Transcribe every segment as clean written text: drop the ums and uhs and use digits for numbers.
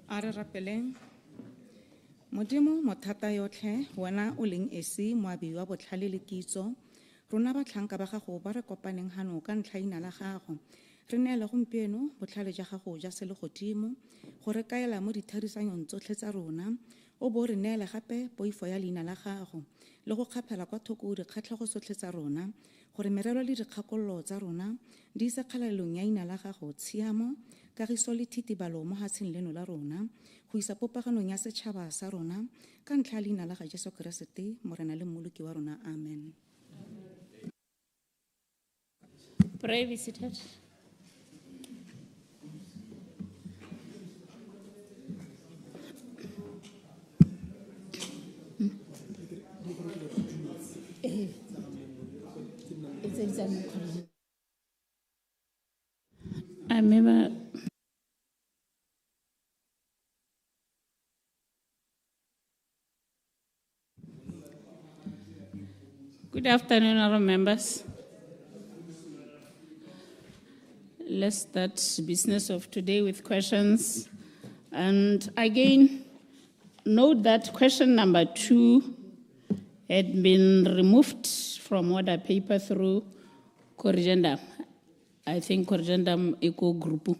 A re rapeleng. Modimo mothata yotlhe wena o leng esi moabi wa botlhale le kitso rona batlhanka ba gago ba re kopaneng hano ka ntlhaina la gago re neela gompieno botlhale ja gago ja se le godimo go re kaela mo ditharisanong tsotlhe tsa rona o bo re neele gape poifo ya leina la gago le go kgaphela kwa thoko dikgatlhego tsotlhe tsa rona gore merero le dikgakololo tsa rona di ise kgalalelong ya ina la gago tshiamo kagiso le thitibalo mo hatsheng leno la rona go isa popaganong ya setšhaba sa rona ka ntlha leina la ga Jesu Keresete morena le mmoloki wa rona amen. Pray be seated. I remember good afternoon, honorable members. Let's start business of today with questions. And again, note that question number 2 had been removed from order paper through corrigendum. I think corrigendum eco group.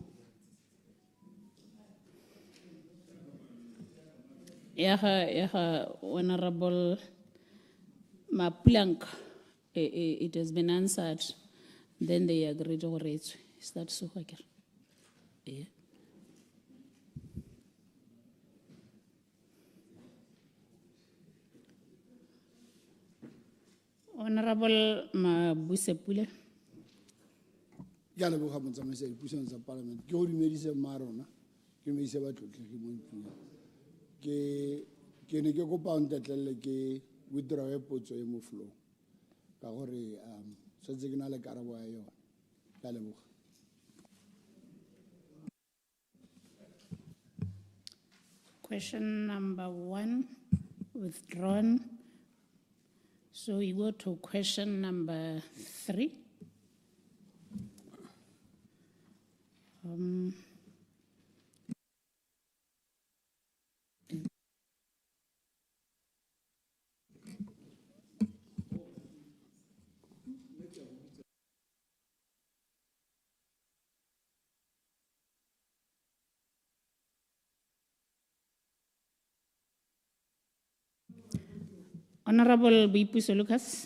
Honorable Maplank, it has been answered. Then they agreed to it. Is that so? Yeah. Honorable Mabusepule. Ya le boga motsamaisi dipuisano tsa parliament ke go dumedise marona ke me ise ba tlotlegi mo ntweng ke ne ke kopa ntetlelle ke withdraw potso e mo flow ka gore setse ke na le karabo ya yona ya le boga. Question number 1 withdrawn. So we go to question number 3. Honorable Boipuso Lucas.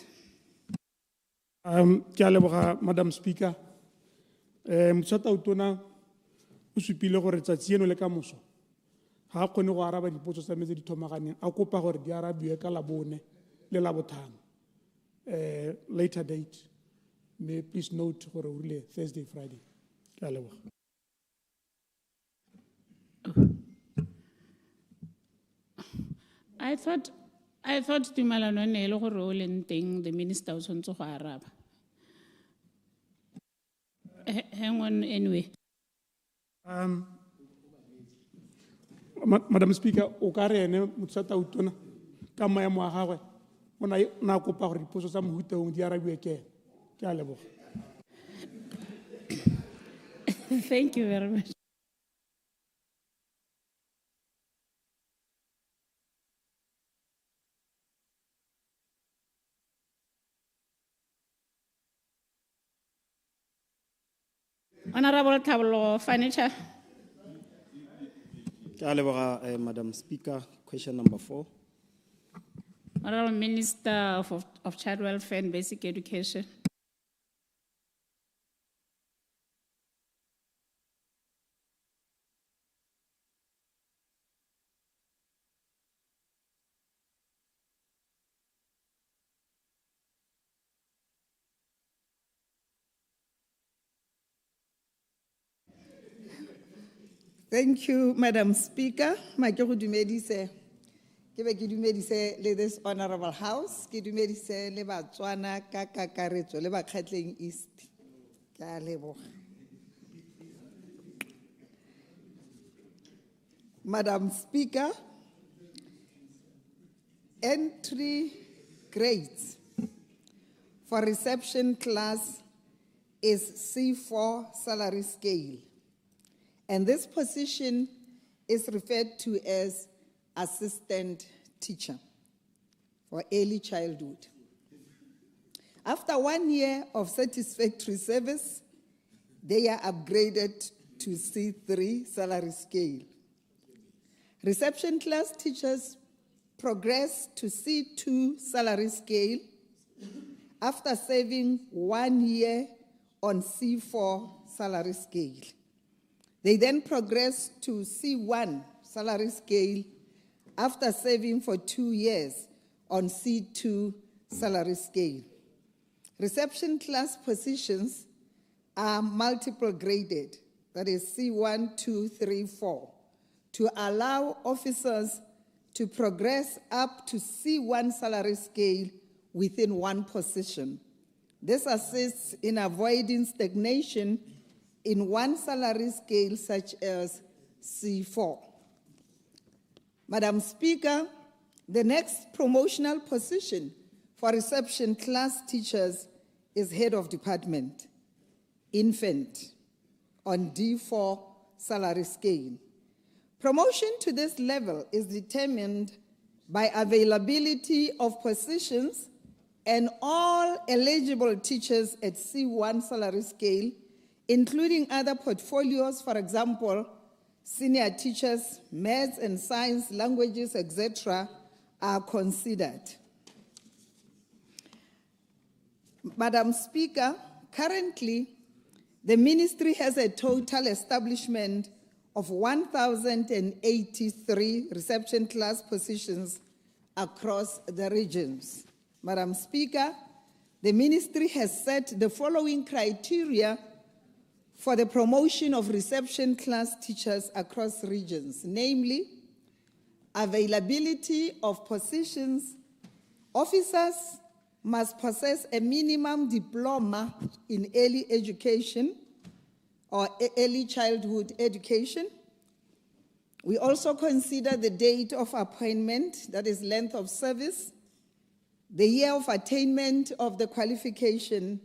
Ke a leboga, Madam Speaker. Motswata utona o supile gore tsatsi eno le ka moso ga a kgone go araba dipotso tsa metse di thomaganeng a kopa gore di arabiwe ka labone le labotlhano later date. May please note gore o rile Thursday, Friday. Ke a leboga. I thought tumalano ne le gore o leng teng the minister o tshwanetse go araba. Hang on anyway. Madam Speaker, o ka re ene motswata utona ka maemo a gagwe o na kopa gore dipotso tsa mohuta ong di arabiwe ke ene. Ke a leboga. Thank you very much. Honorable 𝗕𝗶𝗹𝗹, Furniture. Madam Speaker, question number 4. Honorable Minister of Child Welfare and Basic Education. Thank you, Madam Speaker. Ma ke go dumedise. Ke be ke dumedise le this honorable house. Ke dumedise le Batswana ka kakaretso le Bakgatleng East. Ke a leboga. Madam Speaker, entry grades for reception class is C4 salary scale. And this position is referred to as assistant teacher for early childhood. After 1 year of satisfactory service, they are upgraded to C3 salary scale. Reception class teachers progress to C2 salary scale after serving 1 year on C4 salary scale. They then progress to C1 salary scale after serving for 2 years on C2 salary scale. Reception class positions are multiple graded, that is C1, 2, 3, 4, to allow officers to progress up to C1 salary scale within one position. This assists in avoiding stagnation in one salary scale such as C4. Madam Speaker, the next promotional position for reception class teachers is head of department, infant, on D4 salary scale. Promotion to this level is determined by availability of positions and all eligible teachers at C1 salary scale, including other portfolios, for example, senior teachers, maths and science, languages, etc., are considered. Madam Speaker, currently, the ministry has a total establishment of 1,083 reception class positions across the regions. Madam Speaker, the ministry has set the following criteria for the promotion of reception class teachers across regions, namely, availability of positions. Officers must possess a minimum diploma in early education or early childhood education. We also consider the date of appointment, that is length of service, the year of attainment of the qualification,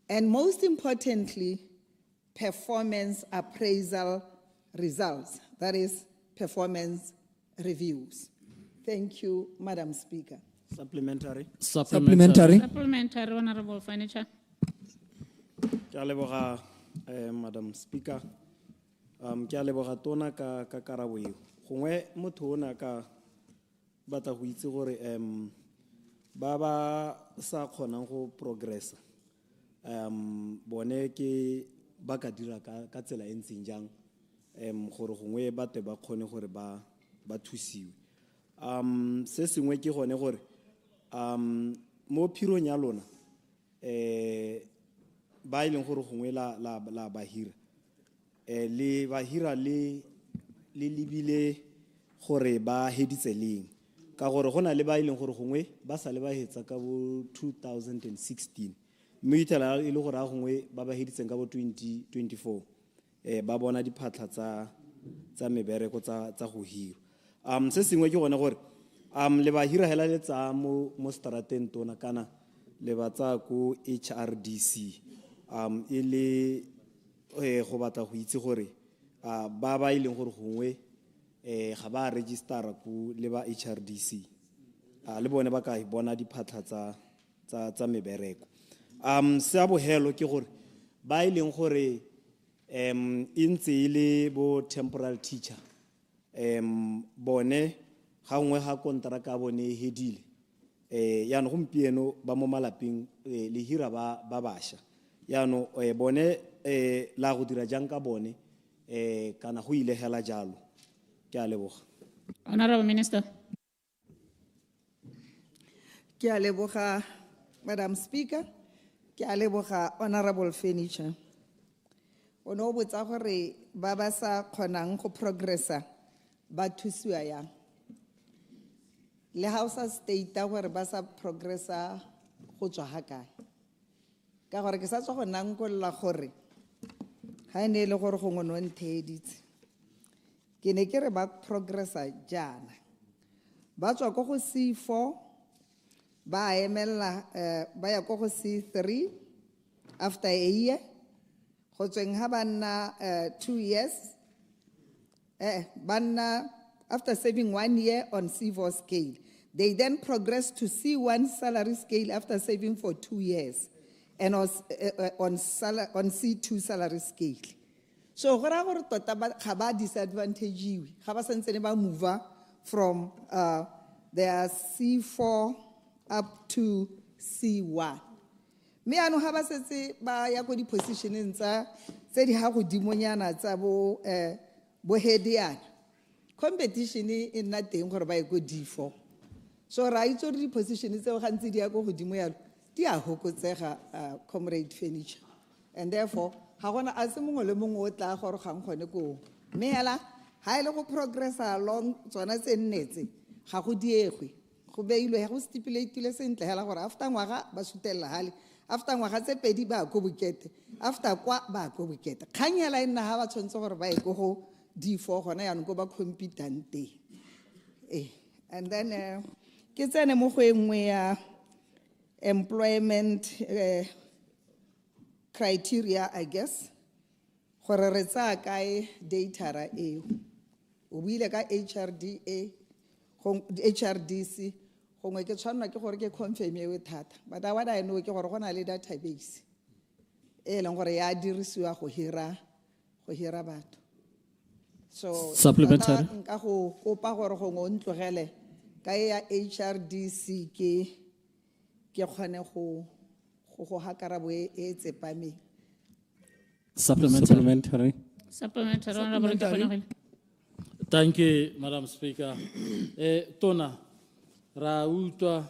and most importantly, performance appraisal results, that is performance reviews. Thank you, Madam Speaker. Supplementary. Supplementary. Supplementary, Honorable Furniture. Ke a leboga, Madam Speaker. Ke a leboga tona ka karabo eo. Gongwe motho ona ka batla go itse gore ba ba sa kgonang go progressa bone ke ba ka dira ka tsela e ntseng jang gore gongwe batho ba kgone gore ba thusiwe. Se sengwe ke gone gore mo phirong ya lona ba ileng gore gongwe la bahira le bahira le lebile gore ba heditse leng ka gore gona le ba ileng gore gongwe ba sa le ba hetsa ka bo 2016 mme itela ile gore a gongwe ba ba heditseng ka bo 2024 ba bona diphatla tsa mebereko tsa go hira. Se sengwe ke gone gore le ba hira hela le tsa mo strateng tona kana le ba tsa ko HRDC e le go batla go itse gore ba ileng gore gongwe ga ba registera ko le ba HRDC le bone ba ka bona diphatla tsa mebereko. Se a bogelo ke gore ba ileng gore e ntse e le bo temporal teacher bone ga ngwe ga kontraka bone e hedile yaano gompieno ba mo malapeng le hira ba basha yaano bone la go dira jang ka bone kana go ile hela jalo. Ke a leboga. Honorable Minister. Ke a leboga, Madam Speaker. Ke a leboga, Honorable Furniture. O no botsa gore ba ba sa kgonang go progressa ba thusiwa yang. Le Hausa state gore ba sa progressa go tswa ha kae. Ka gore ke sa tswa go nankolla gore ha ene le gore gongwe no ntheditse. Ke ne ke re ba progressa jana. Ba tswa go C4 ba emela ba ya go C3 after a year. Go tsweng ha ba nna 2 years after serving 1 year on C4 scale, they then progress to C1 salary scale after serving for 2 years, and on C2 salary scale. So, ga ba disadvantage, ga ba santse ba move from their C4 up to C1. Me ano ha ba setse ba ya go di positioneng tsa tse di ha go dimonyana tsa bo headiana. Competition in na teng gore ba go D4. So ra itse di position tseo gantsi di ya go godimo yalo di a hokotsega comrade furniture. And therefore ha gona a se mongwe le mongwe o tla gore gang gone go me hela ha ile go progress along tsona tse nnetse ga go diegwe go beilwe go stipulateile sentle hela gore after ngwaga ba sutella hale after ngwaga tse pedi ba go bokete after kwa ba go bokete khanyela ina ha ba tshwantse gore ba go go D4 gona ya go ba competent and then ke tsene mo go engwe ya employment criteria, I guess, for a retsa kae data ra eo. O buile ka HRDC, gongwe ke tshwanna ke gore ke confirm e thata. But what I know ke gore go na le database. E leng gore ya dirisiwa go hira batho. So supplementary. Nka go kopa gore gongwe o ntlogele ka ya HRDC ke kgone go hakarabo e tsepame. Supplementary. Supplementary. Thank you, Madam Speaker. Tona, ra utlwa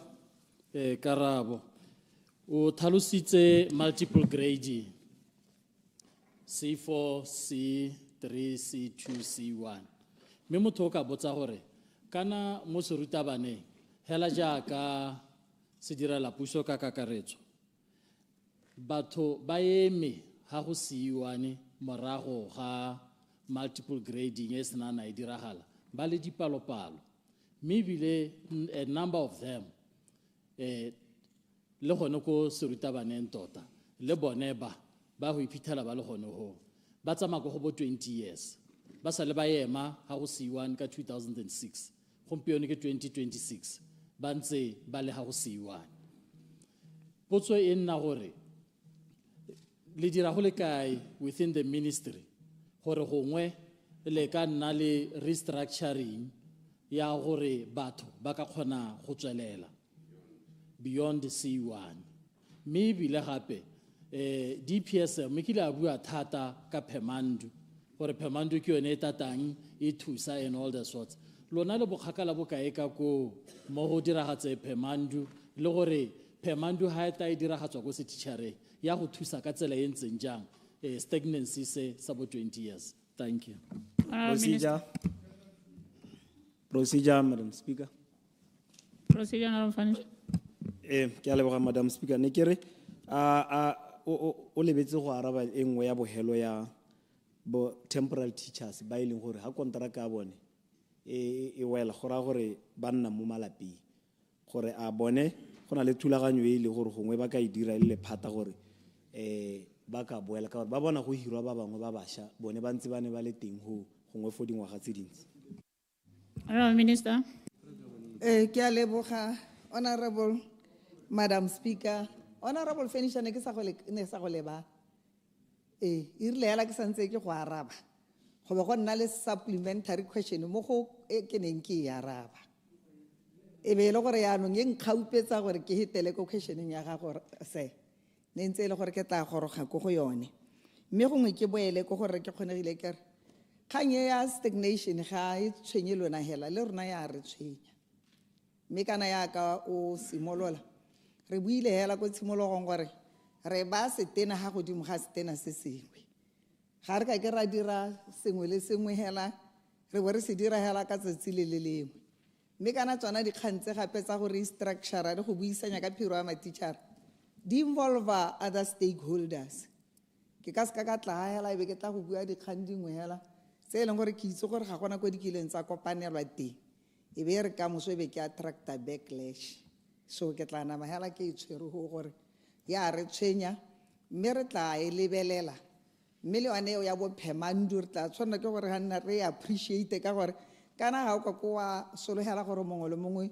karabo. O tlhalositse multiple grading. C4, C3, C2, C1. Me motho ka botsa gore kana mo serutabaneng hela jaaka se direla puso ka kakaretso. Batho ba eme ha go C1 morago ga multiple grading e senana e diragala ba le dipalopalo mme bile a number of them le gone ko serutabaneng tota le bone ba go iphitlhela ba le gone ho ba tsamaya go bo 20 years ba sa le ba ema ha go C1 ka 2006 gompieno ke 2026 ba ntse ba le ha go C1 potso e nna gore le dira go le kae within the ministry gore gongwe le ka nna le restructuring ya gore batho ba ka kgona go tswelela beyond C1 maybe le gape DPS me ke la bua thata ka Pemandu gore Pemandu ke yone e tatang e thusa and all the sorts lona le bokgakala bokae ka ko mo go diragatse Pemandu le gore Pemandu ha eta e diragatswa go se teachereng ya go thusa ka tsela e ntseng jang stagnancy se sabo 20 years. Thank you. Procedure, Madam Speaker. Procedure, Madam Financial. Ke a leboga Madam Speaker ne kere o lebetse go araba engwe ya bohelo ya bo temporary teachers ba ileng gore ha kontraka a bone e wela gora gore ba nna mo malapeng gore a bone gona le thulaganyo e ile gore gongwe ba ka e dira le phata gore ba ka boela ka ba bona go hirwa ba bangwe ba basha bone ba ntse ba ne ba le teng go gongwe for dingwaga tse dintsi. Minister. Ke a leboga Honorable Madam Speaker. Honorable Furniture ne sa go leba irile yala ke santse ke go araba go be go nna le supplementary question mo go ke neng ke araba e be le gore ya no ngeng kgaupetsa gore ke hitele ko questioning ya ga gore se ne ntse le gore ke tla goroga go yone mme gongwe ke boele go gore ke kgonegile kere khanye ya stagnation ga e tshwenye lona hela le rona ya re tshwenya mme kana ya ka o simolola re buile hela go tshimologong gore re ba se tena ha godimo ga se tena se sengwe ga re ka ke ra dira sengwe le sengwe hela re bo re se dira hela ka tsatsi le lengwe mme kana tsona di khantse gape tsa go restructure le go buisanya ka phiro ya ma-teacher di involve other stakeholders ke ka ska ka tla hela e be ke tla go bua dikgang dingwe hela tse e leng gore ke itse gore ga gona go dikileng tsa kopanelwa teng e be re ka moso e be ke attracta backlash so ke tla nama hela ke itshwere go gore ya re tshwenya mme re tla e lebelela mme le yone eo ya bophemando re tla tshwanela ke gore ga nna re appreciate ka gore kana ga o ka ko wa sologela gore mongwe le mongwe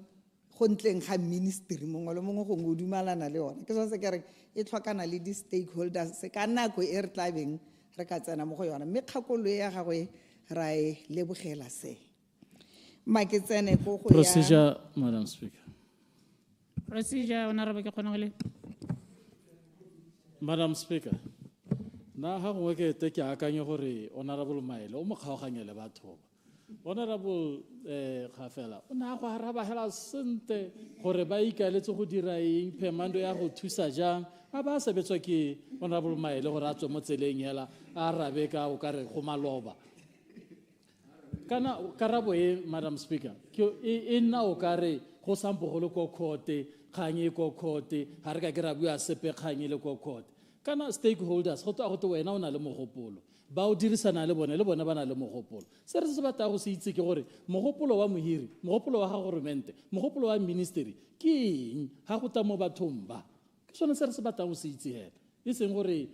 go ntleng ga ministry mongwe le mongwe gongwe o dumalana le yone ke se ke re e tlhokana le di-stakeholders ka nako e re tla beng re ka tsena mo go yona mme kgakolo ya gagwe ra e lebogela se ma ke tsene go go ya Procedure, Madam Speaker. Procedure, Honorable Kekonole. Madam Speaker, na ha gongwe ke te ke akanye gore Honorable Maele o mo kgaoganye le batho. Honorable Khafela, o na go araba hela sente gore ba ikaeletse go dira eng phemando ya go thusa jang ba ba sebetswa ke Honorable Maele gore a tswe mo tseleng hela a arabe ka o kare go maloba. Kana karabo e Madam Speaker ke e nna o kare go sampogolo ko khote khanye ko khote ha re ka ke ra bua sepe khanye le ko khote kana stakeholders go to wena o na le mogopolo ba o dirisana le bone ba na le mogopolo se re se batla go se itse ke gore mogopolo wa mohiri mogopolo wa ga government mogopolo wa ministry ke eng ha go ta mo bathong ba ke sone se re se batla go se itse hela e seng gore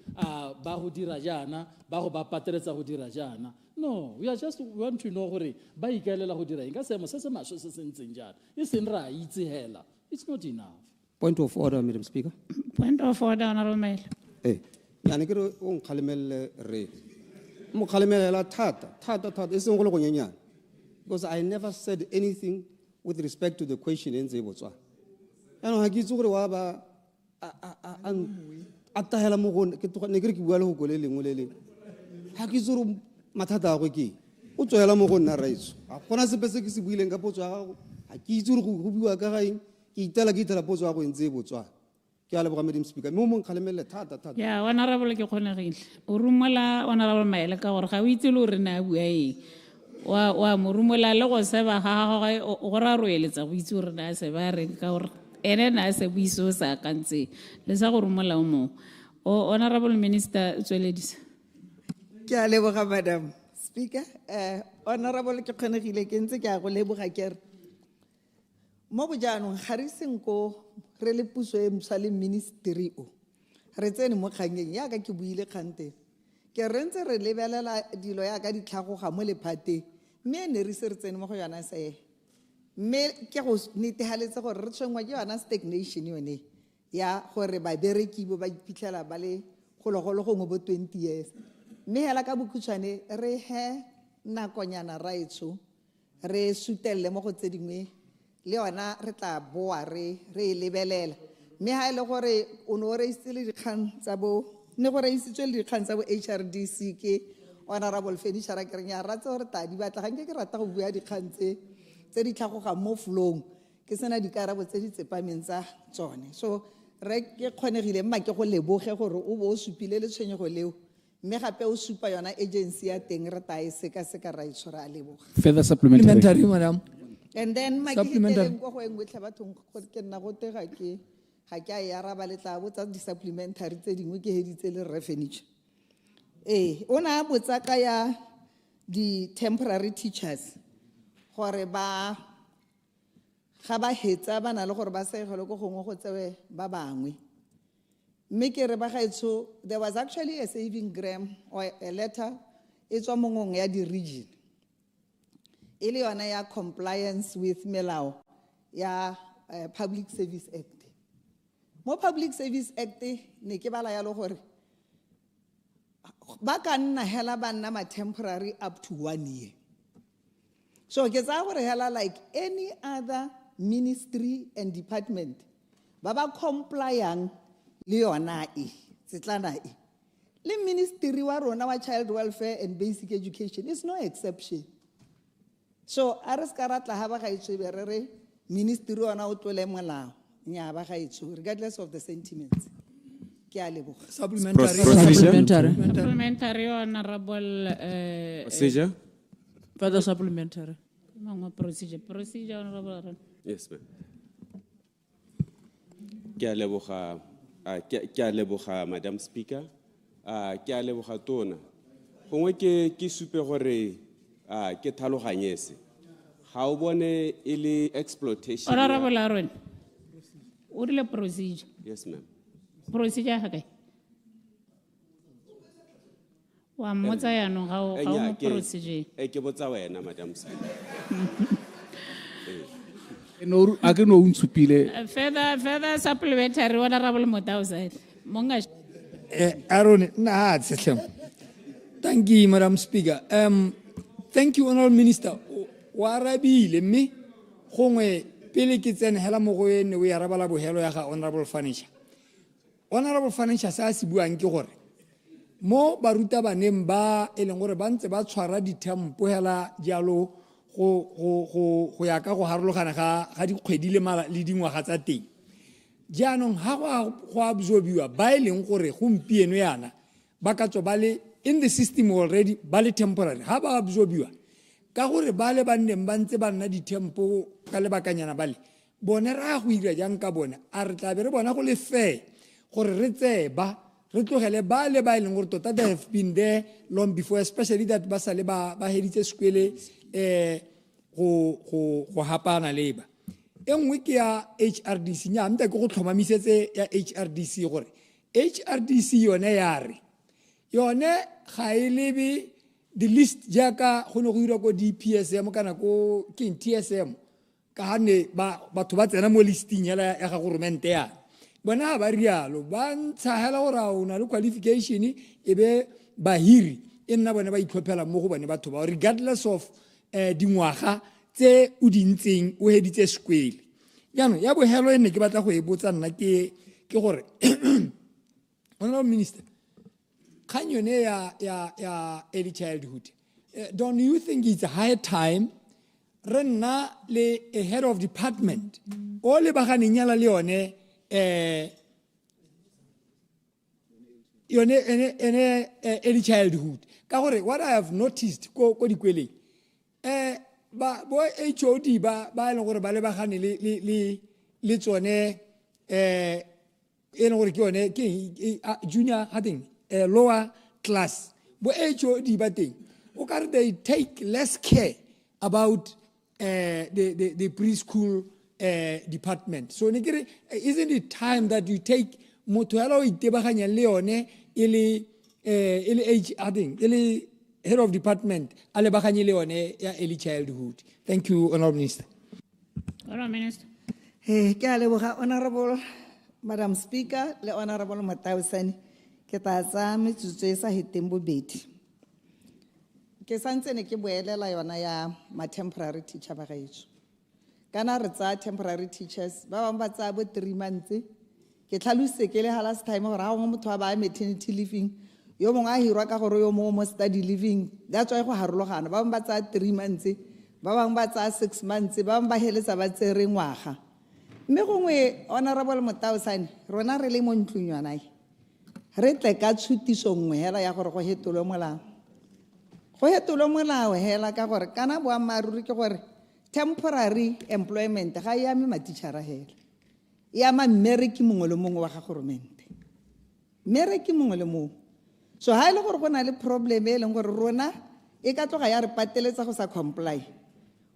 ba go dira jana ba go ba pateletsa go dira jana. No, we want to know gore ba ikaelela go dira eng ka seemo se se maswe se se ntseng jana e seng ra itse hela. It's not enough. Point of order, Madam Speaker. Point of order, Honorable Maile. Yani kero on kalimel re. Mo kalimel la tata. Ese ngolo go nyanya. Because I never said anything with respect to the question in Zebotswa. Ano ha kitso gore wa ba atahela mo go ke to ne ke bua le go go le lengwe le leng. Ha kitso re mathata a go ke. O tswela mo go nna raitso. A gona sepe se ke se buileng ka potso ya gago. Ha kitso re go bua ka ga eng. Ke itela potso ya go ntse Botswana ke a leboga Madam Speaker mo mong kgalemele thata ya honorable ke kgonegile o rumola honorable Maele ka gore ga o itse le gore na bua eng wa mo rumola le go seba ga gagwe go ra roeletsa go itse gore na se ba re ka gore ene na se buiso sa kantse le sa go rumola o mo honorable minister tsweledisa ke a leboga Madam Speaker honorable ke kgonegile ke ntse ke a go leboga ke re mo bojanong ga re seng ko re le puso e moswa le ministry o re tsene mo kgangeng ya ka ke buile kgante ke re ntse re lebelela dilo ya ka ditlhagoga mo lephateng mme ne re se re tsene mo go yona se mme ke go netehaletse gore re tshwengwa ke yona stagnation yone ya gore babereki ba iphitlhela ba le gologolo gongwe bo 20 years mme hela ka bokhutshwane re he nakonyana raitso re sutelele mo go tse dingwe le yona re tla boa re lebelela mme ha ile gore o no re isitse le dikgang tsa bo ne gore isitswe le dikgang tsa bo HRDC ke honorable Fedishara ke reng ya ratsa gore ta di batla ga ke rata go bua dikgang tse di tlhagoga mo flowng ke sena dikarabo tse di tsepameng tsa tsone so re ke kgonegile mma ke go leboge gore o bo o supile le tshwenyego leo mme gape o supa yona agency ya teng re ta e seka ra itshwara a leboga Further supplementary, madam. and then Supplementary. go go engwe tlha bathong go ke nna go te ga ke a ya raba le tla botsa di supplementary tse dingwe ke heditse le revenue ona botsa ka ya di temporary teachers gore ba ga ba hetsa bana le gore ba segelo go gongwe go tsewe ba bangwe mme ke re ba gaetso there was actually a saving gram or a letter e tswa mongong ya di region e le yona ya compliance with melao ya Public Service Act mo Public Service Act ne ke bala ya lo gore ba ka nna hela ba nna ma temporary up to 1 year so ke tsa gore hela like any other ministry and department ba ba compliant le yona setlana le ministry wa rona wa child welfare and basic education is no exception. So Araskaratla have a high ministry on out to Lemala, regardless of the sentiments. Supplementary, honorable procedure. Further supplementary. Procedure, honorable. Yes, ma'am. Ke a leboga Madam Speaker. Ke a leboga tona. Gongwe ke supe gore ke thaloganyese ga o bone e le exploitation honorable Aaron o rile procedure yes ma'am procedure ha kae Wa mmotsa yaanong ga o mo procedure. Ke botsa wena, Madam Speaker. Further supplementary, Honorable 𝗕𝗘𝗖𝗎𝗡𝗗. Monga. Aaron, thank you, Madam Speaker. Thank you, Honorable Minister. Warabile me, gongwe pele ke tsene hela mo go ene o ya rabala bohelo ya ga Honorable Financial. Honorable Financial sa se buang ke gore mo baruta baneng ba e leng gore ba ntse ba tshwara dithampo hela dialo go ya ka go harologana ga dikgwedi le dingwaga tsa teng. Jaanong ha go absorbiwa ba e leng gore gompieno yana ba ka tswa ba le in the system already ba le temporary ha ba absorbiwa ka gore ba le banneng ba ntse ba nna ditempo ka lebakanyana ba le bone ra go ira jang ka bone a re tla be re bona go le fair gore re tseba re tlogele ba le ba e leng gore tota they have been there long before, especially that ba sale ba heditse sekwele go hapana leba engwe ke ya HRDC nya mta go tlhomamisetse ya HRDC gore HRDC yone yare yone ga e lebe the list jaka go ne go ira ko DPSM kana ko ke TSM ka hane batho ba tsena mo listing ya ga governmente ya bona ba rialo ba ntsha hela gore a una le qualification e be bahiri e nna bona ba itlhophela mo go bone batho ba regardless of dingwaga tse o dintseng o heditse sekwele. Jaanong ya bohelo ene ke batla go e botsa nna ke gore Honorable Minister, can you ya early childhood, don't you think it's a high time renna le a head of department o le baganeng yala le yone early childhood ka gore what I have noticed ko dikweleng bo HOD ba le gore ba le bagane le tsone ene gore ke yone ke junior lower class bo HOD ba teng o ka re they take less care about the preschool department. So isn't it time that you take motho hela o itebaganya le yone ele head of department ale baganye le yone ya early childhood? Thank you, Honorable Minister. Honorable Minister. Ke a leboga Honorable Madam Speaker le Honorable 𝗕𝗘𝗖𝗎𝗓𝗓 ke tla tsa metsotso e sa heteng bobedi. Ke santse ne ke boelela yona ya ma-temporary teacher ba gaetsho. Kana re tsa temporary teachers ba bang ba tsa bo 3 months ke tlhalose ke le hala se time gore ha go motho ba maternity leaving yo mongwe a hirwa ka gore yo mo study leaving that's why go harologana ba bang ba tsa 3 months ba bang ba tsa 6 months ba bang ba heletsa ba tsere ngwaga. Mme gongwe Honorable 𝗕𝗘𝗖𝗎𝗓𝗓 rona re le mo ntlong yona re tle ka tshutiso nngwe hela ya gore go hetolwe molao. Go hetolwe molao hela ka gore kana boammaruri ke gore temporary employment ga ya me matitšhara hela ya ma mmereki mongwe le mongwe wa ga government mmereki mongwe le mongwe. So ha ile gore go na le problem e leng gore rona e ka tloga ya re pateletsa go sa comply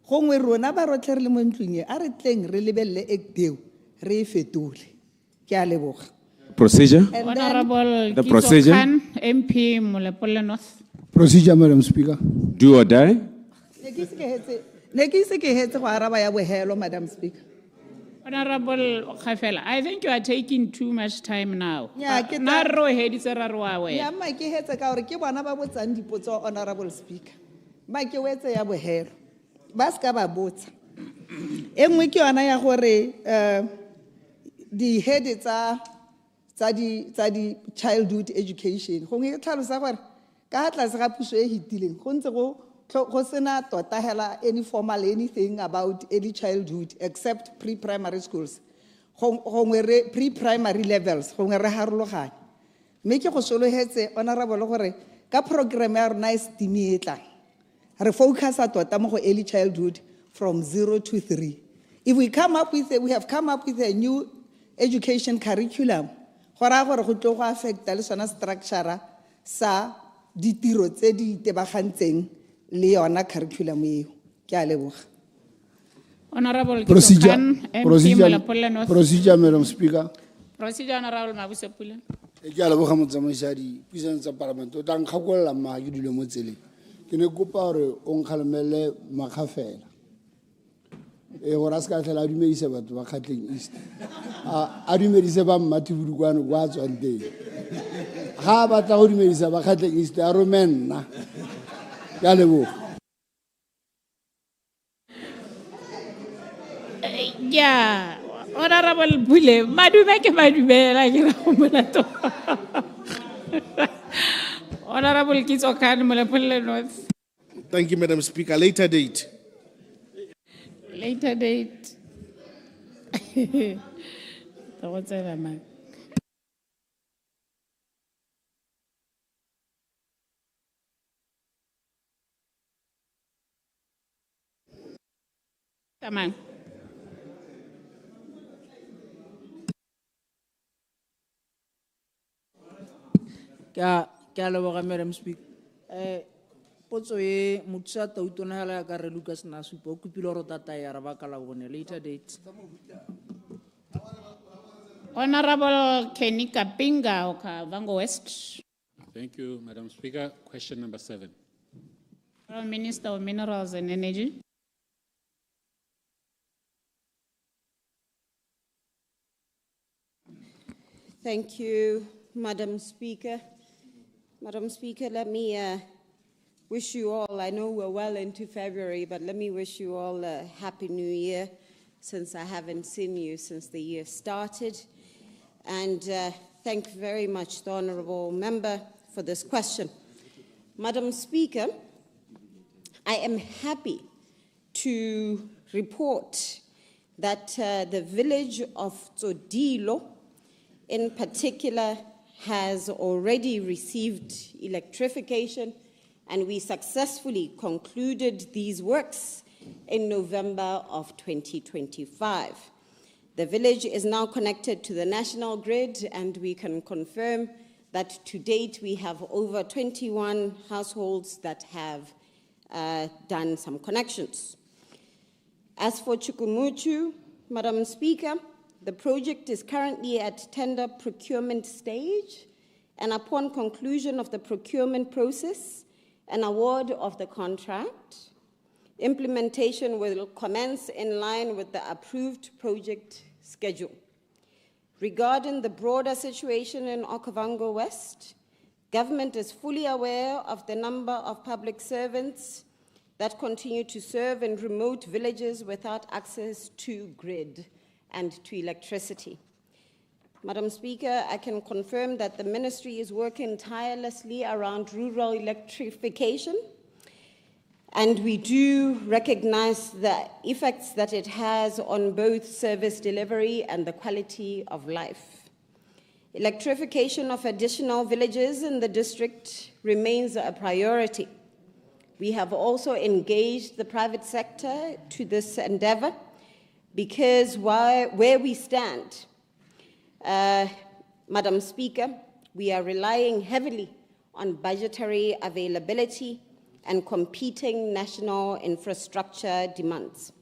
gongwe rona ba rotlhe re le mo ntlong a re tleng re lebelle eo re e fetole. Ke a leboga. Procedure. Honorable The procedure. MP Molepolle North. Procedure, Madam Speaker. Do or die. Ne ke ise ke hetse go araba ya bohelo, Madam Speaker. Honorable 𝗕𝗘𝗓𝗓, I think you are taking too much time now. Yeah, ke Na ro heditse ra ro wa Ya wena. ma ke hetse ka gore ke bona ba botsang dipotso Honorable Speaker. Ma ke wetse ya bohelo. Ba ska ba botsa. Engwe ke yona ya gore di head tsa di childhood education go nge tlhalosa gore ka tlase ga puso e hitileng go ntse go sena tota hela any formal anything about early childhood except pre-primary schools gongwe pre-primary levels gongwe re harologane. Mme ke go solohetse Honorable gore ka program ya rona STEMI e tlang re focusa tota mo go early childhood from 0 to 3. If we have come up with a new education curriculum gore go tlo go affecta le sona structure sa ditiro tse di tebagantseng le yona curriculum eo. Ke a leboga. Honorable Procedure, MP Molepolle North. Madam Speaker. Procedure, Honorable Mabusepule. Ke a leboga motsamaišadi puisano tsa palamente o tla nkgakolela mma ke dule mo tseleng ke ne kopa gore o nkgalemele makga fela gore a se ka tlhela a dumedise batho ba Kgatleng East a dumedise ba Mmathi Budukwane kwa a tswang teng ga a batla go dumedisa ba Kgatleng East a rome nna ke a leboga. Yeah, Honorable Bule, madume ke madumela ke ra go molato. Honorable 𝗕𝗶𝗏𝗏 Molepolle North. Thank you, Madam Speaker. Later date. Later date. What's that, man? Come on. Ke a leboga, Madam Speaker. Potso e motho a tautona hela ya ka re Lucas na supa o kopile gore tata ya re ba ka la bone later date. Honorable 𝗕𝗶𝗏𝗏𝗡𝗗 Okavango West. Thank you, Madam Speaker. Question number 7. Honorable Minister of Minerals and Energy. Thank you, Madam Speaker. Madam Speaker, let me wish you all, I know we're well into February, but let me wish you all a Happy New Year, since I haven't seen you since the year started. And thank you very much, the Honourable Member, for this question. Madam Speaker, I am happy to report that the village of 𝗕𝗶𝙗𝗨𝙗 in particular has already received electrification, and we successfully concluded these works in November of 2025. The village is now connected to the national grid, and we can confirm that to date we have over 21 households that have done some connections. As for 𝗥𝗘𝗔𝗗𝗜, Madam Speaker, the project is currently at tender procurement stage, and upon conclusion of the procurement process and award of the contract, implementation will commence in line with the approved project schedule. Regarding the broader situation in Okavango West, government is fully aware of the number of public servants that continue to serve in remote villages without access to grid and to electricity. Madam Speaker, I can confirm that the ministry is working tirelessly around rural electrification, and we do recognize the effects that it has on both service delivery and the quality of life. Electrification of additional villages in the district remains a priority. We have also engaged the private sector to this endeavor, because where we stand, Madam Speaker, we are relying heavily on budgetary availability and competing national infrastructure demands.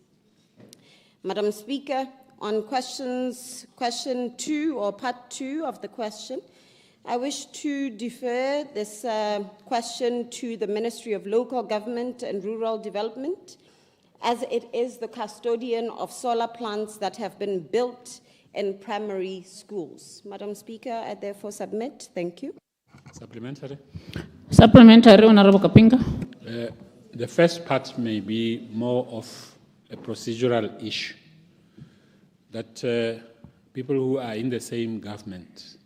Madam Speaker, on question 2 or part 2 of the question, I wish to defer this question to the Ministry of Local Government and Rural Development, as it is the custodian of solar plants that have been built in primary schools. Madam Speaker, I therefore submit. Thank you. Supplementary. Supplementary, Honorable 𝗕𝗶𝗏𝗏𝗏. The first part may be more of a procedural issue, that people who are in the same government,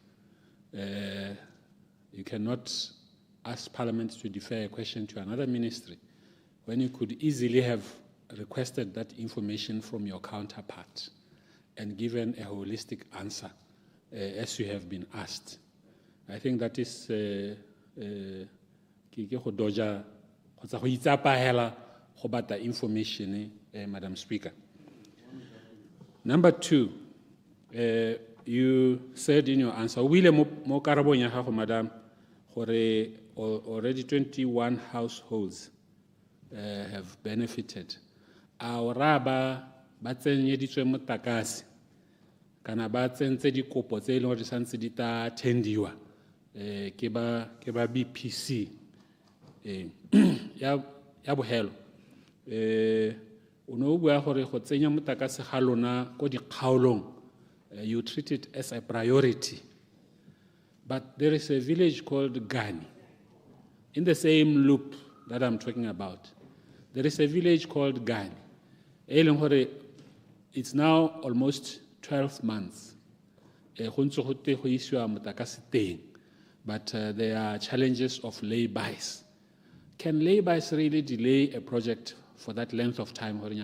you cannot ask Parliament to defer a question to another ministry when you could easily have requested that information from your counterpart and given a holistic answer as you have been asked. I think that is information, Madam Speaker. Number 2, you said in your answer, Madam, already 21 households have benefited. Our raba batsenyeditswe motlakase kana ba tsentse dikopo tse leng gore di santse di ta tendiwa ke ba BPC ya bohelo o no bua gore go tsenya motlakase ga lona ko dikgaolong you treat it as a priority, but there is a village called 𝗙𝗘𝗔𝗗𝗜 in the same loop that I'm talking about. There is a village called 𝗙𝗘𝗔𝗗𝗜. It's now almost 12 months. But there are challenges of laybys. Can laybys really delay a project for that length of time? Project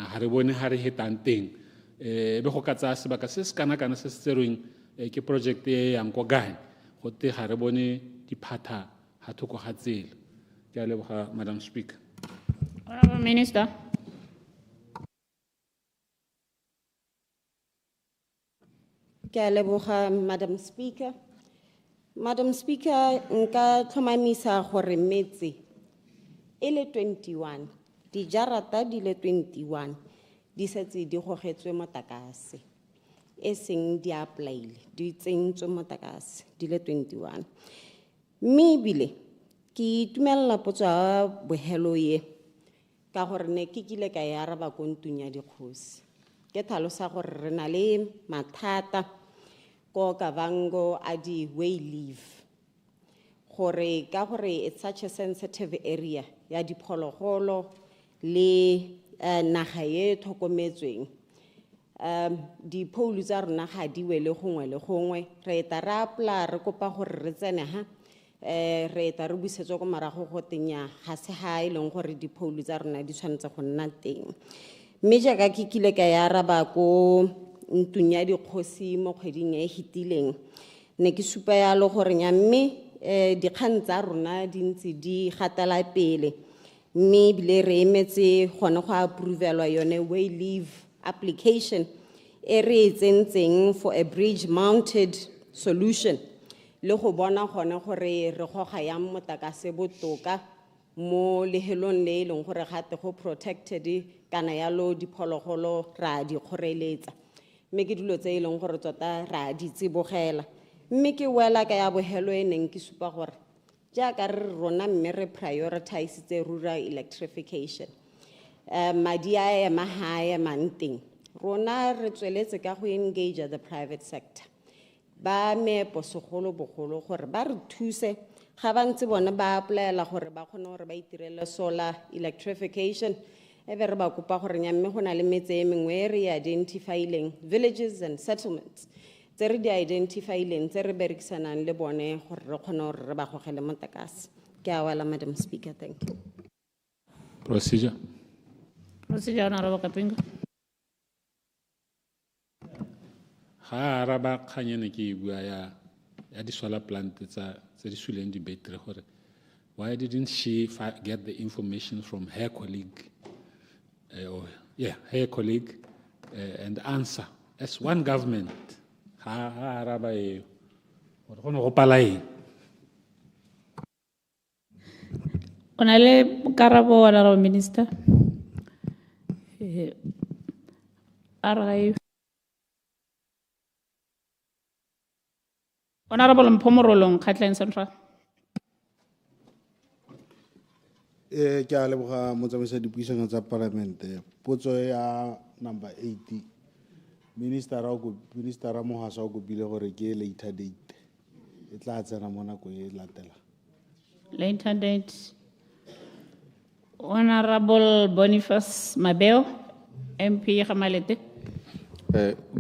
Madam Speaker. Honourable Minister. Madam Speaker. Madam Speaker, nka tlhomamisa gore metsi ele 21 di jarata di le 21 di setse di gogetswe motlakase e seng di apply di tsentswe motlakase di le 21 mme ebile ke itumelela potso ya bohelo ye ka gore ne ke kile ka e araba ko ntung ya dikgosi ke tlhalosa gore re na le mathata ko kavango a di-way leave gore ka gore it's such a sensitive area ya diphologolo le naga ye tlhokometsweng diphoulo tsa rona ga di wele gongwe le gongwe re eta ra apla re kopa gore re tsene ha re eta re busetswe go marago go tenya ga se ha e leng gore diphoulo tsa rona di tshwanetse go nna teng mme jaaka ke kile ka ya araba ko ntung ya dikgosi mo kgweding e hitileng ne ke supa yalo gore nya mme dikgang tsa rona di ntse di gatela pele mme bile re emetse gone go approvelwa yone way leave application e re tsentseng for a bridge mounted solution le go bona gone gore re goga yang motlakase botoka mo lehelong le leng gore gate go protected kana yalo diphologolo ra di kgoreletsa mme ke dilo tse e leng gore tota ra di tsibogela mme ke wela ka ya bohelo e neng ke supa gore jaaka re rona mme re prioritize tse rural electrification madi a ema hae manteng rona re tsweletse ka go engage the private sector ba meepo segolo bogolo gore ba re thuse ga ba ntse bona ba applyela gore ba kgone gore ba itirele solar electrification e be re ba kopa gore nya mme go na le metse e mengwe e re identifying villages and settlements tse re di identifying tse re berekisanang le bone gore re kgone gore re ba gogele motlakase ke a wala Madam Speaker, thank you. Procedure. Honourable Kapinga. Ha araba kganyene ke bua ya di solar plant tsa di suleng di battery gore why didn't she get the information from her colleague and answer as one government ha araba e gore go no go pala eng Ona le karabo Honourable Minister. Honourable Mpomorolong, Kgatlang Central. Ke a leboga motsamaisi dipuisano tsa parlamente potso ya number 80 minister Mohasa o kopile gore ke later date e tla tsena mo nako e latela Later date. Honourable Boniface Mabeo, MP Gamalete.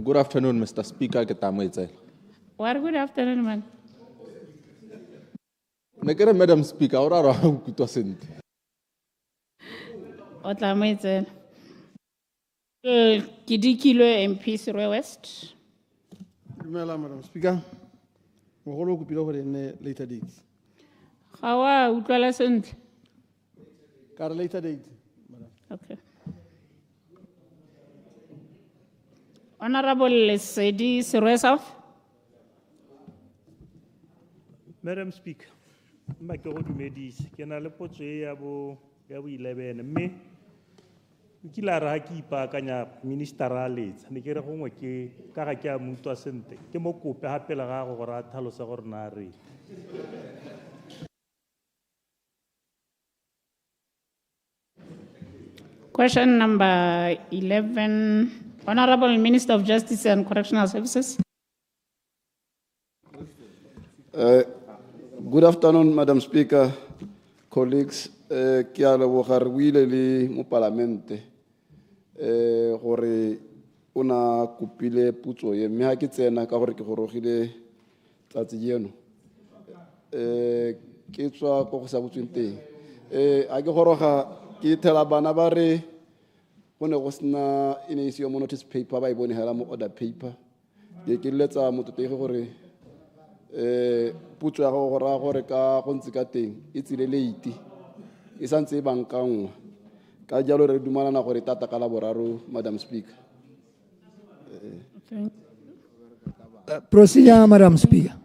Good afternoon, Mr. Speaker. Good afternoon, man. Madam Speaker, ora kutwa sente. Kidikilo MP Sirwe West. Madam Speaker. Mogolo go pila gore ne later dates. Gawa utlwala sentle. Got a later date. Okay. Honourable Lesedi Sirwe South. Madam Speaker, ke go dumedisa ke na le potso e ya bo 11 mme ke la ra ke ipaakanya ministera a letsa ne ke re gongwe ke ka ga ke a mo utlwa sentle ke mo kope gape le gago gore a tlhalosa gore na a reng. Question number 11, Honorable Minister of Justice and Correctional Services. Good afternoon, Madam Speaker, colleagues. Ke a leboga re buile le mo Palamente gore o na kopile putso ye mme ha ke tsena ka gore ke gorogile tsatsi eno ke tswa go sa botsweng teng a ke goroga ke thela bana ba re go ne go sena ise yo mo notice paper ba e bone hela mo order paper ke letsa mototegi gore putso ya go gora gore ka go ntse ka teng e tsile late e santse e bankangwa ka jalo re dumalana gore tata ka la boraro, Madam Speaker. Procedure, Madam Speaker.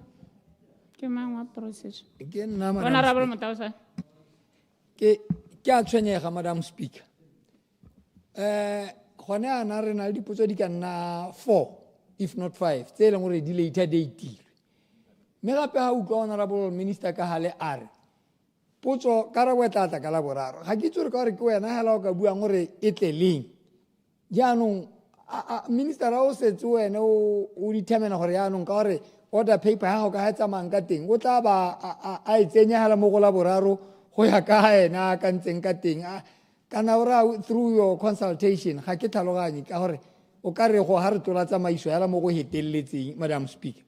Honorable Mphahlele. Ke a tshwenyega, Madam Speaker. Gone ana re na le dipotso di ka nna 4 if not 5 tse leng gore di later date. Me gape ha utlwa Honorable Minister ka hale a re potso karabo e tlatla ka la boraro ga ke tsore ka gore ke wena hela o ka buang gore e tleleng jaanong minister a o setse wena o determine gore jaanong ka gore order paper ya go ka tsamayang ka teng o tla ba a e tsenya hela mo go la boraro go ya ka ena ka ntseng ka teng kana ora through your consultation ga ke tlhaloganye ka gore o ka re go ha re tola tsamaiso hela mo go heteleletseng, Madam Speaker.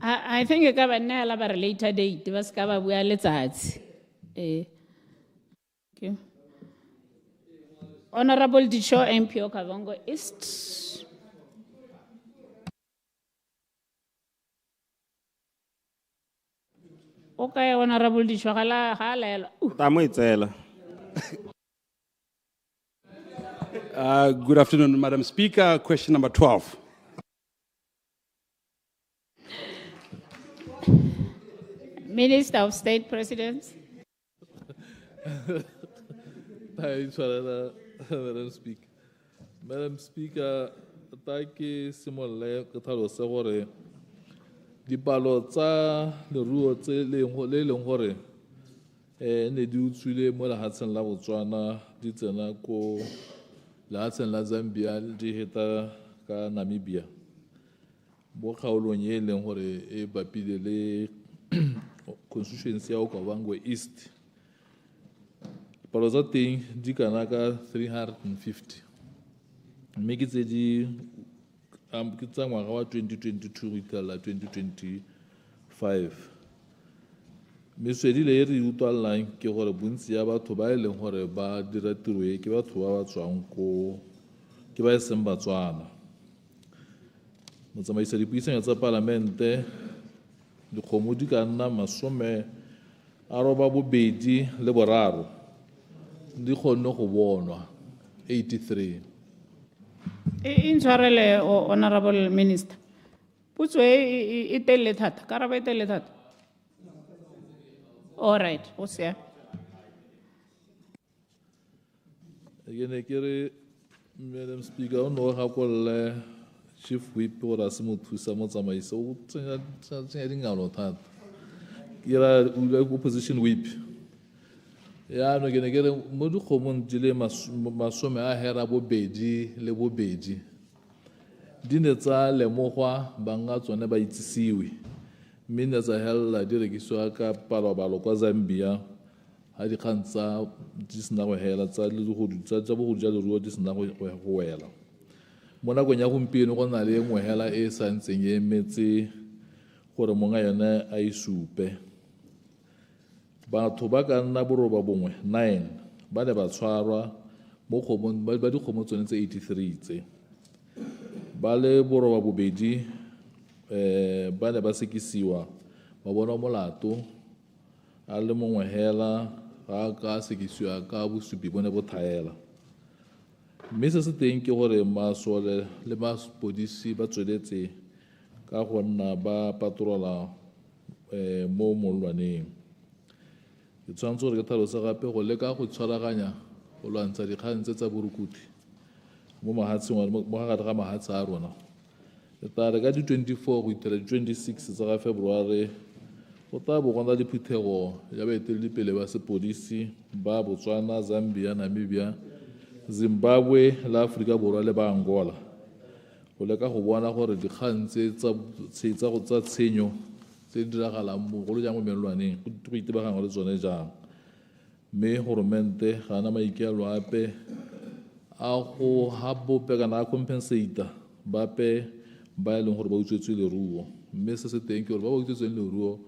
I think it covered now a later date. Was covered we are letsatsi. Okay. Honorable Disho MP Okavongo East. Okay, Honorable Disho hala. Good afternoon, Madam Speaker. Question number 12. Minister of State Presidents. Madam Speaker. Madam Speaker, take simole ka tlhalosa gore dipalo tsa leruo tse le leng gore ne di utswile mo lehatsheng la Botswana di tsena ko lehatsheng la Zambia di heta ka Namibia bo kgaolong e leng gore e bapile le constituency ya Okavango East. Palo tsa teng di kana ka 350 mme ke tse di ke tsa ngwaga wa 2022 go ikala 2025. Meswedi le re utlwalang ke gore bontsi ya batho ba e leng gore ba dira tiro e ke batho ba ba tswang ko ke ba eseng Batswana. Motsamaisi dipuisano tsa Palamente dikgomo di ka nna 83 di kgonne go bonwa 83. Intshwarele Honorable Minister. Putso e telle thata, karabo e telle thata. All right, o sia. Again, kere Madam Speaker, o no ga kolle Chief Whip gore a se mo thusa mo tsamaiso o tsenya dingalo thata. Kira opposition whip. Ya no gene kere mo dikgomong di le masome a hera bobedi le bobedi di ne tsa lemogwa banga tsone ba itsisiwe mme ne tsa hella di rekisiwa ka palobalo kwa Zambia ha di kgantsa di sena go hela tsa le go tsa bo go ja leruo di sena go wela mo nakong ya gompieno go na le engwe hela e sa ntseng e emetse gore monga yone a isupe. Batho ba ka nna boroba bongwe 9 ba ne ba tshwarwa mo kgomong ba dikgomo tsone tse 83 tse ba le boroba bobedi ba ne ba sekisiwa ba bona molato a le mongwe hela ga ka sekisiwa ka bosupi bone bo thaela mme se se teng ke gore masole le mapodisi ba tsweletse ka go nna ba patrola mo molwaneng. ke tshwanetse gore ke tlhalose gape go leka go tshwaraganya go lwantsha dikgang tse tsa borukutlhi mo mahatsheng mo gare ga mahatshe a rona ke tla re ka di 24 go itela di 26 tsa ga February go tla bo gona le phuthego ya baeteledipele ba sepodisi ba Botswana, Zambia, Namibia, Zimbabwe le Afrika Borwa le ba Angola go leka go bona gore dikgang tse tsa tshenyo tse di diragalang bogolo jang mo melelwaneng go itebagangwa le tsone jang mme goromente ga ana maikelo ape a go habope kana a compensata bape ba e leng gore ba utswetswe leruo mme se se teng ke gore ba ba utswetsweng leruo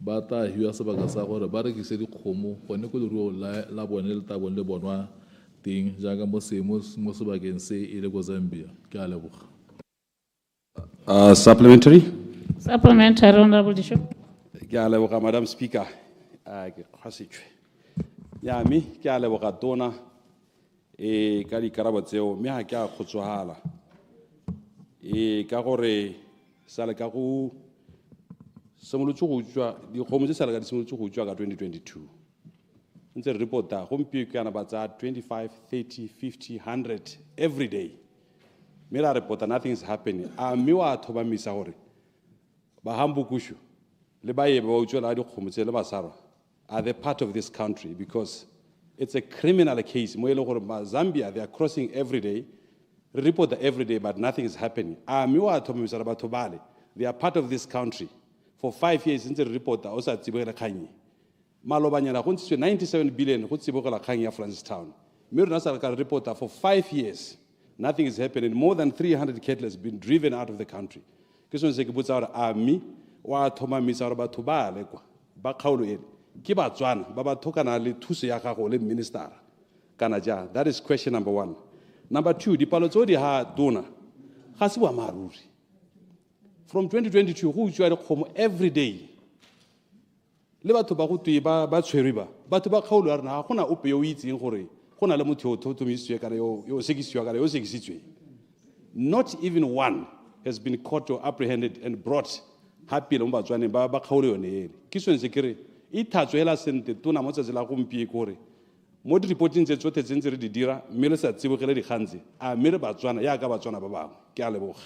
ba tla hiwa sebaka sa gore ba rekise dikgomo gone ko leruo la bone le tabong le bonwa teng jaaka mo sebakeng se e le ko Zambia ke a leboga. Supplementary. Supplementary, Honorable Bishop. Ke a leboga Madam Speaker. Ke kgasitswe. Ya me ke a leboga tona ka dikarabo tseo mme ha ke a kgotsohala. Ka gore sale ka go simolotse go utswa dikgomo tse sale ka di simolotse go utswa ka 2022 ntse re reporta gompieno ke yana ba tsa 25 30 50 100 every day mme ra reporta nothing is happening a mme wa thobamisa gore ba hambukushu le ba yebe ba utswela dikgomo tse le ba sarwa are they part of this country because it's a criminal case mo ile gore Zambia they are crossing every day report every day but nothing is happening a mme wa thobamisa ba thobale they are part of this country for 5 years since the report o sa tsibogela khanyi malobanyana go ntse 97 billion go tsibogela khanyi ya Francistown mme rena sa ka reporter for 5 years nothing is happening more than 300 cattle has been driven out of the country ke sone se ke botsa gore a mme wa thomamisa gore batho ba le kwa ba kgaolo ene ke Batswana ba ba thokana le thuso ya gago le minister kana ja that is question number 1. Number 2 dipalo tso di ha tona ga se wa maruri from 2022 go utswa dikgomo every day le batho ba go twe ba tshwerwe ba batho ba kgaolo ya rena ga gona ope yo itseng gore go na le motho o thotomisitswe kana yo sekisiwa kana yo sekisitswe not even one has been caught or apprehended and brought happy le mo Batswaneng ba kgaolo yone ene ke sone se kere e thatswela sente tona mo tsatsi la gompie gore mo di reporting tse tsotlhe tse ntse re di dira mme le sa tsibogele dikgantse a mme re Batswana ya ka Batswana ba bangwe ke a leboga.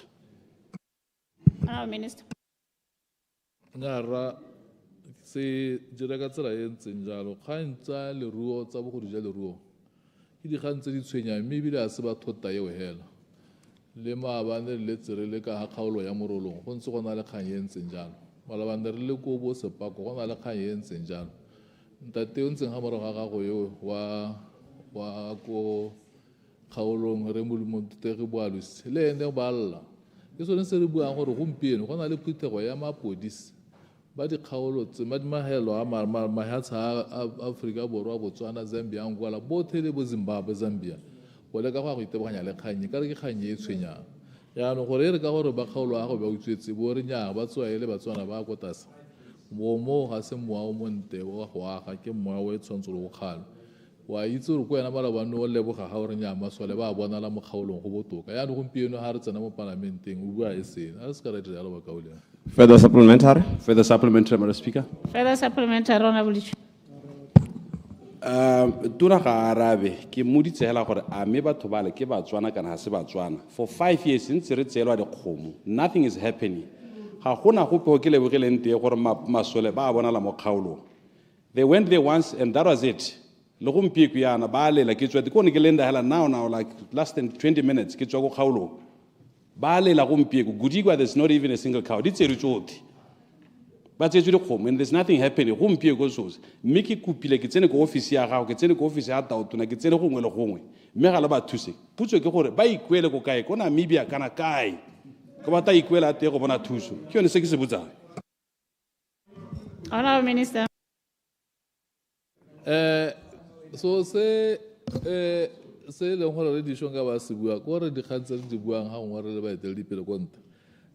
Minister. Ngara se dira ka tsela e ntseng jalo kgang tsa leruo tsa bogodu ja leruo ke dikgang tse di tshwenyang mme ebile a se ba thota eo hela le maabane le tsere le ka kgaolo ya morolong go ntse go na le kgang e ntseng jalo malabane re le ko bo sepako go na le kgang e ntseng jalo ntate o ntseng ga morago ga gago yo wa ko kgaolong re molumotegi boalose le ene ba lla ke sone se re buang gore gompieno go na le phuthego ya mapodisi ba dikgaolo tse mahelo a mahatshe a Afrika Borwa Botswana Zambia Angola botlhe le bo Zimbabwe Zambia go leka go itebaganya le kganye ka re ke kganye e tshwenyang yaanong gore e re ka gore ba kgaolo a go ba utswetse bo re nyaa ba tswa ele Batswana ba go tasa mo ga se moa o monte wa go aga ke moa o e tshwantsho le go kgala wa itse gore ko yena malabane o leboga ga gore nyaa masole ba bona la mo kgaolong go botoka yaanong gompieno ha re tsena mo parlamenteng o bua e sene a se ka re dira lo ba kaoleng. Further supplementary, Madam Speaker. Further supplementary, Honorable Bishop. Tuna ga arabe ke moditse hela gore a me batho ba le ke Batswana kana ha se Batswana for 5 years since re tselwa dikgomo nothing is happening ga gona go pe ke lebogeleng te gore masole ba bona la mo kgaolo they went there once and that was it le gompie ku yana ba lela ke tswa ke ke lenda hela now like less than 20 minutes ke tswa go kgaolo ba lela gompie ku Gudigwa there's not even a single cow di tsere tsotlhe ba tsetswe dikgomo and there's nothing happening gompie go source mme ke kupile ke tsene ko office ya gago ke tsene ko office ya taotona ke tsene gongwe le gongwe mme ga le ba thuse putso ke gore ba ikwele go kae ko Namibia kana kae go ba ta ikwela te go bona thuso ke yone se ke se botsang. Honorable Minister. So se le gore re di shonga ba se bua go re di khantse di buang ha ngwe re le ba eteledipele ko nte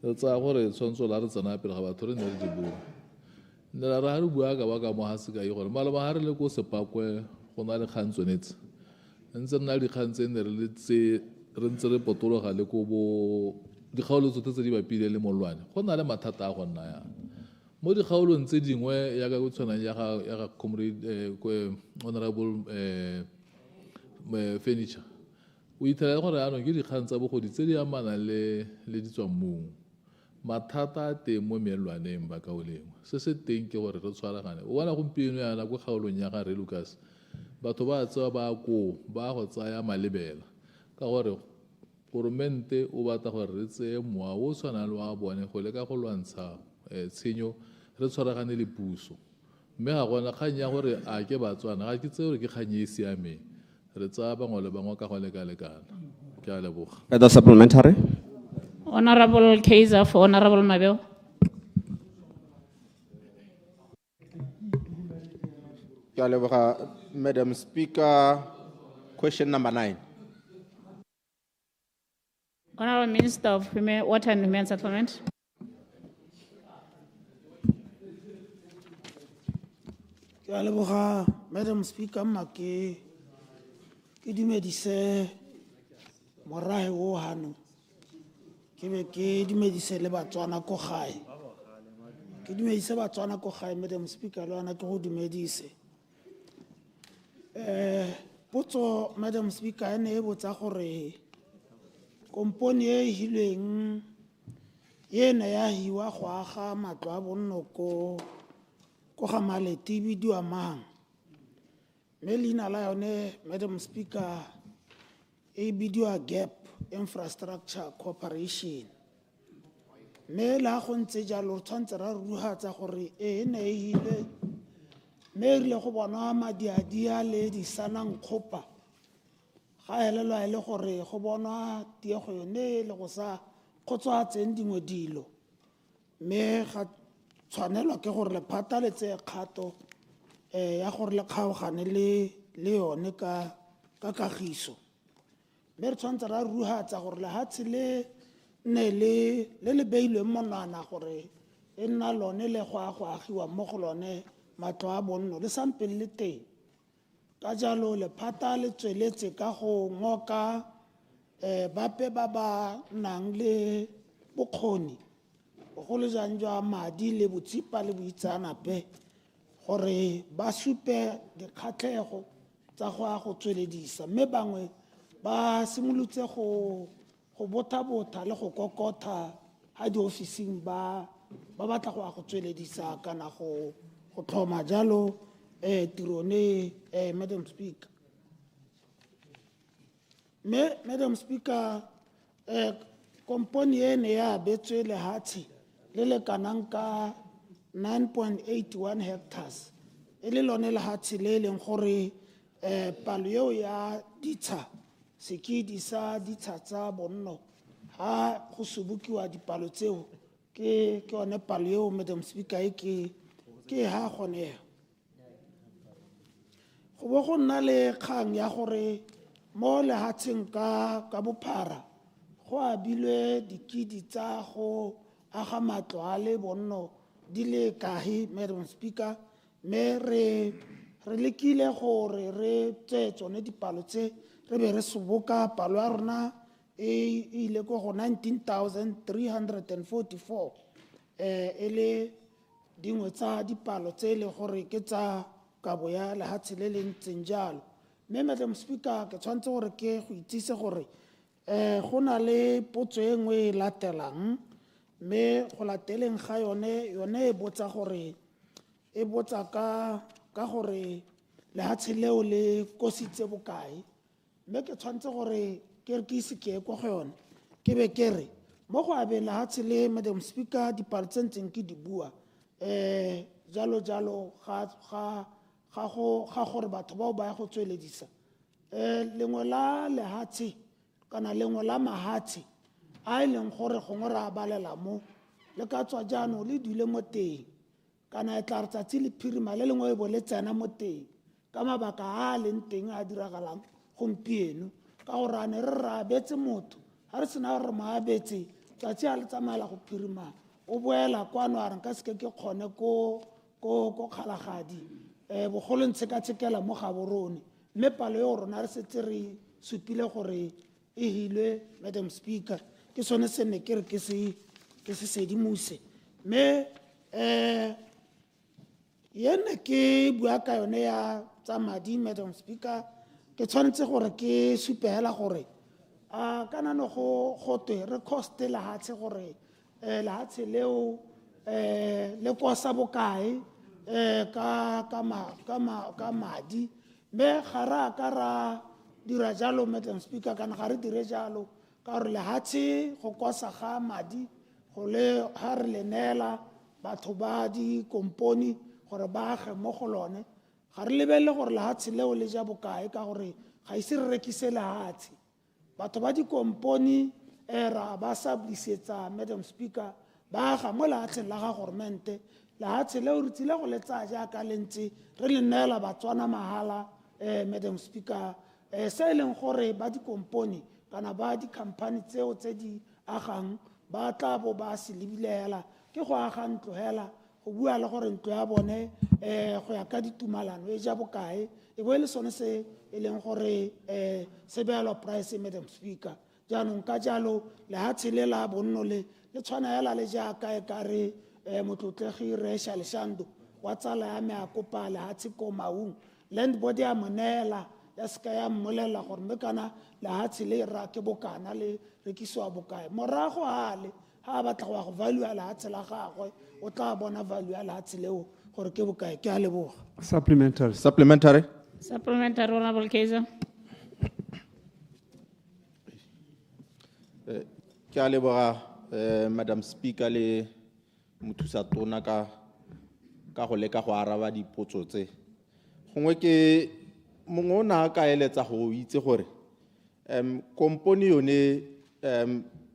re tsa gore tshwantsho la re tsana pele ga batho re ne re di bua ne ra re bua ka ba ka mo ha se ka gore malaba ha re le ko sepakwe go na le khantsonetse ntse nna di khantse ne re le tse re ntse re potologa le ko bo di kgaolo tsotlhe tse di bapile le molwane go na le mathata a go nna ya mo dikgaolong tse dingwe ya ka go tshwanang ya ga comrade honorable furniture o ithelela gore anong ke dikgang tsa bogodi tse di amanang le ditswammung mathata a teng mo meelwaneng ba ka o lengwe se se teng ke gore re tshwaragane o bona gompieno yana ko kgaolong ya ga re Lucas batho ba tsewa ba go tsaya malebela ka gore goromente o batla gore re tseye mowa o tshwanang le wa bone go leka go lwantsha tshenyo re tshwaragane le puso mme ga gona kgang ya gore a ke batswana ga ke tse gore ke kgang e e siameng re tsaya bangwe le bangwe ka go lekalekana ke a leboga. Further supplementary. Honorable Kaiser for Honorable Mabel. Ke a leboga, Madam Speaker. Question number 9. Honorable Minister of Water and Human Settlement. Ke a leboga, Madam Speaker, ke dumedise morahe o hano ke be ke dumedise le batswana ko gae ke dumedise batswana ko gae Madam Speaker le ana ke go dumedise potso Madam Speaker ene e botsa gore kompone e hilweng yena ya hiwa go aga matlo a bonno ko ga Malete bidiwa mang me leina la yone Madam Speaker e bidiwa Gap Infrastructure Corporation me la go ntse jalo tshwantse ra ruhatsa gore e ne e hile me rile go bona madiadia le di sanang khopa ga helelwa ile gore go bona tiego yone le go sa kgotsoatseng dingwe dilo me ga tshwanelwa ke gore lephata le tse kgato ya gore le kgaogane le yone ka kagiso mme re tshwanetse ra ruhatsa gore lehatshe le ne le beilweng monwana gore e nna lone le go agiwa mo go lone matlo a bonno le sampele le teng ka jalo lephata le tsweletse ka go ngoka bape ba ba nang le bokgoni bogolo jang jwa madi le botsipa le boitsanape gore ba supe dikgatlhego tsa go tsweledisa mme bangwe ba simolotse go botha le go kokotha ha di ofising ba batla go tsweledisa kana go tlhoma jalo tirone Madam Speaker. Madam Speaker kompone ene ya betswe lehatshe le le kanang ka 9.81 hectares e le lone lehatshe le leng gore palo eo ya ditsha sekedi sa ditsha tsa bonno ha go subukiwa dipalo tseo ke yone palo eo Madam Speaker ke ha gone go bo go nna le kgang ya gore mo lehatsheng ka bophara go abilwe dikedi tsa go aga matlo a le bonno di le kae Madam Speaker me re lekile gore re tse tsone dipalo tse re be re suboka palo ya rona e ile go 19,344 e le dingwe tsa dipalo tse le gore ke tsa kabo ya lehatshe le le ntseng jalo mme Madam Speaker ke tshwanetse gore ke go itsise gore go na le potso e nngwe e latelang mme go lateleng ga yone e botsa gore e botsa ka gore lehatshe leo le kositse bokae mme ke tshwanetse gore ke ise ke kwa go yone ke be ke re mo go abe lehatshe le Madam Speaker dipalo tse ntseng ke di bua jalo ga gore batho bao ba ya go tsweledisa lengwe la lehatshe kana lengwe la mahatshe a e leng gore gongwe re a balela mo le ka tswa jaanong le dule mo teng kana e tla re tsatsi le phirima le lengwe e bo le tsena mo teng ka mabaka a leng teng a diragalang gompieno ka gore a ne re abetse motho ga re sena gore mo abetse tsatsi a le tsamaela go phirima o boela kwano a re nka seke ke kgone ko kgalagadi bogolo ntshekatshekela mo ga borone mme palo yo rona re setse re supile gore e hilwe Madam Speaker ke sone se ne ke re ke se sedimose mme yene ke bua ka yone ya tsa madi, Madam Speaker, ke tshwanetse gore ke supela gore kana no go twe re cost lehatshe gore lehatshe leo le kosa bokae ka madi, mme ga ra ka ra dira jalo, Madam Speaker, kana ga re dire jalo ka gore lehatshe go kosa ga madi go le ha re le neela batho ba di komponi gore ba age mo go lone, ga re lebelele gore lehatshe leo le ja bokae ka gore ga ise re rekise lehatshe. Batho ba di komponi ra ba sablisetsa, Madam Speaker, ba aga mo lehatsheng la ga governmente, lehatshe leo re tsile go le tsaya jaaka le ntse re le neela batswana mahala, Madam Speaker, se e leng gore ba di komponi kana ba di company tseo tse di agang ba tla bo ba se lebile hela ke go aga ntlo hela go bua le gore ntlo ya bone go ya ka ditumalano e ja bokae e bo le sone se e leng gore se beelwa price, Madam Speaker. Jaanong ka jalo lehatshe le la bonno le tshwana hela le jaaka e ka re 𝗕𝗶𝗏𝗧𝙗 Leshando wa tsala ya me a kopa lehatshe ko Maung, land board ya monela ya ska ya mmolela gore mme kana lehatshe le ra ke bokana le rekisiwa bokae, morago hale ha batla go value lehatshe la gagwe o tla bona value ya lehatshe leo gore ke bokae. Ke a leboga. Supplementary. Supplementary. Supplementary, Honorable Kaiser. Ke a leboga Madam Speaker le mothusa-tona ka go leka go araba dipotso tse. Gongwe ke mongwe o na ka eletsa go itse gore komponi yone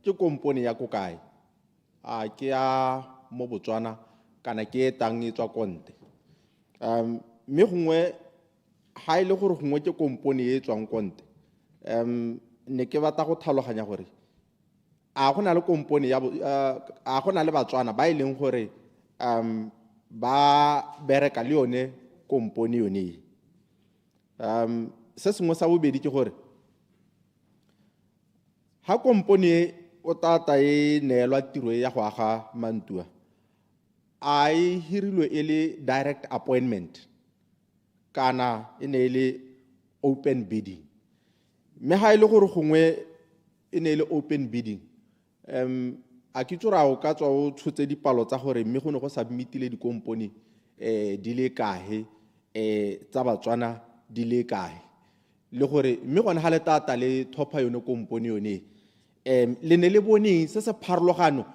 ke komponi ya ko kae, a ke ya mo Botswana kana ke tang e tswa konte, mme gongwe ha ile gore gongwe ke komponi e tswang konte, ne ke batla go tlhaloganya gore a go na le komponi ya a go na le Batswana ba ileng gore ba bereka le yone komponi yone. Se sengwe sa bobedi ke gore ha komponi o tata e neelwa tiro ya go aga mantua, a e hirilwe e le direct appointment kana e ne e le open bidding, mme ha ile gore gongwe e ne e le open bidding, a ke tsora o ka tswa o tshotse dipalo tsa gore mme go ne go submitile dikomponi di le kae tsa Batswana di le kae, le gore mme gone ha le tata le thopa yone komponi yone le ne le bone se se pharologano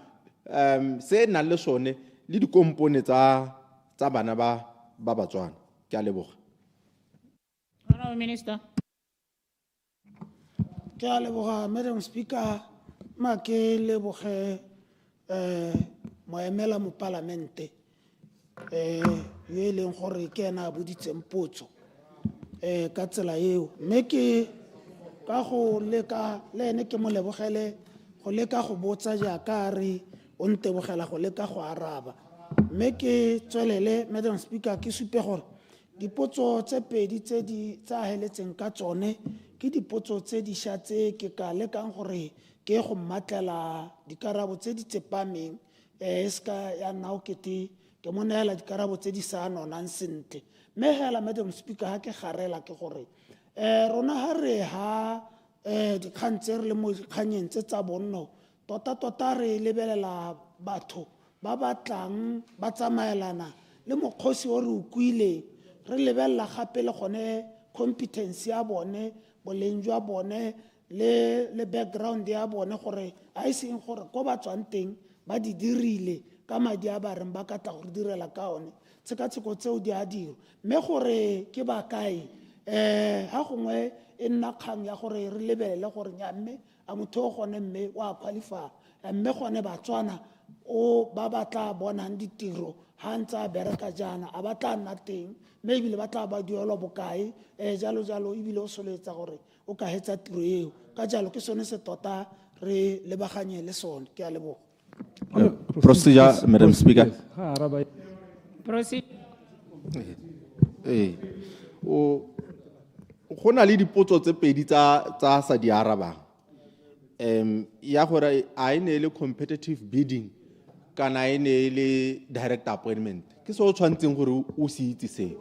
se na le sone le dikomponi tsa bana ba Batswana. Ke a leboga. Honorable Minister. Ke a leboga, Madam Speaker, ma ke leboge moemela mo Parlamente yo e leng gore ke ena a boditseng potso ka tsela eo, mme ke ka go leka le ene ke mo lebogele go leka go botsa jaaka re o ntebogela go leka go araba, mme ke tswelele, Madam Speaker, ke supe gore dipotso tse pedi tse di heletseng ka tsone ke dipotso tse di sha tse ke ka lekang gore ke go mmatlela dikarabo tse di tsepameng eska ya nna o kete ke mo neela dikarabo tse di sa nonang sentle. Mme hela, Madam Speaker, ha ke garela ke gore rona ha re ha dikgang tse re le mo dikganyeng tse tsa bonno tota re lebelela batho ba batlang ba tsamaelana le mokgosi o re utlwileng, re lebelela gape le gone competence ya bone, boleng jwa bone le background ya bone, gore a e seng gore ko ba tswang teng ba di dirile ka madi a ba reng ba ka tla go direla ka one, tshekatsheko tseo di a diro. Mme gore ke ba kae ha gongwe e nna kgang ya gore re lebelele gore nya mme a motho o gone mme wa qualify, mme gone Batswana o ba batla bonang ditiro ha ntse a bereka jana a batla nna teng, mme ebile ba tla ba duelwa bokae jalo ebile o soletsa gore o ka hetsa tiro eo. Ka jalo ke sone se tota re lebaganye le sone. Ke a leboga. Procedure, Madam Speaker. Proceed. Go na le dipotso tse pedi tsa sa di arabang ya gore a ine le competitive bidding kana e ne e le direct appointment ke se o tshwanetseng gore o se itse se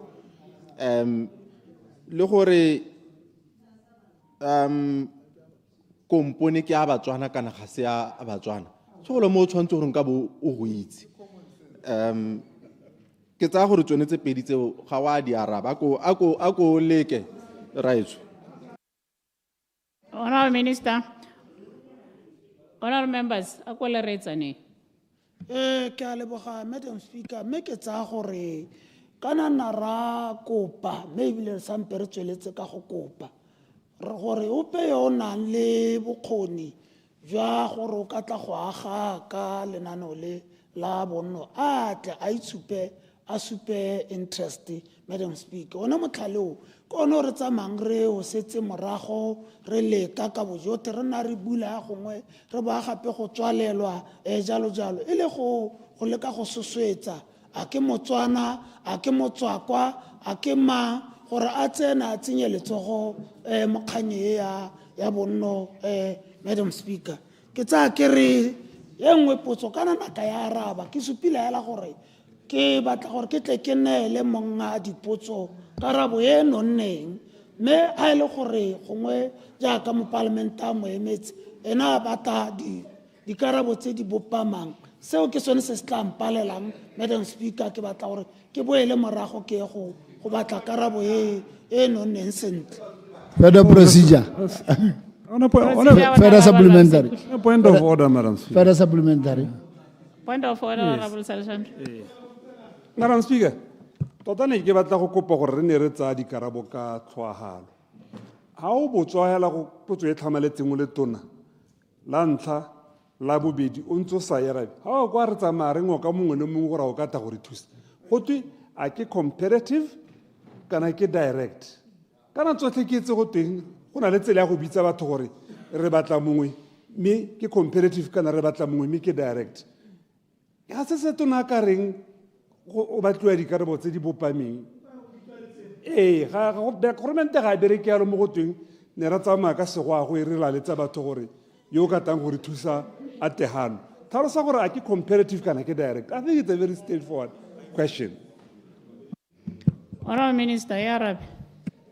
le gore kompone ke a Batswana kana ga se a Batswana so go le mo o tshwanetse gore nka bo o go itse ke tsaya gore tsone tse pedi tseo ga wa di araba ako leke right. Honourable Minister, honourable members, akwele reitsane. ke a leboga Madam Speaker mme ke tsaya gore kana nara kopa maybe le sampe re tsweletse ka go kopa re gore o pe yo nang le bokgoni jwa gore o ka tla go aga ka lenaneo le la bonno a tle a itshupe a supe interest Madam Speaker ona motlhale o kono re tsamang re o setse morago re leka ka bojote re na re bula gongwe re ba gape go tswalelwa jalo jalo e le go leka go soswetsa a ke Motswana a ke Motswakwa a ke ma gore a tsena a tsenye letsogo mokganye ya bonno Madam Speaker ke tsa ke re engwe potso kana naka ya araba ke supile hela gore ke batla gore ke tle ke neele monga dipotso karabo e nonneng me a ile gore gongwe jaaka mo parliament a mo emetse ena batla dikarabo tse di bopamang seo ke sone se se tla mpalelang Madam Speaker ke batla gore ke boele morago ke go batla karabo e nonneng sentle. Further procedure. Further supplementary. Point of order, Madam Speaker. Further supplementary. Point of order, Honourable 𝙍𝙗𝙪𝙗𝙗. Madam Speaker, tota ne ke batla go kopa gore re ne re tsaya dikarabo ka tlhoagalo. Ha o botswa hela go potso e tlhamaletseng o le tona. La ntlha la bobedi o ntse o sa erabe. Ha o kwa re tsamaya re ngoka mongwe le mongwe gore o ka tla gore thusa. Go twe a ke comparative kana ke direct. Kana tsotlhe ke itse go teng go na le tsela ya go bitsa batho gore re batla mongwe mme ke comparative kana re batla mongwe mme ke direct. Ga se se tona ka reng o batliwa dikarabo tse di bopameng government ga e bereke yalo mo go tweng ne ra tsamaya ka segwago e re laletsa batho gore yo o ka tlang gore thusa a tegano tlhalosa gore a ke comparative kana ke direct. I think it's a very straightforward question. Honourable Minister ya arabe.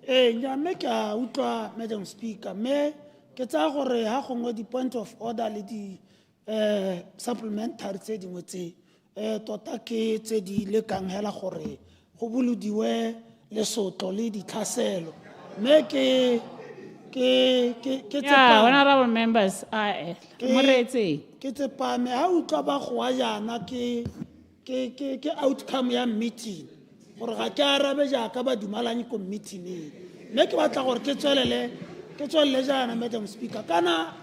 Nya me ke a utlwa Madam Speaker me ke tsaya gore ha gongwe di point of order le di supplementary tse dingwe tse tota ke tse di lekang hela gore go bolodiwe lesotlo le ditlhaselo me ke honourable members ke tsepame ha utlwa ba go a jana ke outcome ya meeting gore ga ke arabe jaaka ba dumalanye ko meeting me ke batla gore ke tswelele jana Madam Speaker kana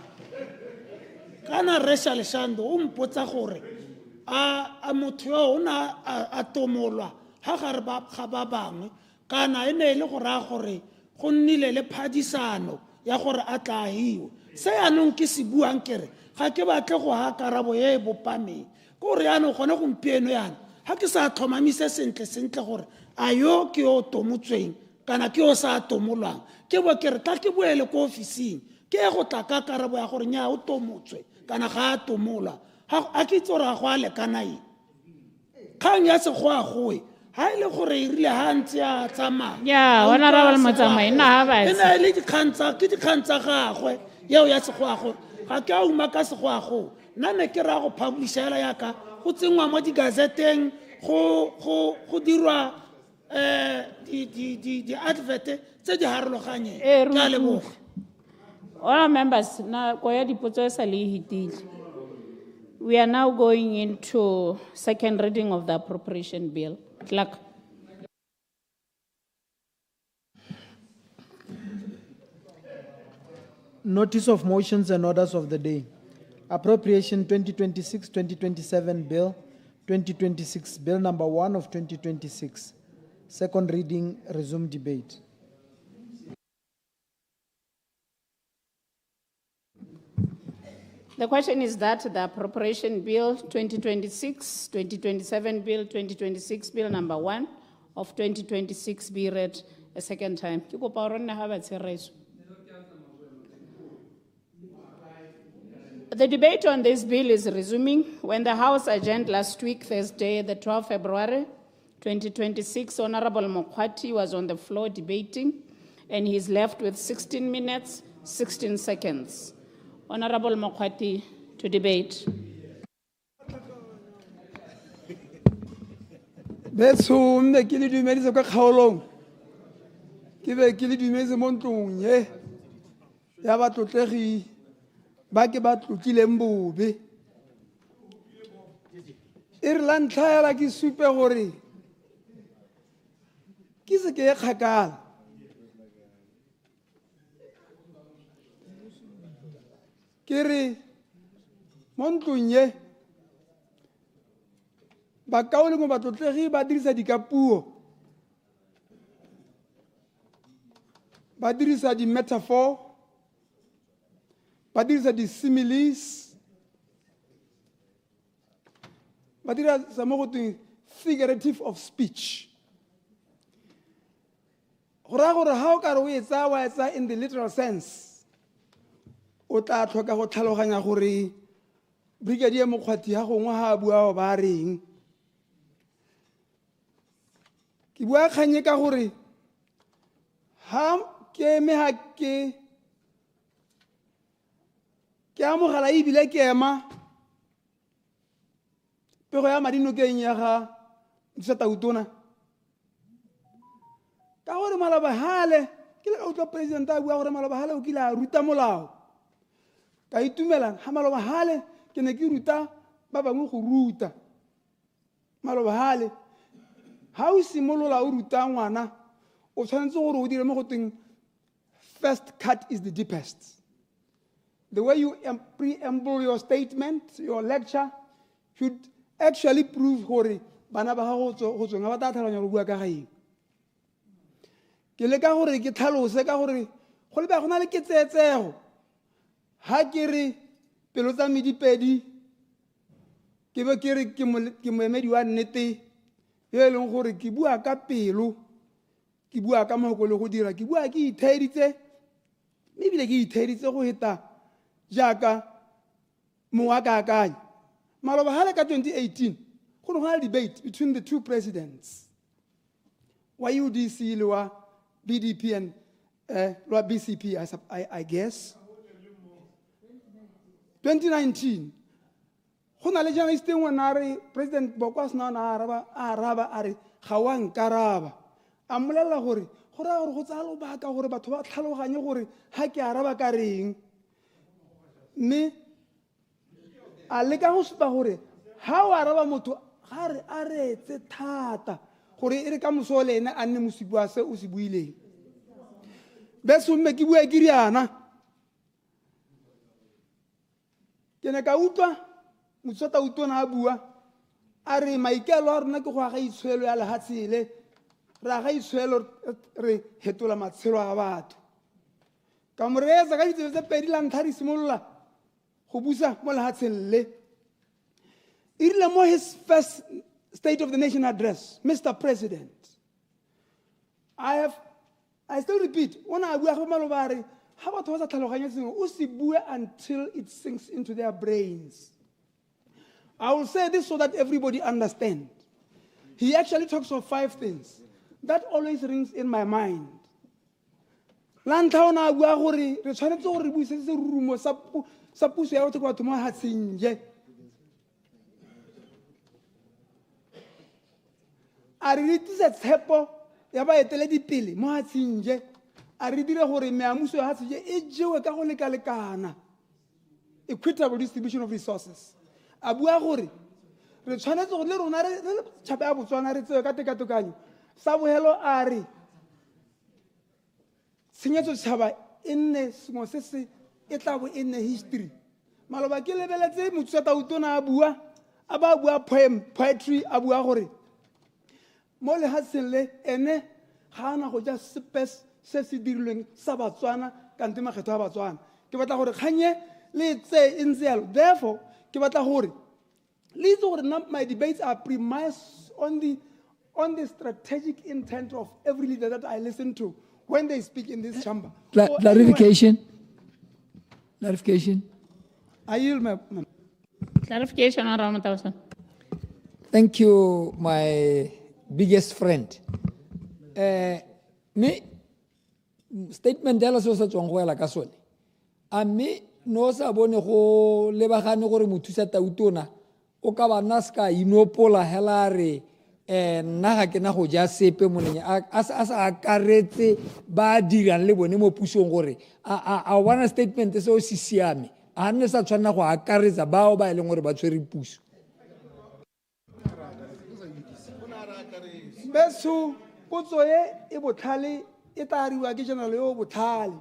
Resha Leshando o mpotsa gore a motho yo o na a tomolwa ha gare ga ba bangwe kana e ne e le gore a gore go nnile le phadisano ya gore a tla hiwe se yanong ke se buang kere ga ke batle go ha karabo e bopameng ke gore yanong gone gompieno yana ha ke sa tlhomamise sentle gore a yo ke yo tomotsweng kana ke yo sa tomolwang ke bo kere tla ke boele ko ofising ke go tla ka karabo ya gore nya o tomotswe kana ga a tomolwa a ke itse gore ga go a lekana e kgang ya sekgowa goe ha ile gore e rile ha ntse a tsamaya honourable Motsamai nna ha ba e ne le dikgang tsa gagwe yeo ya sekgowa go ga ke a uma ka sekgowa go nna ne ke ra go publishela yaka go tsengwa mo digazeteng go dirwa di advert tse di harologanyeng ke a leboga. All members na go ya dipotso e sa le hitile. We are now going into second reading of the appropriation bill. Clerk. Notice of motions and orders of the day. Appropriation 2026-2027 Bill, 2026 Bill number 1 of 2026. Second reading, resume debate. The question is that the Appropriation Bill 2026-2027 Bill, 2026 Bill number 1 of 2026 be read a second time. Ke kopa hore nna ha ba tshereso. The debate on this bill is resuming. When the House adjourned last week, Thursday, the 12th February 2026, Honorable 𝗕𝗃𝗖𝗎𝗓 was on the floor debating, and he's left with 16 minutes, 16 seconds. Honorable 𝗕𝗃𝗖𝗎𝗓 to debate. Betso mme ke le dumedise kwa kgaolong. Ke be ke le dumedise mo ntlong ye ya batlotlegi ba ke ba tlotlileng bobe. E re la ntlha hela ke supe gore ke se ke ye kgakala. Ke re mo ntlong ye bakaole mo batlotlegi ba dirisa dikapuo, ba dirisa di-metaphor, ba dirisa di-similes, ba dirisa mo go tweng figurative of speech. Go raya gore ha o ka re o etsa wa etsa in the literal sense, o tla tlhoka go tlhaloganya gore Brigadier Mokgwathi ha gongwe ha a bua ba reng. Ke bua kganye ka gore ha ke eme ha ke amogela ebile ke ema pego ya madinokeng ya ga Ntšhatautona ka gore Malobahale ke le ka utlwa president a bua gore Malobahale o kile a ruta molao ka itumela ha Malobahale ke ne ke ruta ba bangwe go ruta. Malobahale ha o simolola o ruta ngwana o tshwanetse gore o dire mo go tweng first cut is the deepest. The way you preamble your statement, your lecture, should actually prove gore bana ba gago go tsweng ga ba tla tlhaloganya go bua ka gaeng. Ke le ka gore ke tlhalose ka gore go le ba go na le ketseetsego ha ke re pelo tsa medipedi ke be ke re ke moemedi wa nnete yo e leng gore ke bua ka pelo, ke bua ka mahoko le go dira, ke bua ke itheeditse ebile ke itheeditse go heta jaaka mongwe a ka akanya. Malobahale ka 2018 go ne go na le debate between the two presidents wa UDC le wa BDP and wa BCP, I guess. 2019 go na le journalist engwe na re President Bokwasna na araba a re ga wa nkaraba a mmolelela gore go raya gore go tsaya lobaka gore batho ba tlhaloganye gore ha ke araba ka reng, mme a leka go supa gore ha o araba motho ga re a retse thata gore e re ka moso le ene a nne mosipi wa se o se buileng. Beso mme ke bua ke riana ke ne ka utlwa Ntšhatautona a bua a re maikelo a rona ke go aga itshwelo ya lehatshe le re aga itshwelo re hetola matshelo a batho. Ka mo reetsa ka ditsebe tse pedi la ntlha re simolola go busa mo lehatsheng le. E rile mo his first State of the Nation address, Mr. President, I still repeat, when I bua go Maloba a re ha batho ba sa tlhaloganya sengwe o se bue until it sinks into their brains. I will say this so that everybody understands. He actually talks of 5 things that always rings in my mind. La ntlha o na bua gore re tshwanetse gore re buisetse serurumo sa puso ya batho ka batho mo hatsheng je. A re ritise tshepo ya baeteledipele mo hatsheng je. A re dire gore meamuso ya hatsheng je e jewe ka go lekalekana. Equitable distribution of resources. A bua gore re tshwanetse gore le rona re tšhaba ya Botswana re tsewe ka tekatokanyo. Sa bohelo a re tshenyetso tšhaba e nne sengwe se se e tla bo e nne history. Maloba ke lebeletse Ntšhatautona a bua a ba bua poetry a bua gore mo lehatsheng le ene ga ana go ja sepe se se dirilweng sa Batswana kante makgetho a Batswana. Ke batla gore kganye le tse e ntse yalo. Therefore ke batla gore le itse gore my debates are premised on the strategic intent of every leader that I listen to when they speak in this chamber. Clarification. Clarification. I yield my. Clarification, Honorable Mataosa. Thank you, my biggest friend. Me statement dela so sa tswang go ela ka sone. A me no sa bone go lebagane gore mothusa tautona o ka ba naska inopola helare nna ga ke na go ja sepe moleng a sa akaretse ba dirang le bone mo pusong gore a wana statement se o se siame a nne sa tshwanna go akaretsa bao ba e leng gore ba tshwere puso. Beso potso e botlhale e tla ariwa ke general yo botlhale.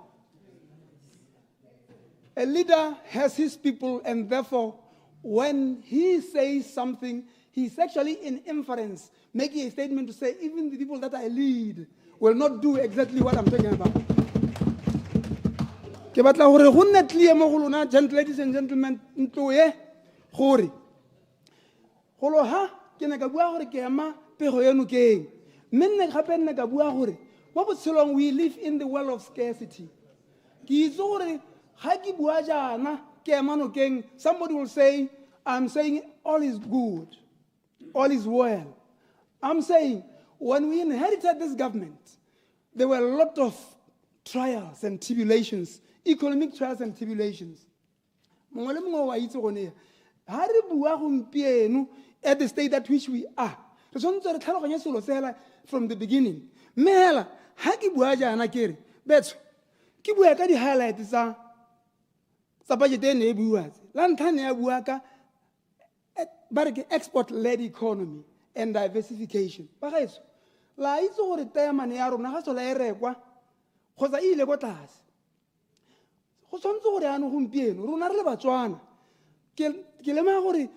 A leader has his people, and therefore when he says something, he's actually in inference making a statement to say even the people that I lead will not do exactly what I'm talking about. Ke batla gore go nne clear mo go lona, ladies and gentlemen, ntlo ye gore go lo ha ke ne ka bua gore ke ema pego eno ke eng mme nne gape nne ka bua gore mo botshelong we live in the world of scarcity. Ke itse gore ga ke bua jana ke ema nokeng, somebody will say I'm saying all is good, all is well. I'm saying when we inherited this government, there were a lot of trials and tribulations, economic trials and tribulations. Mongwe le mongwe wa itse gone ha re bua gompieno at the state at which we are, re tshwanetse re tlhaloganye selo sela from the beginning. Mme hela ha ke bua jana ke re betso ke bua ka di-highlights tsa budget ene e bua la ntlha ne ya bua ka ba re ke export-led economy and diversification. Bagaetso la itse gore taemane ya rona ga sola e rekwa kgotsa e ile ko tlase go tshwanetse gore ano gompieno rona re le batswana ke lemoga gore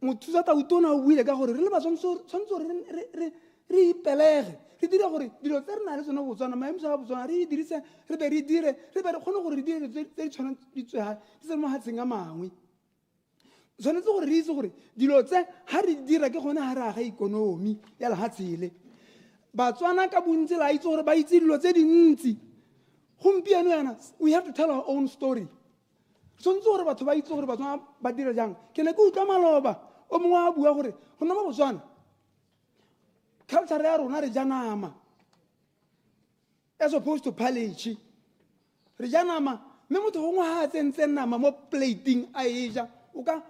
mothusa tautona o buile ka gore re le batswana tshwanetse gore re ipelege re dire gore dilo tse re na le tsone botswana maemo sa botswana re dirise re be re dire re kgone gore re dire tse di tshwanetsega di tse mo hatseng a mangwe. Tshwanetse gore re itse gore dilo tse ha re dira ke gone ha re aga ikonomi ya lehatshele. Batswana ka bontsi la itse gore ba itse dilo tse dintsi gompieno yana we have to tell our own story. Tshwanetse gore batho ba itse gore batswana ba dira jang. Ke ne ke utlwa maloba o mongwe a bua gore go nna mo botswana culture ya rona re ja nama as opposed to palage. Re ja nama mme motho gongwe ha a tsentse nama mo plating a e ja o ka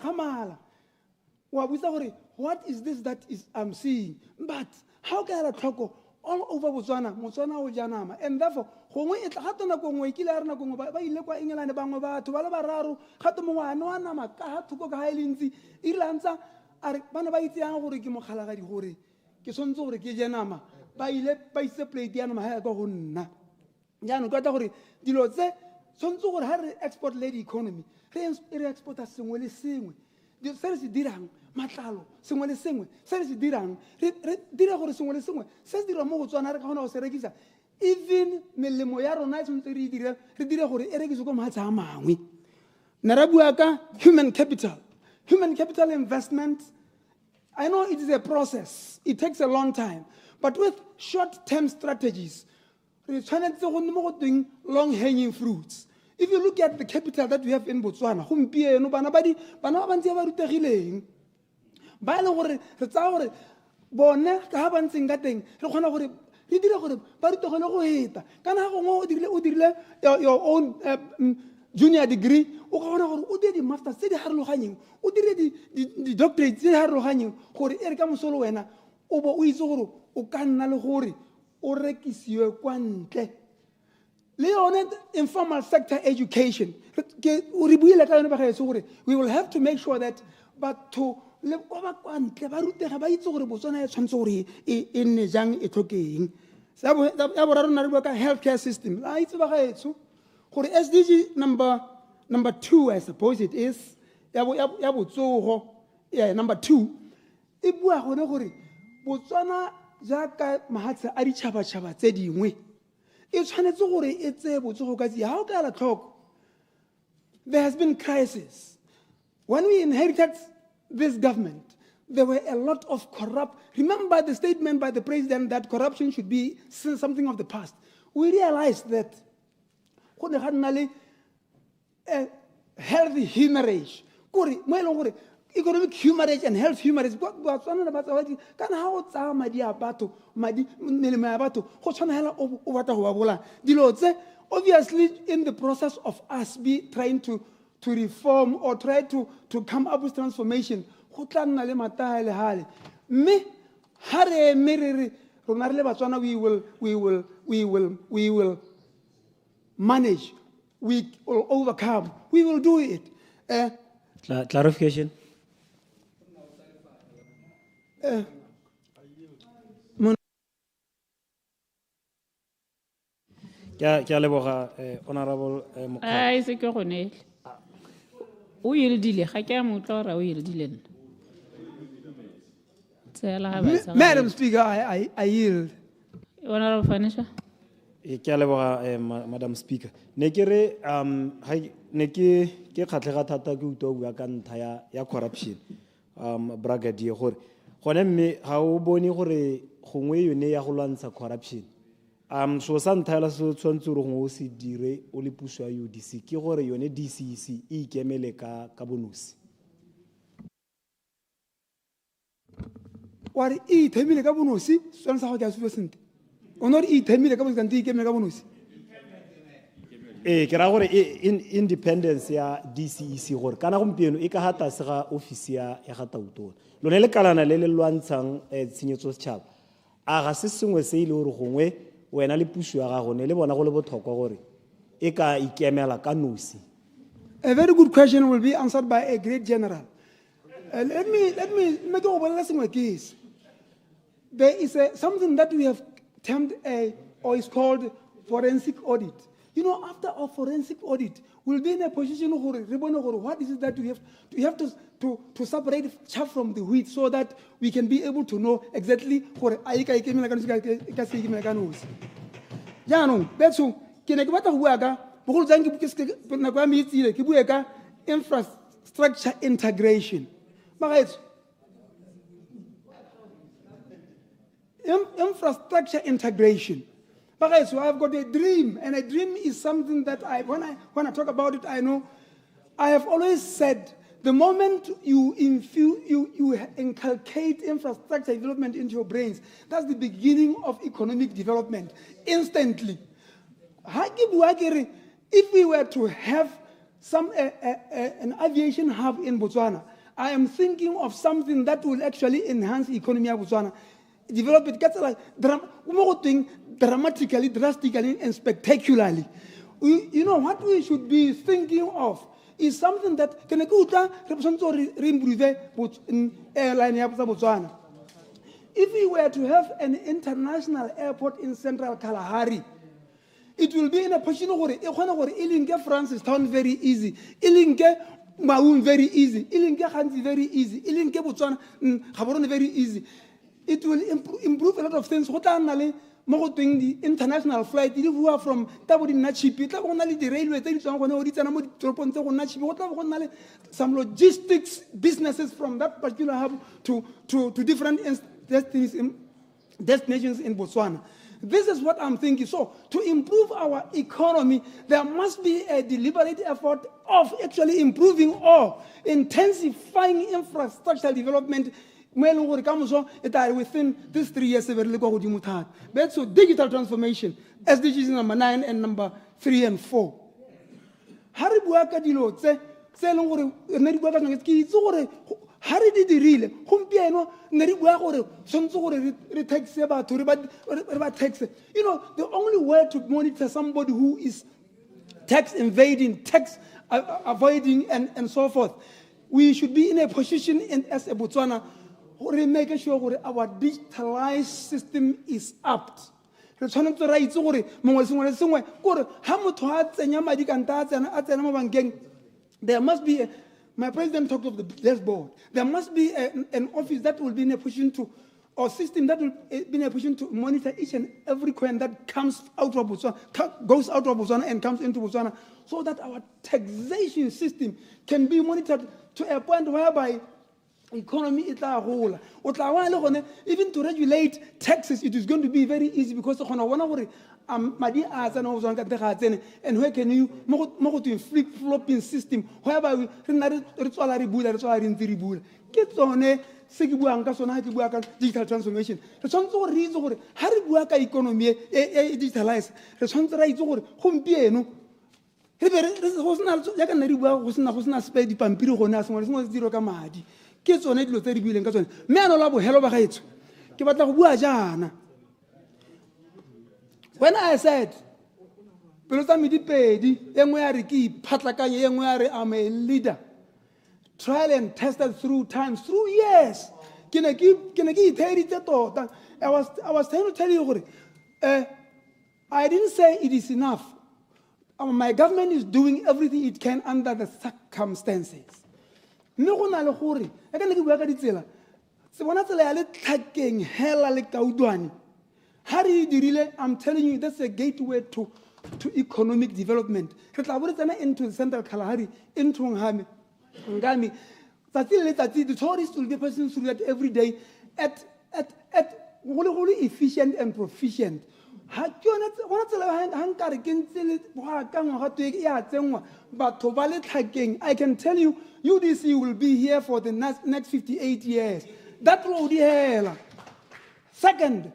khamala wa botsa gore what is this that is I'm seeing, but how can I tlhoko all over Botswana o ja nama, and therefore gongwe e tla gato nako ngwe ke le rena gongwe ba ile kwa England bangwe batho ba le bararo gato mongwe wa nama ka ha thuko ka ha ilentsi e lantsa a re bana ba itse yang gore ke mogalaga di gore ke sontse gore ke je nama ba ile ba itse plate ya nama ha ka go nna jaanong ka tla gore dilo tse sontse gore ha re export led economy re exporta sengwe le sengwe se re se dirang matlalo sengwe le sengwe se re se dirang re dira gore sengwe le sengwe se se dira mo go tswana re ka gona go se rekisa even melemo ya rona e tshwanetse re dire gore e rekiswe ko mahatshe a mangwe. Ne ra bua ka human capital investment. I know it is a process, it takes a long time, but with short-term strategies re tshwanetse go nne mo go teng long-hanging fruits. If you look at the capital that we have in Botswana, gompieno bana ba bantsi ba rutegileng ba le gore re tsaya gore bone ka ha ba ntseng ka teng re kgona gore re dire gore ba rutegile go heta kana gongwe o dirile your own junior degree o ka gona gore o dire di-masters tse di harologanyeng o dire di-doctorate tse di harologanyeng gore e re ka mosolo wena o bo o itse gore o ka nna le gore o rekisiwe kwa ntle. Le yone informal sector education we will have to make sure that batho le ba kwa ntle ba rutega ba itse gore Botswana e tshwanetse gore e nne jang e tlhokeng. Ya boraro na re bua ka healthcare system la itse ba gaetso gore SDG number 2 I suppose it is ya botsogo number 2 e bua gone gore Botswana jaaka mahatshe a ditšhabatšhaba tse dingwe e tshwanetse gore e tseye botsogo ka tsia. Ha o ka la tlhoko, there has been crisis. When we inherited this government, there were a lot of corrupt. Remember the statement by the president that corruption should be something of the past. We realized that health hemorrhage. Kore mo e leng gore economic hemorrhage and health hemorrhage ba tswana ba tsa di kana ha o tsa madi a batho madi melemo ya batho go tshwana hela o batla go ba bola dilo tse obviously in the process of us be trying to reform or try to come up with transformation go tla nna le mata le hale mme ha re merere rona re le batswana we will manage, we will overcome, we will do it. Clarification. Honorable ai se ke gone o yildile ga ke a motla ora o yildile nna tsela ha ba sa Madam Speaker, I yield. Honorable Fanisha. Madam Speaker. Ne ke re ne ke kgatlhega thata ke utlwa bua ka ntlha ya corruption brigadier gore gone mme ga o bone gore gongwe yone ya go lwantsha corruption so sa ntlha se tshwanetse gore gongwe o se dire o le puso ya UDC ke gore yone DCEC e ikemele ka bonosi wa re e themile ka bonosi tswana sa go ke a supa sente o no re e themile ka bonosi kante e ikemele ka bonosi ke ra gore independence ya DCEC gore kana gompieno e ka hata se ga office ya Gatauto lone le kalana le lwantshang tshenyetso setšhaba a ga se sengwe se ile gore gongwe wena le puso ya gago ne le bona go le botlhokwa gore e ka ikemela ka nosi. A very good question will be answered by a great general. Let me make a blessing like this. There is something that we have termed or is called forensic audit. You know, after a forensic audit, we'll be in a position what is it that we have to separate chaff from the wheat so that we can be able to know exactly what infrastructure integration. Infrastructure integration. So I've got a dream, and a dream is something that when I talk about it, I know I have always said the moment you inculcate infrastructure development into your brains, that's the beginning of economic development instantly. If we were to have an aviation hub in Botswana, I am thinking of something that will actually enhance the economy of Botswana, develop it, dramatically, drastically, and spectacularly. You know, what we should be thinking of is something that can represent airline Botswana. If we were to have an international airport in central Kalahari, it will be in a position where Francistown very easy, Maun very easy, Hansi very easy, Botswana Gaborone very easy. It will improve a lot of things. The international flight, from the railway, some logistics businesses from that particular hub to different destinations in Botswana. This is what I'm thinking. So, to improve our economy, there must be a deliberate effort of actually improving or intensifying infrastructure development within these 3 years. So digital transformation, SDGs number 9 and number 3 and 4. You know, the only way to monitor somebody who is tax evading, tax avoiding, and so forth, we should be in a position as a Botswana making sure our digitalized system is up. There must be my president talked of the dashboard. There must be an office that will be in a position to, or system that will be in a position to monitor each and every coin that comes out of Botswana, goes out of Botswana and comes into Botswana, so that our taxation system can be monitored to a point whereby economy is even to regulate taxes, it is going to be very easy because madi a tsena go tswang ka ntle ga a tsene, and where can you mo go tweng flip-flopping system whereby re nna re tswala re bula re tswala re ntse re bula. Ke tsone se ke buang ka sona ga ke bua ka digital transformation. Re tshwanetse gore re itse gore ga re bua ka economy e digitalize, re tshwanetse ra itse gore gompieno ya ka nna re bua go sena spe dipampiri gone a sengwe le sengwe se diro ka madi. Ke tsone dilo tse di buileng ka tsone. Mme ano la bogelo ba gaetsho ke batla go bua jaana. When I said pelo tsa me di pedi, e nngwe ya re ke iphatlakanye, e nngwe ya re I'm a leader, trial and tested through times, through years. Ke ne ke itheditse tota. I was trying to tell you gore I didn't say it is enough. My government is doing everything it can under the circumstances. Mme go na le gore e ka ne ke bua ka ditsela se bona tsela ya le tlhakeng hela le kaudwane. Ha re dirile, I'm telling you, that's a gateway to economic development. Re tla bo re tsena into the Central Kalahari, into Ngami. The tourists will be passing through that every day at really efficient and proficient. I can tell you, UDC will be here for the next 58 years. That road here. Second,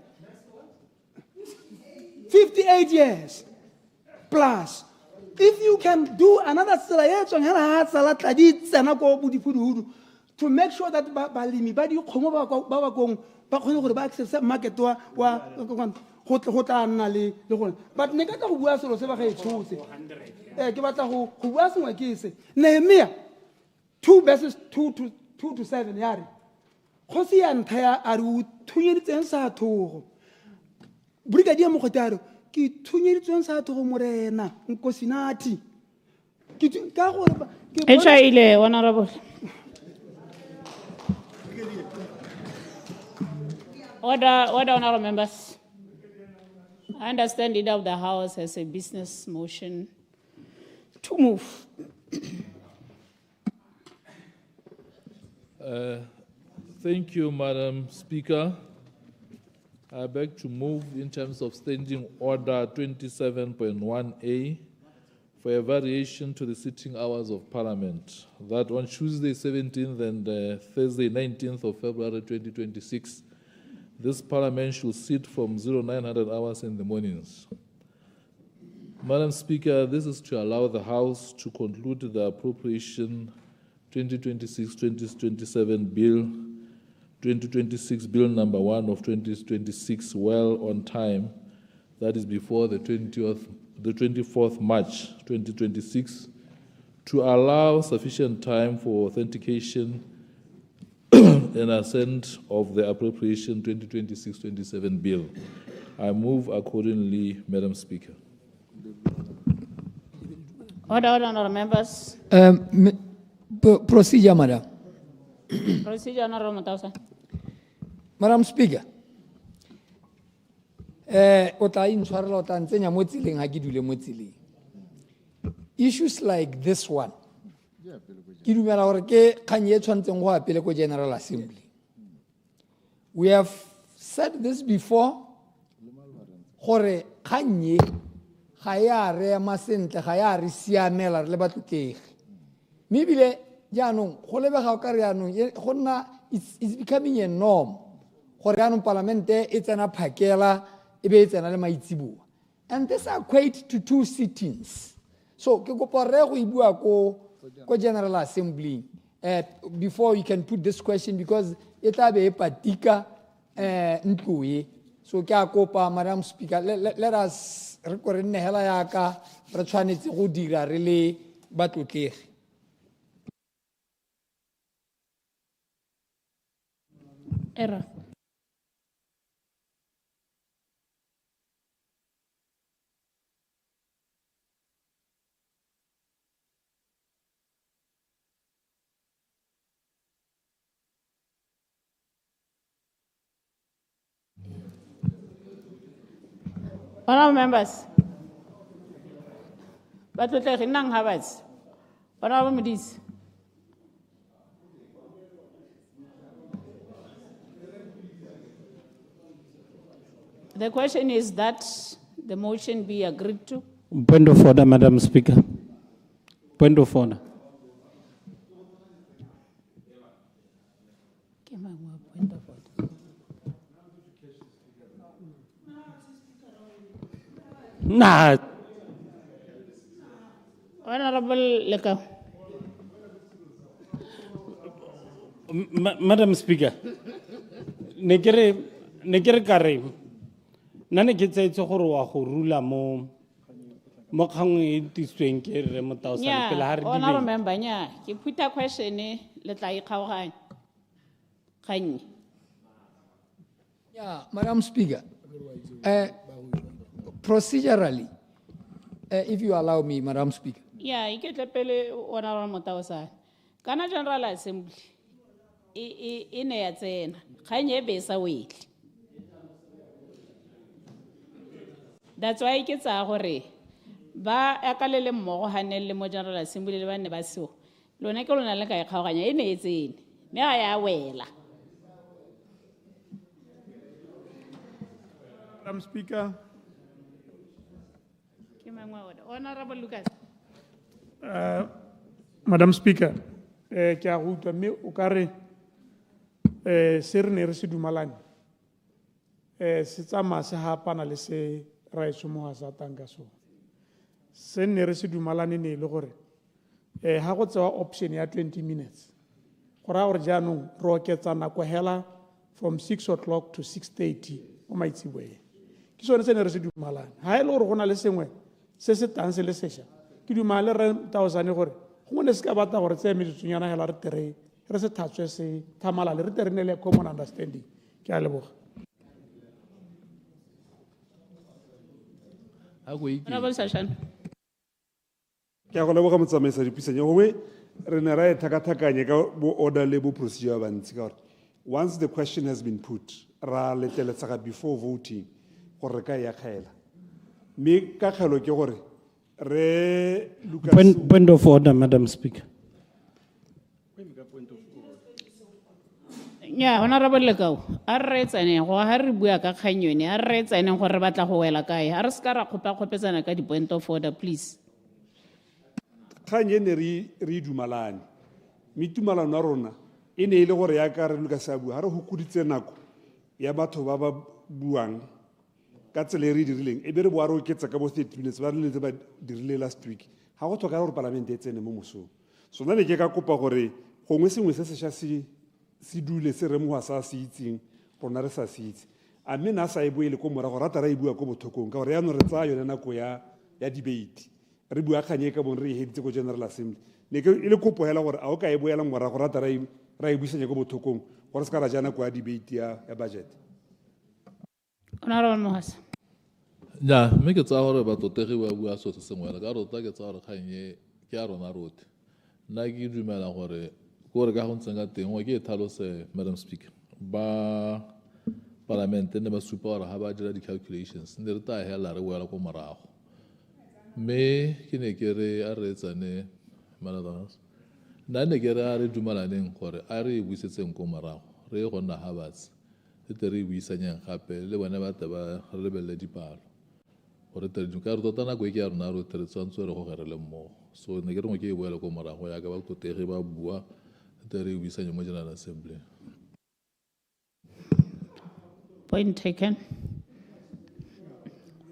58 years plus. If you can do another to make sure that balimi ba di khomo ba gong ba khone gore ba access market wa go tla nna le gone. But ne ka tla go bua selo se ba ga itshose ke batla go bua sengwe ke se Nehemiah 2:2-7 ya re go se ya ntha ya a re o thunyeditseng sa thogo Brigadier Mokgotaro ke thunyeditseng sa thogo morena nkosinathi ke ka gore e tsaile honorable. Order, honorable members. I understand leader of the House has a business motion to move. Thank you, Madam Speaker. I beg to move in terms of Standing Order 27.1A for a variation to the sitting hours of Parliament, that on Tuesday 17th and Thursday 19th of February 2026, this Parliament should sit from 0900 hours in the mornings. Madam Speaker, this is to allow the House to conclude the Appropriation 2026-2027 Bill, 2026 Bill number 1 of 2026 well on time, that is before the 24th March 2026, to allow sufficient time for authentication and assent of the Appropriation 2026-27 Bill. I move accordingly, Madam Speaker. Order, honorable members. Procedure, Madam. Procedure, honorable Motausa. Madam Speaker, issues like this one, General Assembly. We have said this before. Hore kanye hayare masente hayare siamela le batutegi. Mibile jaanong go lebega ka re jaanong go nna it's becoming a norm. Gore jaanong parlamente e tsena phakela e be e tsena le maitsibua. And this equate to 2 sittings. So ke kopa re go ibua ko General Assembly before you can put this question, because it be e patika ntloe. So ke a kopa, Madam Speaker, let us re kore nne hela yaka re tshwanetse go dira re le batlotlegi. Error. Honorable members, but we take nang habits. Honorable Medis. The question is that the motion be agreed to. Point of order, Madam Speaker. Point of order. Nah. Honorable Lekau. Madam Speaker, nekere kare nane ke tsaitse gore wa go rula mo kgang e tisweng ke re motaosane pele ha re Honorable di member, nya, ke put a question le tla ikgaoganya. Kganyi. Yeah, Madam Speaker, procedurally, if you allow me, Madam Speaker. Yeah, iketle pele Honorable Motaosane. Kana General Assembly e ne ya tsena. Kganyi e be sa wele. That's why ke tsa gore ba akalele mmogo hanelle mo General Assembly le ba ne ba seo. Lona ke lona le ka ikgaoganya e ne e tsene. Me a ya wela. Madam Speaker. Honorable Lucas. Madam Speaker, ke a go utlwa mme o ka re se re ne re se dumalane se tsamaya se hapana le se raetso mo ga sa tang ka sone. Se ne re se dumalane ne le gore ha go tsewa option ya 20 minutes go raya gore jaanong re oketsa nako hela from 6 o'clock to 6:30 mo maitseboeng. Ke sone se ne re se dumalane. Ha e le gore go na le sengwe se se tang se le sešwa ke dumale re taosane gore go ne se ka batla gore tse metsotsonyana hela re tere re se thatswe se thamalale re tere ne le common understanding. Ke a leboga. Honorable Sashan. Ke a go leboga motsamaisa dipuisano gongwe re ne ra e thakathakanye ka bo order le bo procedure ba bantsi ka gore once the question has been put ra letleletsa before voting gore re ka ya kgaela mme ka kgelo ke gore re Point of order, Madam Speaker. Yeah, Honorable Lekau. A re tsane go ha re bua ka kganyone a re tsane gore re batla go wela kae. A re ska ra khopetsana ka di point of order, please. kgang ne re dumalane mme tumalano ya rona e ne e le gore ya ka re Lucas a bua ha re hokuditse nako ya batho ba ba buang ka tsela e re dirileng e be re boa re oketsa ka bo 30 minutes ba rile ba dirile last week ha go tlhoka gore parlamente e tsene mo mosong so nna ne ke ka kopa gore gongwe sengwe se sešwa se dule se re mo sa se itseng rona re sa se itse a mme na sa e boele ko morago rata ra e bua ko bothokong ka gore ya no re tsaya yone nako ya debate re bua kganye ka bone re heditse ko General Assembly ne ke ile kopo hela gore a o ka e boela morago rata ra e buisanya ko bothokong gore se ka ra jana ko ya debate ya budget. Honorable Mohasa. Ja, mme ke tsaya gore batotegi ba bua so se sengwe ka rota ke tsaya gore kganye ke a rona rotlhe nna ke dumela gore gore ka go ntseng ka teng wa ke e tlhalose Madam Speaker ba Parliament ne ba supa gore ha ba dira di-calculations ne re tla hela re boela ko morago mme ke ne ke re a re etsane Maladas nna ne ke re a re dumalaneng gore a re e buisetseng ko morago re e gonna ha batsi e tere e buisanyang gape le bone ba taba re lebelele dipalo gore tere ka re tota nako e ke ya rona re tere tshwanetse re go ge re le mmogo so ne ke re ke e boele ko morago ya ka ba totegi ba bua tere e buisanya mo General Assembly. Point taken.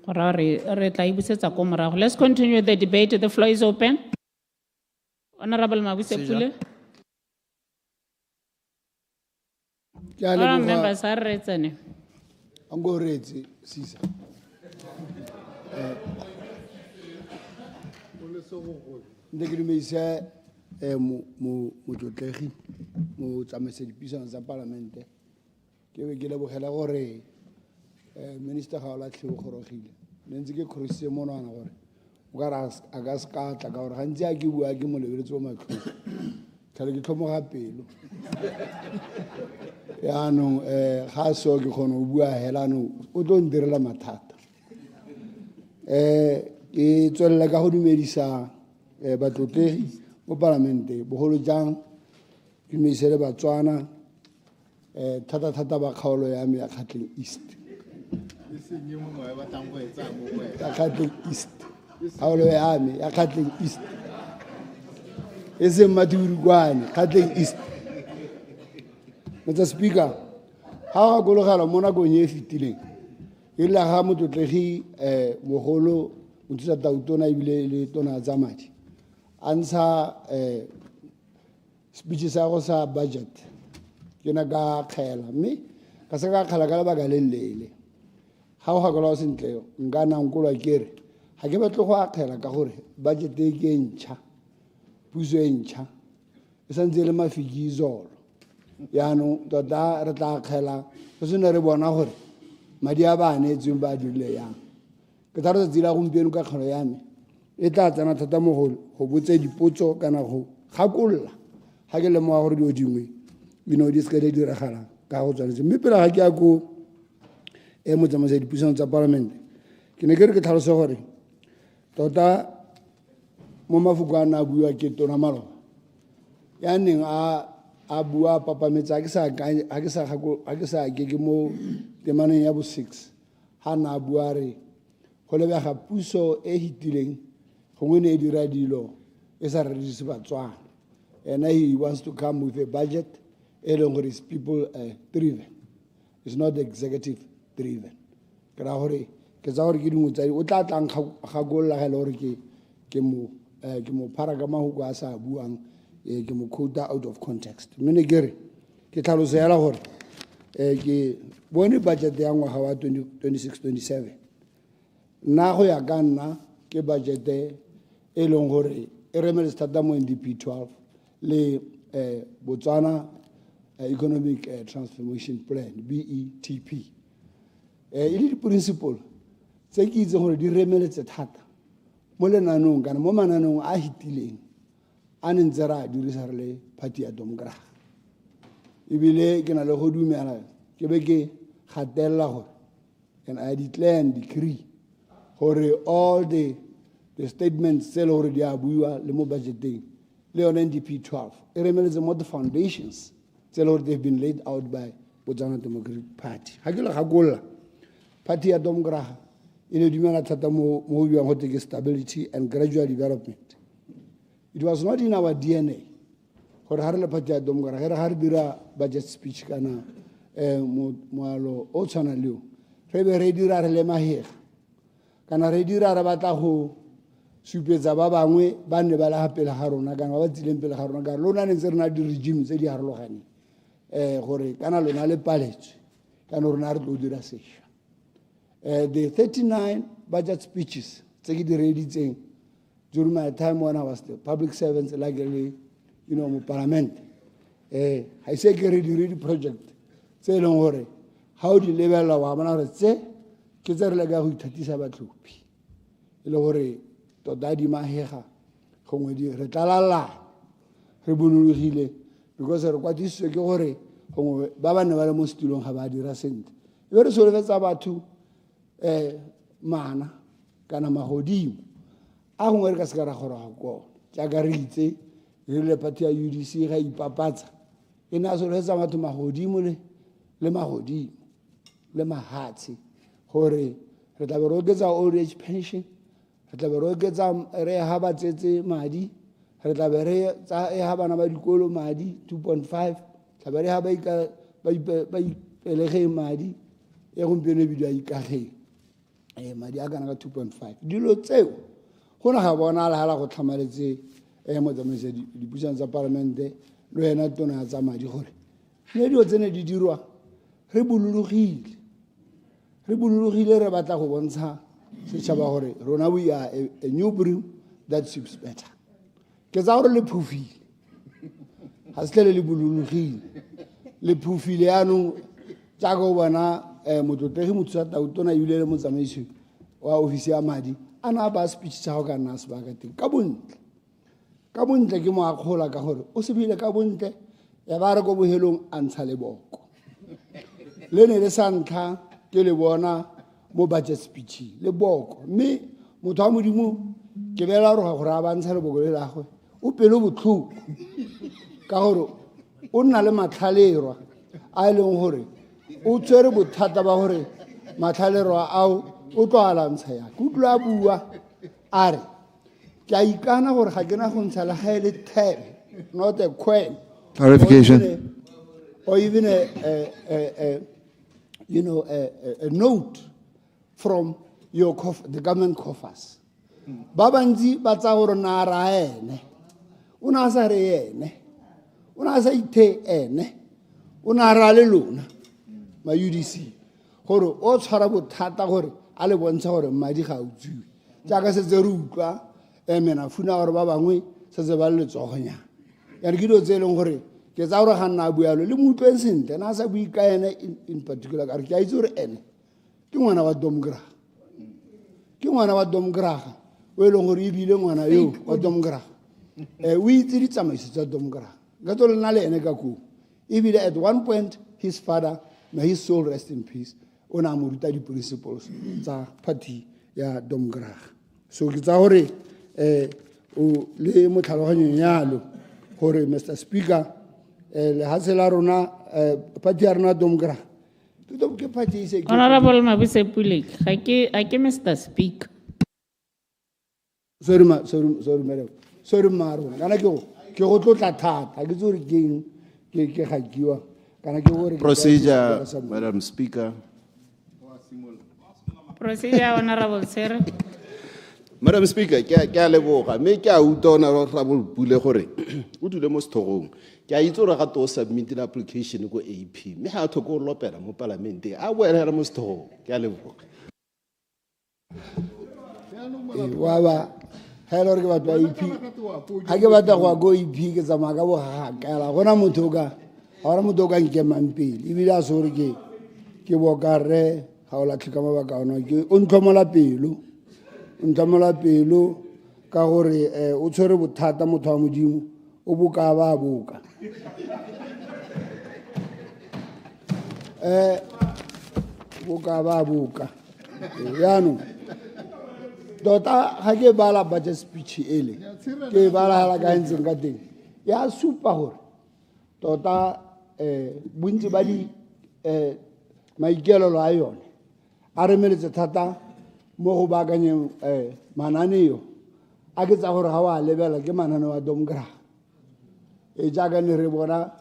Let's continue the debate. The floor is open. Honorable Mabuse Pule. Honorable members are ready. I'm going ready, Caesar. Ndekiri me isa mo jotlegi mo tsamaisa dipuisano tsa parlamente ke be ke lebogela gore minister ga o latlhe o gorogile ne ntse ke kgorisitse monwana gore o ka re a ka se ka tla ka gore gantsi a ke bua ke mo lebeletse wa matlhong tlhale ke tlhomoga pelo yaanong ga seo ke kgone go bua hela anong o tlo ndirela mathata ke tswelela ka go dumedisa batlotlegi mo parlamente bogolo jang ke dumedise le batswana thata ba kgaolo ya me ya Gauteng East ya Gatling East haolo ya ame ya Gatling East e seng Mathurukwane Gatling East. Mr. Speaker, ha ga gologela mo nakong e fetileng e la ga motlotlegi mogolo mothusa tautona ebile le tona tsa madi a ntsha speech sa go sa budget ke na ka kgela mme ka se ka kgela ka lebaka le lele ga o gakolola sentle nka nankolwa kere ga ke batle go akgela ka gore budget e ke ntšha puso e ntšha e santse le mafikizolo yaanong tota re tla akgela go sene re bona gore madi a ba neetsweng ba dirile yang ke tla re tsatsi la gompieno ka kgelo ya me e tla tsena thata mo go botse dipotso kana go gakolola ga ke lemoga gore dio dingwe di se ka di diragalang ka go tshwanetse mme pele ga ke ya ko motsamaisa dipuisano tsa palamente ke ne ke re ke tlhalose gore tota mo mafoko a na a buiwa ke tona Maloba ya neng a bua papametse a ke sa ke mo temaneng ya bo 6 ha na a bua re go lebega puso e hitileng gongwe ne e dira dilo e sa redise batswana and he wants to come with a budget e leng gore is people driven, it's not executive driven. Ke ra gore ke tsa gore ke dingwe tsa o tla tlang gakolola ga le gore ke mo phara ka mahoko a sa buang ke mo quote out of context. Mme ke re ke tlhalosela gore ke bone budget ya ngwaga wa 2026-27 nna go ya ka nna ke budget e leng gore e remele thata mo NDP 12 le Botswana Economic Transformation Plan BETP e le di-principle tse ke itse gore di remeletse thata mo lenanong kana mo mananong a hitileng a ne ntse ra dirisa re le party ya Democrat ebile ke na le go dumela ke be ke gatella gore and I declare and decree gore all the statements tse le gore di a buiwa le mo budgeteng le yone NDP 12 e remeletse mo the foundations tse le gore they've been laid out by Botswana Democratic Party. Ha ke le gakolla party ya Democrat e ne dumela thata mo buiwang go ke stability and gradual development. It was not in our DNA gore ha re le party ya Democrat ga re dira budget speech kana moalo o tshwana leo re be re dira re le mahega kana re dira re batla go supetsa ba bangwe ba ne ba la pele ga rona kana ba tsileng pele ga rona ka lona ne ntse re na di regime tse di harologane gore kana lona le paletswe kana rona re tlo dira sešwa the 39 budget speeches tse ke di reditseng during my time when I was the public servants like mo parliament ha ise ke re di project tse e leng gore ga o di lebelela wa bona gore tse ke tse re le ka go ithatisa batlhophi e le gore tota di mahega gongwe re tlalala re bonologile because re kwatisitswe ke gore gongwe ba ba ne ba le mo setulong ga ba dira sentle e be re solofetsa batho mana kana magodimo a gongwe re ka se ka ra goroga kona jaaka re itse re le party ya UDC ga ipapatsa e ne a solofetsa batho magodimo le magodimo le mahatshe gore re tla be re oketsa old age pension re tla be re oketsa re ha ba tsetse madi re tla be re tsa ha bana ba dikolo madi 2.5 tla be re ha ba ipelege madi e gompieno bidio ikageng madi a kana ka 2.5 dilo tseo go na ga bona la go tlhamaletse motsamaisa dipuisano tsa palamente le wena tona tsa madi gore ne dio tsene di dirwa re bolologile re batla go bontsha setšhaba gore rona we are a new brew that sips better ke tsa gore le phufile ga se tlhele le bolologile le phufile yaanong jaaka o bona motlotlegi mothusa tautona ebile le motsamaisi wa ofisi ya madi a na ba speech tsa go ka nna sebaka teng ka bontle ke mo akgola ka gore o se bile ka bontle ya ba re ko bohelong a ntsha leboko le ne le sa ntlha ke le bona mo budget speech le boko mme motho wa modimo ke bela gore a bantsha leboko le lagwe o pelo botlhoko ka gore o nna le matlhalerwa a e leng gore o tswere bothata ba gore matlhalero ao o tlo a lantsha ya ke utlwa a bua a re ke a ikana gore ga ke na go ntsha le ga e le tab not a coin Clarification. or even a note from your the government coffers. Ba bantsi ba tsa gore na ra ene o na sa re ene o na sa ithe ene o na ra le lona ma UDC gore o tshwara bothata gore a le bontsha gore madi ga utswiwe jaaka se tse re utlwa mena funa gore ba bangwe se tse ba le tsogonyana ya re ke dilo tse e leng gore ke tsa gore ga nna a bualo le mo utlweng sentle na a sa bue ka ene in particular ka re ke a itse gore ene ke ngwana wa domgraga ke ngwana wa domgraga o e leng gore ebile ngwana yo wa domgraga o itse ditsamaiso tsa domgraga ka tlo le nna le ene ka koo ebile at one point his father, may his soul rest in peace, o na mo ruta di-principles tsa party ya domgraga so ke tsa gore o le mo tlhaloganyong yalo gore Mr. Speaker lehatshe la rona party ya rona domgraga ke party e se Honorable Mabuse Pulik, ga ke Mr. Speaker. sorry madam sorry maro kana ke go tlotla thata ke tsore ke gakiwa kana ke gore Procedure, Madam Speaker. Procedure, Honorable Sir. Madam Speaker, ke a leboga mme ke a utlwa Honorable Pule gore o dule mo sethogong ke a itse gore ga to submit an application ko AP mme ga a tlhoka go lopela mo parlamenteng a boela mo sethogong ke a leboga wa ba hello re ke batla AP ha ke batla go go AP ke tsamaya ka bogakala gona motho ka nke mampele ebile a sore ke bokare ga o latlhika mabaka ona ke o ntlhomola pelo ka gore o tshwere bothata motho wa modimo o boka ba boka yaanong tota ga ke bala budget speech ele ke bala ka ntseng ka teng ya supa gore tota bontsi ba di maikelelo a yone a remeletse thata mo go baakanyeng mananeo a ke tsa gore ga o a lebela ke mananeo a domgraga jaaka ne re bona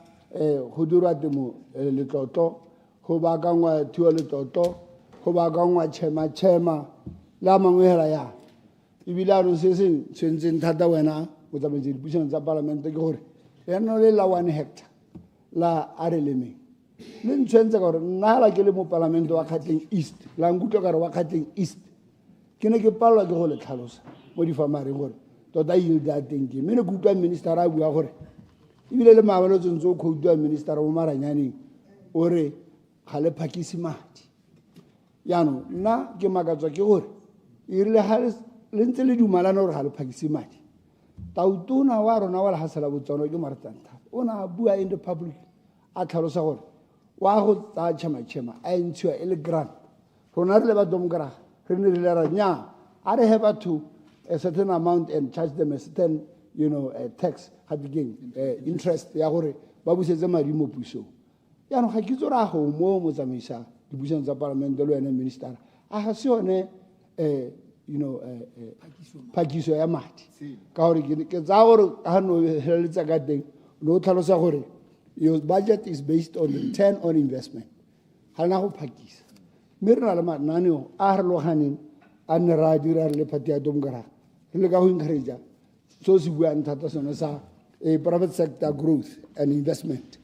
go dirwa temo letlotlo go baakangwa thuo letlotlo go baakangwa tšhema le a mangwe hela ya ebile anong se se tshwentseng thata wena o tsamaisa dipuisano tsa palamente ke gore leano le la 1 hectare la a re lemeng le ntshwentse ka gore nna hela ke le mo palamente wa Gauteng East la nkutlwa ka re wa Gauteng East ke ne ke palelwa ke go le tlhalosa mo difamareng gore tota yield a teng ke mme ne ke utlwa minister a bua gore ebile le maabelo o tsentse o khoutua minister mo maranyaneng o re ga le phakise madi yaanong nna ke makatswa ke gore e rile ga le ntse le dumalana gore ga le phakise madi tautona wa rona wa lehatsela botswana ke Maritanta o na bua in the public a tlhalosa gore wa go tsaya tšhema a ntshiwa e le grant rona re le ba domgraga re ne re le ra nya a re have to a certain amount and charge them a certain a tax capital interest ya gore ba busetse madi mo pusong yaanong ga ke itse gore a go mo motsamaisa dipuisano tsa palamente le wena minister a ga se yone phakiso ya madi ka gore ke tsaya gore ga no heleletsa ka teng no tlhalosa gore your budget is based on return on investment ga lena go phakisa mme re na le mananeo a a farologaneng a nne ra dira re le party ya domgraga re le ka go encouragea so se buang thata sone sa private sector growth and investment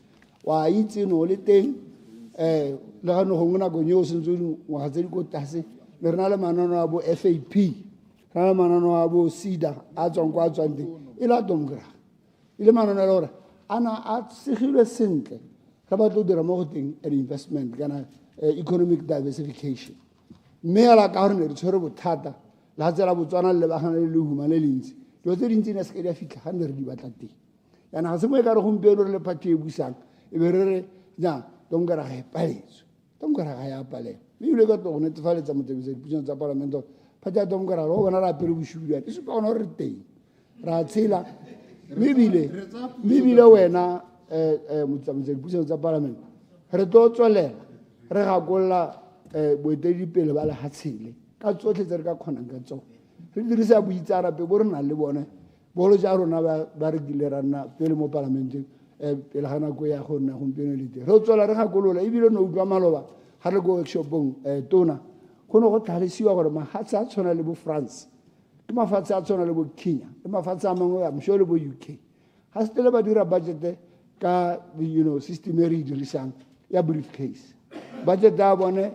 wa itse no le teng le ga no gongwe nakong eo sentse ngwaga tse di ko tlase le re na le mananeo a bo FAP re na le mananeo a bo SEDA a tswang kwa a tswang teng e la domgraga e le mananeo a le gore ana a segilwe sentle ga ba tlo dira mo go teng an investment kana economic diversification mme hela ka gore ne re tshwere bothata le ga tsela botswana le lebagana le lehuma le lentsi dilo tse dintsi ne se ke di a fitlha ga ne re di batla teng yana ga se mo e ka re gompieno re le party e busang e be re re nya domgraga e paletswe domgraga ya palela mme ebile ka tlo go netefaletsa motsamisa dipuisano tsa palamente party ya domgraga le go bona re apere boshudiwane e supa gona gore re teng ra tshela mme ebile wena motsamisa dipuisano tsa palamente re tlo tswelela re gakolola boeteledipele ba lehatshele ka tsotlhe tse re ka kgonang ka tsone re dirisa boitseanape bo re nang le bone bogolo ja rona ba re kile ra nna pele mo palamenteng pele ga nako ya go nna gompieno le teng re tswela re gakolola ebile no utlwa maloba ga re go workshopong tona go ne go tlhalesiwa gore mafatshe a tshwana le bo France ke mafatshe a tshwana le bo Kenya le mafatshe a mangwe I'm sure le bo UK ga se tele ba dira budget ka system e re e dirisang ya briefcase budget ya bone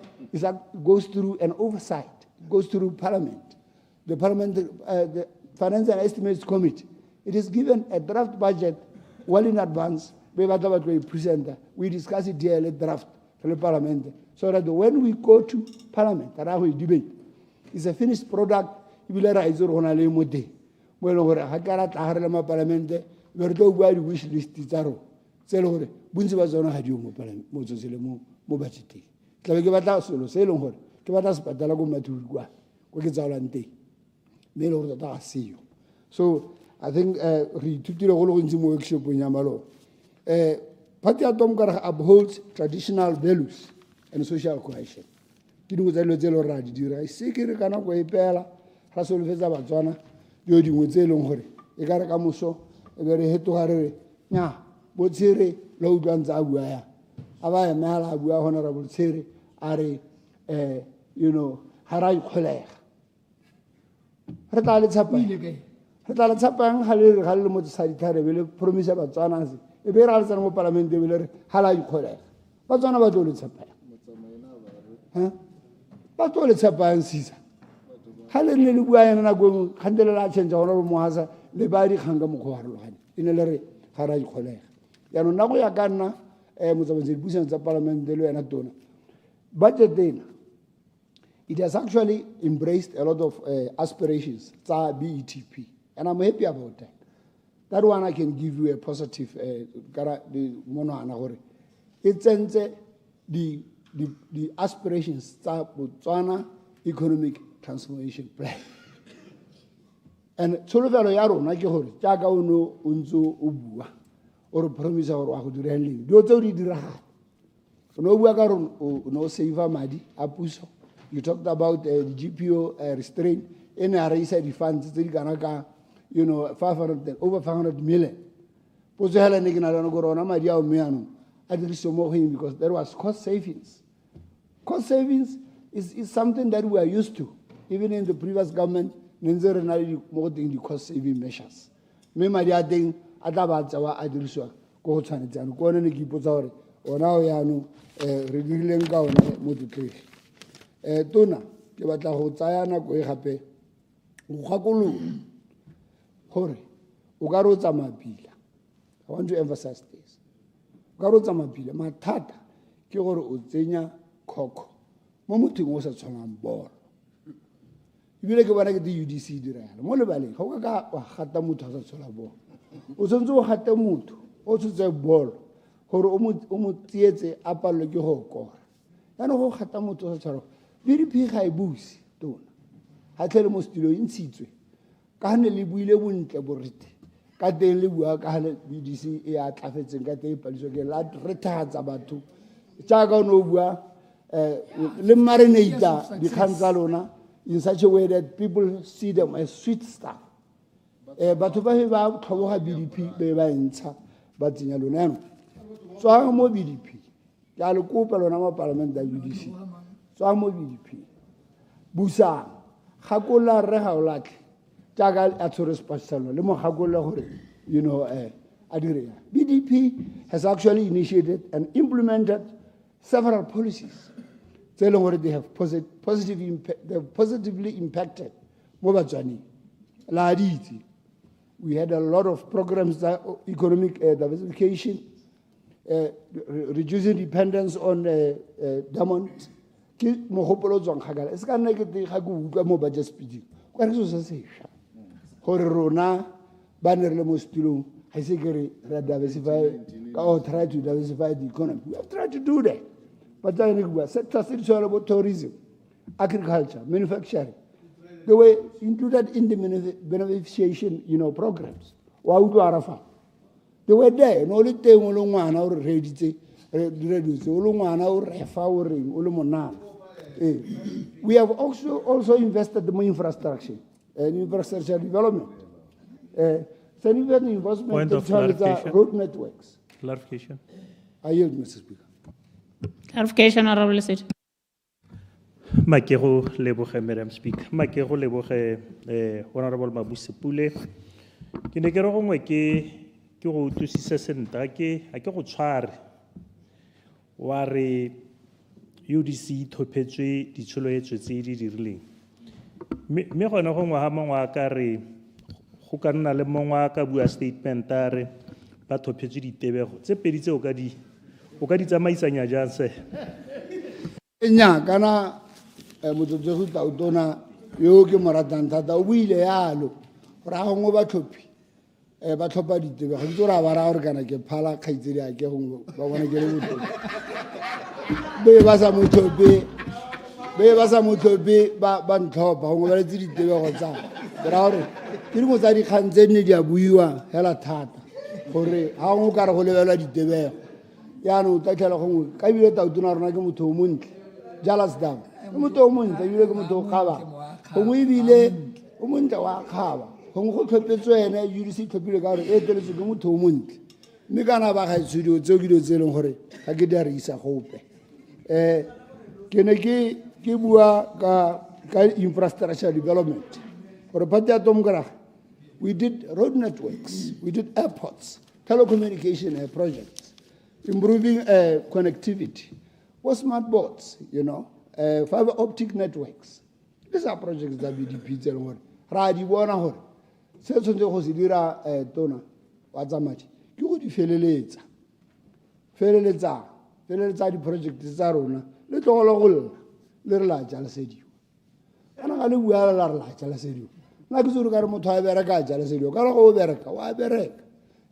goes through an oversight, goes through Parliament. The Finance and Estimates Committee. It is given a draft budget well in advance. We discuss it here at draft for the Parliament. So that when we go to Parliament, we debate. It's a finished product. We will rise on a limote. Well, over a Hakarat Aharama Parliament, where do we wish list Tizaro. Selore, Bunzibazona had you Mozosilemo Mobachiti. Clavigata solo, Selon, Kavatas Patalago Maturgua, Wakizalante. Mail over the see you. So I think Ritutiro Holonzimo workshop in Yamalo. Patia Domgar upholds traditional values and social cohesion. Kidu Zelo Radi, Dira, Sikirikana, Pela, Hasol Veza Bazana, Yodi Muzelon Hore, Egarakamuso, a very hetuare, Nya, Botsere, Lodans Aguaya. Avaya Mala, we are honorable Sere, Are, Harai Holer. Hatalit Sapang, Hatalit Sapang, Halil Sanitary will promise about Zonas. A very also Parliament will Halai Holer. What's on about Dolit Sapang? But all it's Sapang Caesar. Halil Luguayan and Agu, Handela change honorable Mohaza, the body Hangamuko in a Larry Harai Holer. Yanonagoya Gana. The Parliament budget then it has actually embraced a lot of aspirations, BETP, and I'm happy about that. That one I can give you a positive it sends the aspirations Botswana economic transformation plan. And Solofalo Yaro Nakihori, Jaga Uno Unzo Ubua. Or promise or Wakudurenling. Do you do that? No Wagaron, no Saver Madi, Apuso. You talked about the GPO restraint. NRA said the funds, Ganaka, over 500 million. Posela Niganano Gorona, Madia Miano. I did so more him because there was cost savings. Cost savings is something that we are used to. Even in the previous government, Ninzer and I more than the cost saving measures. Memadia thing. Adabazawa Adilswa, go Tanitan, go on and keep Pozore, or now Yanu, revealing gown, Mutu. Tuna, Kibata Hotayana, go happy. Ukakulu, Hori, Ugarozama Pila. I want to emphasize this. Ugarozama Pila, Matata, Kioro Uzenya, Coco. Momuti was a Solam ball. You will get the UDC direct. Molabali, Hoka, Hatamuta Solabo. Uzonzo Hatamutu, also the ball, or Umutiete Apalo Johoko. And ho Hatamutu, very big high boost, don't. I tell most to in situ. Canely will win caborit. Cat daily work, I had BDC, air cafes and cat a lad retards about two. Chaga Nova, Limarinata, the Canzalona, in such a way that people see them as sweet stuff. But to buy about Kawaha BDP, Beba and Sa, but in Yalunano. So I'm more BDP. Yaluko Palonama Parliament that UDC. So I'm more BDP. Busa, Hagola Rehaulak, Jagal Atores Pastano, Lemo Hagola, Adiria. BDP has actually initiated and implemented several policies. They already have positively impacted Mobajani, Laditi. We had a lot of programs, economic diversification, reducing dependence on diamonds. Mohopolo Zonkagal. It's going to get the Hagu Mobaja speaking. What is the Horona, Banner Lemostilo, I say, diversify, or try to diversify the economy. We have tried to do that. But then sectors is all about tourism, agriculture, manufacturing. They were included in the beneficiation, programs. They were there. And only they were ready to reduce. Only one hour, refa or ring, only monana. We have also invested in infrastructure and infrastructure development. Point of clarification. Road networks. Clarification. I yield, Mr. Speaker. Clarification, Honorable Seat. Makego leboge, Madam Speaker. Makego leboge, Honorable Mabuse Pule. Ke ne ke re gongwe ke go utlwisisa sentle ga ke go tshware wa re UDC e thopetswe ditsholoetso tse di dirileng mme gone gongwe ga mongwe a ka re go ka nna le mongwe a ka bua statement a re ba thopetswe ditebego tse pedi tse o ka di tsamaisanya jang se Nya kana motsotso go tla utona yo ke mo ratang thata o buile yalo ra gongwe ba tlhophi ba tlhopa ditebego ke tsora ba ra gore kana ke phala kgaitsedi a ke gongwe ba bona ke le botlhoko be ba sa mothope ba ntlhopha gongwe ba letse ditebego tsa ke ra gore ke dingwe tsa dikgang tse nne di a buiwa hela thata gore ga gongwe o ka re go lebelwa ditebego yaanong o tatlhela gongwe ka ebile tautona rona ke motho o montle jalasdam ke motho o montle ebile ke motho o kgabang gongwe ebile o montle wa kgaba gongwe go tlhopetswe ene UDC tlhophile ka gore e eteletswe ke motho o montle mme kana ba gaetsho tseo ke dilo tse e leng gore ga ke di a re isa gope ke ne ke bua ka infrastructure development gore pati ya tomokraga we did road networks, we did airports, telecommunication projects, improving connectivity, smart boards, fiber optic networks. These are projects that BDP tell me. Radi bona hore se tshwantse go se dira tona wa tsamadi ke go di feleletsa di project tsa rona le tlogolo golla le re la jala sediwa kana ga le bua la re la jala sediwa na ke tsore ka re motho a bereka jala sediwa ka go bereka wa bereka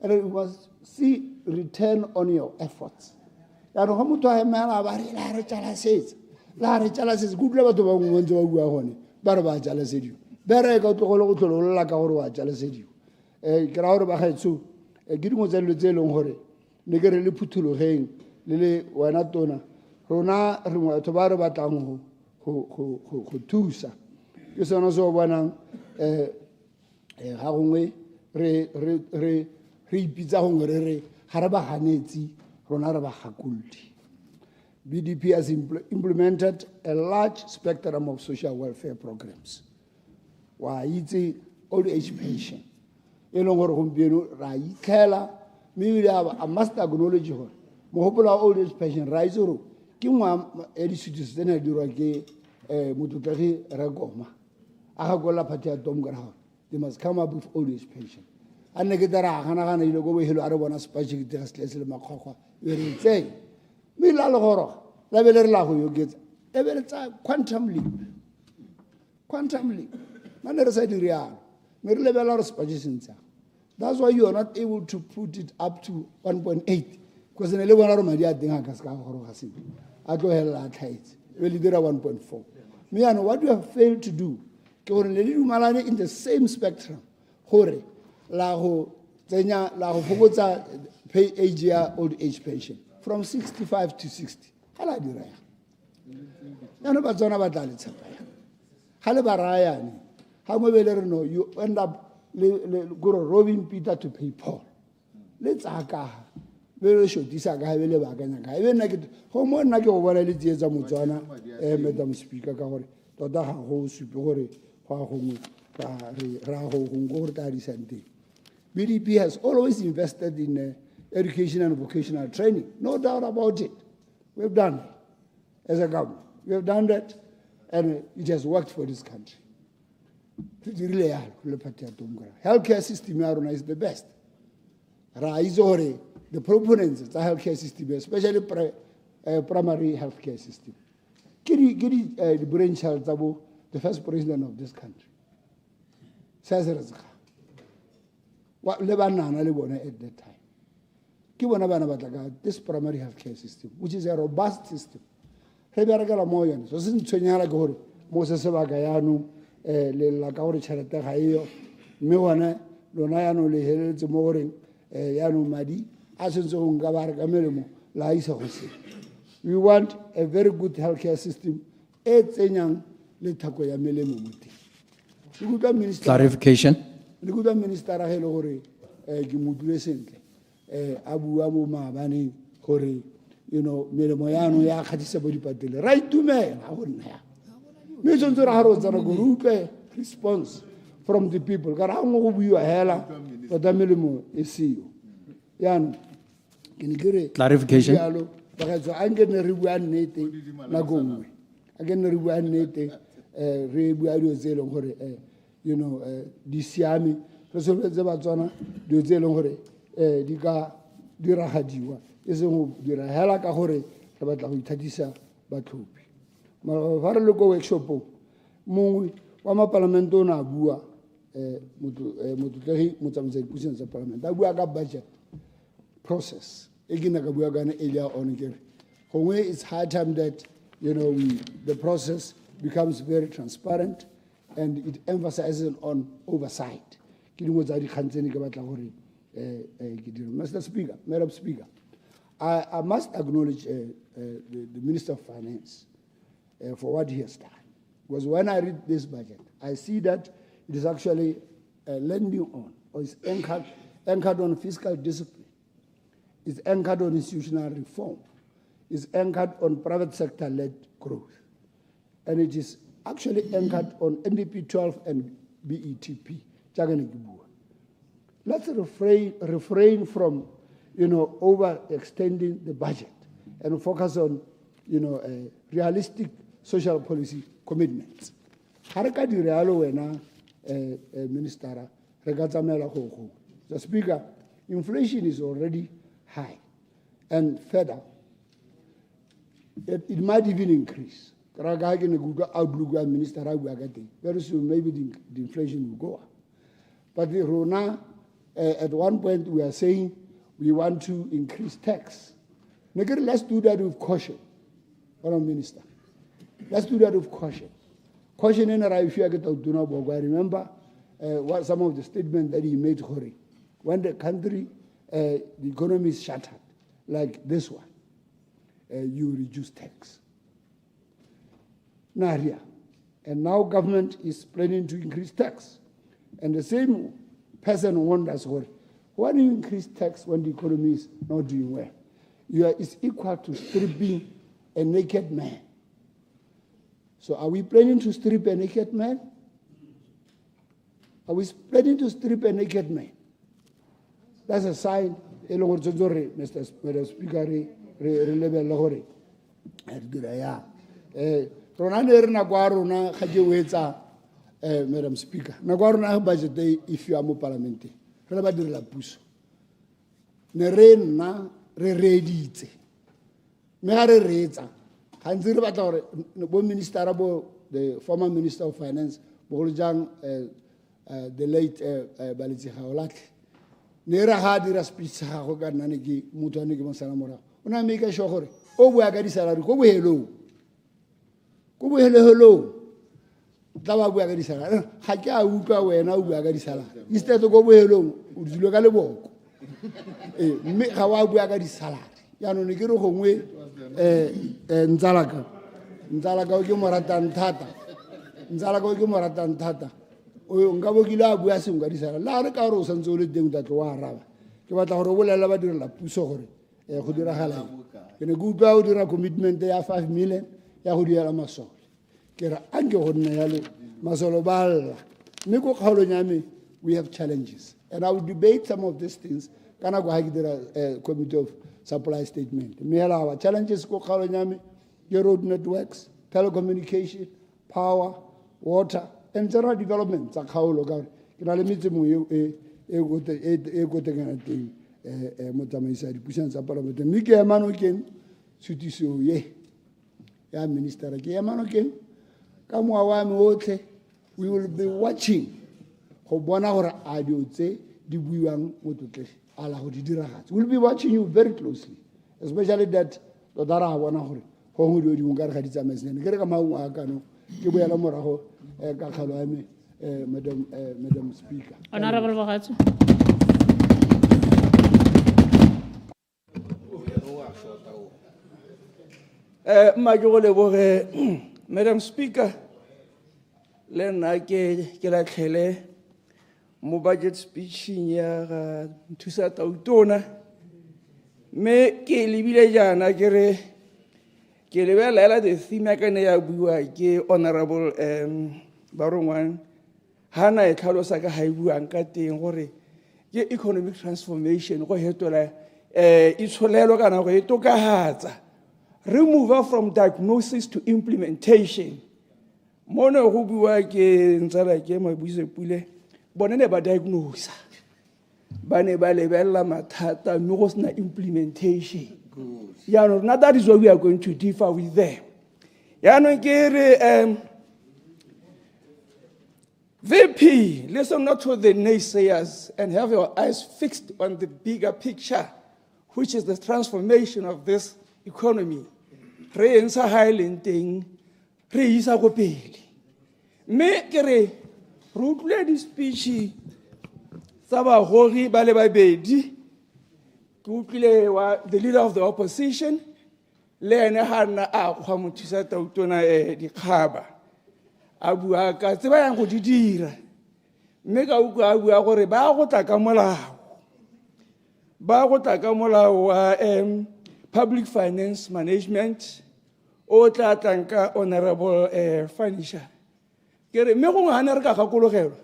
and you must see return on your efforts ya no ga motho a emela ba re la re jala setsa kutlwa batho ba ngwe ntse ba bua gone ba re ba jala sediwa bereka o tlogolo go tlolola ka gore wa jala sediwa ke ra gore ba gaetso ke dingwe tsa dilo tse e leng gore ne ke re le phuthulogeng le le wena tona rona re batho ba re batlang go thusa ke sona se o bonang ga gongwe re ipitsa gongwe re re ga re ba ganetsi rona re ba gakoldi. BDP has implemented a large spectrum of social welfare programs. Wa itse old age pension e leng gore gompieno ra itlhela mme ebile a must acknowledge gore mogopolo wa old age pension ra itse gore ke ngwa ya disutiso tse ne dirwa ke motlotlegi Rekoma a gakolla phate ya tomkara gore they must come up with old age pension a nne ke tara ganagana ile ko bohelo a re bona sepatšhekete ga setlese le makgwakgwa e re tseng mme la le goroga la be le re la go yoketsa e be le tsa quantum leap mane re sa dire yalo mme re lebela gore sepatšhe se ntshang. That's why you are not able to put it up to 1.8 because ne le bona gore madi a teng a ka se ka goroga sepe a tlogelela a tlhaetse e be le dira 1.4 mme yaanong what we have failed to do ke gore le dumalane in the same spectrum gore la go fokotsa pay age ya old age pension from 65 to 60 ga la direga yaanong ba tsona ba tla le tshepaya ga le ba raya yane ga mo be le re no you end up gore robbing Peter to pay Paul le tsaka be le shotisa ka be le bakanya ka e be nna ke go mo nna ke go bona le tsietsa motswana Madam Speaker ka gore tota ga go supe gore ga gongwe ra go gore ta di sente. BDP has always invested in education and vocational training, no doubt about it. We've done it as a government. We have done that, and it has worked for this country. Healthcare system is the best. The proponents of the healthcare system, especially primary healthcare system. The brainchild of the first president of this country. What Lebanon at that time. This primary healthcare system, which is a robust system. So since Moses Bagayanu, la Kauri Charata Hayo, Mewana, Lonayano Le Moring, Yanu Madi, Asenso Gabar Gamelmo, La Isa Jose. We want a very good healthcare system e tsenyang le thako ya melemo mo teng. Le kutlwa minister Clarification. le kutlwa minister a ge le gore ke mo dule sentle a bua mo maabane gore melemo yano ya kgatlhisa bo dipatele ra itumela go nna ya mme tshwanetse re ga re o tsena gore utlwe response from the people ka re ga nngwe go buiwa hela tota melemo e seyo yaanong ke ne ke re Clarification. jalo bagaetsho a nke ne re bua nnete nako nngwe a ke nne re bua nnete re bua dilo tse e leng gore di siame re soletse batswana dilo tse e leng gore di ka diragadiwa e seng go dira hela ka gore re batla go ithatisa batlhophi mara fa re le ko workshopong mongwe wa mapalamente o ne a bua motlotlegi motsamaisa dipuisano tsa palamente a bua ka budget process e ke nna ka bua kana earlier on kere gongwe it's high time that the process becomes very transparent and it emphasizes on oversight ke dingwe tsa dikgang tsene ke batla gore ke dire. Mr. Speaker, Madam Speaker, I must acknowledge the Minister of Finance for what he has done. Because when I read this budget, I see that it is actually lending on, or is anchored on fiscal discipline, it's anchored on institutional reform, it's anchored on private sector-led growth, and it is actually anchored on NDP 12 and BETP. Let's refrain from overextending the budget and focus on realistic social policy commitments. Minister, the Speaker, inflation is already high, and further, it might even increase. Very soon, maybe the inflation will go up. But at one point, we are saying we want to increase tax. Let's do that with caution, Madam Minister. Let's do that with caution. Caution in I remember what some of the statements that he made, when the country, the economy is shattered, like this one, you reduce tax. And now government is planning to increase tax. And the same person wonders, why do you increase tax when the economy is not doing well? It's equal to stripping a naked man. So are we planning to strip a naked man? Are we planning to strip a naked man? That's a sign, Mr. Speaker, Madam Speaker, budget if you are more parliamentary. Re ready. The former Minister of Finance, the late 𝗕𝙗𝙗𝙗𝙗 Nera hadira speech ho ka nna ne ke motho a ne ke mo sala morago o na make sure gore o bua ka disalary go bohelong tla ba bua ka disalary ga ke a utlwa wena o bua ka disalary instead go bohelong o dilo ka leboko mme ga wa bua ka disalary ya no ne ke re gongwe nzalaka o ke mo ratang thata o nka bo ke la bua seng ka disala la re ka re o santse o le teng ta tlo wa araba ke batla gore o bolela ba direla puso gore go diragala ke ne ke utlwa o dira commitment ya 5 million ya go diela masole ke re a nke go nna yalo masolo ba lla mme ko kgaolong ya me we have challenges and I will debate some of these things kana go ha ke dira committee of supply statement mme hela our challenges ko kgaolong ya me ke road networks, telecommunication, power, water, and general development. Tsa kgaolo ka gore ke na le metse mo e go tengana teng motsamaisa dipuisano tsa palamente mme ke emano keng sutiso ye ya minister ke emano keng ka moa wa me otlhe we will be watching go bona gore a dio tse di buiwang mo totlhe ala go di diragatsa we will be watching you very closely, especially that dara bona gore go di ngara ga di tsamaisene ke re ka maungo a kano ke boela morago ka khalo ya me Madam Speaker. Honorable Bogatso. Ma ke go leboge Madam Speaker, le nna ke latlhele mo budget speeching ya ga 𝗕𝗶𝗪𝙗𝗏 me ke lebile jana ke re ke lebelela the theme ya kane ya bua ke honorable Barongwan hana e tlhalosa ka ha e buang ka teng gore ke economic transformation go hetola itsholelo kana go e tokahatsa re move from diagnosis to implementation mono go bua ke ntsala ke Mabusepule bone ne ba diagnose ba ne ba lebella mathata mme go sena implementation ya no na that is what we are going to differ with them ya no ke re VP, listen not to the naysayers and have your eyes fixed on the bigger picture, which is the transformation of this economy. Re ensa highlanding, re isa go pele. Me kere, rutle di speech, saba hori ba le babedi, kutlile wa the leader of the opposition, le ene hana a kwa 𝗕𝗶𝗪𝙗𝗏 di khaba. Abua ka tseba yang go di dira mme ka utlwa a bua gore ba go tla ka molao wa public finance management o tla tlanka honorable Fanisha ke re mme go ngane re ka gakologelwa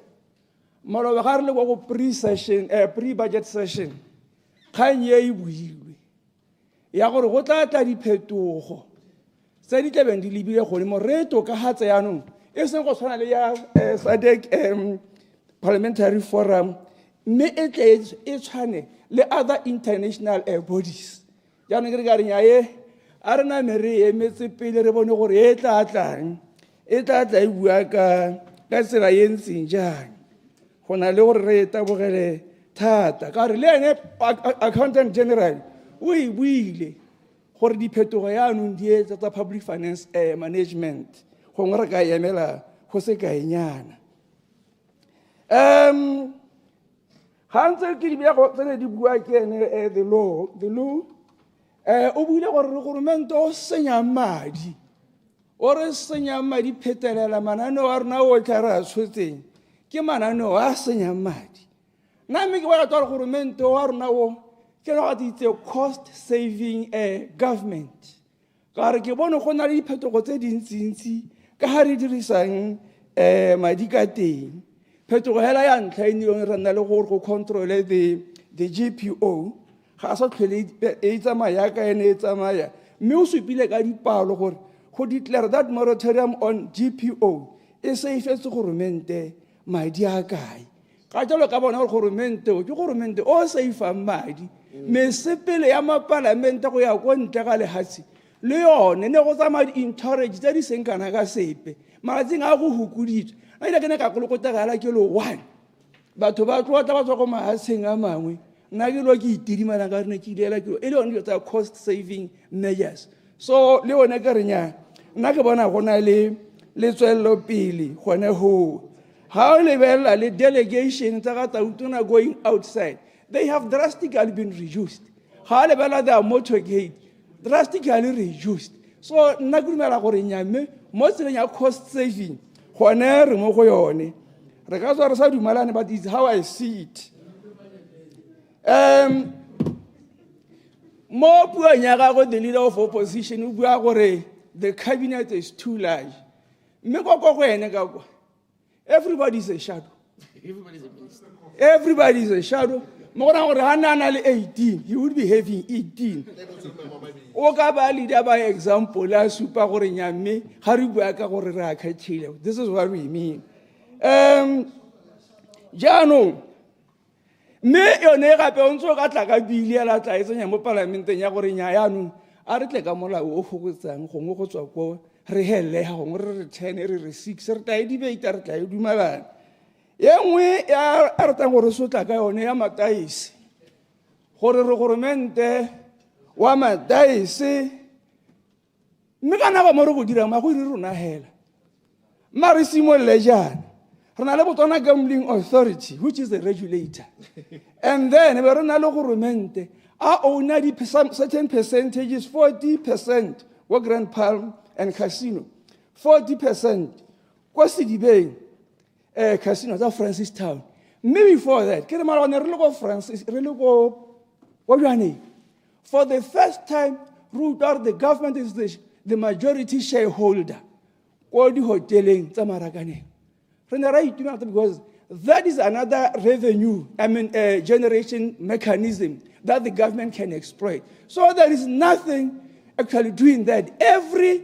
maloba ga re le go pre-budget session kgang ye e builwe ya gore go tla tla diphetogo tse di tlabeng di lebile godimo re tokagatse yanong e seng go tshwana le ya SADC Parliamentary Forum mme e tle e tshwane le other international bodies jaanong ke re ka re nyae a re name re emetse pele re bone gore e tla tla e bua ka tsela e ntseng jang go na le gore re tabogele thata ka re le ene accountant general o e buile gore diphetogo yaanong di etsa tsa public finance management gongwe re ka emela go se kaenyana ga ntse ke dibego tsene di bua ke ene the law o buile gore regoromente o senyang madi o re senyang madi phetelela mananeo a rona otlhe re a tshwetseng ke mananeo a senyang madi nna mme ke bona twa regoromente wa rona o ke le gate itse cost saving government ka re ke bone go na le diphetogo tse dintsintsi ka ha re dirisang madi ka teng phetogo hela ya ntlha e neng re nna le gore go controle the GPO ga sa tlhole e tsamaya ka ene e tsamaya mme o supile ka dipalo gore go declare that moratorium on GPO e se ifetse goromente madi a kae ka jalo ka bona gore goromente o se ifang madi mesepele ya mapalamente go ya go ntle ga lehatsi le yone ne go tsamaya di-encourage tse di seng kana ka sepe malatsing a go hukuditswe a ile ke ne ka kolokotagala ke lo one batho ba tlotla ba tswa go mahatsheng a mangwe nna ke lo ke itidimana ka rene ke ilela ke e le yone dilo tsa cost saving measures so le yone ka renya nna ke bona go na le tswelelo pele gone ho ha o lebelela le delegation tsa ga tautona going outside they have drastically been reduced ha le bela their motorcade drastically reduced so nna ke dumela gore nyame mo tseleng ya cost saving gone re mo go yone re ka tswa re sa dumalane but it's how I see it mo puong ya gago the leader of opposition o bua gore the cabinet is too large mme go ene ka kwa everybody is a shadow everybody is a shadow mo gona gore ha nana le 18 he would be having 18 o ka ba leader by example la supa gore nyamme ga re bua ka gore re a khathile this is what we mean jaanong mme yone gape o ntse o ka tla ka bile ya la tla e tsenya mo parlamenteng ya gore nya yaanong a re tle ka molao o fokotsang gongwe go tswa ko re hele ga gongwe re 10 re 6 re tla e debate re tla e dumalana ye nngwe ya a ratang gore sotla ka yone ya mataese gore regoromente wa mataese mme ka nako mo re go dira ma go iri rona hela ma re simolole jana re na le botona gambling authority which is the regulator and then be re na le goromente a owner certain percentages 40% wa Grand Palm and Casino 40% kwa Sedibeng casino tsa Francistown. Maybe before that, ke re mara ne re le go Francis, re le go Johannesburg. For the first time, the government is the majority shareholder. All the hoteling tsa Marakaneng. Re ne ra itumela because that is another revenue, generation mechanism that the government can exploit. So there is nothing actually doing that. Every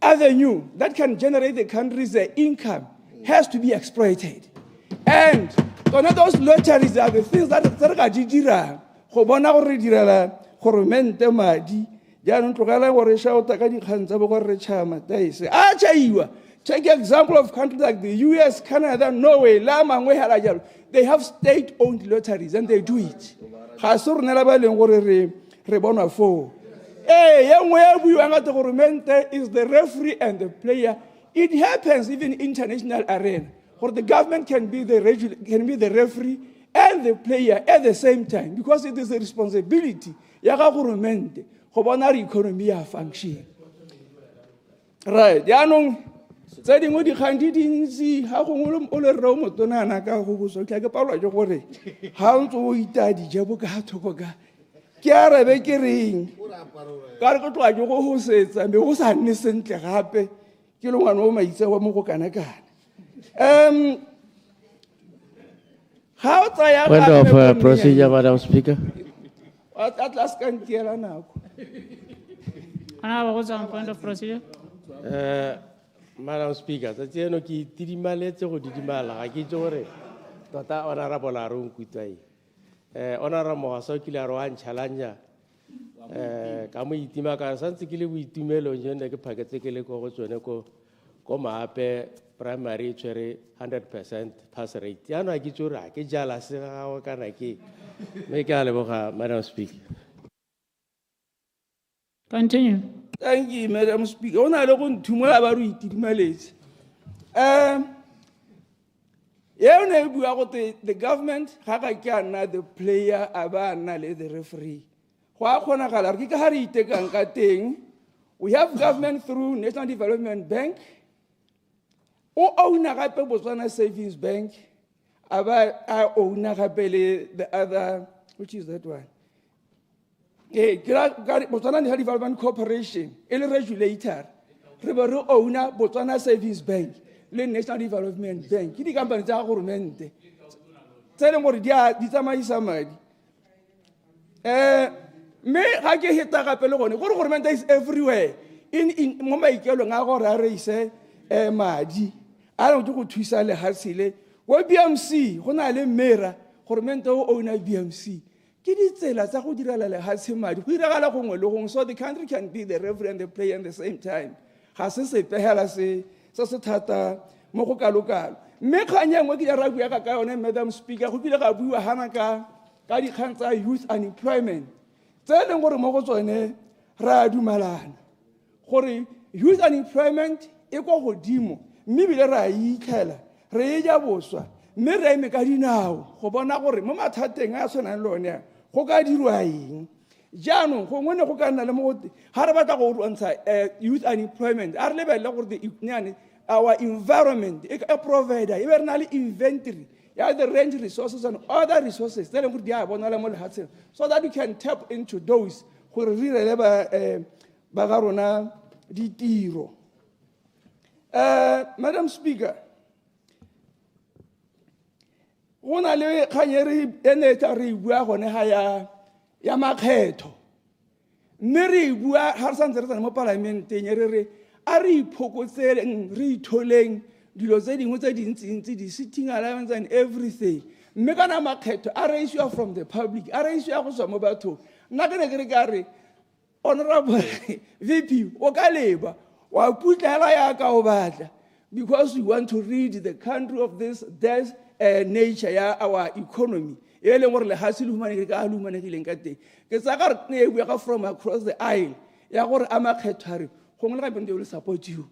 avenue that can generate the country's income has to be exploited. And one of those lotteries are the things that are take the example of countries like the US, Canada, Norway, they have state-owned lotteries and they do it. Is the referee and the player. It happens even in international arena, where the government can be the referee and the player at the same time, because it is the responsibility ya government go bona re economy ya function. Right. Tse dingwe dikgang di dintsi ga gongwe o le rre o motonana ka go boso ke palwa ke gore ga o ntse o itadi je bo ka thoko ka ke arabe ke reng ka re go tloa ke go hosetsa me go sa nne sentle gape ke le ngwana o maitse wa mo go kana kana. How Point of procedure, Madam Speaker. At last can kiela nako. Point of procedure. Madam Speaker, that's no ki tidimaletse go didimala ga ke tsore tota honorable a rong kutsai. Honorable Mogaso ke la roan challenge ka mo itima ka santse ke le boitumelo jene ke phaketse ke le go tsone ko maape primary tsere 100% pass rate. Ya no ke tsore ke jala se ga kana ke me ke a leboga Madam Speaker. Continue. Thank you, Madam Speaker. On a le go nthumela ba ru itidimaletse. The government ga ga ke ana the player aba ana le the referee. Go a khona gala re ke ga re itekang ka teng. We have government through National Development Bank. O owner gape Botswana Savings Bank. Aba owner gape the other, which is that one? Botswana Development Corporation, ele regulator, re be re owner Botswana Savings Bank, le National Development Bank. Ke di company tsa government. Tse leng gore di tsamaisa madi. Me ga ke heta gape le gone, gore government is everywhere. In mo maikelong a gore a re ise madi. A re go thusa le hasile. Wo BMC, go na le mera, government o owner BMC. So the country can be the referee and the player at the same time. Madam Speaker, youth unemployment. Youth unemployment me me ka dinao go bona gore mo mathateng a tshwanang le one go ka dirwa eng jaanong go ngone go ka nna le mo ga re batla go ntsha youth unemployment a re lebelle gore our environment a provider e be re na le inventory ya the range resources and other resources tse leng gore di a bona le mo lehatsheng so that we can tap into those gore re rele ba ga rona ditiro. Madam Speaker, ona le khanyere ene tsa re bua gone ha ya makgetho mme re bua ha re santse re tsena mo parlamenteng re a re iphokotseng re itholeng dilo tse dingwe tse dintsi di sitting allowance and everything mme kana makgetho a re issue from the public a re issue go tswa mo batho nna ke ne ke re ka re honorable VP o ka leba wa putlela ya ka o batla because we want to rid the country of this death nature ya our economy ele ngore le hasile humaneke ka humanekileng ka teng ke tsaka re ne bua from across the aisle ya gore ama khethare gongwe le gape le support you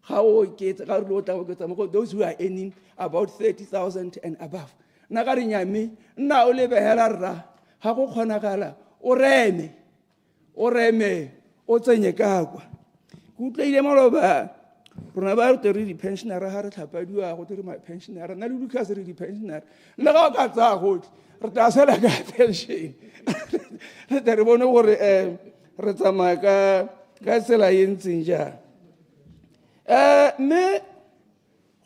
ga o ke tsa re lo tla go tsa mo those who are earning about 30,000 and above na ka re nyame nna o le behela rra ga go khonagala o reme o tsenye ka kwa ke utlile maloba rona ba re tere di-pensionera ga re tlhapadiwa go tere ma-pensionera nna le Lucas re di-pensionera le ga o ka tsaya gotlhe re tla sela ka pension re tle re bone gore re tsamaya ka tsela e ntseng jang mme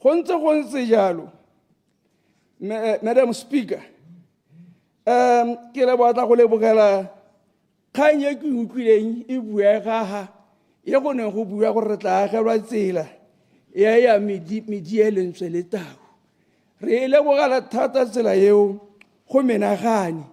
go ntse jalo Madam Speaker ke le batla go lebogela kgang e ke utlwileng e buega ye go ne go bua gore re tla agelwa tsela ya medi e lentswe le tau re lebogela thata tsela eo go menagane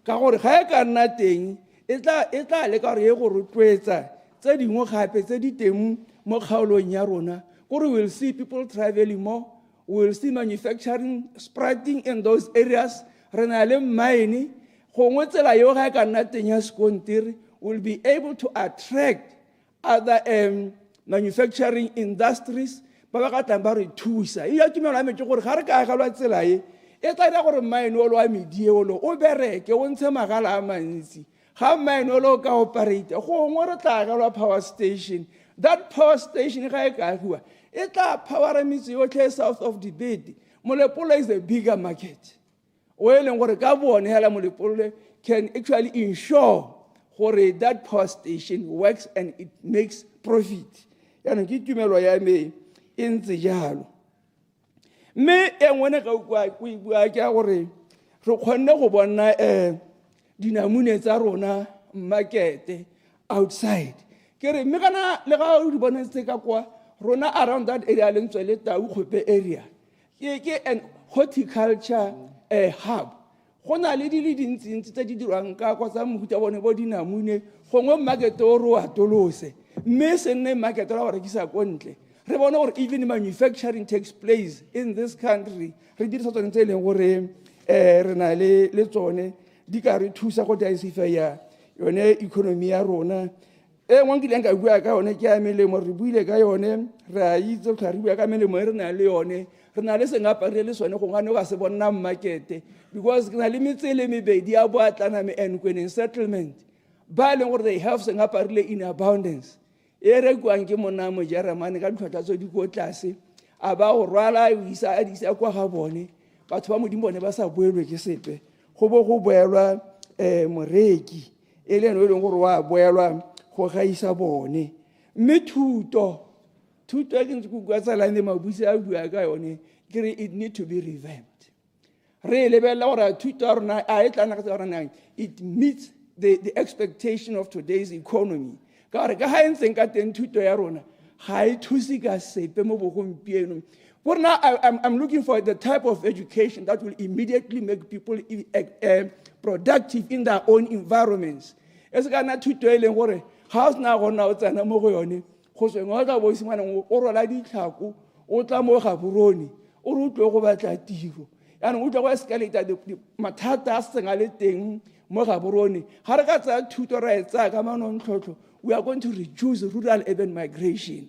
ka gore ga e ka nna teng e tla leka gore ye go rotloetsa tse dingwe gape tse di teng mo kgaolong ya rona gore we'll see people traveling more, we'll see manufacturing sprouting in those areas. Re na le mine gongwe tsela eo ga e ka nna teng ya sekontiri will be able to attract other manufacturing industries ba ba ka tlang ba re thusa e ya tumelo ya metse gore ga re ka agelwa tsela e tla dira gore mine olo wa medi olo o bereke o ntshe magala a mantsi ga mine olo o ka operate gongwe re tla agelwa power station. That power station ga e ka agiwa e tla powera metse yotlhe south of the bed. Molepola is a bigger market o e leng gore ka bone hela Molepola can actually ensure gore that power station works and it makes profit. Yaanong ke tumelo ya me e ntse jalo mme e nngwe ne ka bua ke gore re kgonne go bona dinamune tsa rona market outside ke re mme kana le ga o di bonetse ka kwa rona around that area le ntse le tau khope area ke an horticulture hub go na le dile dintsi tse di dirwang ka kwa tsa mohuta bone bo dinamune gongwe market o re wa tolose mme se nne market ra gore ke sa kontle re bona gore even manufacturing takes place in this country re dirisa tsone tse leng gore re na le tsone di ka re thusa go diversifya yone economy ya rona ngwe ke leng ka bua ka yone ke ya melemo re buile ka yone re a itse go re bua ka melemo e re na le yone re na le sengapare le sone go ngane ka se bona market because ke na le metsele mebedi ya boatlana me 𝗕𝗏𝗏𝗏 settlement ba leng gore they have sengapare le in abundance e re kwang ke mona mo Jeremane ka ditlhwatlhwa tse di go tlase a ba go rwala o isa a disa kwa ga bone batho ba modimo bone ba sa boelwe ke sepe go bo go boelwa moreki e le no e leng gore wa boelwa go gaisa bone mme thuto e ke ntse go bua tsala le mabusi a bua ka yone ke re it need to be revamped re lebella gore thuto ya rona a e tlana ka rona it meets the expectation of today's economy ka gore ka ga e ntseng ka teng thuto ya rona ga e thusi ka sepe mo bogompienong. For now, I'm looking for the type of education that will immediately make people productive in their own environments. It's gonna thuto e leng gore ga o sena gona o tsena mo go yone go sweng o tla bo simana o rola ditlhako o tla mo ga boroni o re o tlo go batla tiro yaanong o tla go escalate mathata a senga le teng mo ga boroni ga re ka tsaya thuto ra e tsaya ka manontlhotlho we are going to reduce rural urban migration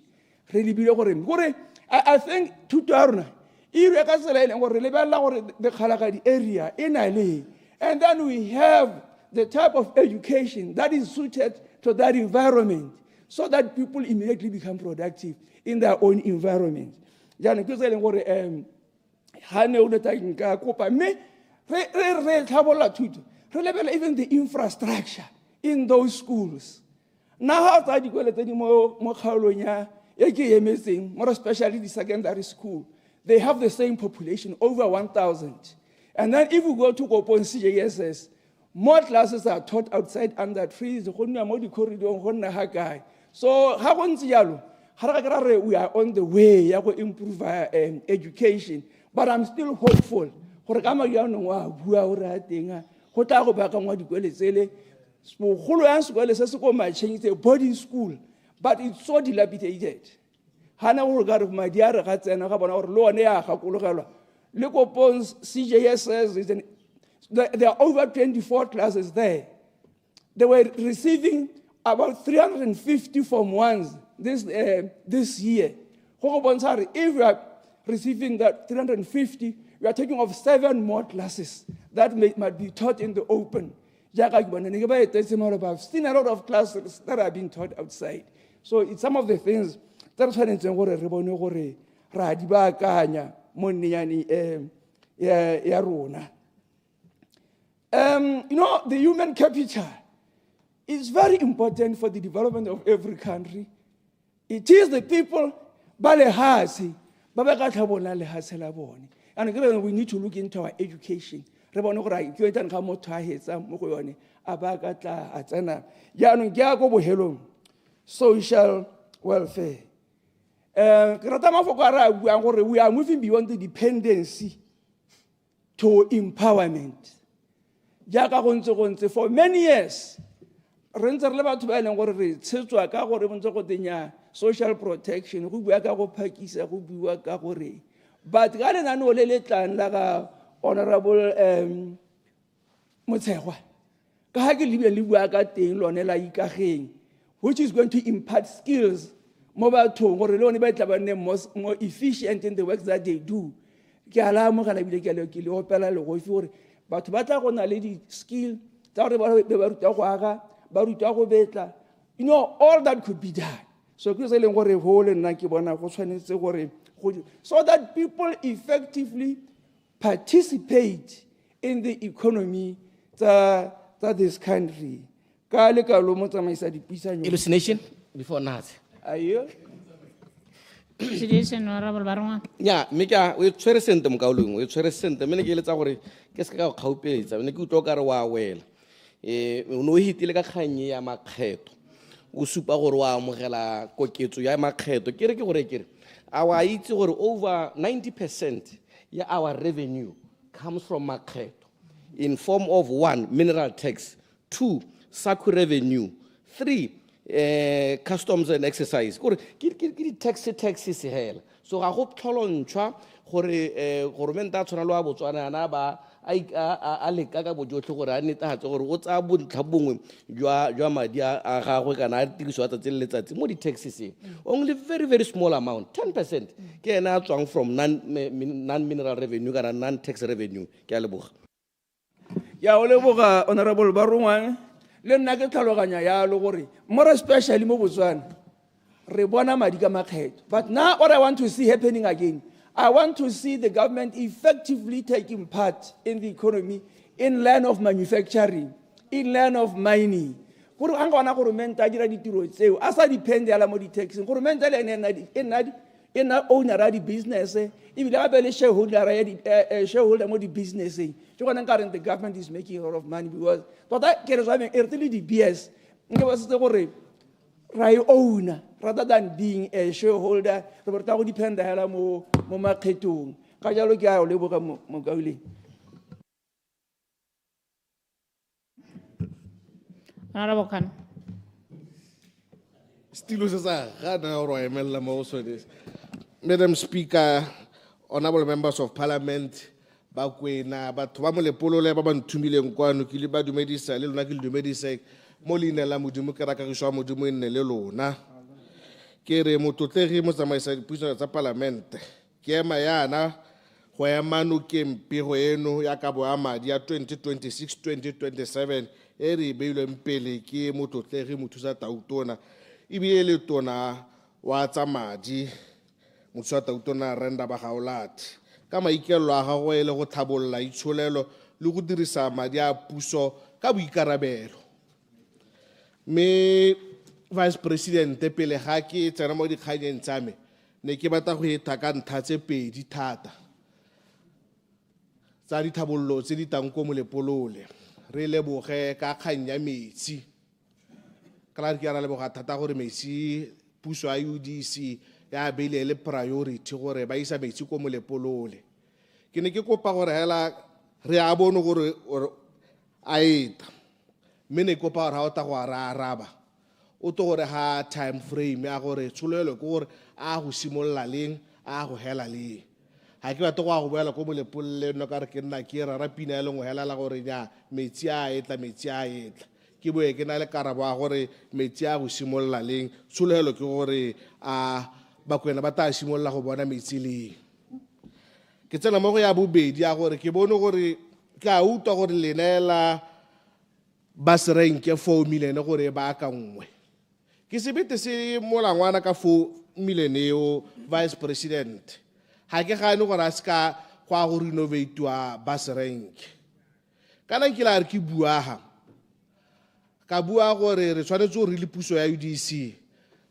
re lebile gore I think thuto ya rona e re ka tsela e leng gore re lebelela gore dikgalagadi area e na le and then we have the type of education that is suited to that environment so that people immediately become productive in their own environment. Jaanong ke tse leng gore ga ne o neta nka kopa mme re tlhabolola thuto re lebelela even the infrastructure in those schools. Now how dikolo tse di mo kgaolong ya e ke emetseng more especially the secondary school they have the same population over 1,000 and then if we go to Kopong CJSS more classes are taught outside under trees go nna mo di corridor go nna ha kae so ha go ntse jalo ga re ka re we are on the way ya go improve education but I'm still hopeful gore ka madi a nong wa bua o re a teng go tla go ba ka ngwa dikwele tsele bogolo ya sekole se se ko matšheng it's a boarding school but it's so dilapidated hana go ga re madi a re ga tsena ga bona gore le one ya gakologelwa le Kopong CJSS there are over 24 classes there. They were receiving about 350 Form 1s this year. If we are receiving that 350, we are taking off 7 more classes that might be taught in the open. I've seen a lot of classes that are being taught outside. So it's some of the things tse re tshwanetseng gore re bone gore ra di baakanya mo nnenyane ya rona. You know, the human capital is very important for the development of every country. It is the people ba lehatshe ba ba ka tlhabona lehatshe la bone. And we need to look into our education. Re bone gore ke etsang ka motho a hetsa mo go yone a ba ka tla a tsena jaanong ke ya go bohelong social welfare. Ke rata mafoko a re a buang gore we are moving beyond the dependency to empowerment. Jaaka go ntse for many years re ntse re le batho ba e leng gore re tshetswa ka gore bontse go tenya social protection, go bua ka go phakisa, go bua ka gore but ga lenaneo le le tlang la ga honorable Motshegwa ka ha ke le bua ka teng lone la ikageng, which is going to impart skills mo bathong gore le one ba tla ba nne more efficient in the work that they do. Ke ala mo kana bile ke le opela le go fi gore batho ba tla go na le di skill tsa gore ba ruta go aga, ba ruta go betla, you know, all that could be done. So ke se leng gore ho le nna ke bona go tshwanetse gore so that people effectively participate in the economy that this country. Ka le ka lo mo tsamaisa dipisanyo. Hallucination before that. Ayo. President Honorable Barwa. Yeah, meka we tshwere sente mo kaolong, we tshwere sente me ne ke eletsa gore ke se ka go kgaupetsa, ne ke utlo ka re wa wela. O no hitile ka kganye ya makgetho. O supa gore wa amogela koketso ya makgetho. Ke re ke gore ke re our itse gore over 90% ya our revenue comes from makgetho in form of 1 mineral tax, 2 SACU revenue, 3 customs and excise. Gore ke taxes hela. So ga go tlholontshwa gore government a tshwana lo a Botswana na ba a leka ka bojotlhe gore a netefatse gore o tsa bontlhabongwe jwa madi a gagwe kana a tiriso ya tsatsi le letsatsi mo di taxes. Only very small amount, 10% ke ena a tswang from non-mineral revenue kana non-tax revenue. Ke a leboga. Ya o leboga Honorable Barongwang. Le nna ke tlhaloganya yalo gore more especially mo Botswana re bona madi ka makgetho. But now what I want to see happening again, I want to see the government effectively taking part in the economy in line of manufacturing, in line of mining. Gore ga ngwana government a dira ditiro tseo a sa depend ala mo di taxing. Government le ena owner a di business e bile gape le shareholder mo di business e. Ke gona nka the government is making a lot of money because tota ke re jwang e re di BS nke ba se gore ra owner rather than being a shareholder re borta go depend hela mo makgethong. Ka jalo ke a o leboga mo kauleng. Honorable Khan. Still sa gana ro emela mo so this. Madam Speaker, honorable members of parliament, ba kwena batho ba mo lepolole ba ba nthumileng kwano ke le ba dumedisa le lona ke le dumedisa mo leina la modimo ke raka go modimo nne le lona. Ke re motlotlegi mo tsamaisa dipuisano tsa parliament ke ema yana go ema no ke mpego eno ya ka bo a madi ya 2026-2027 e re beilweng pele ke motlotlegi mothusa tautona ebile le tona wa tsa madi mothusa tautona Renda Bagaolati ka maikelo a gago e le go tlhabolla itsholelo le go dirisa madi a puso ka boikarabelo. Me Vice President pele ga ke tsena mo dikganyeng tsa me ne ke batla go eta ka ntlha tse pedi thata tsa dithabollo tse di tang ko molepolole. Re leboge ka kgang ya metsi ka ke ara leboga thata gore metsi puso a UDC ya beile le priority gore ba isa metsi ko molepolole. Ke ne ke kopa gore hela re a bone gore a eta mme ne kopa gore ha o ta go araba o to gore ha time frame ya gore tsholelo ke gore a go simolla leng a go hela leng. Ha ke batla go boela ko molepolole no ka re ke nna ke rara pina le go hela la gore nya metsi a etla ke boe ke na le karabo a gore metsi a go simolla leng tsholelo ke gore a ba kwena ba ta simolla go bona metsi leng. Ke tsena mo go ya bobedi ya gore ke bone gore ke a utwa gore lenela ba serenke 4 million gore ba ka nngwe ke sebete se molangwana ka 4 million eo vice president ha ke gane gore a se ka go a go renovate-wa bus rank kana ke la re ke bua ha ka bua gore re tshwanetse go re le puso ya UDC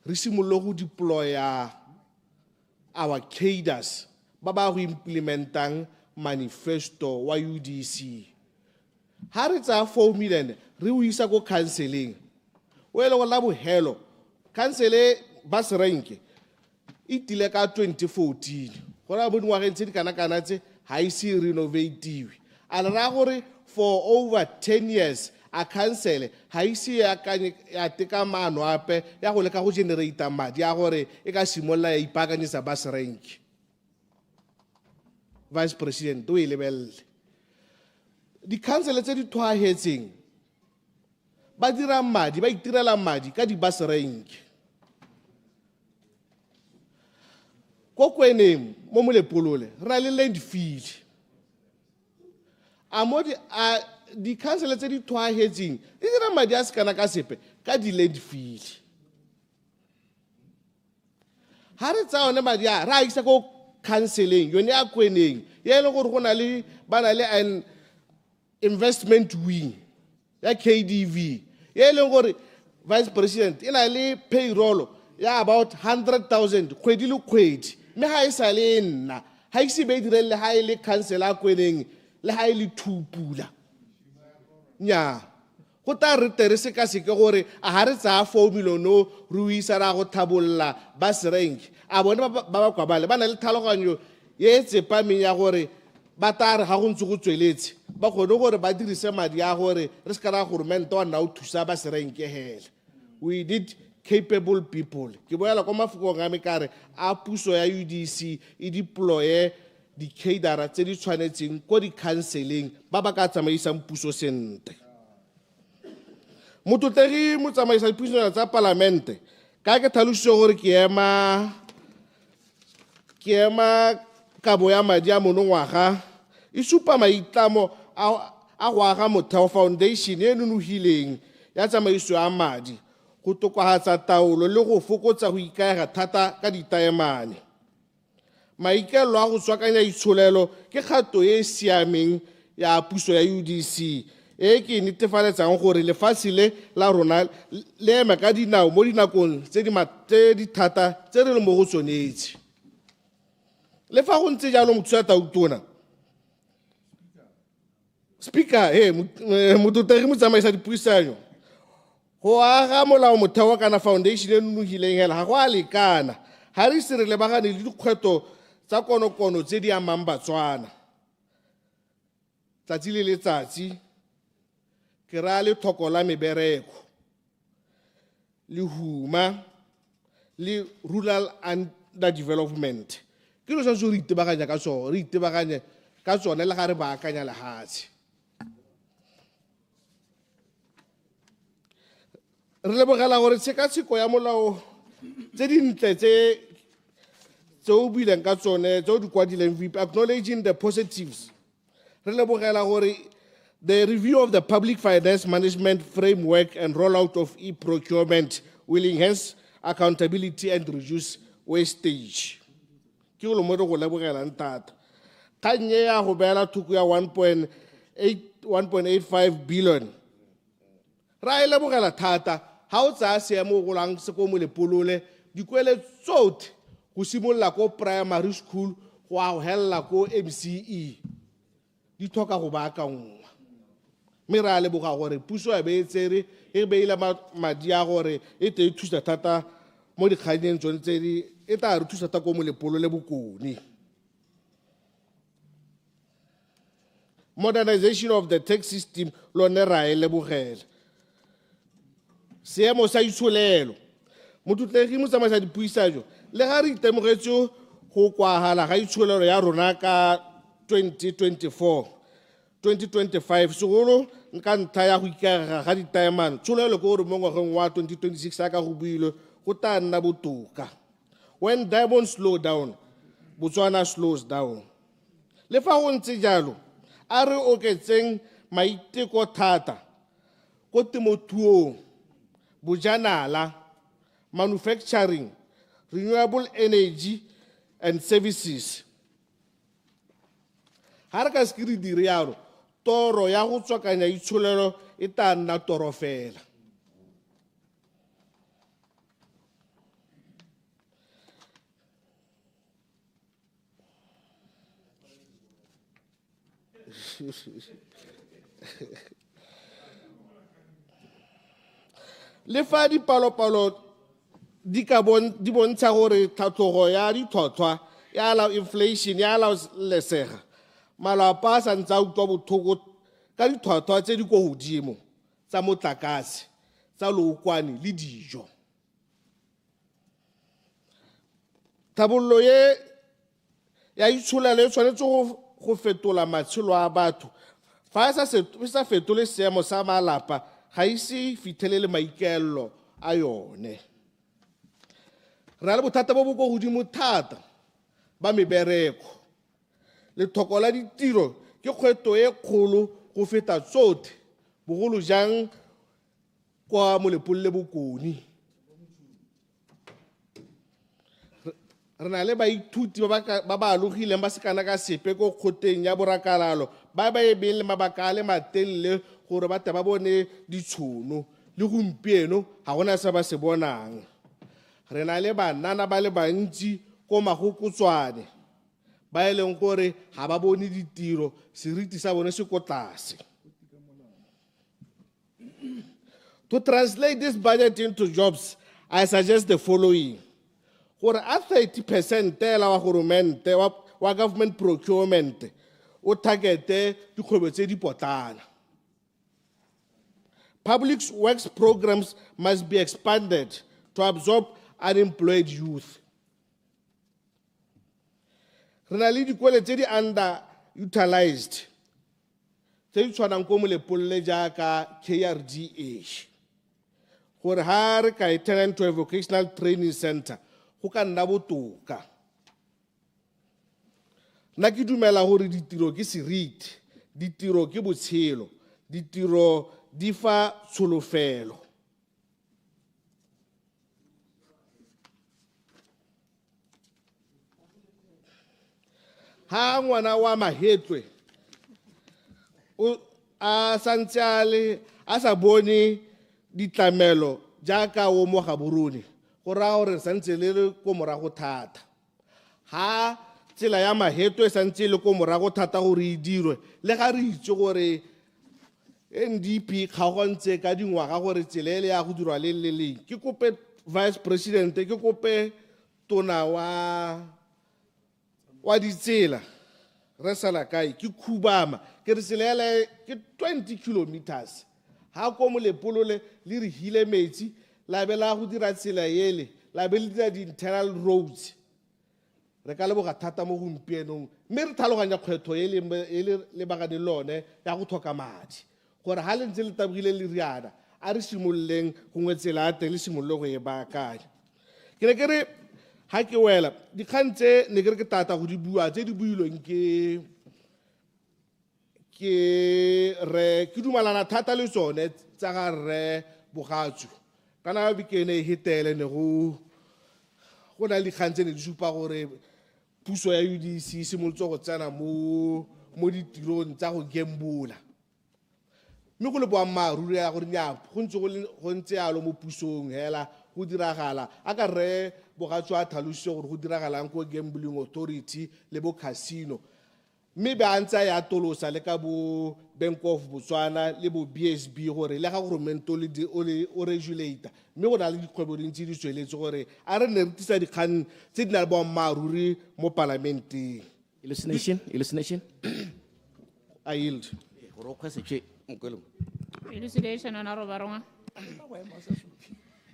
re simolole go deploya our cadres ba ba go implementang manifesto wa UDC ha re tsa 4 million re o isa go counseling o ele go la bohelo councile bus rank e tile ka 2014 go ra bodingwa ge ntse di kana tse ha ise renovatiwe a le ra gore for over 10 years a council ha ise ya teka maano ape ya go leka go generate madi ya gore e ka simolla ya ipakanyetsa bus rank vice president o e lebelle di council tse di thwahetseng ba dira madi ba itirela madi ka di bus rank ko kweneng mo molepolole ra le landfill a mo di council tse di thwahetseng di dira madi a se kana ka sepe ka di landfill ha re tsa one madi a ra isa ko counseling yone a kweneng ye le gore go na le bana le an investment wing ya KDV ye le gore vice president ina le payroll ya about 100,000 kgwedi le kgwedi me ha isa le nna ha ise be direlle ha ile councilor a kweneng le ha ile thupula nya go ta re tere se ka se ke gore a ha re tsa 4 million re o isa ra go thabolla bus rank a bone ba kwa bale ba na le thaloganyo ye tsepameng ya gore ba tare ha go ntse go tsweletse ba kgone gore ba dirise madi ya gore re se ka ra government wa nna o thusa bus rank hela we did capable people ke boela kwa mafokong a mekare a puso ya UDC e deploye di cadre tse di tshwanetseng ko di counseling ba ba ka tsamaisang puso sente motlotegi motsamaisa dipuisano tsa parlamente ka ke tlhalositse gore ke ema kabo ya madi a monongwaga e supa maitlamo a go aga motheo foundation e nonogileng ya tsamaiso ya madi go tokagatsa taolo le go fokotsa go ikaega thata ka ditaemane maikelo a go tswakanya itsholelo ke kgato e e siameng ya puso ya UDC e ke netefaletsang gore lefatshe le la rona le ema ka dinao mo dinakong tse di thata tse re le mo go tsonetse le fa go ntse jalo mothusa tautona speaker motlotegi motsamaisa dipuisano go aga molao motheo kana foundation e nonogileng hela ga go a lekana ha re se re lebagane le dikgwetlho tsa konokono tse di amang batswana tsatsi le letsatsi ke ra le tlhoko la mebereko le huma le rural underdevelopment ke lo sa re itebaganya ka tsone re itebaganye ka tsone le ga re baakanya lehatshe re lebogela gore tshekatsheko ya molao tse dintle tseo buileng ka tsone tseo di kwadileng vip acknowledging the positives re lebogela gore the review of the public finance management framework and rollout of e-procurement will enhance accountability and reduce wastage ke go lomo go lebogelang thata kgang e ya go beela thoko ya 1.85 billion ra e lebogela thata ha o tsaya seemo go lang se ko mo lepolole dikwele tsotlhe go simolola ko primary school go a go hella ko MCE di tlhoka go baakangwa mme re a leboga gore puso ya beetsere e beile madi a gore e te thusa thata mo dikganyeng tsone tse di e tla re thusa thata ko mo lepolole bokone modernization of the tax system lone ra e lebogela seemo sa itsholelo motlotlegi motsamaisa dipuisano le ga re itemogetse go kwagala ga itsholelo ya rona ka 2025 segolo nka ntlha ya go ikaega ga ditaemane tsholelo ke gore mo ngwageng wa 2026 a ka go builwe go tla nna botoka when diamonds slow down Botswana slows down le fa go ntse jalo a re oketseng maiteko thata ko temothuong bojanala manufacturing renewable energy and services. Ha re ka se ke re dire yalo, toro ya go tswakanya itsholelo e tla nna toro fela. Le fa dipalopalo di bontsha gore tlhatlhogo ya ditlhotlhwa ya allow inflation ya allow lesega, malapa a santse a utlwa botlhoko ka ditlhotlhwa tse di kwa godimo tsa motlakase, tsa lookwane le dijo. Thabololo ye ya itsholelo e tshwanetse go fetola matshelo a batho. Fa e sa fetole seemo sa malapa, ga ise fitlhelele maikaelelo a yone. Re na le bothata bo bo kwa godimo thata ba mebereko. Letlhoko la ditiro ke kgwetlho e kgolo go feta tsotlhe, bogolo jang kwa molepong le bokone. Re na le baithuti ba ba alogileng ba sekana ka sepe ko kgoteng ya borakalalo, ba ba ebeng le mabaka a le matelele gore ba ba bone ditšhono, le gompieno ga gona se ba se bonang. Re na le banana ba le bantsi ko magokotswane ba e leng gore ga ba bone ditiro, seriti sa bone se ko tlase. To translate this budget into jobs, I suggest the following. Gore a 30% la wa government procurement o targete dikgwebo tse di potlana. Public works programs must be expanded to absorb unemployed youth. Re na le dikwele tse di underutilized tse di tshwanang ko molepolole jaaka KRDH. Gore ha re ka turn to a vocational training center, go ka nna botoka. Nna ke dumela gore ditiro ke seriti, ditiro ke botshelo, ditiro di fa tsholofelo. Ha ngwana wa mahetlwe a santse a sa bone ditlamelo jaaka o mo gaborone, go raya gore santse le ko morago thata. Ha tsela ya maheto e santse le ko morago thata gore e dirwe, le ga re itse gore NDP kgaogantse ka dingwaga gore tsela ele ya go dirwa le leng. Ke kope vice president, ke kope tona wa ditsela re sala kae ke khubama ke re tsela ele ke 20 kilometers. Ha ko molepolole le re hile metsi la be la go dira tsela ele, la be le dira di-internal roads. Re ka leboga thata mo gompienong, mme re tlhaloganya kgwetho e le lebagane lone ya go tlhoka madi, gore ha le ntse le tabogile le riana a re simololeng gongwe tsela a teng le simolole go e baakanya. Ke ne ke re ha ke wela dikgang tse ne ke re ke tata go di bua tse di builweng ke dumalana thata le tsone tsa ga Rre Bogatsu. Kana bikene hitele ne go na le dikgang tse ne di supa gore puso ya UDC simolotse go tsena mo ditirong tsa go gembula. Mme go le boammaaruri ya gore nnyaa go ntse yalo mo pusong hela go diragala a ka Rre Bogatsu a tlhalositse gore go diragalang ko gambling authority le bo casino, mme ba ntse ya tolosa le ka bo Bank of Botswana le bo BSB gore le ga government o regulator, mme go na le dikgwebo dintsi di tsweletse gore a re ne re tisa dikgang tse di na le boammaaruri mo parlamenteng. Elucidation. I yield. Elucidation, Honorable Baronga.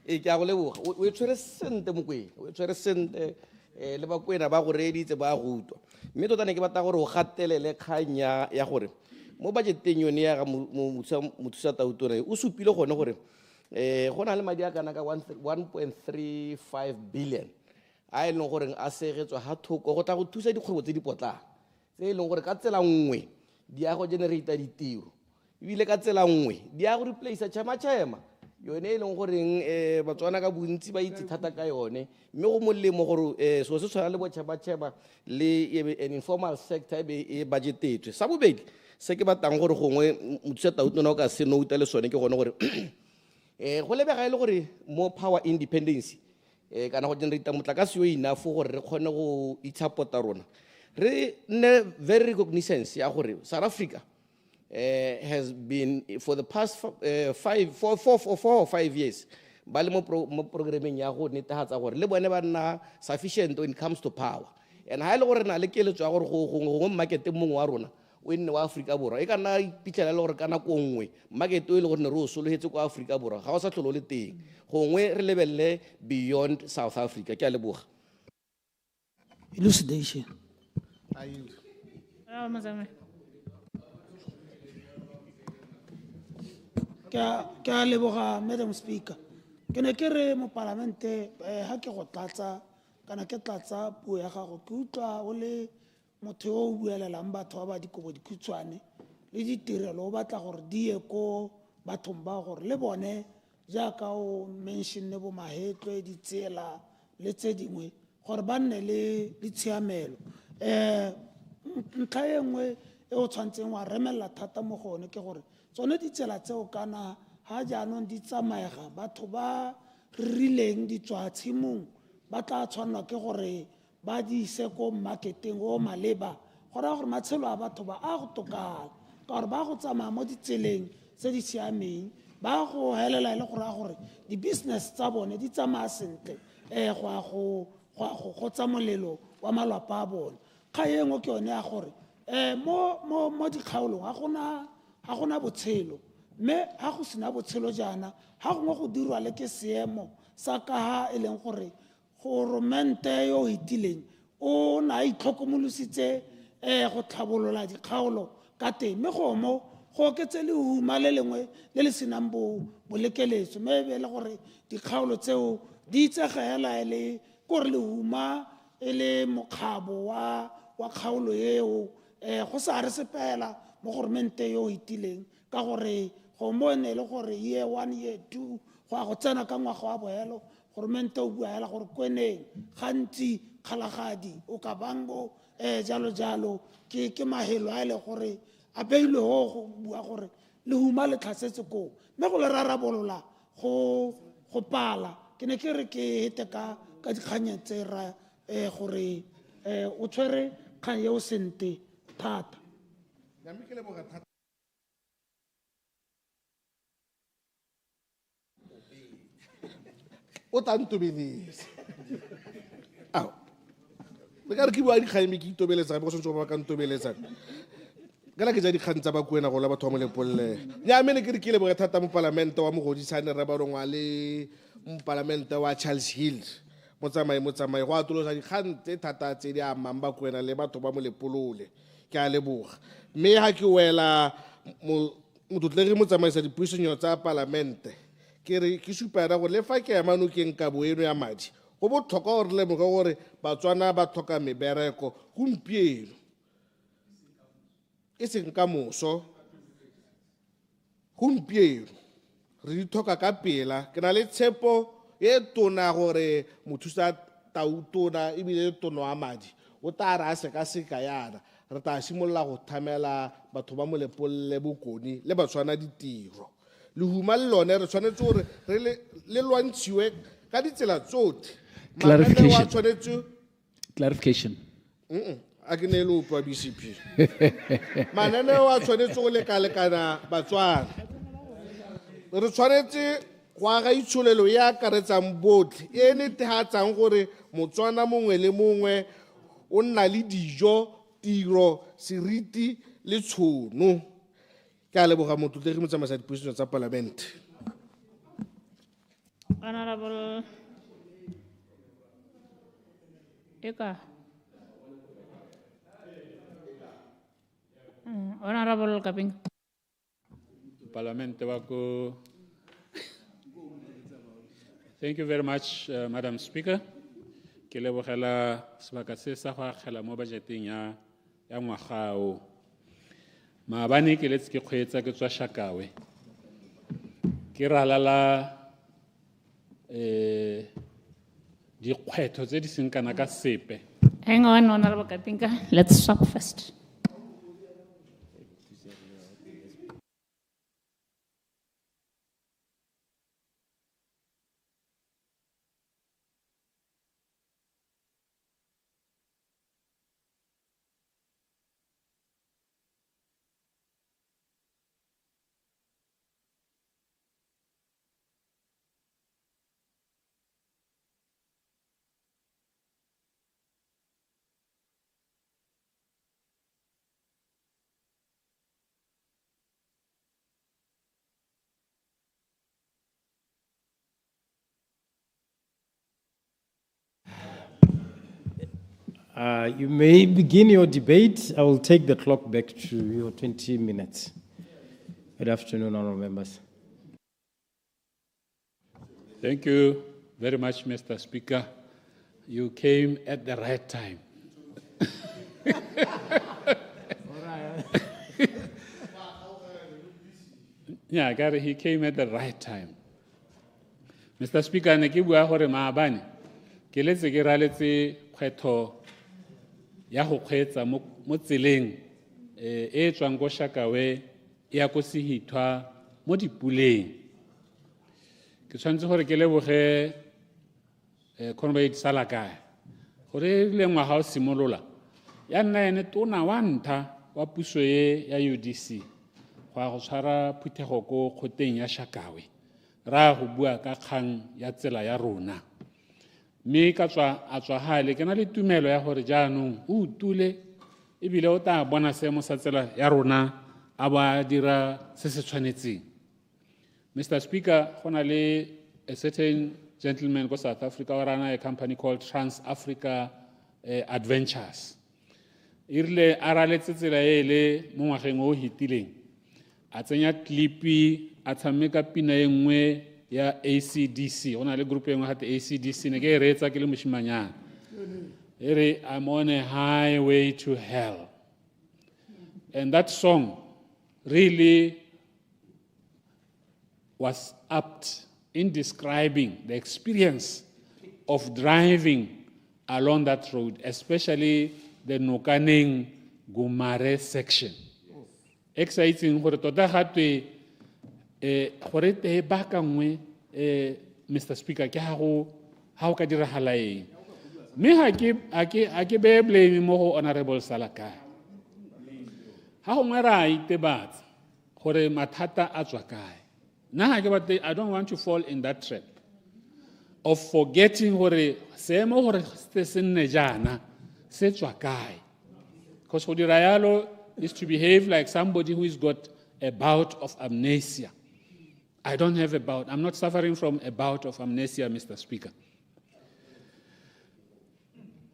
Ke a go leboga, o tshwere sente Mokwena, o tshwere sente le bakwena ba go reeditse ba go utwa. Mme tota ne ke batla gore o gatelele kgang ya gore mo budgeteng yone ya ga mothusa tautona o supile gone gore go na le madi a kana ka 1.35 billion a e leng gore a segetswa ga thoko go tla go thusa dikgwebo tse di potlana tse e leng gore ka tsela nngwe di a go generata ditiro, ebile ka tsela nngwe di a go replace chema yone e leng goreng batswana ka bontsi ba itse thata ka yone mme go molemo gore so se tshwana le botšheba le an informal sector e be e budgetetswe sa bobedi se ke batlang gore gongwe mothusa Tautona o ka se nouta le sone ke gone gore go lebega e le gore mo power independence kana go generata motlakase yo enough gore re kgone go itshapota rona re nne very recognizance ya gore South Africa has been for the past 4 or 5 years ba le mo programming ya go netefatsa gore le bone ba nna sufficient when it comes to power and ha ile gore na le keletso ya gore go market mongwe wa rona o nne wa Afrika Borwa e kana ipitlela le gore kana ko nngwe market o ile gore ne re o solohetse ko Afrika Borwa ga o sa tlholo le teng gongwe re lebelle beyond South Africa ke a leboga elucidation ke a leboga Madam Speaker ke ne ke re mo parlamente ha ke go tlatsa kana ke tlatsa puo ya gago ke utlwa o le motho yo o buelelang batho ba dikobo dikhutshwane le ditirelo o batla gore di ye ko bathong ba gore le bone jaaka o mentionne bo mahetlo ditsela le tse dingwe gore ba nne le tshiamelo ntlha e nngwe e o tshwantseng wa remella thata mo gone ke gore tsone ditsela tseo kana ha jaanong di tsamaega batho ba rileng di tswa tshimong ba tla tshwanwa ke gore ba di ise ko marketing o maleba gore gore matshelo a batho ba a go tokana ka gore ba go tsamaya mo ditseleng tse di siameng ba go helela le gore di-business tsa bone di tsamaya sentle go tsa molelo wa malapa a bone kga e nngwe ke yone ya gore mo dikgaolong ga gona botshelo mme ga go sena botshelo jaana ga gongwe go dirwa le ke seemo sa ka ha e leng gore goromente yo hitileng o na itlhokomolositse go tlhabolola dikgaolo ka teng mme gomo go oketse lehuma le lengwe le le senang bolekeletso mme e be le gore dikgaolo tseo di itsegela e le kore lehuma e le mokgabo wa kgaolo eo go sa re sepela mo goromente yo hitileng ka gore go mone le gore year 1 year 2 go a go tsena ka ngwaga wa boelo goromente o bua hela gore kweneng gantsi kgalagadi o ka bango jalo ke mahelo a ile gore a beile go bua gore lehuma le tlhasetse ko mme go le rarabolola go pala ke ne ke re ke hete ka dikganya tse ra gore o tshwere kgang eo sente thata o tla ntobeletse ao le ka re ke bua dikgang ke itobeletsa be go sentse ba ka ntobeletsang ka la ke ja dikgang tsa ba kuena go la batho ba mo lepolle ya mene ke re ke leboga thata mo parlamente wa mogodisane re ba rongwa le mo parlamente wa Charles Hill motsamai go atolosa dikgang tse thata tse di amang ba kuena le batho ba mo lepolole ke a leboga mme ha ke wela motlotlegi motsamaisa dipuisanyo tsa parlamente ke re ke supera gore le fa ke ya manokeng kabo eno ya madi go botlhokwa gore lemoge gore batswana ba tlhoka mebereko gompieno e seng ka moso gompieno re di tlhoka ka pela ke na le tshepo e tona gore mothusa Tautona ebile tono wa madi o tla re a sekaseka yana re tla simolola go thamela batho ba mo lepolle bokoni le batswana ditiro lehuma le lone re tshwanetse gore le lwantshiwe ka ditsela tsotlhe clarification a ke ne le opwa BCP mananeo a tshwanetse go lekalekana batswana re tshwanetse go aga itsholelo e akaretsang botlhe e netefatsang gore motswana mongwe le mongwe o nna le dijo tiro seriti le tshono ke a leboga motlotlegi motsamaisa dipuisanyo tsa parlamente Honorable Honorable Kaping. Parlamente wako. Thank you very much, Madam Speaker. Ke lebogela sebaka se sa go agela mo budgeting ya ngwaga o. Maabane ke letse ke kgweetsa ke tswa Shakawe. Ke ke ralala dikgwetlho tse di seng kana ka sepe. Hang on, Honorable Kapinka. Let's stop first. You may begin your debate. I will take the clock back to your 20 minutes. Good afternoon, honorable members. Thank you very much, Mr. Speaker. You came at the right time. Yeah, Gary, he came at the right time. Mr. Speaker, ne ke bua gore maabane ke letse ke raletse kgwetho ya go kgweetsa mo tseleng e tswang ko Shakawe ya ko Sehithwa mo dipuleng. Ke tshwanetse gore ke leboge 𝗕𝗏𝗖𝙗𝙗 gore le ngwaga o simolola ya nna ene tona wa ntha wa puso e ya UDC go tshwara phuthego ko kgoteng ya Shakawe ra go bua ka kgang ya tsela ya rona. Mme ka tswa hale ke na le tumelo ya gore jaanong o utule ebile o tla bona seemo sa tsela ya rona a ba dira se se tshwanetseng. Mr. Speaker, go na le a certain gentleman ko South Africa o rana a company called Trans-Africa Adventures. Irile a raletse tsela e le mo ngwageng o hitileng a tsenya clipi a tshameka pina e nngwe ya ACDC. Go na le group e nngwe gate ACDC ne ke e reetsa ke le moshimanyana. E re I'm on a highway to hell. And that song really was apt in describing the experience of driving along that road, especially the Nokaneng Gumare section. Exciting gore tota gatwe gore te ba ka nngwe Mr. Speaker ke ha o ka diragala eng. Me ha ke be blame mo go Honorable Salaka. Ha go ngwera itebatsa gore mathata a tswa kae. I don't want to fall in that trap of forgetting gore seemo gore se nne jana se tswa kae. Because go dira yalo is to behave like somebody who has got a bout of amnesia. I don't have a bout. I'm not suffering from a bout of amnesia, Mr. Speaker.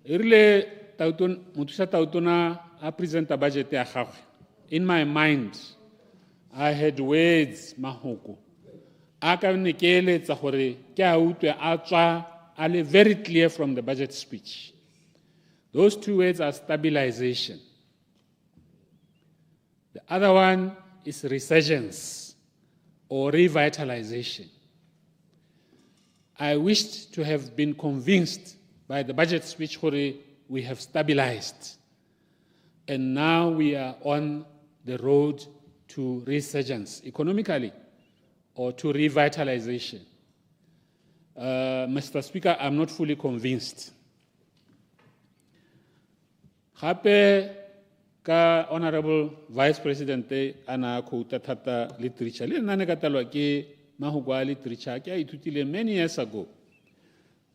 Irile Muthusa Tautona a present a budget ya gagwe. In my mind, I had words mahoko. A ka nekeletsa gore ke a utlwe a tswa a le very clear from the budget speech. Those two words are stabilization. The other one is resurgence or revitalization. I wished to have been convinced by the budget speech where we have stabilized. And now we are on the road to resurgence economically or to revitalization. Mr. Speaker, I'm not fully convinced. Gape ka Honorable Vice President ana quoted thata literature. Le nna ne ka talwa ke mahoko a literature ke a ithutile many years ago.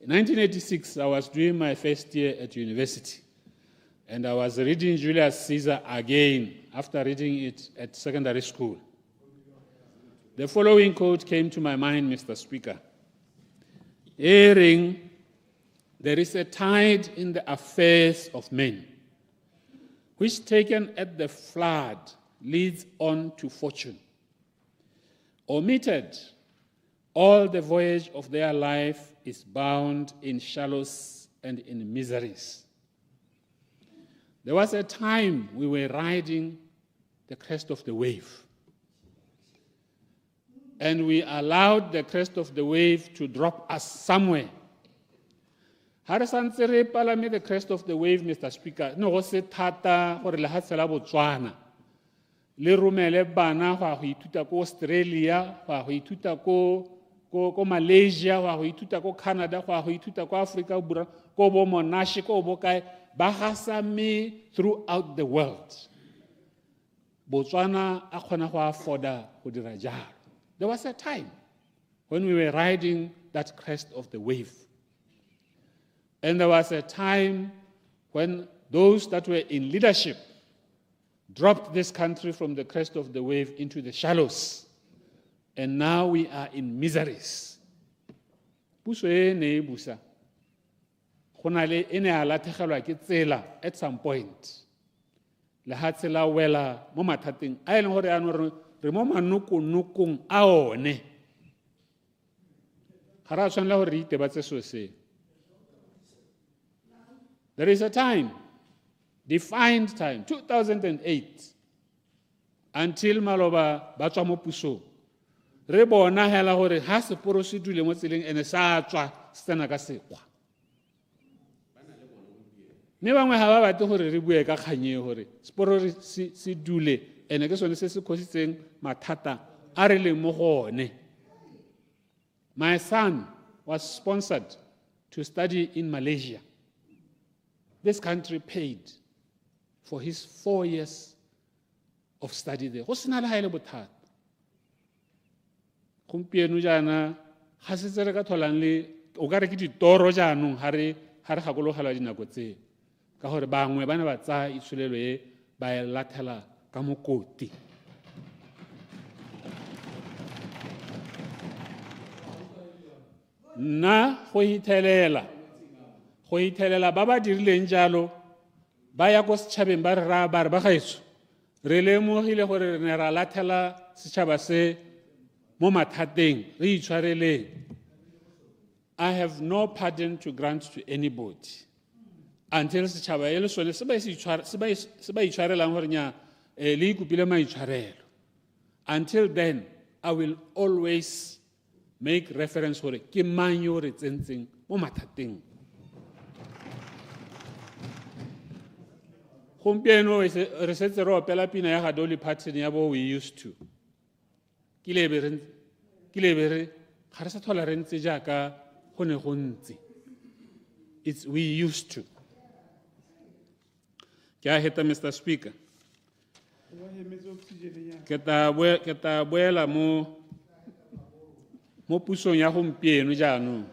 In 1986, I was doing my first year at university, and I was reading Julius Caesar again after reading it at secondary school. The following quote came to my mind, Mr. Speaker. Hearing, there is a tide in the affairs of men, which taken at the flood leads on to fortune. Omitted, all the voyage of their life is bound in shallows and in miseries. There was a time we were riding the crest of the wave. and we allowed the crest of the wave to drop us somewhere. Ha re santse re palame the crest of the wave, Mr. Speaker, no go se thata gore lehatshe la Botswana le romele bana go ithuta ko Australia, go ithuta ko Malaysia, go ithuta ko Canada, go ithuta ko Africa Borwa, ko bo Monash, ko bo kae, ba gasame throughout the world. Botswana a kgona go afforda go dira jalo. There was a time when we were riding that crest of the wave. And there was a time when those that were in leadership dropped this country from the crest of the wave into the shallows. And now we are in miseries. Puso e ne e busa. Go na le e ne a latlhegelwa ke tsela at some point. Lehatshe la wela mo mathateng a e leng gore ano re mo manokonokong a one. Ga ra tshwanela gore re itebatse selo seo. There is a time, defined time, 2008, until Maloba batswa mo pusong. Re bona hela gore ha seporo se dule mo tseleng ene sa tswa tsena ka sekwa. Mme bangwe ha ba batle gore re bue ka kganye gore seporo se dule ene ke sone se se khositseng mathata a re leng mo gone. My son was sponsored to study in Malaysia. This country paid for his 4 years of study there. Go sena le ha ile bothata. Gompieno jana ga se tsere ka tholang le o ka re ke ditoro jaanong ha re gakologelwa dinako tse ka gore bangwe bana ba tsa itshulelo e ba e lathela ka mokoti. Nna go ithelela ba ba dirileng jalo ba ya go setšhabeng ba re ba gaetso re lemogile gore re ne ra lathela setšhaba se mo mathateng re itshwareleng. I have no pardon to grant to anybody until setšhaba e le sone se ba itshwarelang gore nya le ikopile maitshwarelo. Until then, I will always make reference gore ke mang yo re tsentseng mo mathateng. Gompieno re setse re opela pina ya 𝗕𝗏𝗪𝗏𝗏𝗏𝗏𝗏𝗏𝗏𝗏 ya bo we used to. Ke le re ga re sa thola re ntse jaaka go ne go ntse. It's we used to. Ke a heta Mr. Speaker. Ke ta boela mo pusong ya gompieno jaanong.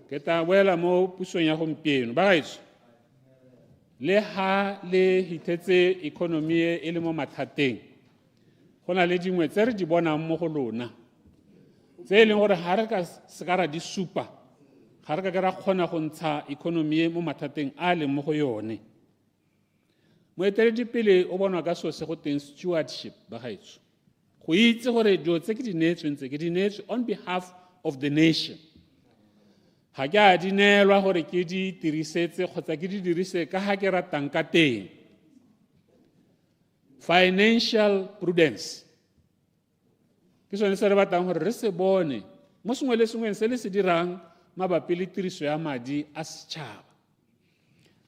Ke ta boela mo pusong ya gompieno ba gaetso le ha le hitetse economy e le mo mathateng go na le dingwe tse re di bonang mo go lona tse e leng gore ga re ka se ka ra di supa ga re ka ra kgona go ntsha economy mo mathateng a leng mo go yone. Moeteledipele o bonwa ka selo se go teng stewardship ba gaetso go itse gore dilo tse ke di neetsweng tse ke di neetswe on behalf of the nation. Ha ke a dinelwa gore ke di tirisetse kgotsa ke di dirise ka ha ke ratang ka teng. Financial prudence ke sone se re batlang gore re se bone mo sengwe le sengwe se le se dirang mabapi le tiriso ya madi a setšhaba.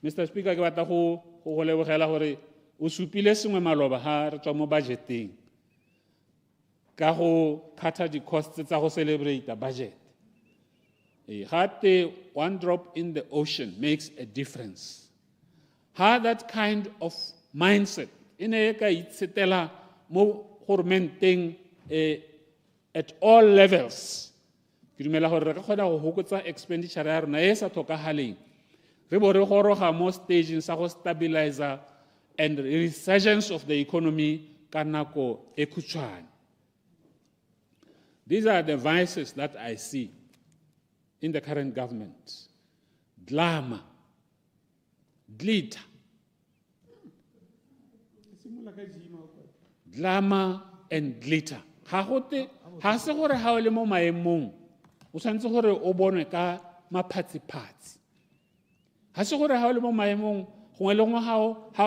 Mr. Speaker, ke batla go lebogela gore o supile sengwe maloba ha re tswa mo budgeteng ka go cut di-costs tsa go celebrate budget. One drop in the ocean makes a difference. How that kind of mindset in a itsetela mo gormenteng at all levels. Ke dumela gore re ka kgona go hokotsa expenditure ya rona e sa tlhokagaleng. Re bo re goroga mo stageng sa go stabilizer and resurgence of the economy ka nako e khutshwane. These are the vices that I see in the current government. Glamour, glitter, glamour and glitter. Ha se gore ha o le mo maemong o tshwanetse gore o bonwe ka maphatsiphatsi. Ha se gore ha o le mo maemong gongwe le gongwe ha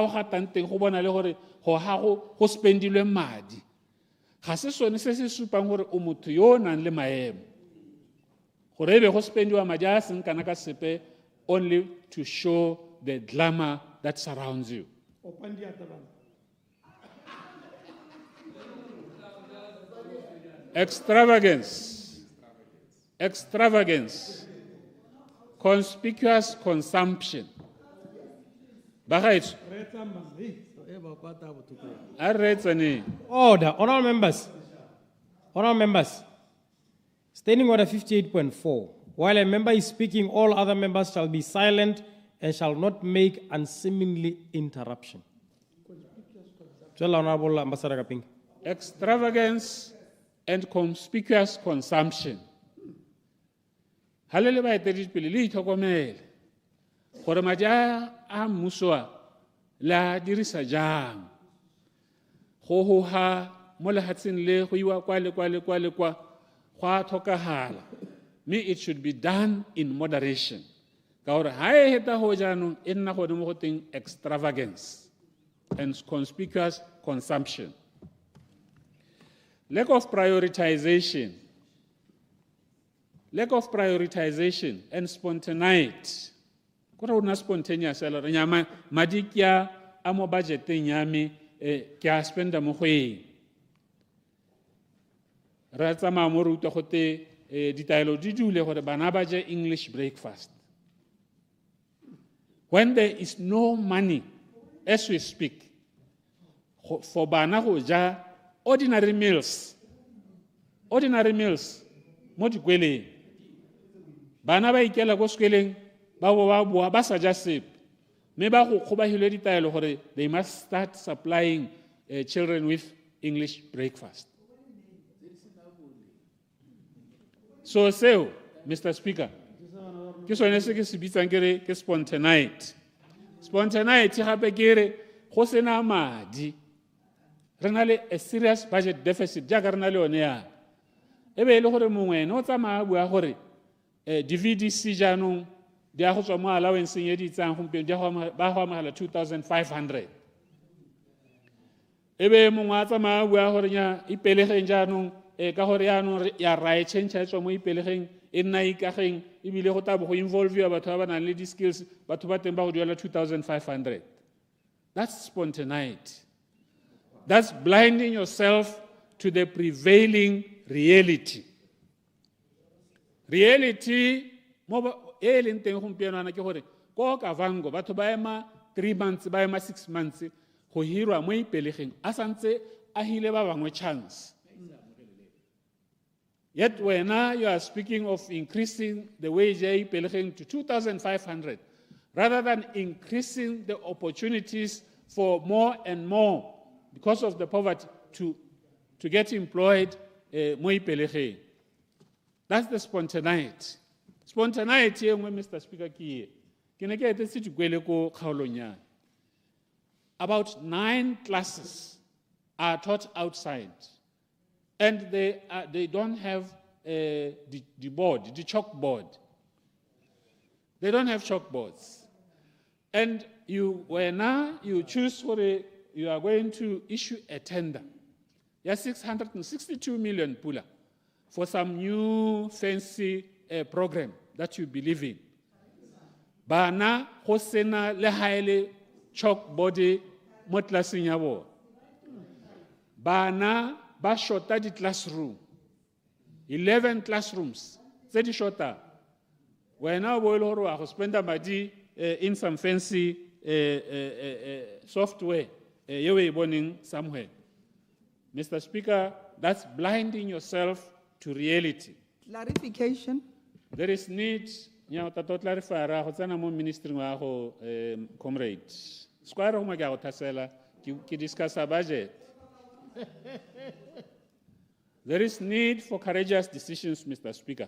o gatang teng go bona le gore go spendilwe madi ga se sone se se supang gore o motho yo o nang le maemo gore ebe go spendiwa madi a seng kana ka sepe only to show the glamour that surrounds you. Extravagance, conspicuous consumption. Bagaetso, Order, honorable members. Standing order 58.4. While a member is speaking, all other members shall be silent and shall not make unseemly interruption. Honorable Ambassador Kaping. Extravagance and conspicuous consumption. Halele ba eteletsepele le itlhokomele gore madi a mmuso a la dirisa jang go hoha mo lehatsheng le go iwa kwa le kwa go a tlhokagala mme it should be done in moderation ka gore ha e heta go jaanong e nna gone mo go teng extravagance and conspicuous consumption. Lack of prioritization and spontaneity. Kora una spontaneous ala re nyama madi kya a mo budgeteng ya me kya spenda mo goeng. Ra tsamaya mo ruta go te ditaelo di dule gore bana ba je English breakfast. When there is no money as we speak for bana go ja ordinary meals mo dikweleng bana ba ikela go sekweleng ba boa ba sa ja sepe mme ba go kgobahilwe ditaelo gore they must start supplying children with English breakfast. So Mr. Speaker, ke sone se ke se bitsang kere ke spontaneity gape kere go sena madi re na le a serious budget deficit jaaka re na le one ya ebe e le gore mongwe ene o tsamaya bua gore di-VDC jaanong di a go tswa mo allowance ye di itsang gompieno ba go amogela 2,500 ebe mongwe a tsamaya bua gore nya ipelegeng jaanong ka gore yaanong ya ra e change e tswa mo ipelegeng e nna ikageng ebile go tabo go involve batho ba ba nang le di-skills batho ba teng ba go duela 2,500. That's spontaneity. That's blinding yourself to the prevailing reality. Reality, mo e leng teng gompieno ana ke gore ko ka vango batho ba ema 3 months ba ema 6 months go hirwa mo ipelegeng a santse a hile ba bangwe chance. Yet when you are speaking of increasing the wage to 2,500, rather than increasing the opportunities for more and more because of the poverty to get employed, that's the spontaneity. Spontaneity, Mr. Speaker, about 9 classes are taught outside. And they don't have the chalkboard. They don't have chalkboards. And you choose you are going to issue a tender. You have 662 million pula for some new fancy program that you believe in. Bana hosena lehaele chalkboard mo tlaseng ya bo. Bana ba shota di classroom 11 classrooms tse di shota wena bo ile hore wa go spenda madi in some fancy software you e boning somewhere. Mr. Speaker, that's blinding yourself to reality. Clarification. There is need nya to clarify ra go tsena mo ministry wa go comrade square go ma ga go thasela ki discuss a budget. There is need for courageous decisions, Mr. Speaker.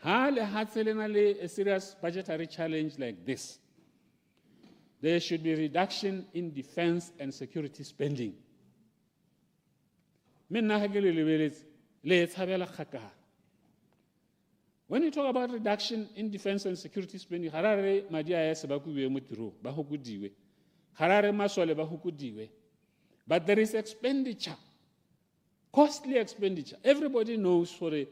A serious budgetary challenge like this, there should be reduction in defense and security spending. When you talk about reduction in defense and security spending, Harare masole ba hukudiwe. But there is expenditure, costly expenditure. Everybody knows for the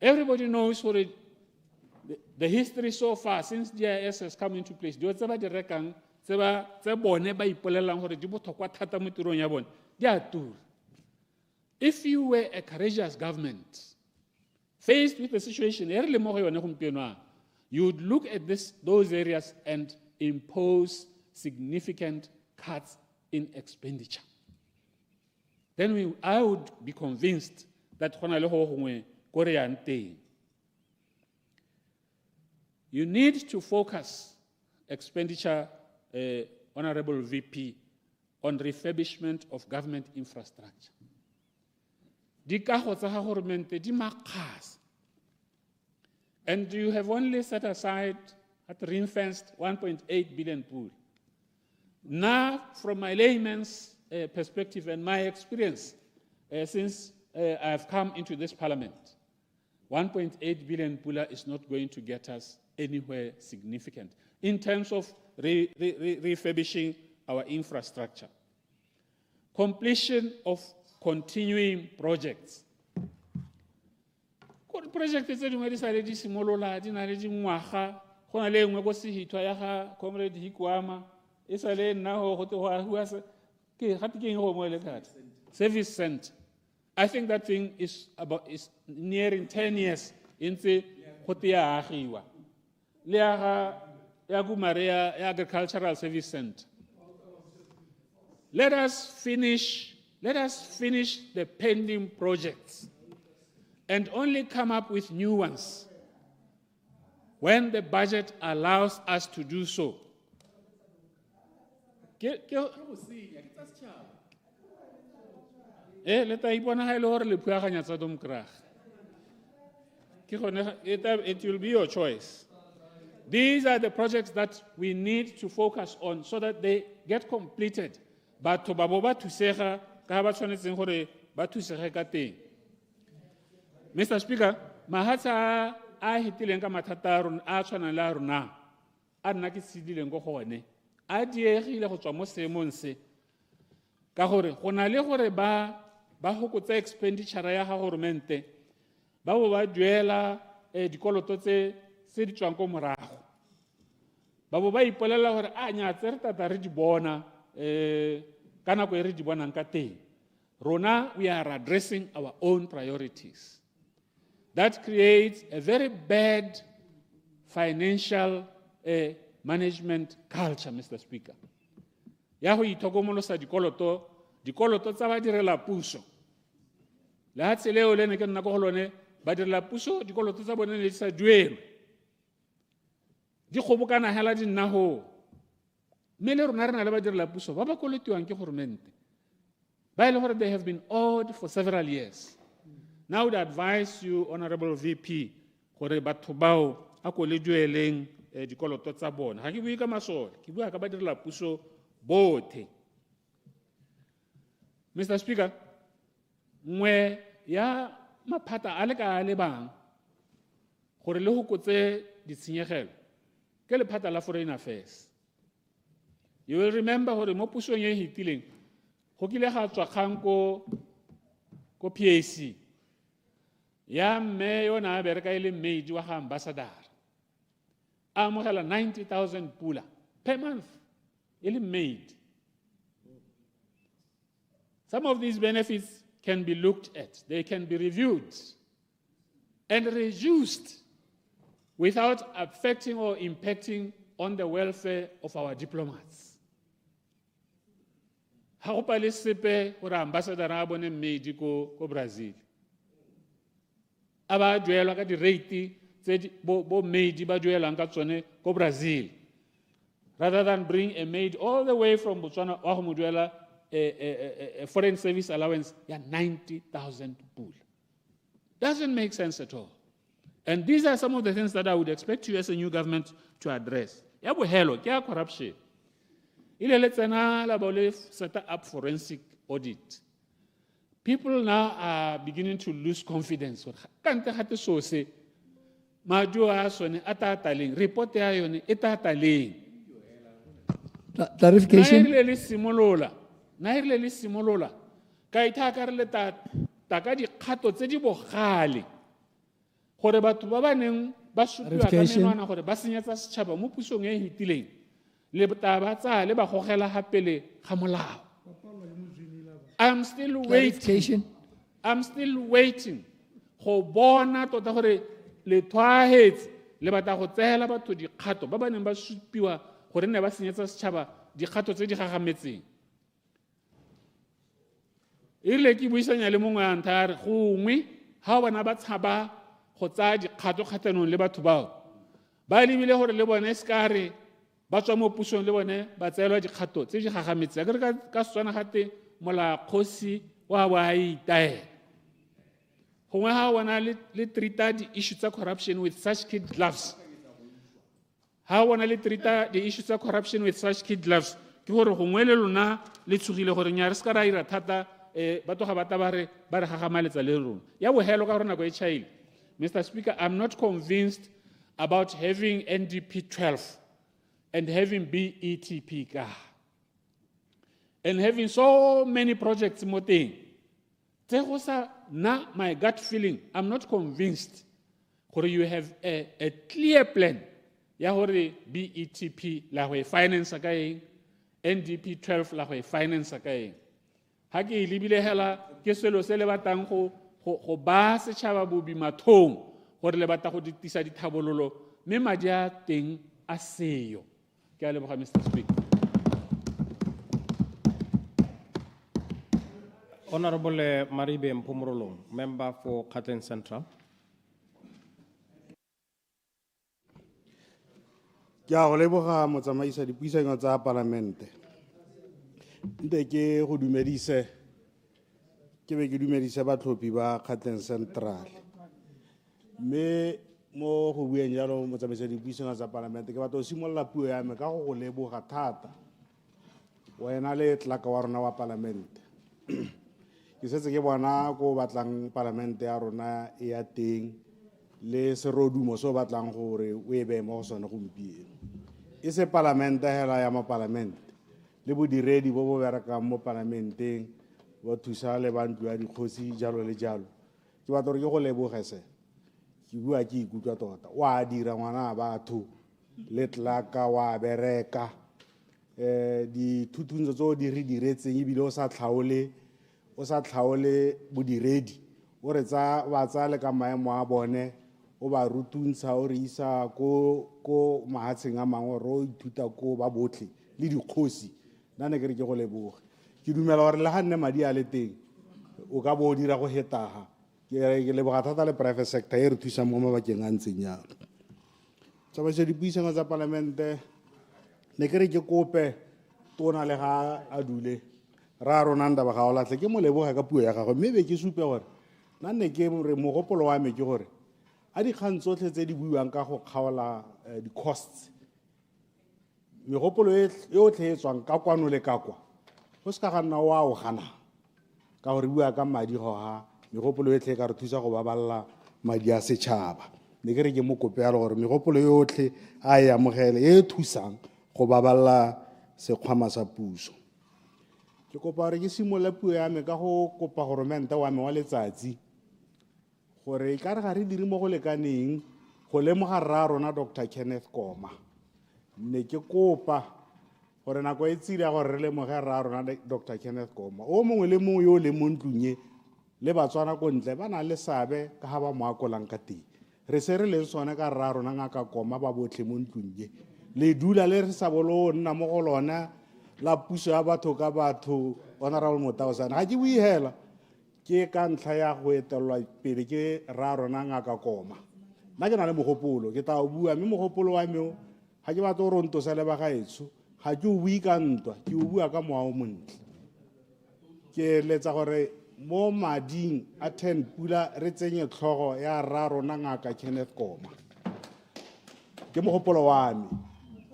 everybody knows for the history so far since GIS has come into place. If you were a courageous government, faced with the situation, you would look at those areas and impose significant cuts in expenditure. Then I would be convinced that you need to focus expenditure, Honorable VP, on refurbishment of government infrastructure. And you have only set aside at ring-fenced 1.8 billion pool. Now, from my layman's perspective and my experience since I've come into this parliament, 1.8 billion pula is not going to get us anywhere significant in terms of refurbishing our infrastructure. Completion of continuing projects. Project is already simolola, comrade Hikwama, service center. I think that thing is nearing 10 years into Hotia Agricultural Service Center. Let us finish the pending projects and only come up with new ones when the budget allows us to do so. It will be your choice. These are the projects that we need to focus on so that they get completed. But to Mr. Speaker, mahatsa a hitileng ka mathata a tshwana le a rona a nna ke sidileng go gone a diegile go tswa mo seemong se ka gore go na le gore ba hokotsa expenditure ya ga governmente ba bo ba duela dikoloto tse di tswang ko morago ba bo ba ipolela gore a nya tse re tata re di bona ka nako e re di bonang ka teng. Rona, we are addressing our own priorities. That creates a very bad financial management culture, Mr. Speaker. Ya go ithokomolosa dikoloto tsa ba direla puso. Le ha tseleo le ne ke nna go go lone ba direla puso dikoloto tsa bone le sa duelwe. Di kgobokana hela di nna ho. Mme le rona re na le ba direla puso ba ba kolotiwang ke government. By the way, they have been owed for several years. Now I would advise you, Honorable VP, gore batho bao a ko le dueleng dikoloto tsa bona. Ha ke bue ka masole, ke bua ka ba direla puso botlhe. Mr. Speaker, nngwe ya maphata a le ka le bang gore le hokotse ditshenyegelo ke lephata la foreign affairs. You will remember gore mo pusong e hitileng go kile ga tswa kgang ko PAC ya mme yona a bereka ile maid wa ga ambassador a amogela 90,000 pula per month ile maid. Some of these benefits can be looked at, they can be reviewed and reduced without affecting or impacting on the welfare of our diplomats. Ha go pa le sepe gore ambassador a bone maid ko Brazil. Aba duelwa ka di rate tse bo maid ba duelwang ka tsone ko Brazil. Rather than bring a maid all the way from Botswana wa go mo duela a foreign service allowance ya 90,000 pool. Doesn't make sense at all. And these are some of the things that I would expect you as a new government to address. Ya bo hello, ke corruption. Ile tsena la bole set up forensic audit. People now are beginning to lose confidence. Kante hate so se madio a sone a tataleng report ya yone e tataleng Clarification. na irile le simolola ka ithaka re le ta ka dikgato tse di bogale gore batho ba ba neng ba supiwa ka menwana gore ba senyetsa setšhaba mo pusong e e hitileng le taba tsa le ba gogela gapele ga molao. I'm still waiting go bona tota gore le tshwaetse le batla go tseela batho dikgato ba ba neng ba supiwa gore ne ba senyetsa setšhaba dikgato tse di gagametseng. Irile ke buisanya le mongwe a ntha re gongwe ga bana ba tshaba go tsaya dikgato kgatlhanong le batho bao ba lebile gore le bone se ka re ba tswa mo pusong le bone ba tseelwa dikgato tse di gagametseng a kere ka Setswana gate molakgosi wa bo a itaela gongwe ga bona le treata di-issue tsa corruption with such kid gloves ga bona le treata di-issue tsa corruption with such kid gloves ke gore gongwe le lona le tshogile gore nya re se ka ra ira thata ba toga bata ba re gagamaletsa le rona ya bogelo ka gore nako e chaile. Mr. Speaker, I'm not convinced about having NDP 12 and having BETP ka and having so many projects mo teng tse go sa na my gut feeling I'm not convinced gore you have a clear plan ya gore BETP la go e finance ka eng NDP 12 la go e finance ka eng ha ke lebile hela ke selo se le batang go ba setšhaba bobimathong gore le batla go ditisa dithabololo mme madi a teng a seyo. Ke a leboga Mr. Speaker. Honorable Maribe Mpumrolong, member for Gatland Central. Ke a go leboga motsamaisa dipuisano tsa Palamente. Nte ke go dumedise ke be ke dumedise batlhophi ba Gatland Central. Me mo go bueng jalo motsamaisa dipuisano tsa Palamente ke batla go simolola puo ya me ka go leboga thata wena le tlaka wa rona wa Palamente. Ke setse ke bona go batlang Palamente ya rona e ya teng le serodumo so batlang gore o e be mo go sone gompieno. E se Palamente hela ya mo Palamente le bodiredi bo bo berekang mo Parlamenteng bo thusa le bantlo ya dikgosi jalo le jalo. Ke batla gore ke go leboge se ke bua ke ikutlwa tota wa dira ngwana batho le tlaka wa bereka dithuthuntsho tse o di re diretseng ebile o sa tlhaole bodiredi o re ba tsaya le ka maemo a bone o ba rutuntsha o re isa ko mahatsheng a mangwe re o ithuta ko ba botlhe le dikgosi nna ne ke re ke go leboge ke dumela gore le ga nne madi a le teng o ka bo o dira go hetaga ke leboga thata le private sector e re thusang mo mabakeng a ntseng jalo. Tsamaiso dipuisano tsa Palamente ne ke re ke kope tona le ga a dule ra rona ndaba ga o latlhe ke mo leboga ka puo ya gagwe mme be ke supe gore nna ne ke re mogopolo wa me ke gore a dikgang tsotlhe tse di buiwang ka go kgaola di-costs megopolo e otlhe e tswang ka kwano le ka kwa go se ka ga nna wa o gana ka gore bua ka madi goga megopolo e tlhe ka re thusa go baballa madi a setšhaba. Ne ke re ke mo kope yalo gore megopolo yotlhe a e amogele e thusang go baballa sekgwama sa puso. Ke kopa gore ke simolola puo ya me ka go kopa goromente wa me wa letsatsi gore ka re ga re dire mo go lekaneng go lemoga rra rona Dr. Kenneth Koma. Ne ke kopa gore nako e tsile ya gore re lemoge rra rona Dr. Kenneth Koma o mongwe le mongwe yo le mo ntlong ye le batswana ko ntle ba na le sabe ka ga ba mo akolang ka teng re se re le sone ka rra rona ngaka Koma ba botlhe mo ntlong ye le dula le re sa bolo nna mo go lona la puso ya batho ka batho Honorable 𝗕𝗘𝗖𝙀 ga ke bue hela ke ka ntlha ya go etelelwa pele ke rra rona ngaka Koma. Nna ke na le mogopolo ke tla o bua mme mogopolo wa me ga ke batla gore o ntosele ba gaetsho ga ke o bue ka ntwa ke o bua ka mowa o montle. Ke letsa gore mo mading a 10 pula re tsenye tlhogo ya rra rona ngaka Kenneth Koma. Ke mogopolo wa me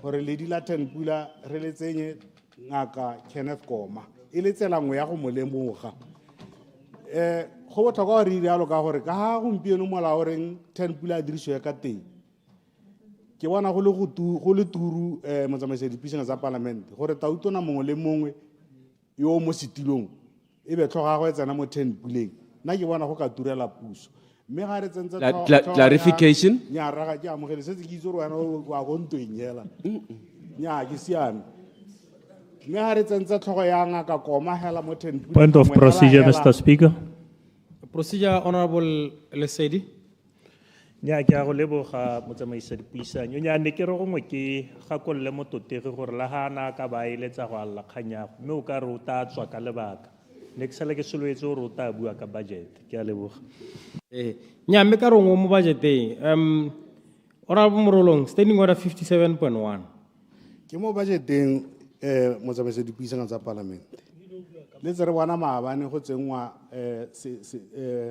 gore ledi la 10 pula re le tsenye ngaka Kenneth Koma e le tsela nngwe ya go mo lemoga go botlhokwa gore re ire yalo ka gore ka ga gompieno molao o reng 10 pula a dirisiwa ka teng ke bona go le turu motsamaisi dipuisano tsa palamente gore tautona mongwe le mongwe yo mo setilong e be tlhogo gagwe e tsena mo 10 puleng nna ke bona go ka turela puso mme ga re tsentse clarification nya raga ke amogele setse ke itse gore wena wa go ntweng hela nya ke siame mme ga re tsentse tlhogo ya ngaka koma hela mo 10 puleng Point of procedure, Mr. Speaker. Procedure, Honorable Lesedi. Nya ke a go leboga motsamaisi dipuisano nya ne ke re gongwe ke gakolle mo totege gore la gana ka ba eletsa go alla kganyago mme o ka re o ta tswa ka lebaka ne ke sale ke solwetse gore o ta bua ka budget ke a leboga Nya mme ka rongwe mo budgeteng Honorable Morolong, Standing Order 57.1. ke mo budgeteng motsamaisi dipuisano tsa palamente le tse re bona maabane go tsengwa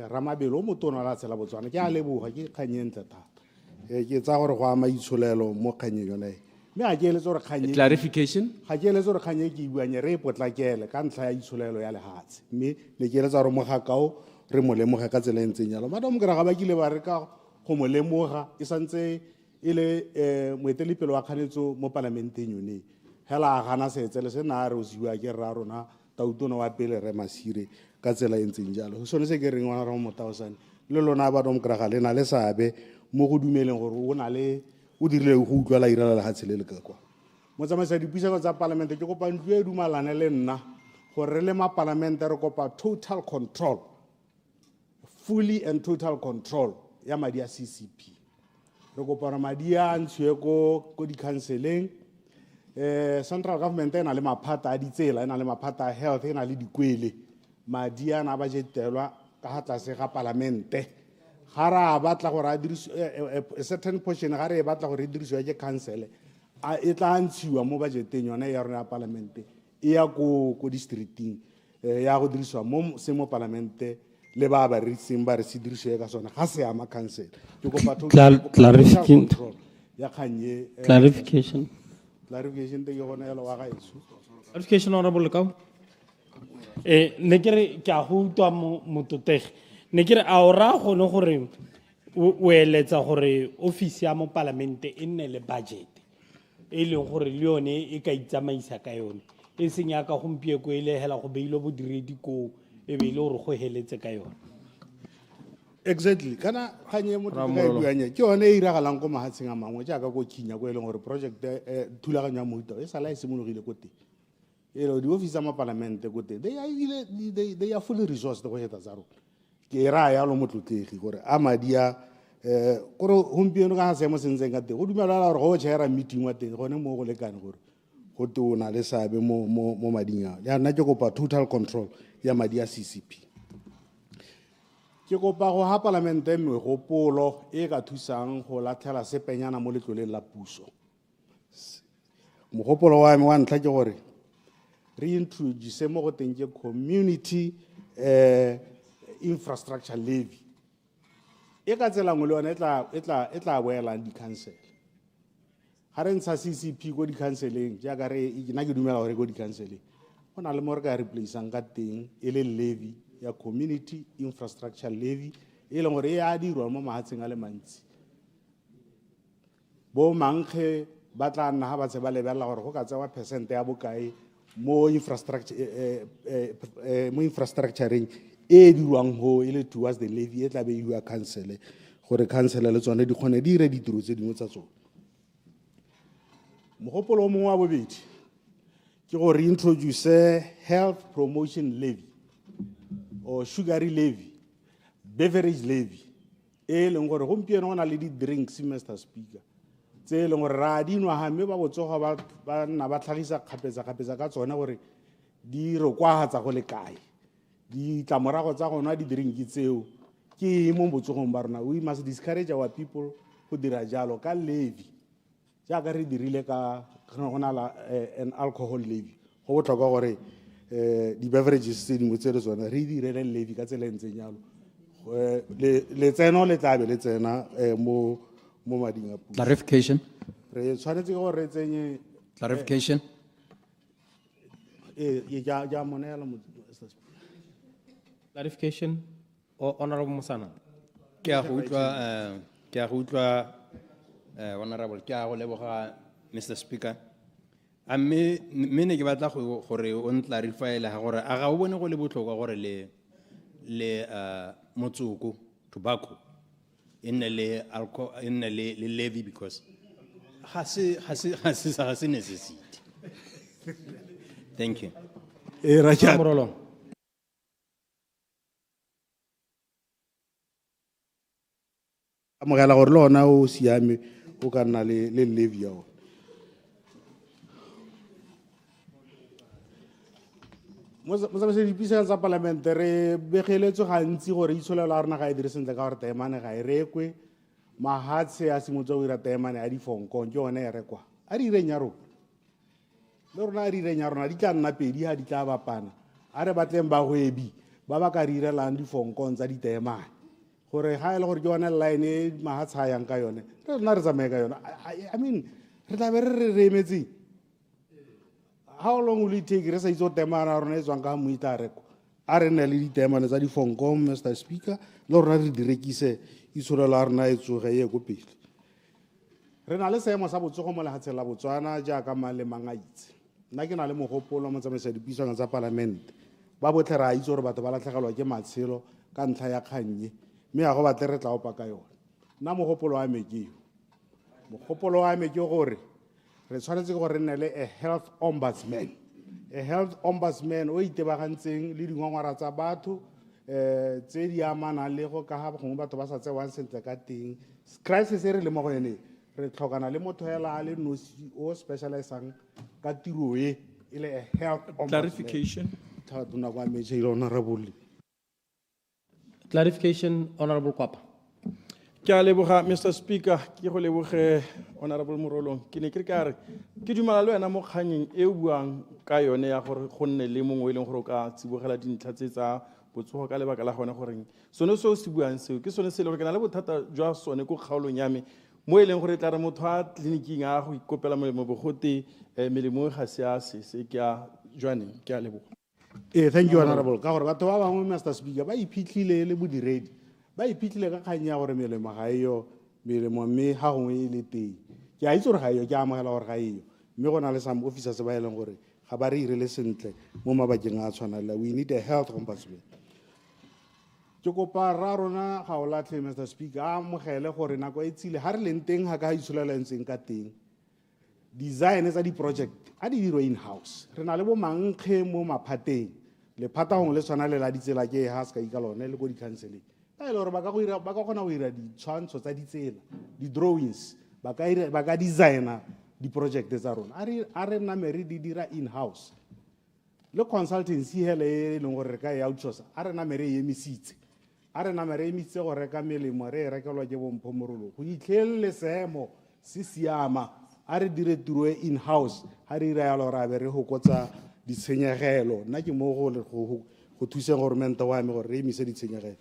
Ramabelo o motona la tshela Botswana ke a leboga ke kgannyentle thata ke tsa gore go ama itsholelo mo kganyeng yone mme ga ke eletse gore kganye clarification ga ke eletse gore kganye ke buanye re potlakele ka ntlha ya itsholelo ya lehatshe mme ne ke eletsa gore mo gakao re mo lemoge ka tsela e ntseng jalo madam ke ra ga ba kile ba re ka go mo lemoga e santse e le moeteledipele wa kganetso mo palamenteng yone hela a gana setsele se na re o siwa ke rra rona tautona wa pele re Masire ka tsela e ntseng jalo sone se ke reng wana ra mo tausane le lona ba dom kra ga le na le sabe mo go dumeleng gore o na le o dirile go utlwa la irala le hatshe le ka kwa motsamaisa dipuisano tsa palamente ke kopa ntlo e dumalane le nna gore re le ma palamente re kopa total control fully and total control ya madi a CCP re kopa gore madi a ntshiwe ko di-counseleng central government ena le maphata a ditsela ena le maphata a health ena le dikwele madi a na ba jetelwa ka ga tlase ga palamente ga ra batla gore a dirisiwe a certain portion ga re batla gore e dirisiwe ke council e tla ntshiwa mo budgeteng yone ya rona ya palamente e ya ko districting ya go dirisiwa mo se mo palamente le ba ba re seng ba re se dirisiwe ka sona ga se ama council ke kopa clarification ya khanye Clarification. clarification te ke gona ya wa ga isu Clarification, Honorable Lekau. ne ke re ke a go utwa mototege ne ke re a o ra gone gore o eletsa gore office ya mo palamente e nne le budget e leng gore le yone e ka itsamaisa ka yone e seng ya ka gompieko e le hela go beilwe bodiredi ko e be ile gore go heletse ka yone exactly kana khanye mo ka e buanya ke yone e iragalang ko mahatsheng a mangwe jaaka go khinya go e leng gore project thulaganya mo ita e sala e simologile ko teng e lo di office ma parlamente ko teng they are fully resourced go heta tsaro ke ra ya lo motlotegi gore a madia gore gompieno ka se mo sentseng ka teng go dumela gore go tshera meeting wa teng gone mo go lekane gore go tona le sabe mo madinga ya nna ke kopa total control ya madi a CCP ke kopa go ha palamente me gopolo e ka thusang go latlhela sepenyana mo letloleng la puso mogopolo wa me wa ntlha ke gore re introduce mo go teng ke community infrastructure levy e ka tsela ngwe le yone e tla boelang di-council ga re ntsha CCP ko di-counseleng jaaka nna ke dumela gore ko di-counseleng go na le mo re ka replaceang ka teng e le levy ya community infrastructure levy e leng gore e a dirwa mo mahatsheng a le mantsi bo mankge ba tla nna ga ba tse ba lebelela gore go ka tsewa percent ya bokae mo infrastructureng e dirwang go e le towards the levy e tla be iwa council gore council le tsone di kgone di ire ditiro tse dingwe tsa tsone mogopolo o mongwe wa bobedi ke gore introduce health promotion levy or sugary levy beverage levy e leng gore gompieno go na le di-drinks Mr. Speaker tse e leng gore ra dinwa ga mme ba botsogo ba nna ba tlhagisa kgapetsa ka tsone gore di rekwagatsa go le kae ditlamorago tsa gona di-drinki tseo ke mo botsogong ba rona we must discourage our people go dira jalo ka levy jaaka re dirile ka go na la an alcohol levy go botlhokwa gore di-beverages tse dingwe tse le tsone re direle levy ka tsela e ntseng jalo letseno le tlabe le tsena mo mading a puso Clarification. re tshwanetse gore re tsenye Clarification. ja monela Clarification. Honorable Musana. Ke a go utlwa honorable ke a go leboga Mr. Speaker. A mme ne ke batla gore o ntlarifyele ha gore a ga o bone go le botlhokwa gore le motsoko tobacco in le alcohol in le levy because ha se necessity. Thank you. amogela gore le ona o siame o ka nna le levy ya ona. Motsamaisi dipuisano tsa palamente re begeletswe gantsi gore itsholelo a rona ga e dire sentle ka gore taemane ga e rekwe mahatshe a simotse go dira taemane a difonkong ke yone e rekwa a di ireng ya rona le rona a di ireng ya rona di tla nna pedi ga di tla bapana a re batleng bagwebi ba ba ka re irelang difonkong tsa ditaemane gore ga e le gore ke yone line e mahatshe a yang ka yone re rona re tsamaye ka yone. I mean re tla be re emetseng. How long will it take? Resa itso temana rona e tswang ka moita rekwa a re nne le ditemane tsa difonkong Mr. Speaker le rona re direkise itsholelo a rona e tsoge ye go pele. Re na le seemo sa botsogo mo lehatsheng la Botswana jaaka mang le mang a itse. Nna ke na le mogopolo motsamaisi dipuisano tsa palamente ba botlhe re a itse gore batho ba latlhegelwa ke matshelo ka ntlha ya kgannye mme ga go batle re tla opa ka yone. Nna mogopolo wa me ke mogopolo wa me ke gore re tshwanetse gore nne le a health ombudsman. A health ombudsman o itebagantseng le dingongora tsa batho tse di amanang le go ka ga gongwe batho ba sa tsewang sentle ka teng. Crisis e re le mo go yone re tlhokana le motho hela a le nosi o specializang ka tiro e le a health ombudsman. Clarification. Honorable. Clarification, Honorable Kwapa. Ke a leboga Mr. Speaker ke go leboge Honorable Morolong ke ne ke ka re ke dumela le wena mo kganyeng e o buang ka yone ya gore go nne le mongwe e leng gore o ka tsibogela dintlha tse tsa botsogo ka lebaka la gone gore sone se o se buang seo ke sone se le gore ke na le bothata jwa sone ko kgaolong ya me mo e leng gore tla re motho a tleliniking a go ikopela molemo bogote melemo ga se a se ke a jwaneng ke a leboga. Thank you Honorable. Ka gore batho ba bangwe Mr. Speaker ba iphitlhile le bodiredi ba iphitlhile ka kgang ya gore melemo ga eyo melemo mme ga gongwe e le teng ke a itse gore ga eyo ke amogela gore ga eyo mme go na le some officers ba e leng gore ga ba re irele sentle mo mabakeng a tshwanela. We need a health ombudsman. Ke kopa ra rona ga o latlhe Mr. Speaker a amogele gore nako e tsile ga re leng teng ga ka itsholela ntseng ka teng design tsa di-project a di dirwe in-house. Re na le bo mankge mo maphateng lephata gongwe le tshwana le la ditsela ke ha se ka ika lone le ko di-counseling ba ile gore ba ka kgona go dira ditshwantsho tsa ditsela di-drawings ba ka designer di-project tsa rona a re name re di dira in-house le consultancy hele e leng gore re ka e outsource a re name re emisitse a re name re emisitse go reka melemo re e rekelwa ke bompho morolo go itlhelele seemo se siama a re dire tiro e in-house ha re ira yalo ra be re hokotsa ditshenyegelo nna ke mo go thuseng government wa me gore re emise ditshenyegelo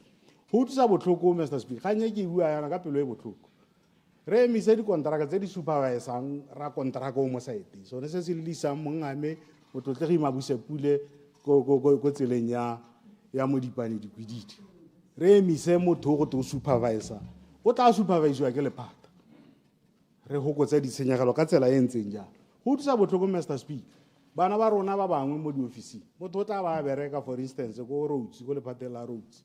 go thusa botlhoko Mr. Speaker ga nye ke bua yana ka pelo e botlhoko re emise dikontraka tse di supervisang ra kontraka o mo site so ne se se lisang mongame motlotlegi Mabusepule go tseleng ya mo dipane dikwididi re emise motho go to supervisor o tla superviswa ke lephata re hokotsa ditshenyegelo ka tsela e ntseng jalo go thusa botlhoko Mr. Speaker bana ba rona ba bangwe mo diofising motho o tla ba bereka for instance go roads go lephateng la roads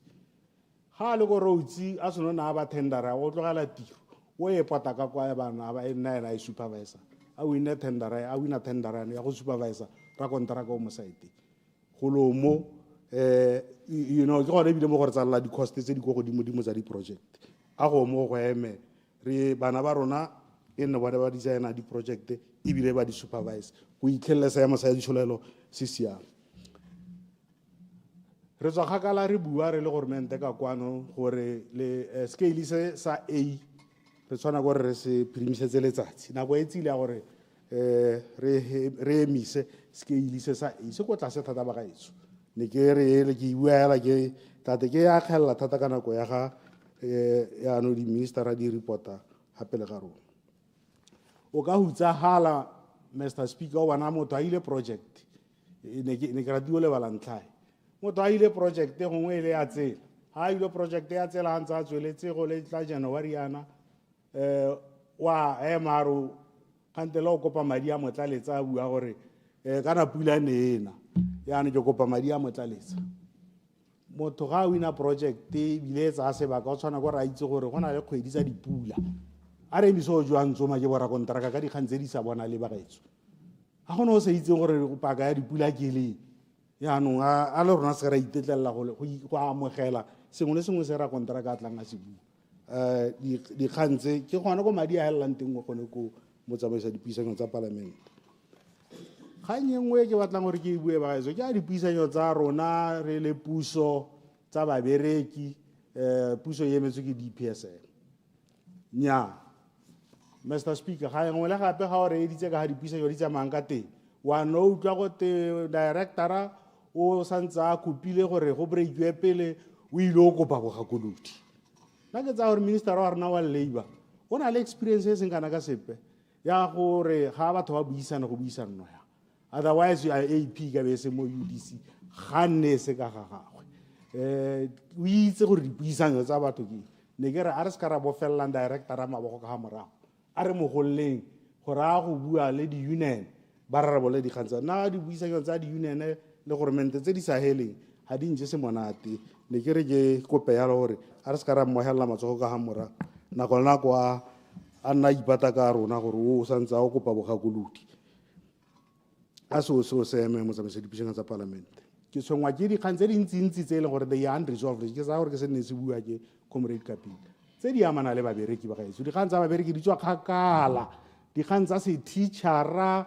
ga le go roads a seno na ba tendera o tlogela tiro o e pata ka kwa bana ba e nna ena e supervisor a wina tendera ya go supervisor ra kontraka o mo site go lo mo you know ke gore bile mo gore tsala di cost tse di go godimo tsa di project a go mo go eme re bana ba rona e nne ba designer di project e bile ba di supervise go itlhella sa ya masa di tsholelo se siame re tswa gakala re bua re le government ka kwano gore le scale se sa A re tswana gore re se primisetse letsatsi nako e tsile ya gore re emise scale se sa A se go tla se thata ba gaetso ne ke re le ke buela ke tate ke ya khella thata ka nako ya ga ya no di minister a di reporta hape le ga rona o ka hutsa hala Mr. Speaker wana motho a ile project ne ke ratiwa le balantlae motho a ile project gongwe ile ya tsela ha ile project ya tsela ha ntsa tsweletse go le tla January yana wa emaru kantela o kopa madi a motlaletsa a bua gore kana pula neena yana ke kopa madi a motlaletsa motho ga o ina project bile tsa se ba ka tshwana go ra itse gore gona le kgwedi tsa dipula a re miso jwang tsoma ke bora kontraka ka dikgantse di sa bona le bagaetso a gone o se itse gore go paka ya dipula ke le yaanong a le rona se ra itetlela go amogela sengwe le sengwe se ra kontraka a tlang a se bua dikgantse ke gona go madi a helelang teng go gone ko motsamaisa dipuisano tsa palamente kgang e nngwe ke batlang gore ke e bue bagaetso ke a dipuisano tsa rona re le puso tsa babereki puso e emetswe ke DPSL nya Mr. Speaker ga engwe le gape ga o re editse ka ga dipuisano di tsamayang ka teng wa no utlwa go te directora o santsa a kopile gore go breakiwe pele o ile o kopa bogakolodi nna ke tsa gore minister wa rena wa labor o na le experience e seng kana ka sepe ya gore ga batho ba buisana go buisana no ya otherwise you are AP ka be se mo UDC ganne se ka ga gagwe o itse gore dipuisano tsa batho ke ne ke re a re se ka ra bofellang director a mabogo ka ga morago a re mogolleng gore a go bua le di-union ba rarabole dikgantsa nna dipuisano tsa di-union le goromente tse di sa heleng ga di ntse se monate ne ke re ke kope yalo gore a re se ka ra mmogelela matsogo ka ga morago nako le nako a nna ipata ka rona gore o santse a o kopa bogakolodi a seo se eme motsamaisa dipuisano tsa palamente ke tshwengwa ke dikgang tse dintsintsi tse e leng gore they are unresolved ke sa gore ke se nne se bua ke comrade Kapile tse di amana le babereki ba gaetso dikgang tsa babereki di tswa kgakala dikgang tsa se-teachera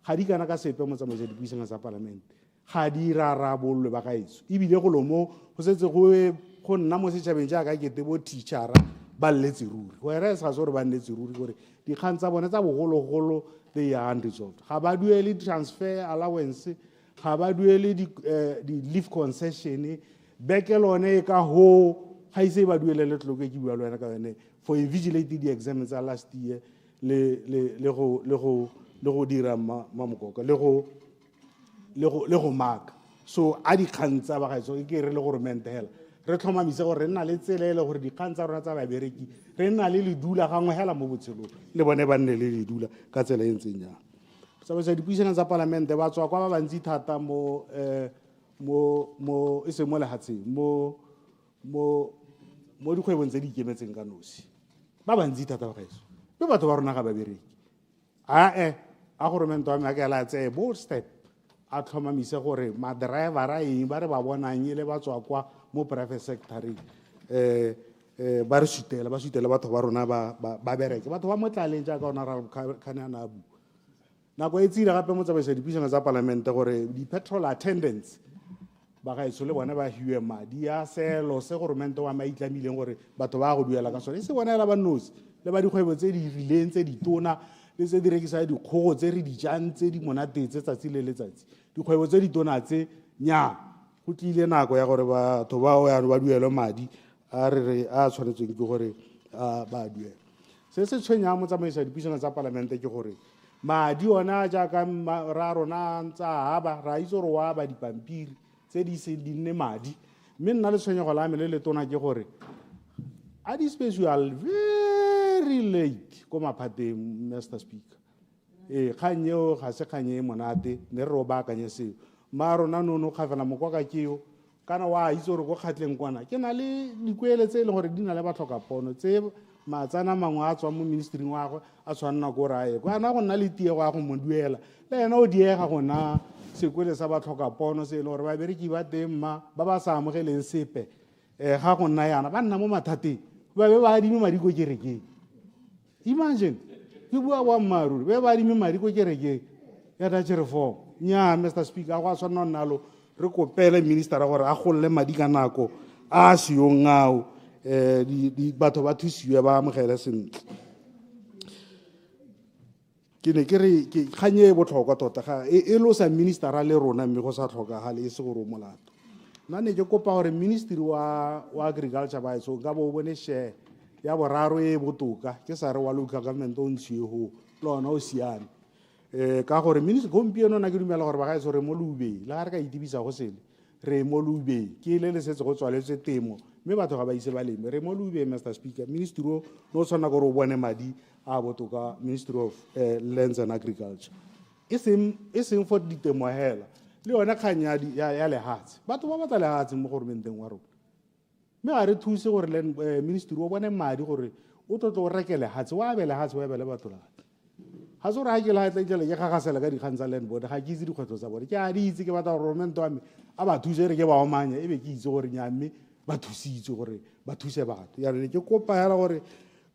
ga di kana ka sepe motsamaisa dipuisano tsa palamente ga di rarabolwe ba gaetso ebile go lo mo go setse go nna mo setšhabeng jaaka kete bo teachera ba lletse ruri whereas ga se gore ba nnetse ruri gore dikgang tsa bone tsa bogologolo they are unresolved ga ba duele transfer allowance ga ba duele di-leave concession beke lone ka ho ga ise ba duele le tlhoke ke bua le wena ka yone for invigilating di-exam tsa last year le go dira mamokoka le go maka so a dikgang tsa bagaetso ke re le gore mente hela re tlhomamise gore re nna le tselele gore dikgang tsa rona tsa babereki re nna le ledula gangwe hela mo botshelong le bone ba nne le ledula ka tsela e ntseng yang tsamaiso dipuisano tsa palamente ba tswa kwa ba bantsi thata mo e seng mo lehatsheng mo dikgwebong tse di ikemetseng ka nosi ba bantsi thata ba gaetso be batho ba rona ga babereki a goromente wa me a ke ela tseye bold step a tlhomamise gore madrivera eng ba re ba bonang e le ba tswa kwa mo private sectoreng ba re sutela batho ba rona ba bereke batho ba motlaleng jaaka ona ra khaneana a bua nako e tsile gape mo tsamaisa dipuisano tsa palamente gore di-petrol attendants ba gaetso le bone ba hiwe madi a selo se goromente wa maitlamileng gore batho ba go duela ka sone e se bona ela ba nosi le ba dikgwebo tse di rileng tse ditona le tse di rekisa dikgogo tse re dijang tse di monatetse tsatsi le letsatsi dikgwebo tse ditona tse nya go tlile nako ya gore batho bao yano ba duelwe madi a tshwanetsweng ke gore ba duela se se tshwenyang mo tsamaisa dipuisano tsa palamente ke gore madi ona jaaka ra rona ntsa aba ra itse gore wa ba dipampiri tse di se di nne madi mme nna le tshwenyego la me le letona ke gore a di-special very late ko maphateng Mr. Speaker kgang eo ga se kgang e monate ne re ro baakanye seo ma rona nono kgafela mokwaka keo kana wa itse gore go kgatleng kwana ke na le dikuele tse e leng gore di na le batlhokapono tse matsana mangwe a tswang mo ministering wa gagwe a tshwanna ko rae kana go nna le tiego ya go mo duela le ena o diega go na sekwele sa batlhokapono se e leng gore babereki ba teng ba ba sa amogeleng sepe ga go nna yana ba nna mo mathateng ba be ba adime madi ko kerekeng imagine ke bua boammaaruri be ba adime madi ko kerekeng ya tachereform nya Mr. Speaker go a tshwanna nnalo re kopele ministera gore a golle madi ka nako a seyong ao batho ba thusiwe ba amogele sentle ke ne ke re kganye e botlhokwa tota ga e losa ministera le rona mme go sa tlhokagale e se gore o molato nna ne ke kopa gore ministry wa agriculture ba eso ka bo bone share ya boraro e botoka ke sa re wa local government o ntshiwe go le ona o siame ka gore ministry gompieno na ke dumela gore ba ga re mo lubeng le ga re ka itibisa go sele re mo lubeng ke le setse go tswaletswe temo mme batho ga ba ise ba leme re mo lube Mr. Speaker ministry o no tshwana gore o bone madi a botoka Ministry of Lands and Agriculture e seng for ditemo hela le yona kgang ya lehatshe batho ba batla lehatshe mo gormenteng wa rona mme ga re thuse gore ministry o bone madi gore o tlotlo o reke lehatshe wa be lehatshe wa be le batho lehatshe ga se gore ga ke lehatshe ke gagasela ka dikgang tsa land board ga ke itse dikgwetlho tsa bone ke a di itse ke batla gore gormente wa me a ba thuse re ke ba omanya e be ke itse gore nyamme ba thusitse gore ba thuse batho ya re ke kopa hela gore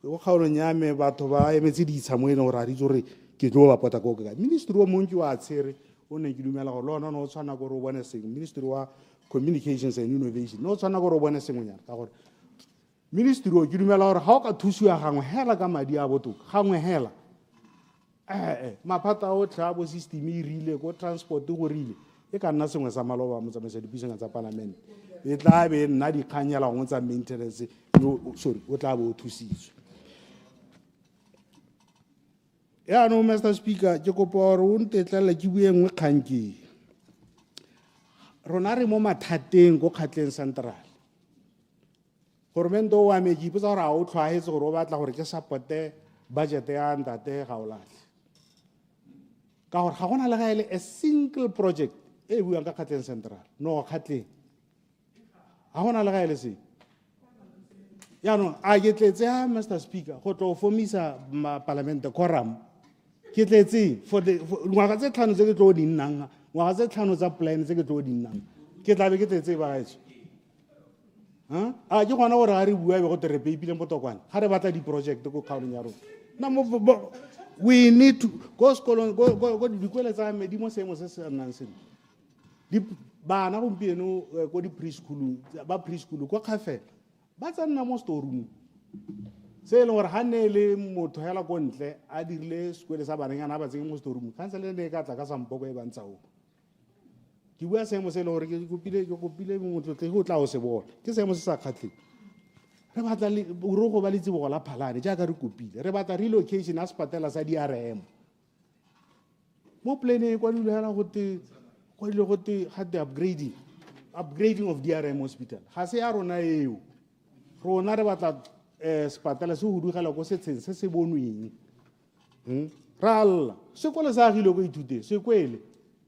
go kgaolong ya me batho ba emetse ditsha mo ene gore a di itse gore ke tlo ba pota ko ka ministry o montsi wa tshere o ne ke dumela gore le ona no tshwana gore o bone seng ministry wa communications and innovation no tshwana gore o bone sengwenyana ka gore ministry o ke dumela gore ga o ka thusiwa gangwe hela ka madi a botoka gangwe hela maphata a otlhe a bo system e rile ko transport go rile e ka nna sengwe sa maloba motsamaisa dipuisano tsa palamente e tla be nna dikganyela gongwe tsa maintenance sorry o tla bo o thusitswe yaanong Mr. Speaker ke kopa gore o ntetlela ke bue nngwe kgang ke rona re mo mathateng ko kgatleng central gormente o wa me ke ipotsa gore a o tlhwaetse gore o batla gore ke supporte budget ya ntate ga o latlhe ka gore ga gona le ga ele a single project e buang ka kgatleng central no kgatleng ga gona le ga ele seng yaanong a ke tletse ya Mr. Speaker go tlo formisa palamente quorum ke tletse for ngwaga tse tlhano tse ke tlo di nnang ngwaga tse tlhano tsa plan tse ke tlo di nnang ke tla be ke tletse ba gaetso a ke gona gore ga re bua be go tere peipile potokwane ga re batla di-project ko kgaolong ya rona we need to go sekolong go dikwele tsa me di mo seemo se se nnang seno bana gompieno ko di-preschool ba preschool ko kgafela ba tsa nna mo storeroom se e leng gore ga nne le motho hela ko ntle a dirile sekwele sa bananyana a ba tsenye mo storeroom kansele ne e ka tla ka sampoko e bantsao ke bua seemo se e leng gore ke kopile motlotle go tla o se bona ke seemo se sa kgatlheng re batla ro go ba le tsibogo la phalane jaaka re kopile re batla relocation a sepatela sa DRM mo planeng kwa dilo hela gote ga the upgrading of DRM hospital ga se ya rona eo rona re batla sepatela se hudugela ko setsheng se se bonweng ra lla sekolo sa agile ko ithuteng sekwele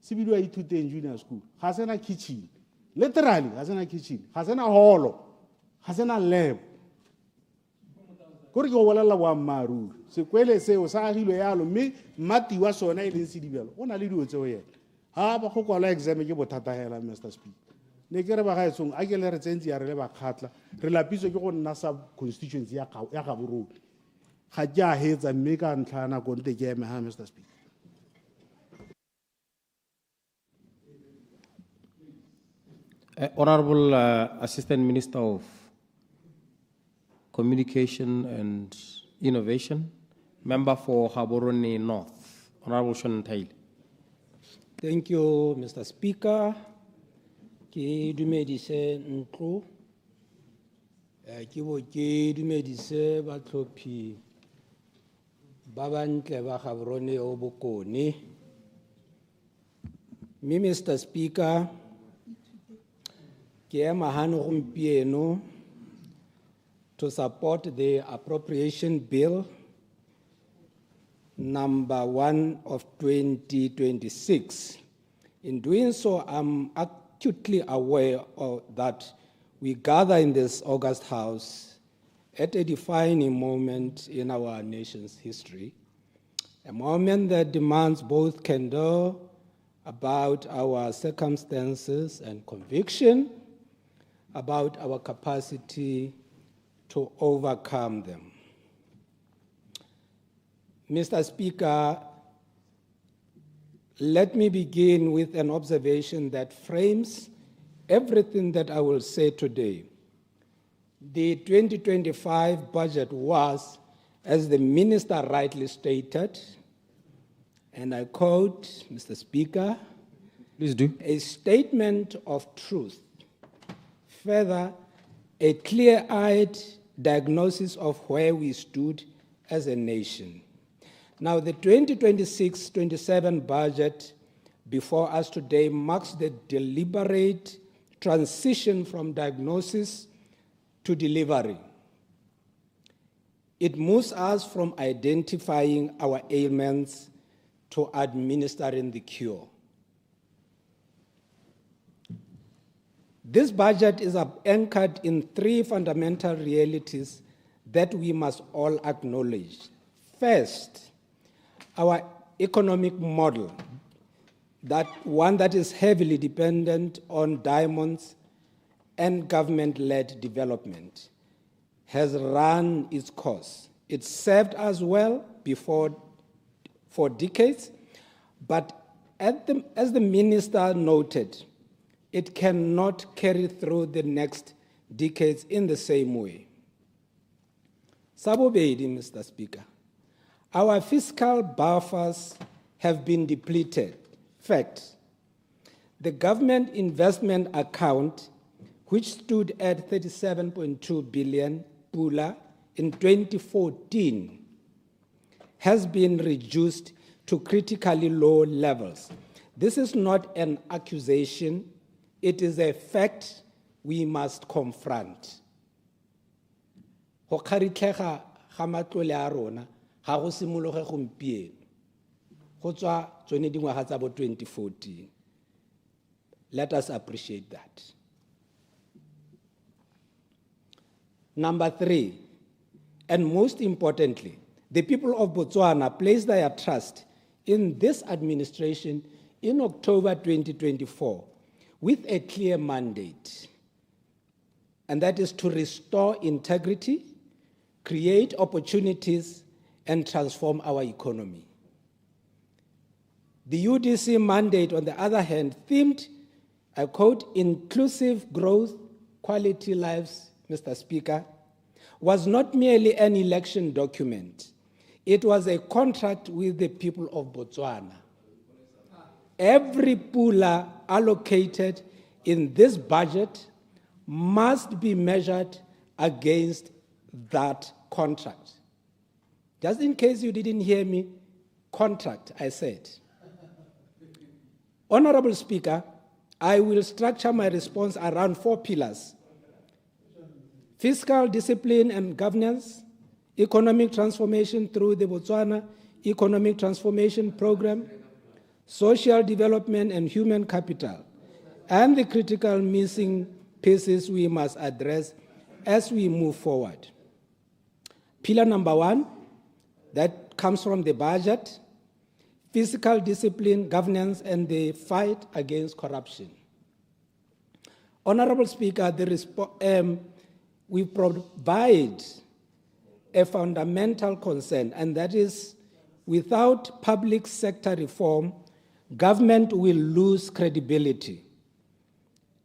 se bidiwa ithuteng junior school ga se na kitchen literally ga se na kitchen ga se na holo ga se na lab kore ke go bolelela boammaaruri sekwele seo sa agilwe yalo mme mmati wa sona e leng sedibelo o na le dio tseo yena ga ba go kwala exam ke bothata hela Mr. Speaker ne ke re ba gaetsong a ke le re tsentse ya re le ba kgatla re lapiswe ke go nna sa constituency ya ga borona ga ke a hetsa mme ka ntlha na konte ke eme ha Mr. Speaker Honorable Assistant Minister of Communication and Innovation, Member for Gaborone North, Honorable 𝙍𝙗𝙨. Thank you, Mr. Speaker. Ke dumedise ntlo. Ke bo ke dumedise batlhophi ba bantle ba Gaborone o bokone. Me Mr. Speaker, ke ema hano gompieno to support the Appropriation Bill number 1 of 2026. In doing so, I'm acutely aware of that we gather in this August House at a defining moment in our nation's history, a moment that demands both candor about our circumstances and conviction about our capacity to overcome them. Mr. Speaker, let me begin with an observation that frames everything that I will say today. The 2025 budget was, as the Minister rightly stated, and I quote, Mr. Speaker, please do, a statement of truth, further, a clear-eyed diagnosis of where we stood as a nation. Now, the 2026-27 budget before us today marks the deliberate transition from diagnosis to delivery. It moves us from identifying our ailments to administering the cure. This budget is anchored in three fundamental realities that we must all acknowledge. First, our economic model, that one that is heavily dependent on diamonds and government-led development, has run its course. It served us well for decades, but as the minister noted, it cannot carry through the next decades in the same way. Sabobedi, Mr. Speaker, our fiscal buffers have been depleted. Fact, the government investment account, which stood at 37.2 billion pula in 2014, has been reduced to critically low levels. This is not an accusation, it is a fact we must confront. Ho kharithlega ga matlole a rona ga go simologe gompieno go tswa tsone dingwaga tsa bo 2014. Let us appreciate that. Number 3, and most importantly, the people of Botswana placed their trust in this administration in October 2024 with a clear mandate, and that is to restore integrity, create opportunities, and transform our economy. The UDC mandate, on the other hand, themed, I quote, inclusive growth, quality lives, Mr. Speaker, was not merely an election document. It was a contract with the people of Botswana. Every pula allocated in this budget must be measured against that contract. Just in case you didn't hear me, contract, I said. Honorable Speaker, I will structure my response around 4 pillars: fiscal discipline and governance, economic transformation through the Botswana Economic Transformation Program, social development and human capital, and the critical missing pieces we must address as we move forward. Pillar number 1, that comes from the budget: fiscal discipline, governance, and the fight against corruption. Honorable Speaker, we provide a fundamental concern, and that is, without public sector reform, government will lose credibility.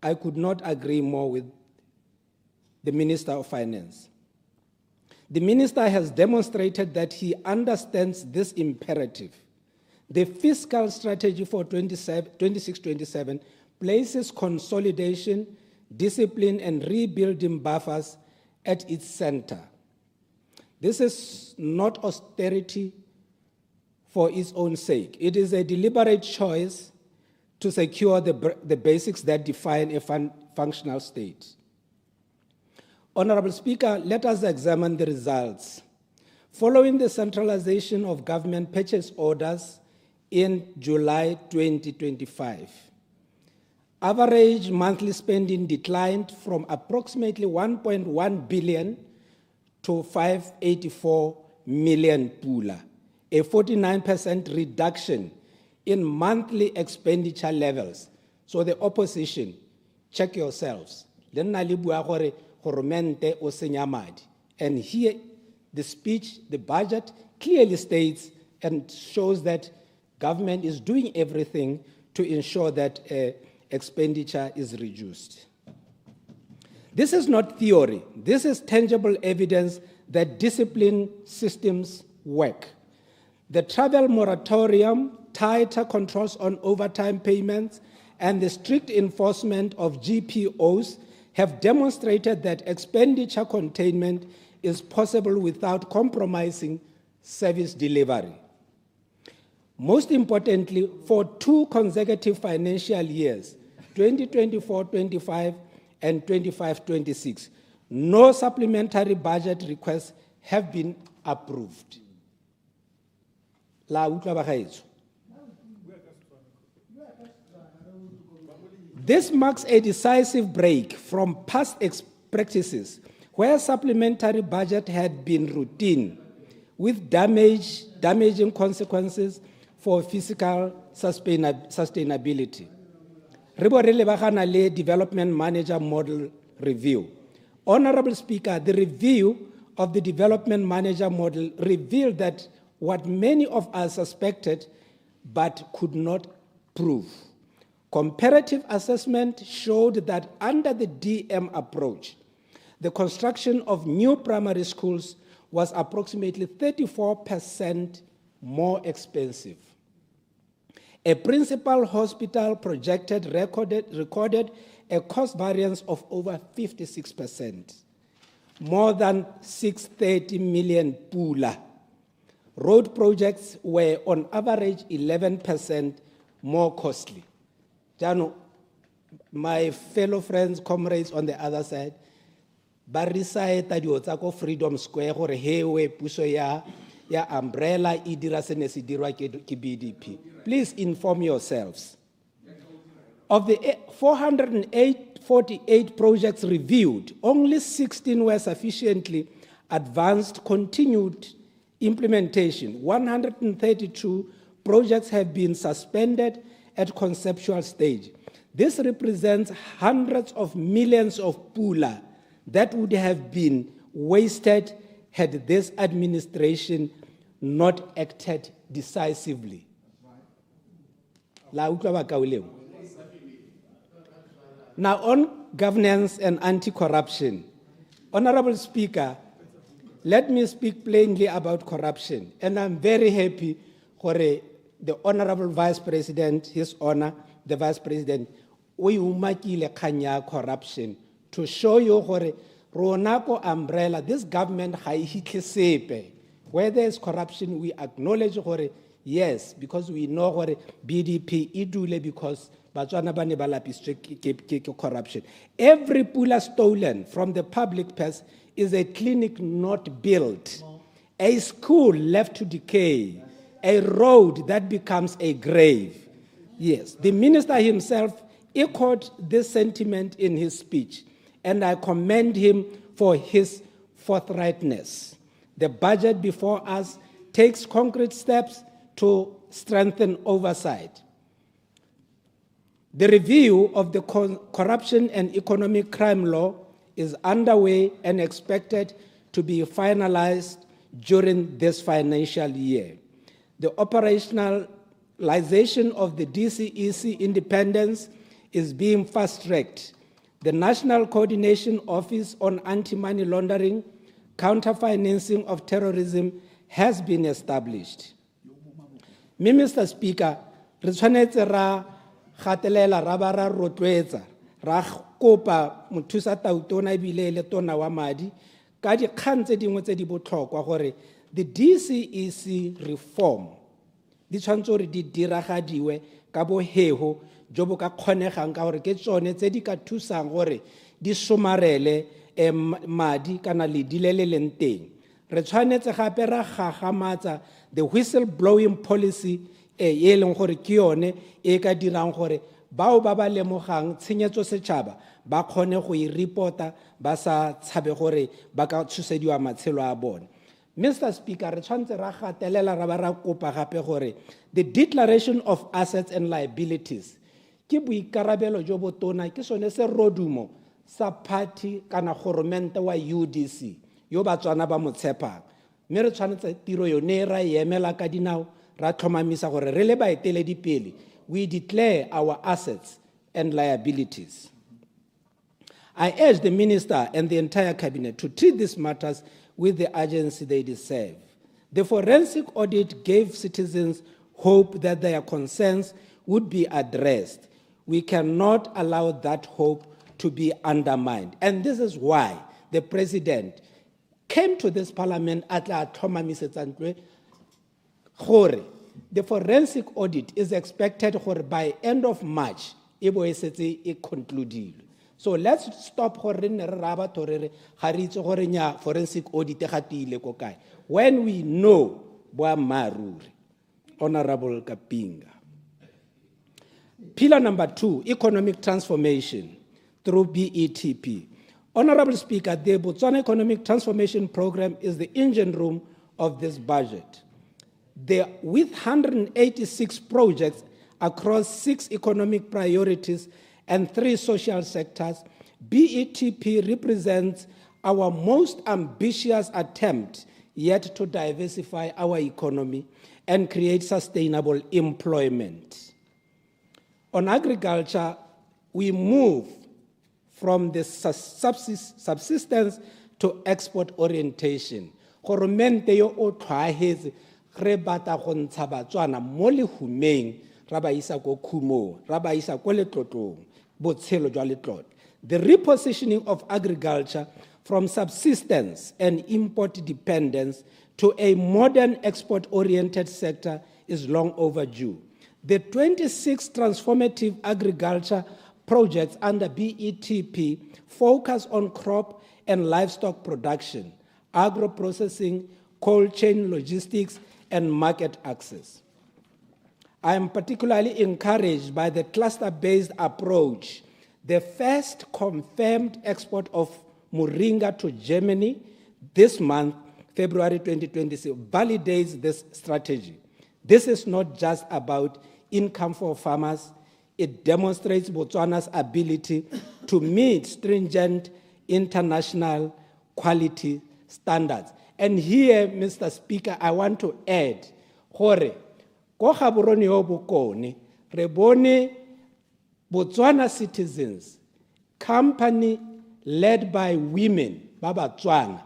I could not agree more with the Minister of Finance. The Minister has demonstrated that he understands this imperative. The fiscal strategy for 26-27 places consolidation, discipline, and rebuilding buffers at its center. This is not austerity for its own sake. It is a deliberate choice to secure the basics that define a functional state. Honorable Speaker, let us examine the results. Following the centralization of government purchase orders in July 2025, average monthly spending declined from approximately 1.1 billion to 584 million pula, a 49% reduction in monthly expenditure levels. So the opposition, check yourselves. And here the speech, the budget clearly states and shows that government is doing everything to ensure that expenditure is reduced. This is not theory. This is tangible evidence that discipline systems work. The travel moratorium, tighter controls on overtime payments, and the strict enforcement of GPOs have demonstrated that expenditure containment is possible without compromising service delivery. Most importantly, for 2 consecutive financial years, 2024-25 and 25-26, No supplementary budget requests have been approved. La utlwa ba gaetsho. This marks a decisive break from past practices where supplementary budget had been routine with damaging consequences for physical sustainability. Re bo re lebagana le development manager model review. Honorable Speaker, the review of the development manager model revealed that what many of us suspected but could not prove. Comparative assessment showed that under the DM approach, the construction of new primary schools was approximately 34% more expensive. A principal hospital recorded a cost variance of over 56%, more than 630 million pula. Road projects were on average 11% more costly. Jano, my fellow friends, comrades on the other side, barisa eta diotsa ko Freedom Square gore hewe puso ya umbrella idira se ne se dirwa ke BDP. Please inform yourselves. Of the 448 projects reviewed, only 16 were sufficiently advanced, continued implementation. 132 projects have been suspended at conceptual stage. This represents hundreds of millions of pula that would have been wasted had this administration not acted decisively. Now on governance and anti-corruption. Honorable Speaker, let me speak plainly about corruption, and I'm very happy for the Honorable Vice President, His Honor, the Vice President, we umakile kanya corruption to show you hore ronako umbrella, this government sepe. Where there is corruption, we acknowledge hore yes, because we know hore BDP idule because batswana bane balapiswe corruption. Every pula stolen from the public purse is a clinic not built, a school left to decay, a road that becomes a grave. Yes, the minister himself echoed this sentiment in his speech, and I commend him for his forthrightness. The budget before us takes concrete steps to strengthen oversight. The review of the corruption and economic crime law is underway and expected to be finalized during this financial year. The operationalization of the DCEC independence is being fast-tracked. The National Coordination Office on Anti-Money Laundering, Counter-Financing of Terrorism has been established. Mr. Speaker, re tshwanetse ra gatelela ra ba ra rotloetsa ra kopa mothusa-tautona ebile le tona wa madi ka dikgang tse dingwe tse di botlhokwa gore the DCEC reform di tshwanetse gore di diragadiwe ka bohego jo bo ka kgonegang ka gore ke tsone tse di ka thusang gore di somarele madi kana ledi le le leng teng. Re tshwanetse gape ra gagamatsa the whistleblowing policy e leng gore ke yone e ka dirang gore bao ba ba lemogang tshenyetso setšhaba ba kgone go reporta ba sa tshabe gore ba ka tshosediwa matshelo a bone. Mr. Speaker, re tshwanetse ra gatelela ra ba ra kopa gape gore the declaration of assets and liabilities ke boikarabelo jo botona ke sone se rodumo sa party kana goromente wa UDC yo batswana ba motshepang. Mme re tshwanetse tiro yone ra emela ka dinao ra tlhomamisa gore re le baeteledipele we declare our assets and liabilities. I urge the minister and the entire cabinet to treat these matters with the urgency they deserve. The forensic audit gave citizens hope that their concerns would be addressed. We cannot allow that hope to be undermined. And this is why the president came to this parliament at la tlhomamisetsantwe gore the forensic audit is expected by end of March e bo e setse e concludile. So let's stop forensic audit when we know Honorable Kapinga. Pillar number 2, economic transformation through BETP. Honorable Speaker, the Botswana Economic Transformation Program is the engine room of this budget. With 186 projects across 6 economic priorities and 3 social sectors, BETP represents our most ambitious attempt yet to diversify our economy and create sustainable employment. On agriculture, we move from the subsistence to export orientation. Goromente yo o tlhaetse re bata go ntsha Batswana mo lehumeng ra ba isa go khumong ra ba isa go letlotlong botshelo jwa letlotlo. The repositioning of agriculture from subsistence and import dependence to a modern export-oriented sector is long overdue. The 26 transformative agriculture projects under BETP focus on crop and livestock production, agro-processing, cold chain logistics, and market access. I am particularly encouraged by the cluster-based approach. The first confirmed export of moringa to Germany this month, February 2026, validates this strategy. This is not just about income for farmers. It demonstrates Botswana's ability to meet stringent international quality standards. And here, Mr. Speaker, I want to add, gore ko gaborone yo bokone re bone Botswana citizens, company led by women, Batswana,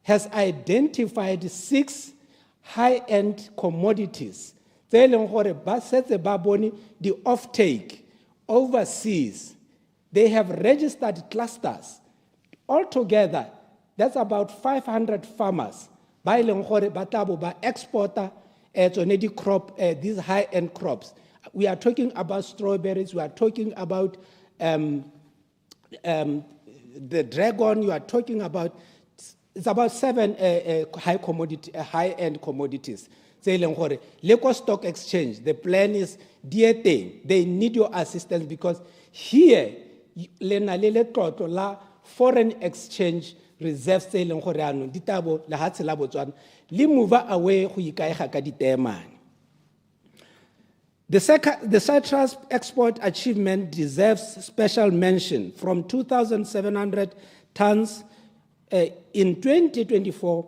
has identified 6 high-end commodities. The offtake overseas. They have registered clusters. Altogether, that's about 500 farmers. Exporter these high-end crops. We are talking about strawberries. We are talking about the dragon. You are talking about, it's about 7 high-end commodities. Lagos Stock Exchange, the plan is, dear thing, they need your assistance because here, foreign exchange reserves move away. The citrus export achievement deserves special mention from 2,700 tons in 2024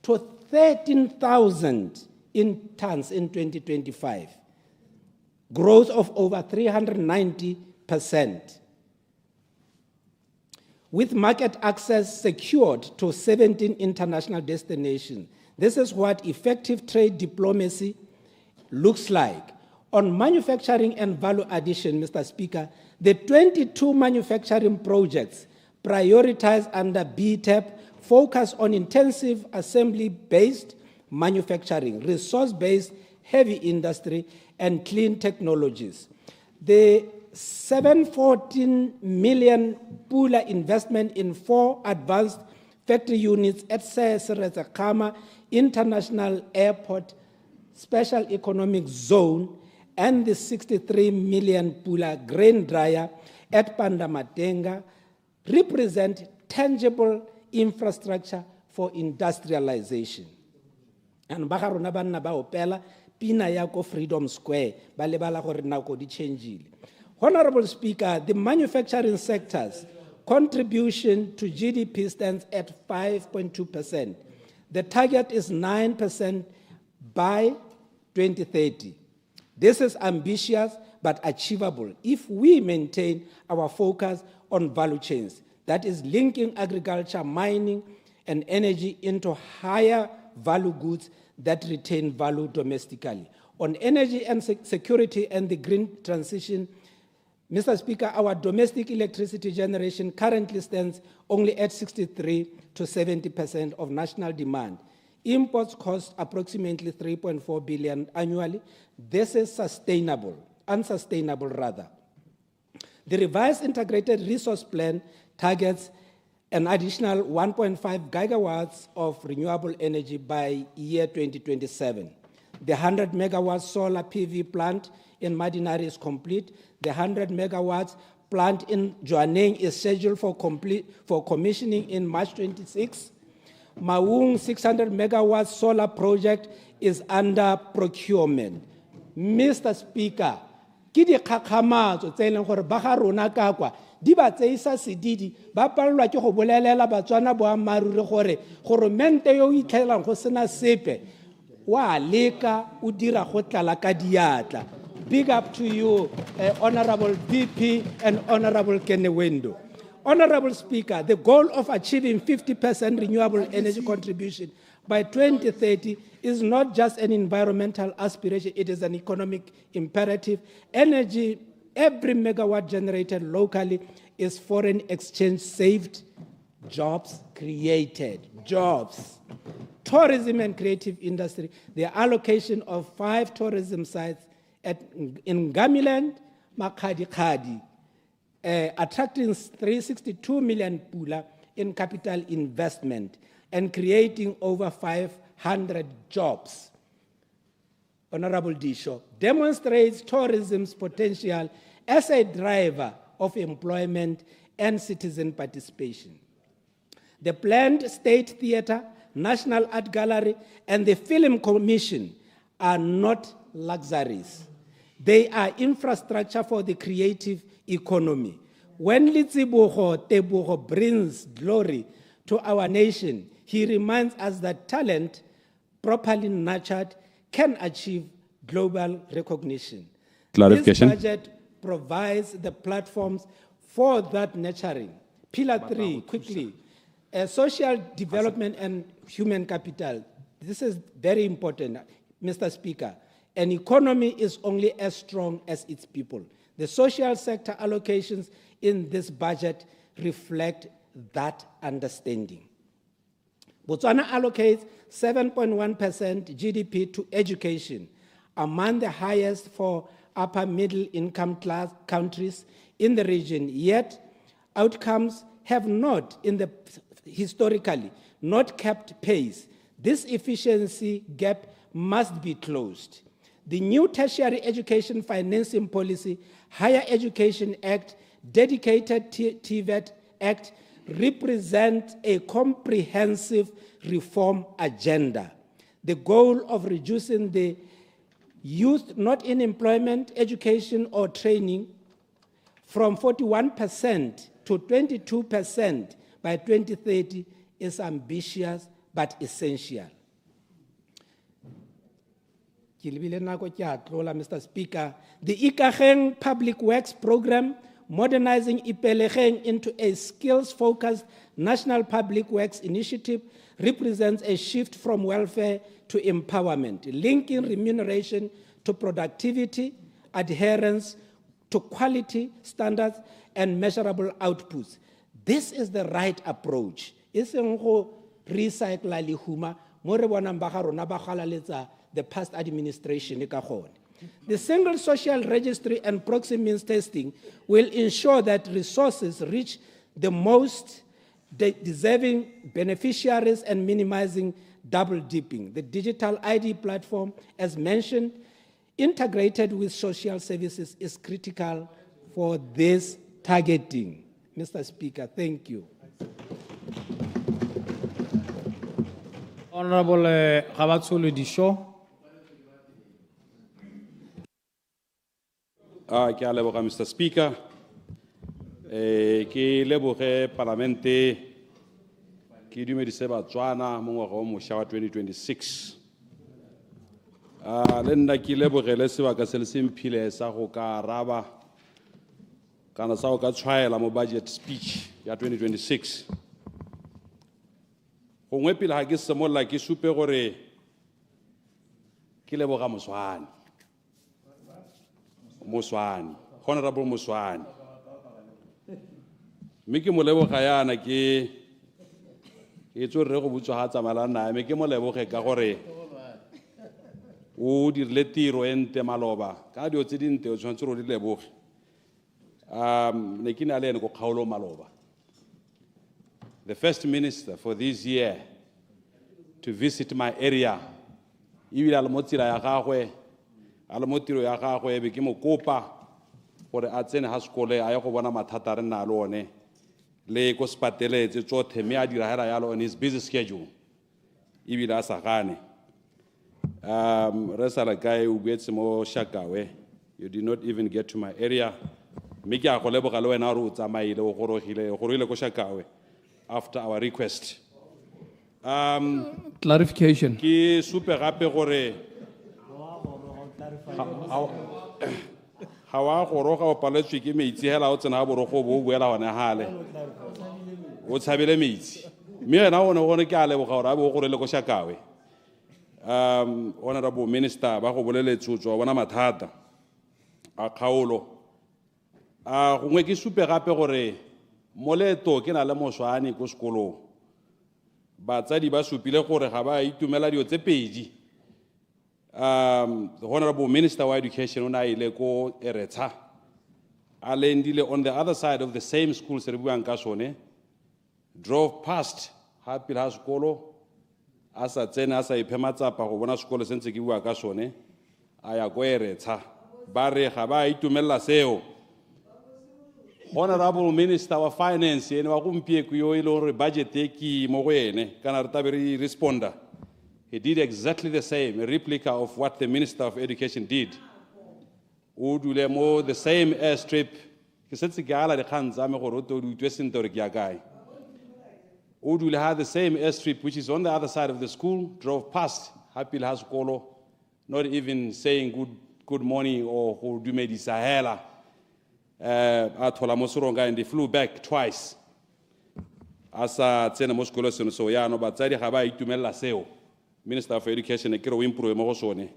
to 13,000 tons in 2025, growth of over 390%. With market access secured to 17 international destinations. This is what effective trade diplomacy looks like. On manufacturing and value addition, Mr. Speaker, the 22 manufacturing projects prioritized under BTEP focus on intensive assembly-based manufacturing, resource-based heavy industry, and clean technologies. The 714 million Pula investment in 4 advanced factory units at 𝙍𝙚𝙨𝙪𝙢𝙚 International Airport Special Economic Zone and the 63 million Pula grain dryer at Pandamatenga represent tangible infrastructure for industrialization. And bagarona banna ba opela pina ya ko Freedom Square ba lebala gore nako di changile. Honorable Speaker, the manufacturing sector's contribution to GDP stands at 5.2%. The target is 9% by 2030. This is ambitious but achievable if we maintain our focus on value chains, that is linking agriculture, mining, and energy into higher value goods that retain value domestically. On energy and security and the green transition, Mr. Speaker, our domestic electricity generation currently stands only at 63 to 70% of national demand. Imports cost approximately 3.4 billion annually. This is unsustainable rather. The revised integrated resource plan targets an additional 1.5 gigawatts of renewable energy by year 2027. The 100 megawatt solar PV plant in Madinari is complete. The 100 megawatts plant in Joaneng is scheduled for commissioning in March 26. Maung 600 megawatt solar project is under procurement. Mr. Speaker, ke dikgakgamatso tse e leng gore ba ga rona ka kwa di ba tseisa sedidi ba palelwa ke go bolelela batswana boammaaruri gore goromente yo o itlhelelang go sena sepe wa leka o dira go tlala ka diatla. Big up to you, Honorable VP and Honorable Kenewendo. Honorable Speaker, the goal of achieving 50% renewable energy contribution by 2030 is not just an environmental aspiration, it is an economic imperative. Energy, every megawatt generated locally is foreign exchange saved, jobs created, jobs. Tourism and creative industry, the allocation of 5 tourism sites in Ngamiland, Makhadi, attracting 362 million pula in capital investment and creating over 500 jobs. Honorable Disho, demonstrates tourism's potential as a driver of employment and citizen participation. The planned State Theatre, National Art Gallery, and the Film Commission are not luxuries. They are infrastructure for the creative economy. When 𝗕𝗶𝙁𝗕𝗶𝙁 brings glory to our nation, he reminds us that talent, properly nurtured, can achieve global recognition. Clarification. This budget provides the platforms for that nurturing. Pillar 3, quickly. Social development and human capital. This is very important, Mr. Speaker. An economy is only as strong as its people. The social sector allocations in this budget reflect that understanding. Botswana allocates 7.1% GDP to education, among the highest for upper middle income class countries in the region, yet outcomes have not, historically, not kept pace. This efficiency gap must be closed. The new Tertiary Education Financing Policy, Higher Education Act, dedicated TVET Act represent a comprehensive reform agenda. The goal of reducing the youth not in employment, education, or training from 41% to 22% by 2030 is ambitious but essential. Mr. Speaker, the 𝗥𝗘𝗔𝗗𝗚 Public Works Program, modernizing 𝗕𝗶𝗏𝗏 into a skills-focused national public works initiative, represents a shift from welfare to empowerment, linking remuneration to productivity, adherence to quality standards, and measurable outputs. This is the right approach. The past administration. The single social registry and proxy means testing will ensure that resources reach the most deserving beneficiaries and minimizing double dipping. The digital ID platform, as mentioned, integrated with social services, is critical for this targeting. Mr. Speaker, thank you. Honorable 𝗕𝗏𝙗𝙪𝙗𝗓. Ke a leboga, Mr. Speaker. Ke leboge Parlamente, ke dumedise batswana mo ngwaga o mošwa wa 2026. Le nna ke lebogele sebaka se le semphile sa go ka araba kana sa go ka tshwaela mo budget speech ya 2026. Gongwe pele ga ke simolola ke supe gore ke leboga Moswane, Honorable Moswane. Mme ke mo leboga yana ke tso re go butswa ga tsamala nae, mme ke mo leboge ka gore o dirile tiro e nte maloba ka dio tse dinte o tshwanetse go di leboge. ne ke na le ene ko Kgaolo Maloba, the first minister for this year to visit my area. Ibile a le mo tsela ya gagwe, a le mo tiro ya gagwe, be ke mo kopa gore a tsene ha sekole a ye go bona mathata re nna le one le ko sepateletse tsotlhe mme a dira hela yalo on his busy schedule. Ibile a sa gane. Re sa la kae o boetse mo Shakawe. You did not even get to my area. Mme ke a go leboga le wena gore o tsamaile o gorogile ko Shakawe after our request. Clarification. Ki supe gape gore ha wa goroga o paletswe ke metsi hela o tsena borogo bo buela hone hale o tshabele metsi mme yena o ne gore ke a leboga gore a bo gore le ko Shakawe. Honorable Minister ba go boleletse o tswa bona mathata a Kgaolo gongwe ke supe gape gore moleto ke na le moswane ko sekolong batsadi ba supile gore ga ba itumela dio tse pedi. The Honorable Minister wa Education o na ile ko Eretsa a lendile on the other side of the same school se re buang ka sone, drove past ha pele ha sekolo a sa tsena a sa iphe matsapa go bona sekolo se ntse ke bua ka sone a ya ko Eretsa ba re ga ba itumela seo. Honorable Minister wa Finance ene wa gompieko yo ile gore budget e ke mo go ene kana re tabere responder. He did exactly the same, a replica of what the Minister of Education did. O dule mo the same airstrip ke setse ke ala dikgang tsa me gore o to di utwe sente gore ke ya kae. O dule had the same airstrip which is on the other side of the school, drove past happy ha sekolo, not even saying good morning or go dumedisa hela. Athola mo Soronga and they flew back twice. Asa tsena mo sekolo seno so ya no batsadi ga ba itumela seo. Minister of Education e kere o improve mo go sone.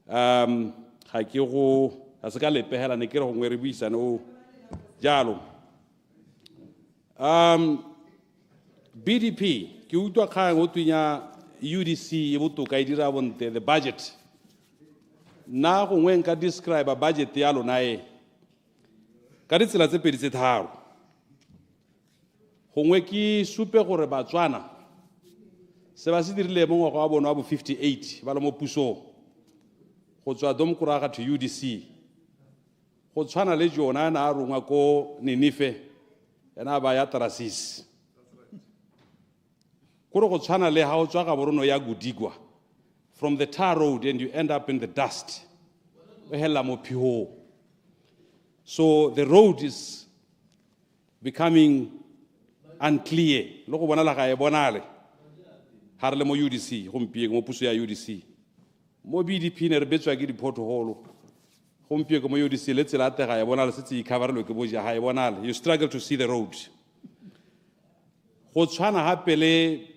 Ga ke go a se ka lepehela ne kere go ngwe re buisa no jalo. BDP ke utwa kgang o tunya UDC e botoka e dira bonte the budget. Na go ngwe nka describe a budget ya lona e ka ditsela tse pedi tse tharo. Gongwe ke supe gore Batswana se ba se dirile mo ngwaga wa bona wa bo 58 ba le mo pusong go tswa Domkuraga to UDC go tshwana le jona na a rongwa ko Ninife ena ba ya Trasis kore go tshwana le ha o tswa ga borono ya Gudigwa from the tar road and you end up in the dust o hela mo phiho. So the road is becoming unclear. Lo go bona la ga e bonale ha re le mo UDC gompieko mo puso ya UDC mo BDP ne re betswa ke di-pothole gompieko mo UDC le tsela tega ya bonale setse e coverelwe ke boja ha e bonale. You struggle to see the road. Go tshwana hape le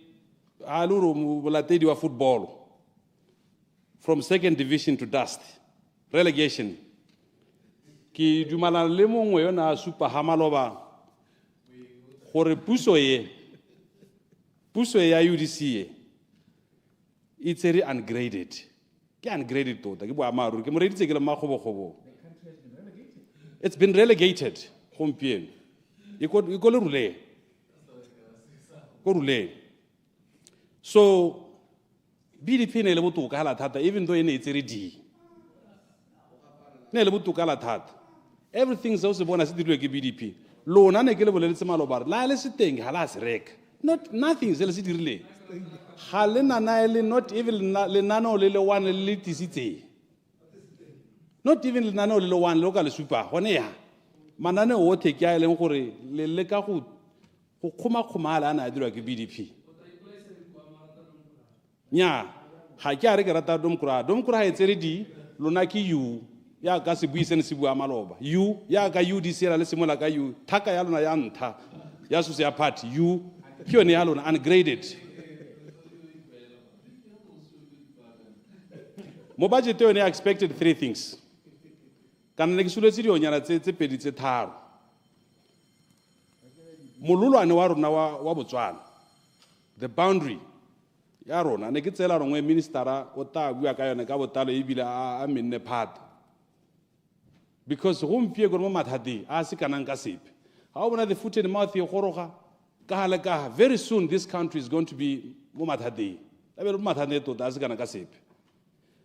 a luro molatedi wa football from 2nd division to dust relegation. Ki dumala le mongwe yo na supa ha Maloba gore puso ye ya UDC it's very ungraded. Ke ungraded tota ke bua maru ke mo reditse ke le magobogobo. It's been relegated gompieno e go le rule go rule. So BDP ne le botoka la thata even though e ne e tsere di ne le botoka la thata. Everything se o se bona se dirilwe ke BDP lona ne ke le boleletse Maloba la le se teng ha la se reka nothing se le se dirile ga le nanaele not even lenaneo le le one le tisitse not even lenaneo le le one le o ka le supa gone ya mananeo otlhe ke a e leng gore le le ka go kgomakgomala a na a dirwa ke BDP nya ga ke a re ke rata Domkuraga e tsere di lona ke you ya ka se buisene se bua Maloba you ya ka UDC la le semola ka you thaka ya lona ya ntha ya susi ya party you ke yone ya lona ungraded. Mo budget yone I expected 3 things kana ne ke suletse dionyana tse pedi tse tharo. Molulwane wa rona wa Botswana the boundary ya rona ne ke tsela rongwe ministera o ta bua ka yone ka botalo e bile a menne phata because gompieno gore mo mathateng a se kanang ka sepe ga o bona the foot and mouth e goroga ka gale ka very soon this country is going to be mo mathateng a be mo mathateng tota a se kana ka sepe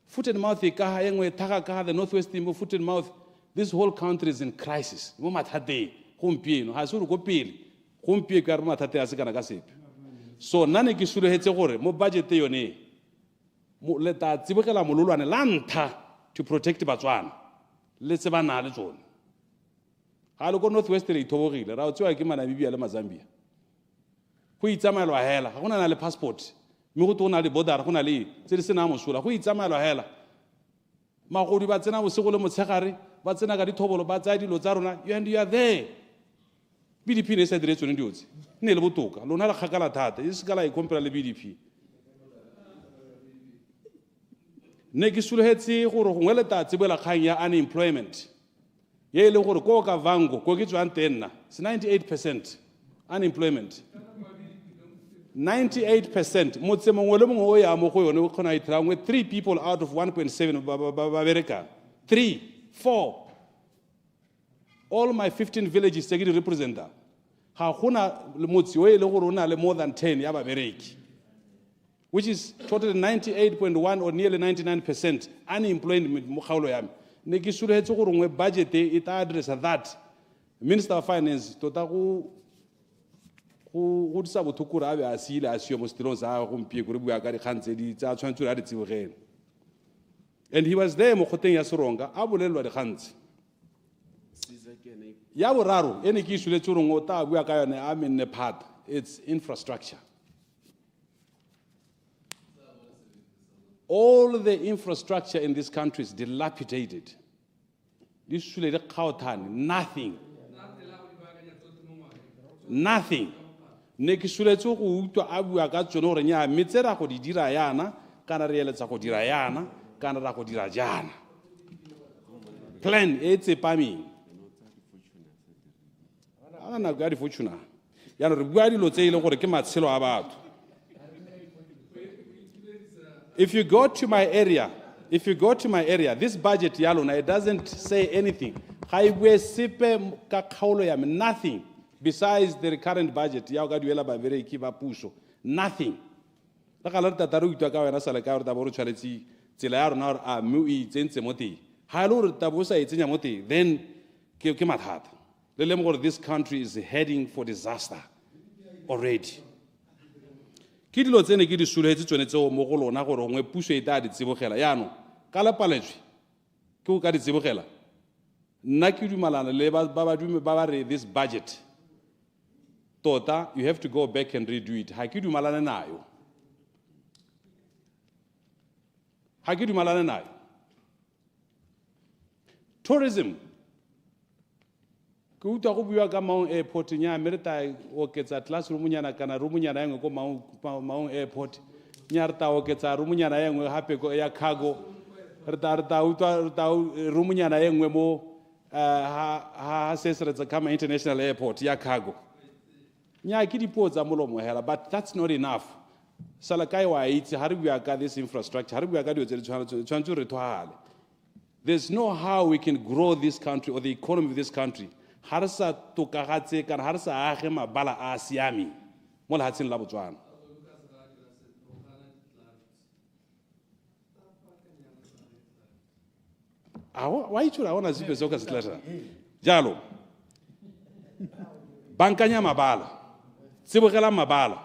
foot and mouth e ka e nngwe thaga ka the northwest mo foot and mouth this whole country is in crisis mo mathateng gompieno ga se re go pele gompieno ka re mo mathateng a se kana ka sepe so nna ne ke sologetse gore mo budget yone le ta tsibogela mololwane la ntha to protect batswana le tseba na le tsone ga le ko northwest re ithobogile ra o tsewa ke manamibia le mazambia go itsamaelwa hela ga go na le passport mme go tona le border go na le tse di sena mosola go itsamaelwa hela magodi ba tsena bosego le motshegare ba tsena ka dithobolo ba tsaya dilo tsa rona and you are there BDP ne sa dire tsone diotse ne le botoka lona le kgakala thata e se ka la e compare le BDP ne ke sologetse gore gongwe le ta tsebela kgang ya unemployment ye e le gore ko ka vango ko ke tswang teng nna se 98% unemployment 98% motse mongwe le mongwe o ya mo go yone o kgona ithira ngwe 3 people out of 1.7 ba bereka 3 4 all my 15 villages tse ke di representa ga gona motse o e le gore o na le more than 10 ya babereki which is totally 98.1 or nearly 99% unemployment mo kgaolo ya me ne ke sologetse gore ngwe budget e ta addressa that minister of finance tota go disa bothokore a be a siile a sio mo setilong sa gompie gore bua ka dikgang tse di tsa tshwanetse a di tsibogele and he was there mo kgoteng ya seronga a bolelelwa dikgang tse ya boraro e ne ke isoletse gore ngo ta bua ka yone a menne part it's infrastructure. All the infrastructure in this country is dilapidated. Nothing. Nothing. Ne ke soletse go utlwa a bua ka tsone gore nya metse ra go di dira yana kana re eletsa go dira yana kana ra go dira jana plan e tsepameng ana ga di fortuna yana re bua dilo tse ile gore ke matshelo a batho. If you go to my area, this budget yalona, it doesn't say anything. Nothing besides the current budget. Nothing. Then this country is heading for disaster already. Ke dilo tsene ke di sologetse tsone tseo mo go lona gore ngwe puso e ta di tsibogela yaanong ka lepaletswe ke go ka di tsibogela nna ke dumalana le ba re this budget tota you have to go back and redo it ha ke dumalane nayo tourism ke utlwa go bua ka Maun Airport nya mereta oketsa classroom nyana kana room nyana engwe ko Maun Airport nya re ta oketsa room nyana engwe hape ko ya cargo re ta room nyana engwe mo ha sesretsa kama international airport ya cargo nya ke dipotsa molomo hela but that's not enough sala kai wa itse ha re bua ka this infrastructure ha re bua ka dio tse tshwanetse re thwale there's no how we can grow this country or the economy of this country harsa tokagatse kana harsa age mabala a siami mo lehatsheng la Botswana wa itshula ona zipe soka setlasha jalo bankanya mabala tsibogela mabala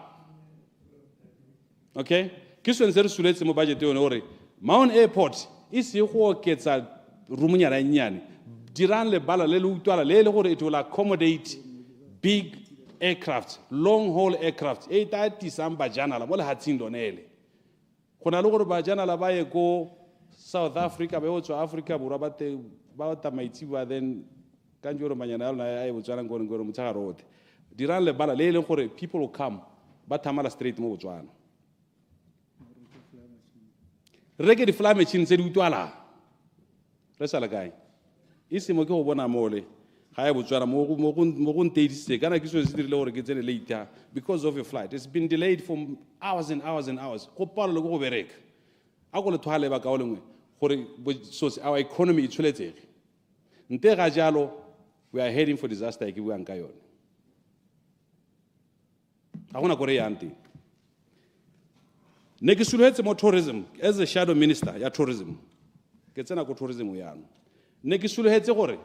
okay ke sone se re suletse mo budget yone hore Maun Airport isi go oketsa rumunyana nyane dirang le bala le utwala le gore it will accommodate big aircraft long haul aircraft e ta tisamba janala mo le hatsing donele gona le gore ba janala ba ye go South Africa ba otswa Africa borwa ba ta maitshiwa then ka njoro manyana yona ya Botswana ngore motsaga rote dirang le bala le gore people will come ba thamala straight mo Botswana reke di fly machine tse di utwala re sala kae isi mo ke go bona mole ga e Botswana mo go ntedise kana ke so se dirile gore ke tsene late because of a flight it's been delayed for hours and hours and hours go palo le go bereka a go le thwale ba ka o lengwe gore so our economy e tshweletsege nte ga jalo we are heading for disaster ke buang ka yone ga gona gore yang teng ne ke solofetse mo tourism as a shadow minister ya tourism ke tsena ko tourism yana ne ke solofetse gore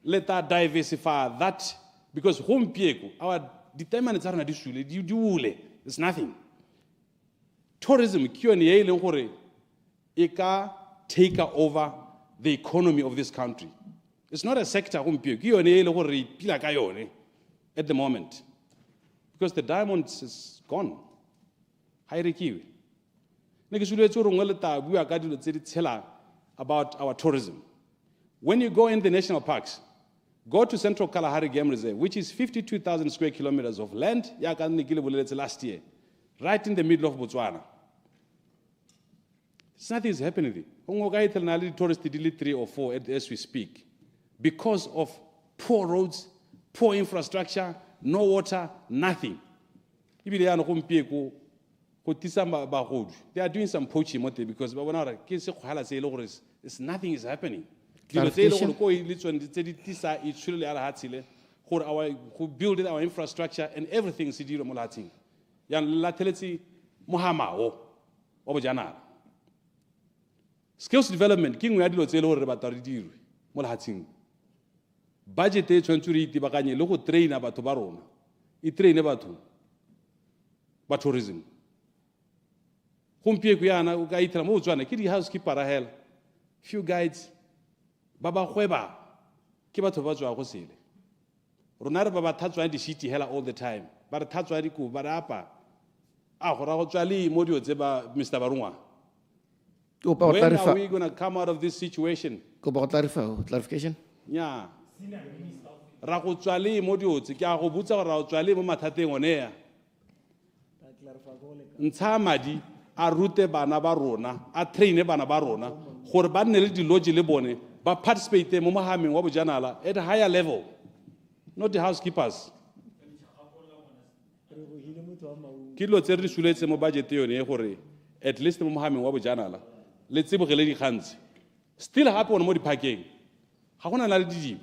let us diversify that because gompieko our determinants are na di sule di ule it's nothing tourism ke yone ye leng gore e ka take over the economy of this country. It's not a sector at the moment because the diamonds is gone. About our tourism. When you go in the national parks, go to Central Kalahari Game Reserve, which is 52,000 square kilometers of land, last year, right in the middle of Botswana. Nothing is happening. Tourists 3 or 4 as we speak because of poor roads, poor infrastructure, no water, nothing. They are doing some poaching because nothing is happening. Who build our infrastructure and everything. Skills development, king we had budget local train about Barona. It train about tourism. Kitty housekeeper, few guides, Baba Hueba, Kibatobajo Hosile. Ronara Baba Tatwa the city hella all the time, but Tatwa Riku, Barapa, Ahorajali, Modio Zeba, Mr. Baruma. When are we going to come out of this situation? Clarification? Yeah. Rakotswali modio tsikya go butsa gore rakotswali mo mathateng onea. Ntsha madi a rute bana ba rona, a traine bana ba rona gore ba nne le di-lodge le bone ba participate mo mohameng wa bojanala at a higher level, not the housekeepers. Ke dilo tse re suletse mo budget yone gore at least mo mohameng wa bojanala let's say bogele di khantsi still happy on mo di parking ga gona na le didibo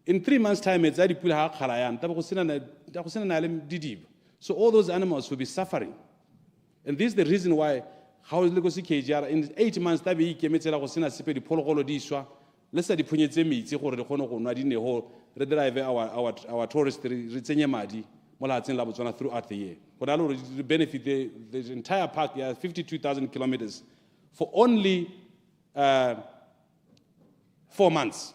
in 3 months time it's already pula ha khala yana taba go sena na le didibo, so all those animals will be suffering, and this is the reason why how is legosi KJR in 8 months tabe ikemetsela go sena sepe di phologolo di swa le sa di phonyetse metsi gore re kgone go nwa di neho re drive our tourists re tsenye madi mo latseng la Botswana throughout the year go dalo re benefit the entire park, 52,000 kilometers for only 4 months.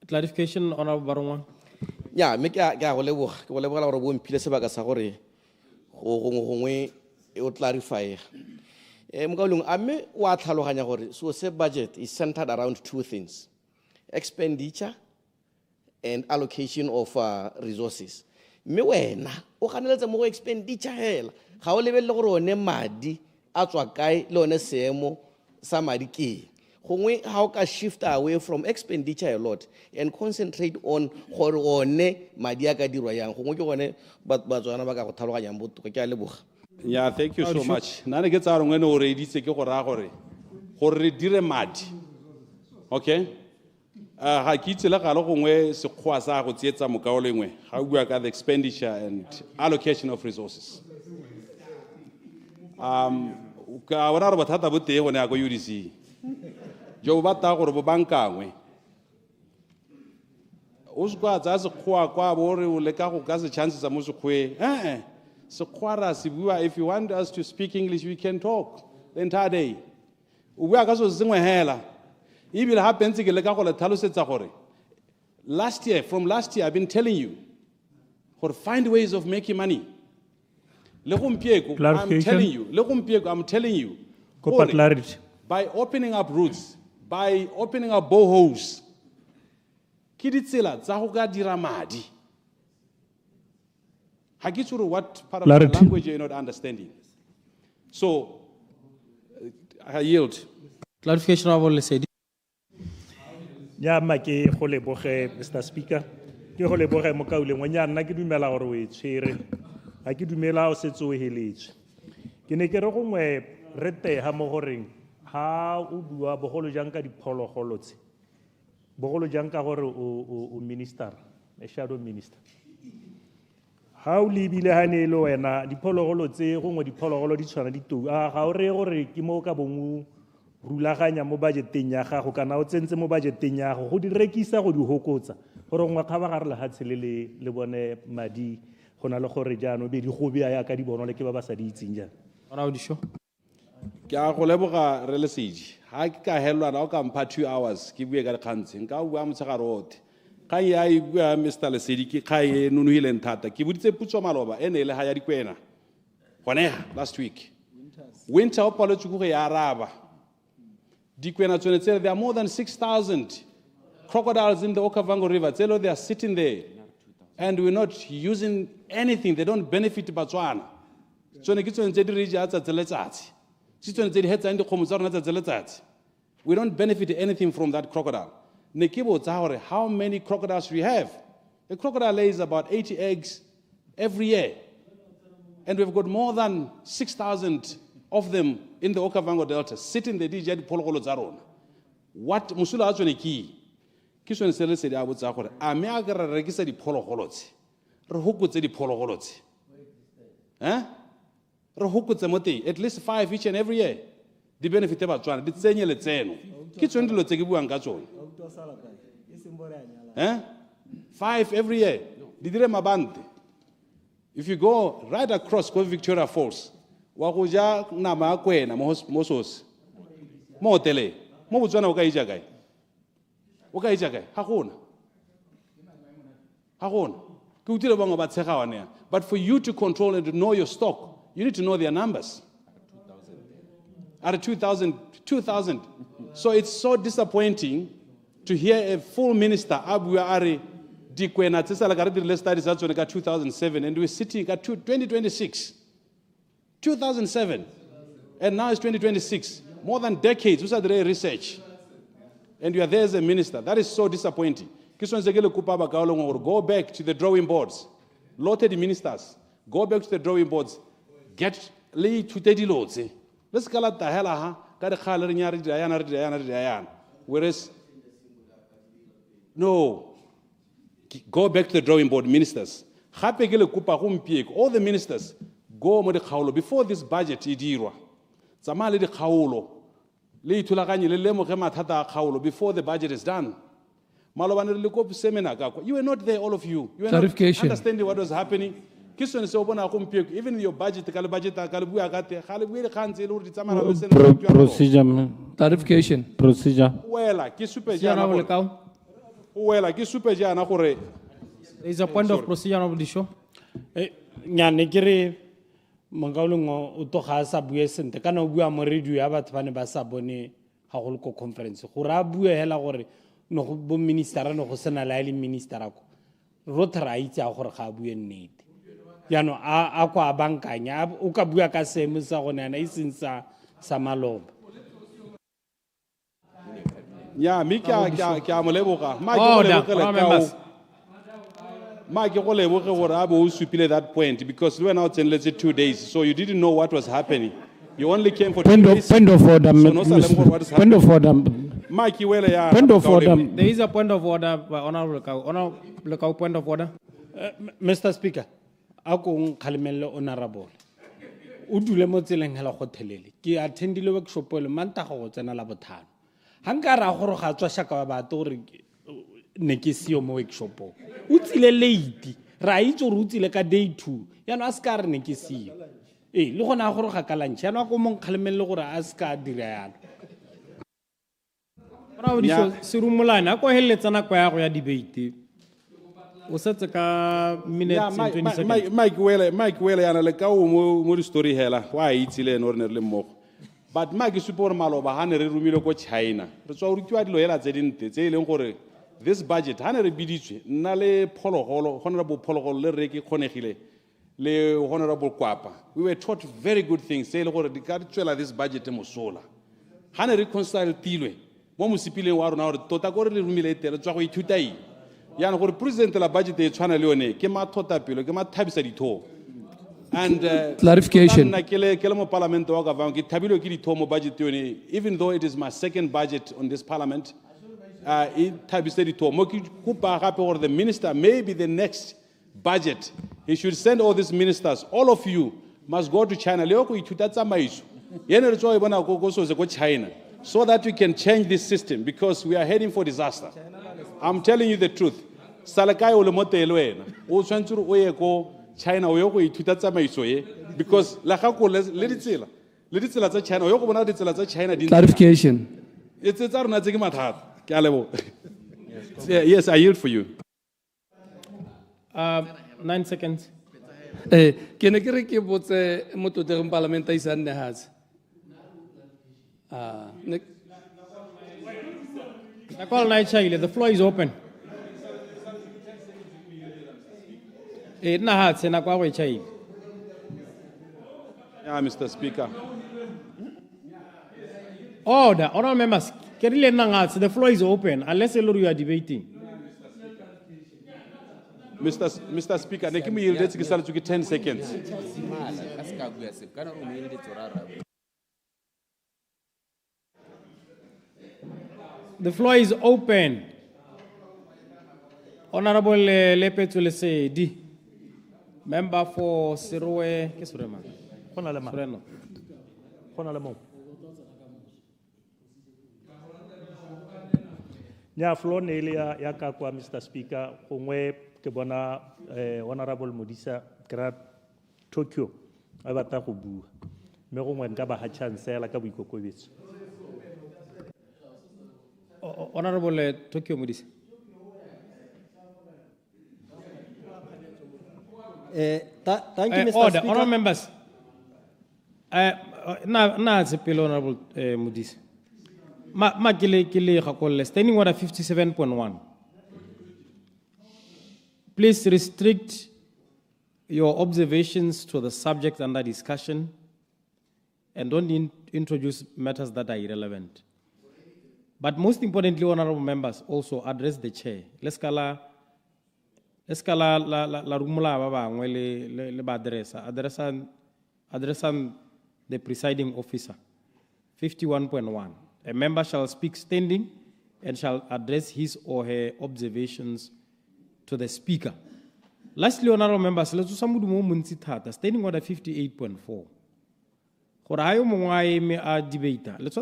Clarification, Honorable Barongwa. Yeah, make a clarify. So say budget is centered around 2 things: expenditure and allocation of resources. Me wena o ganeletse mo expenditure hela ga o lebelle gore one madi a tswa kae le one seemo sa madi ke gongwe ha o ka shift away from expenditure a lot and concentrate on gore one madi a ka dirwa yang gongwe ke gone ba tswana ba ka go tlhaloganyang botoka ke a leboga. Yeah, thank you so much. Nane ke tsaro ngene o re editse ke gore re dire madi. Okay? Ha ke itse le galo gongwe sekgwa sa go tsietsa mokao lengwe ga o bua ka the expenditure and allocation of resources. Ka bona re bothata bo teng gone ya go UDC jo ba ta gore bo bankangwe o sekwa tsa sekgwa kwa bo re o leka go ka se chances tsa mo sekgwe sekgwa ra se bua. If you want us to speak English we can talk the entire day. O bua ka so sengwe hela. From last year, I've been telling you, or find ways of making money. I'm telling you, by opening up routes, by opening up boreholes, what part of the language you're not understanding? So, I yield. Clarification of all said. Ya make go leboge Mr. Speaker ke go leboge mokaule ngwanya nna ke dumela gore o e tshwere ga ke dumela o setse o heletse ke ne ke re gongwe re teha mo goreng ha o bua bogolo jang ka diphologolo tse bogolo jang ka gore o minister a shadow minister ha o lebile ha ne le wena diphologolo tse gongwe diphologolo di tshwana ditou ga o re gore ke mo ka bongwe rulaganya mo budgeteng ya gago kana o tsentse mo budgeteng ya gago go di rekisa go di hokotsa gore ngwa ga ba gare le hatshe le bone madi gona le gore jaano be di gobe ya ka di bonwa le ke ba sa di itseng jana ona o di sho ke a go leboga re lesedi ha ke ka helwana o ka mpha 2 hours ke bue ka dikgantse nka bua motshegare otlhe kgang ya e bua Mr. Lesedi ke kgang e nonogileng thata ke boditse putso maloba e ne e le ga ya dikwena gonega last week winter o paletswe go e araba dikwena tsone tsele there are more than 6,000 crocodiles in the Okavango River tsele they are sitting there and we're not using anything they don't benefit Batswana tsone ke tsone tse di re ja tsatsi le tsatsi se tsone tse di hetsang dikgomo tsa rona tsatsi le tsatsi we don't benefit anything from that crocodile ne ke botsa gore how many crocodiles we have a crocodile lays about 80 eggs every year and we've got more than 6,000 of them in the Okavango Delta sitting there di ja diphologolo tsa rona what musula a tsone ke tsone se le se di a botsa gore a me a ka re rekisa diphologolo tse re hokotse diphologolo tse re hokotse mo teng at least 5 each and every year di benefit Batswana di tsenye letseno ke tsone dilo tse ke buang ka tsone 5 every year di dire mabante if you go right across go Victoria Falls wa go ja nama ya kwena mo sosi mo hotele mo Botswana o ka ija kae ha gona ke utile bangwe ba tshega wane but for you to control and to know your stock you need to know their numbers at 2,000 so it's so disappointing to hear a full minister abua are dikwena tse sala ka re dirile studies tsa tsone ka 2007 and we're sitting at 2026 2007 and now it's 2026 more than decades we started research and you are there as a minister that is so disappointing go back to the drawing boards loaded ministers go back to the drawing boards get le to the loads let's call it the hell ka re nya whereas no go back to the drawing board ministers all the ministers go mo di khaolo before this budget e dirwa tsamaya le di khaolo le ithulaganye le lemoge mathata a khaolo before the budget is done malobane le kopi seminar kako you were not there all of you were not understanding what was happening kisone se o bona gompieko even in your budget ka le budget ka le bua ka te ga le bue le khantse le re tsamaya le sena procedure clarification procedure wela ke super jana gore there is a point of procedure of the show nyane kere mongaolong o to ga sa bue sente kana o bua mo radio ya batho bane ba sa bone ga go le ko conference gore a bue hela gore no go bo minister no go sena la ile minister ako rotra itse a gore ga bue nnete yano a kwa bankanya o ka bua ka semo sa gone yana iseng sa maloba ya mi kya mo leboga ma ke go leboge gore a bo o supile that point because we were now let's say 2 days so you didn't know what was happening you only came for 2 days point of order point of order there is a point of order honorable point of order Mr. Speaker ako nkhalemelle honorable o dule mo tseleng hela go thelele ke attendile workshop le manta go tsena la bothano hanga ra gore ga tswa shaka ba batho gore ne ke sio mo workshop o tsile late ra itse gore o tsile ka day 2 yana a ska re ne ke sio le gona gore ga ka lunch yana go mo nkhalemelle gore a ska dira yana ra o diso serumolana go heletsana kwa ya go ya debate o setse ka minutes 20 seconds Mike wele yana le ka o mo di story hela wa itsile no re le mmogo but Mike support maloba ha ne re rumile ko China re tswa uri twa dilo hela tse dinte tse ileng gore this budget ha ne re biditswe nna le phologolo honorable phologolo le re ke khonegile le honorable kwapa we were taught very good things tse ile gore di ka tswela this budget mosola ha ne re reconcile tilwe mo mosipileng wa rona gore tota gore le rumile tere tswa go ithutai yana gore president la budget e tshwana le yone ke mathota pelo ke mathabisa ditho And Clarification. Parliament budget, even though it is my second budget on this parliament, the minister, maybe the next budget, he should send all these ministers, all of you must go to China, so that we can change this system, because we are heading for disaster. I'm telling you the truth. China, because Clarification. Yes, I yield for you. 9 seconds. Ke ne ke re ke botse mototlegeng Parliament a isang nehatse. The floor is open. Yeah, Mr. Speaker. Order, honourable members. The floor is open unless you are debating. Mr. Speaker, give me 10 seconds. The floor is open. Honourable 𝗕𝗵𝙗𝗪𝙗, member for Sirowe. Nya floor nele ya ka kwa Mr. Speaker gongwe ke bona Honorable Modisa Grad Tokyo a batla go bua me gongwe nka ba ha chance la ka boikokobetso. Honourable Tokyo Modisa. Thank you, Mr. Order, Speaker. honourable members. Honourable Modisa. Standing order 57.1. Please restrict your observations to the subject under discussion and don't introduce matters that are irrelevant. But most importantly, honourable members, also address the chair. Let's la rumula ba bangwe le ba addressan the presiding officer. 51.1. A member shall speak standing and shall address his or her observations to the speaker. Lastly, honourable members, let's do some standing order 58.4. Debater. Let's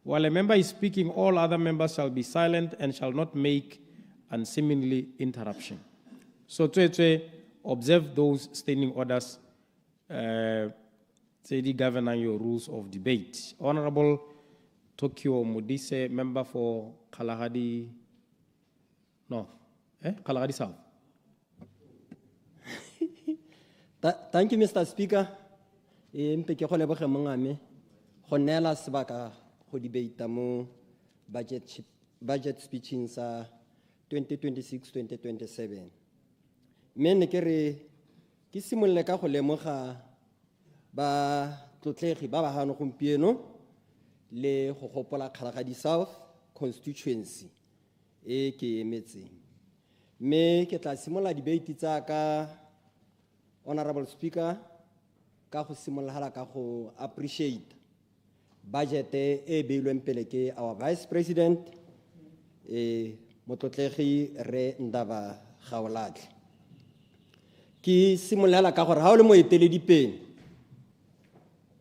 while a member is speaking, all other members shall be silent and shall not make unseemly interruption. So to observe those standing orders, govern your rules of debate. Honorable Tokyo Modise, member for Kalahari North, Kalahari South. Thank you, Mr. Speaker. Mpeke go leboge mongame go neela sebaka go debate mo budget speeching sa 2026-2027. Me ne ke re ke simolle ka go lemoga ba tlotlegi ba ba gano gompieno le go gopola Kalahari South constituency e ke emetseng. Me ke tla simolla debate tsa ka Honourable Speaker ka go simolla ka go appreciate budget e beilweng pele ke our Vice President motlotlegi re Ndaba Gaoladle. Ke simolla ka gore ha o le moeteledipele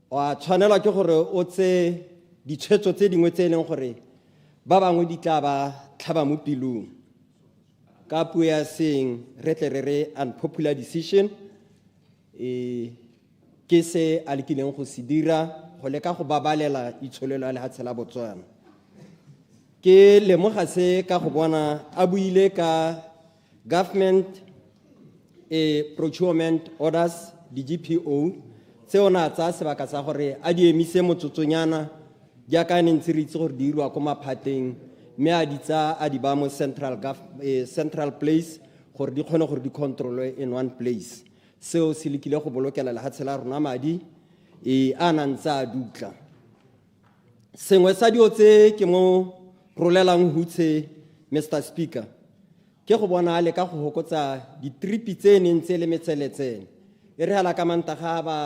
wa tshwanelwa ke gore o tse ditshwetso tse dingwe tse leng gore ba bangwe di tla ba tlhaba mo pilong ka puo ya seng re tle re unpopular decision ke se a lekileng go se dira go leka go babalela itsholelo ya lehatshe la Botswana. Ke lemoga se ka go bona a buile ka government procurement orders DGPO tseo na tsa sebaka sa gore a di emise motsotsonyana jaaka ne ntse re itse gore di dirwa ko maphateng mme a ditsa a di ba mo central place gore di kgone gore di control in one place. Seo se lekile go bolokela lehatshe la rona madi a nantsa dutla. Sengwe sa dio tse ke mo rolelang hutse Mr. Speaker ke go bona a le ka go hokotsa di-tripi tse neng tse le metseletsene e re hala ka mantaga ba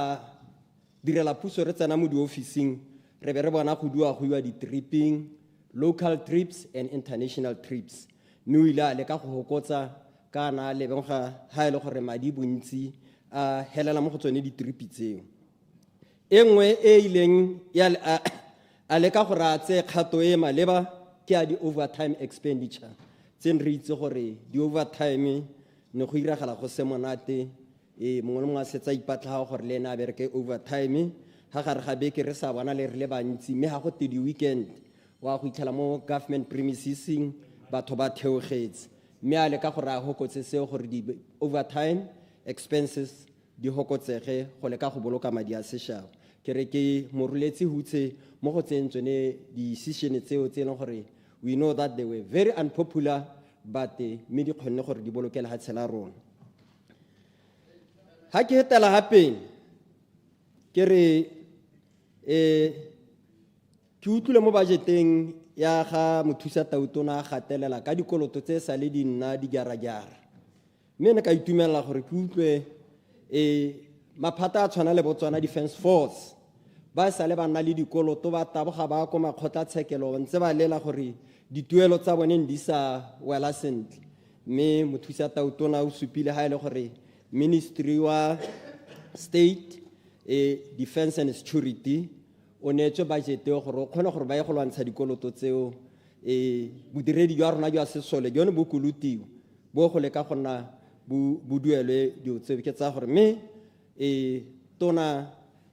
direla puso re tsena mo di-officing re be re bona go iwa di-tripping, local trips and international trips mme o ile a le ka go hokotsa ka na lebeng ga ha ile gore madi bontsi a helela mo go tsone di-tripi tseo e nngwe e ileng ya a le ka gore a tse kgato e maleba ke a di-overtime expenditure tse re itse gore di-overtime ne go iragala go se monate mongwe le mongwe a setsa ipatlaga gore le ene a bereke overtime ga gare ga beke re sa bona le re le bantsi mme ga go te di-weekend wa go itlhela mo government premisesing batho ba theogetse mme a le ka gore a hokotse seo gore di-overtime expenses di hokotsege go le ka go boloka madi a sešhaba ke re ke moruletsi hutshe mo go tseng tsone di-decision tseo tse e leng gore we know that they were very unpopular but mme di kgonne gore di bolokele ga tshela rona ha ke hetela hape ke re ke utlwile mo budgeteng ya ga mothusa tautona a gatelela ka dikoloto tse sa le di nna di gyara-gyara mme ne ka itumelela gore ke utlwe maphata a tshwana le botswana defense force ba sa le ba nna le dikoloto ba taboga ba ko makgotlatshekelo ntse ba lela gore dituelo tsa bone di sa wela sentle mme mothusa tautona o supile ha ile gore ministry wa state defense and security o neetswe budget gore o kgone gore ba ye go lwantsha dikoloto tseo bodiredi jwa rona jwa sesole jone bo kolutiwa bo go leka go nna bo duelwe dio tseo ke tsa gore mme tona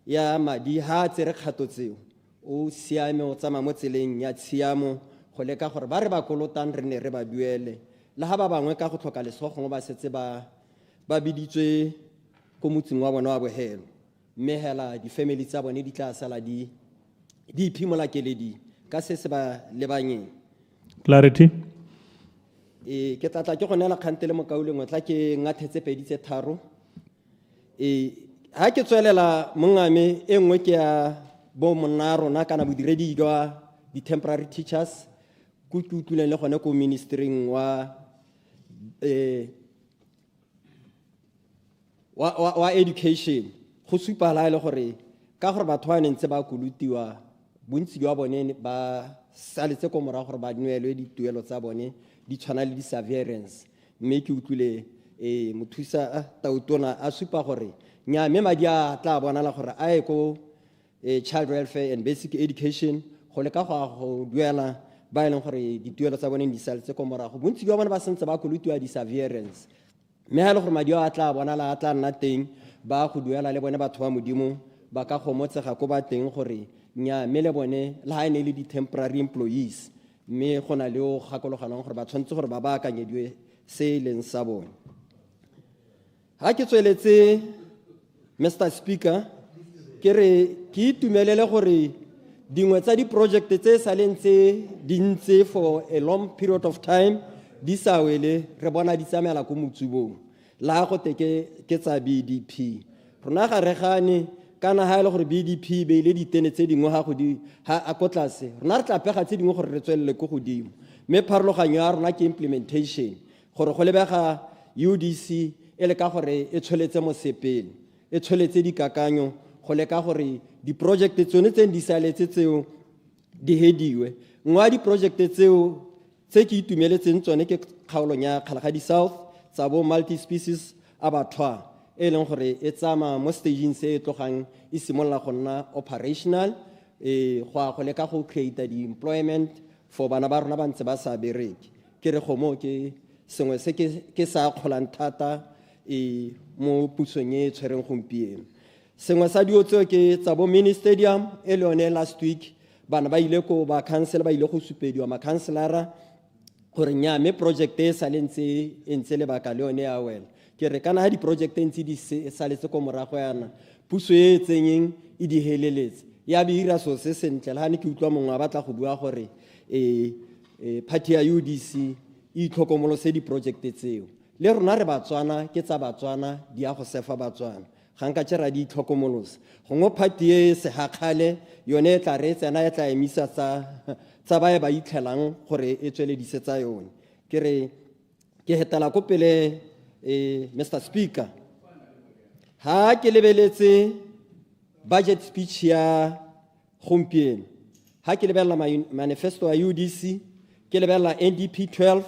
ya madi ha tsere kgato tseo o siame o tsama mo tseleng ya tshiamo go leka gore ba re ba kolotang re ne re ba duele le ha ba bangwe ka go tlhoka lesogo ba setse ba biditswe ko motseng wa bona wa bohelo mme hela di-family tsa bone di tla sala di iphimola keledi ka se se ba lebanyeng Clarity. ke tlatla ke go neela kgantele mo kauleng o tla ke ngathetse pedi tse tharo ha ke tswelela mongame e nngwe ke ya bo monna rona kana bodiredi jwa di-temporary teachers ku ke utlwileng le gone ko ministering wa education go supala le gore ka gore batho ba nentse ba kolutiwa bontsi jwa bone ba saletse ko morago gore ba nwelwe dituelo tsa bone di tshwana le di-severance mme ke utlwile mothusa tautona a supa gore nya mme madi a tla bonala gore a ye ko child welfare and basic education go le ka go duela ba e leng gore dituelo tsa bone di saletse ko morago bontsi jwa bone ba sentse ba kolutiwa di-severance mme ha le gore madi a tla bonala a tla nna teng ba go duela le bone batho ba modimo ba ka gomotsega ko ba teng gore nya mme le bone le ha ene le di-temporary employees mme go na le o gakologanang gore ba tshwanetse gore ba baakanyediwe se e leng sa bone ha ke tsweletse Mr. Speaker ke re ke itumelele gore dingwe tsa di-project tse sa leng tse di ntse for a long period of time di sa wele re bona di tsamaela ko motsubong la go te ke tsa BDP rona ga re gane kana ha ile gore BDP be ile ditene tse dingwe ha a ko tlase rona re tla pega tse dingwe gore re tswelele ko godimo mme pharologanyo ya rona ke implementation gore go lebega UDC ele ka gore e tsholetse mo sepele e tsholetse dikakanyo go leka gore di-project tsone tse di saletse tseo di hediwe ngwa di-project tseo tse ke itumeletseng tsone ke kgaolong ya Ølgadi South tsa bo multi-species abattoir e leng gore e tsama mo staging se e tlogang e simolola go nna operational go leka go create di-employment for bana ba rona ba ntse ba sa bereke ke re gomo ke sengwe se ke sa kgolang thata mo pusong e tshwereng gompieno sengwe sa dio tseo ke tsa bo mini stadium e le yone last week bana ba ile ko ba council ba ile go supediwa ma-councilara gore nya mme project e sa le ntse lebaka le yone ya wela ke re kana ha di-project ntse di saletse ko morago yana puso e tsenyeng e di heleletse ya be ira so se sentle le ha ne ke utlwa mongwe a batla go bua gore party ya UDC e itlhokomolose di-project tseo le rona re batswana ke tsa batswana di ya go sefa batswana ga nka tšera di itlhokomolosa gongwe party e segakgale yone e tla re tsena e tla emisa tsa ba e ba itlhelang gore e tsweledisetsa yone ke ke hetela ko pele Mr. Speaker. Ha ke lebeletse budget speech ya gompieno, ha ke lebella manifesto ya UDC, ke lebella NDP 12,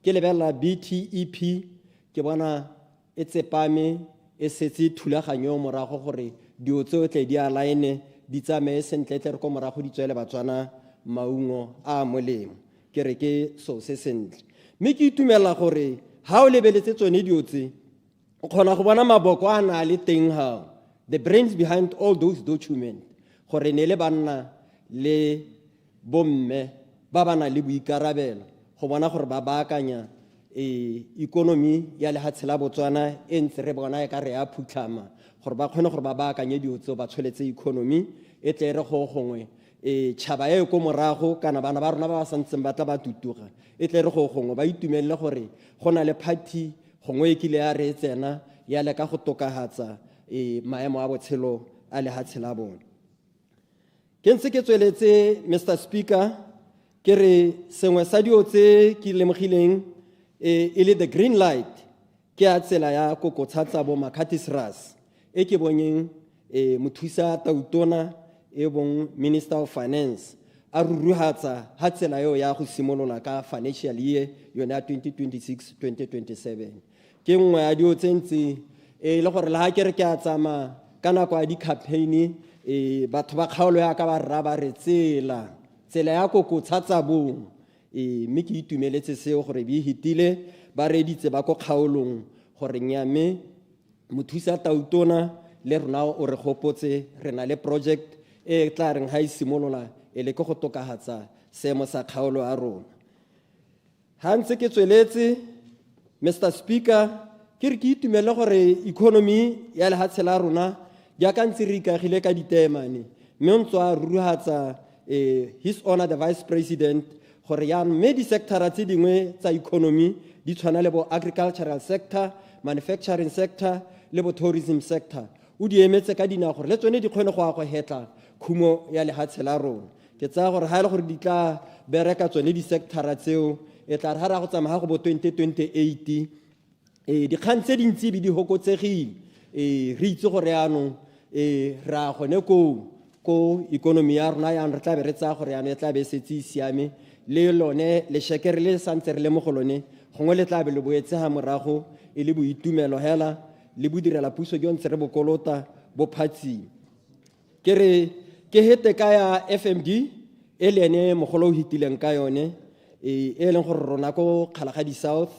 ke lebella BTEP, ke bona e tsepame e setse thulaganyo morago gore dio tsotlhe di align di tsamaye sentle tle re ko morago di tswele Batswana maungo a molemo, ke re ke so se sentle. Mme ke itumela gore ha o lebeletse tsone dio tse o kgona go bona maboko a na le teng ha the brains behind all those documents gore ne le banna le bomme ba bana le boikarabelo go bona gore ba baakanya economy ya lehatshe la Botswana e ntse re bona e ka re ya phutlhama gore ba kgone gore ba baakanye dio tse ba tshweletse economy e tle re go gongwe tšhaba e ko morago kana bana ba rona ba ba santseng ba tla ba tutuga e tle re go gongwe ba itumelele gore go na le party gongwe e kile ya re tsena ya le ka go tokahatsa maemo a botshelo a lehatshe la bona. Ke ntse ke tsweletse Mr. Speaker ke re sengwe sa dio tse ke lemogileng e le the green light ke a tsela ya 𝗕𝗂𝗔𝗗𝗔 𝗕𝗏𝗏𝗏 e ke boneng mothusa tautona e bong Minister of Finance a ruruhatsa ha tsela eo ya go simolola ka financial year yona 2026-2027 ke nngwe ya dio tse ntse le gore le ha ke re ke a tsama ka nako ya di-campaign batho ba kgaolo ya ka ba rra ba re tsela ya 𝗕𝗂𝗔𝗗𝗏 mme ke itumeletse seo gore bi hitile ba reditse ba ko kgaolong gore nyame mothusa tautona le rona o re gopotse re na le project e tla reng ha isimolola e le go tokahatsa seemo sa kgaolo a rona. Ha ntse ke tsweletse Mr. Speaker ke re ke itumele gore economy ya lehatshe la rona ya ka ntse re ikagile ka ditemane mme o ntse a ruruhatsa His Honor the Vice President gore ya mme di-sectora tse dingwe tsa economy di tshwana le bo agricultural sector, manufacturing sector le bo tourism sector o di emetse ka dina gore le tsone di kgone go hetla khumo ya lehatshe la rona. Ke tsaya gore ha ile gore di tla bereka tsone di-sectora tseo e tla re ha ra go tsamaya go bo 2028 dikgang tse dintsi be di hokotsegile re itse gore yaanong ra gone ko economy ya rona yaanong re tla be re tsaya gore yaanong e tla be setse e siame le lone lešekere le santse re le mo go lone gongwe le tla be le boetse ha morago e le boitumelo hela le bodirela puso ke ntse re bokolota bo phatsing. Ke re ke hete ka ya FMD e le ene mogolo o hitileng ka yone e leng gore rona ko 𝗪𝗪𝗪𝗪𝗪 South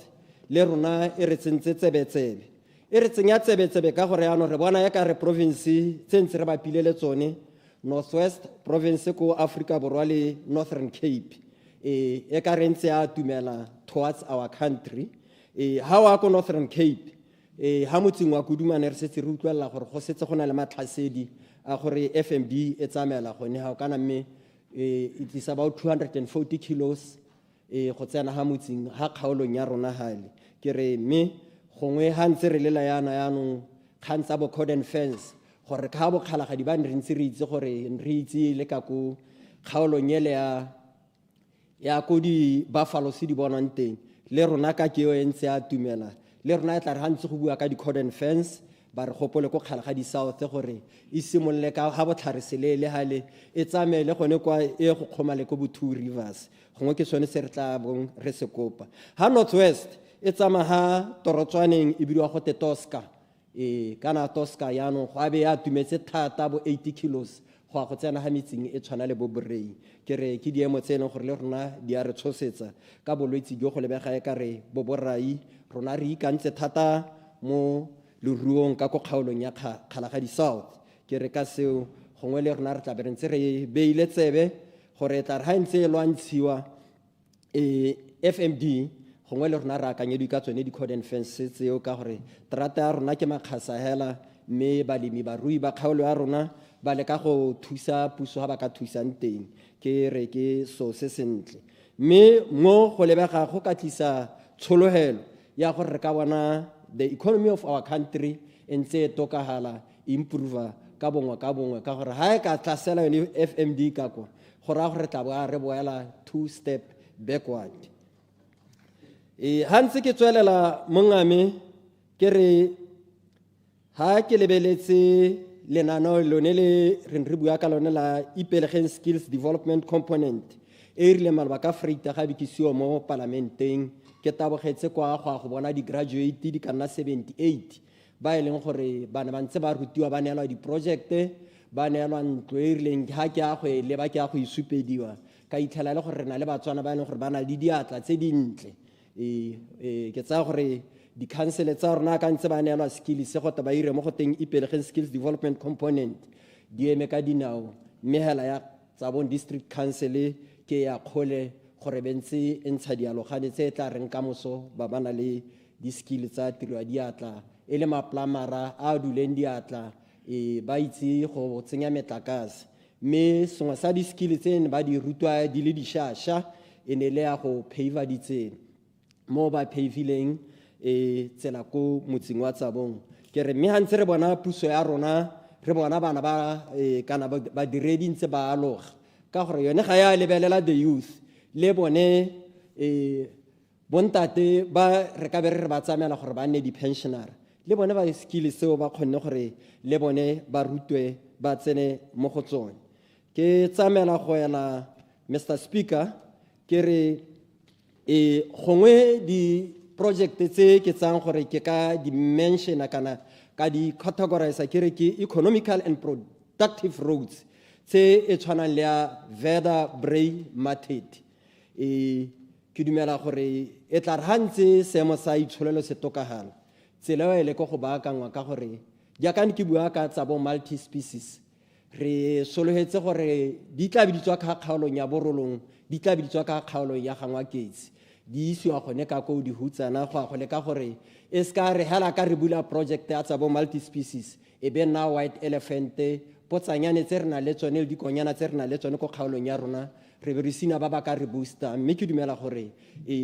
le rona e re tsentse tsebetsebe e re tsenya tsebetsebe ka gore yaanong re bona ya ka re province tse ntse re bapile le tsone Northwest province ko Africa Borwa le Northern Cape e ka re ntse a tumela towards our country ha wa ko Northern Cape ha motseng wa Kudumane re setse re utlwela gore go setse go na le matlhasedi a gore FMD e tsamela gone ha kana mme it is about 240 kilos go tsena ha motseng ha kgaolong ya rona hale ke re mme gongwe ha ntse re lela yana yaanong kgantsa bo cordon fence gore ka bo kgalagadi ba re ntse re itse gore re itse le ka ko kgaolong ele ya ko di buffalo se di bonang teng le rona ka ke yo ntse a tumela le rona e tla re ha ntse go bua ka di cordon fence ba re gopole ko 𝗪𝗪𝗪𝗪 South gore e simolle ka ha botlharesele le hale e tsamele gone kwa e go kgoma le ko bo Two Rivers gongwe ke sone se re tla bong re se kopa ha Northwest e tsama ha torotswaneng e bidiwa go Tosca kana Tosca yaanong go abe ya tumetse thata bo 80 kilos go go tsena ha metseng e tshwana le bo Borei ke re ke diemo tse gore le rona di a re tshosetsa ka bolwetsi jo go lebega e ka re bo borai rona re ikantse thata mo leruong ka ko kgaolong ya 𝗪𝗪𝗪𝗪𝗪 South ke re ka seo gongwe le rona re tla be re ntse re beile tsebe gore tla re ha ntse lwantshiwa FMD gongwe le rona re akanyedi ka tsone di cordon fence tseo ka gore terata ya rona ke makgasa hela mme balemi barui ba kgaolo ya rona ba le ka go thusa puso ha ba ka thusang teng ke re ke so se sentle mme mo go lebega go ka tlisa tsholohelo ya gore re ka bona the economy of our country ntse tokagala improve ka bongwe ka gore ha e ka tlasela yone FMD ka kwa go ra gore tla ba re boela 2 step backward Hantse ke tswelela mongame ke re ha ke lebeletse lenaneo lone le re bua ka lone la Ipelegang skills development component e rile malobaka freita ga bikisiwa mo parlamenteng ke tabogetse kwa go bona di graduate di kana 78 ba e leng gore bana ba ntse ba rutiwa ba neelwa di-projecte ba neelwa ntlo e rileng ga ke a go e leba ke a go isupediwa ka itlhela le gore re na le batswana ba e leng gore ba na le diatla tse dintle ke tsaya gore di-council tsa rona ka ntse ba neelwa skills go ta ba ire mo go teng Ipelegang skills development component di eme ka dinao mme hela ya tsa bon district council ke ya kgole gore bentse e ntsha dialogane tse tla reng ka moso ba bana le di-skill tsa tiro ya diatla e le maplamara a duleng diatla ba itse go tsenya metlakase mme sengwe sa di-skill tse ba di rutwa di le dišašwa e ne le ya go pavea ditsela mo ba pavileng tsela ko motseng wa Tsabong ke re mme ha ntse re bona puso ya rona re bona bana ba kana ba diredi ntse ba aloga ka gore yone ga ya lebelela the youth le bone bontate ba re ka be re ba tsamela gore ba nne di-pensionary le bone ba skill seo ba kgonne gore le bone ba rutwe ba tsene mo go tsone ke tsamela go ela Mr. Speaker ke re gongwe di-project tse ke tsang gore ke ka di-mention kana ka di-categorize ke re ke economical and productive roads tse e tshwanang le ya 𝗕𝗏𝗪𝗏 ke dumela gore e tla re hantse seemo sa itsholelo se tokagala tsela e le go baakangwa ka gore jaaka ke bua ka tsa bo multi-species re sologetse gore di tla be di tswa ka kgaolong ya borolong di tla be di tswa ka kgaolong ya gangwaketsi di isiwa gone ka ko di hutsana go le ka gore e ska re hela ka re bula project ya tsa bo multi-species e be nna white elephant potsanyane tse re na le tsone le dikonyana tse re na le tsone ko kgaolong ya rona re be re sina ba ba ka re booster mme ke dumela gore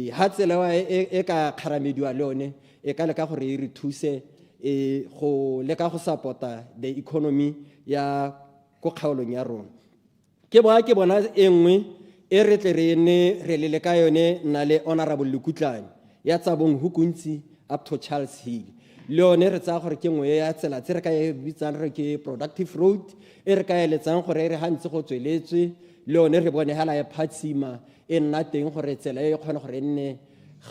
ha tsela e ka kgaramediwa le one e ka leka gore e re thuse go leka go supporta the economy ya ko kgaolong ya rona ke bona e nngwe e re tle re ne re le ka yone na le honorable 𝗕𝗚𝗖𝗎𝗏 ya tsa bong 𝗕𝗚𝗎𝗏𝗏 up to Charles Hill le yone re tsaya gore ke nngwe ya tsela tse re ka e bitsang re ke productive road e re ka eletsang gore re hantse go tsweletswe le yone re bone hala ya phatsima e nna teng gore tsela e kgona gore nne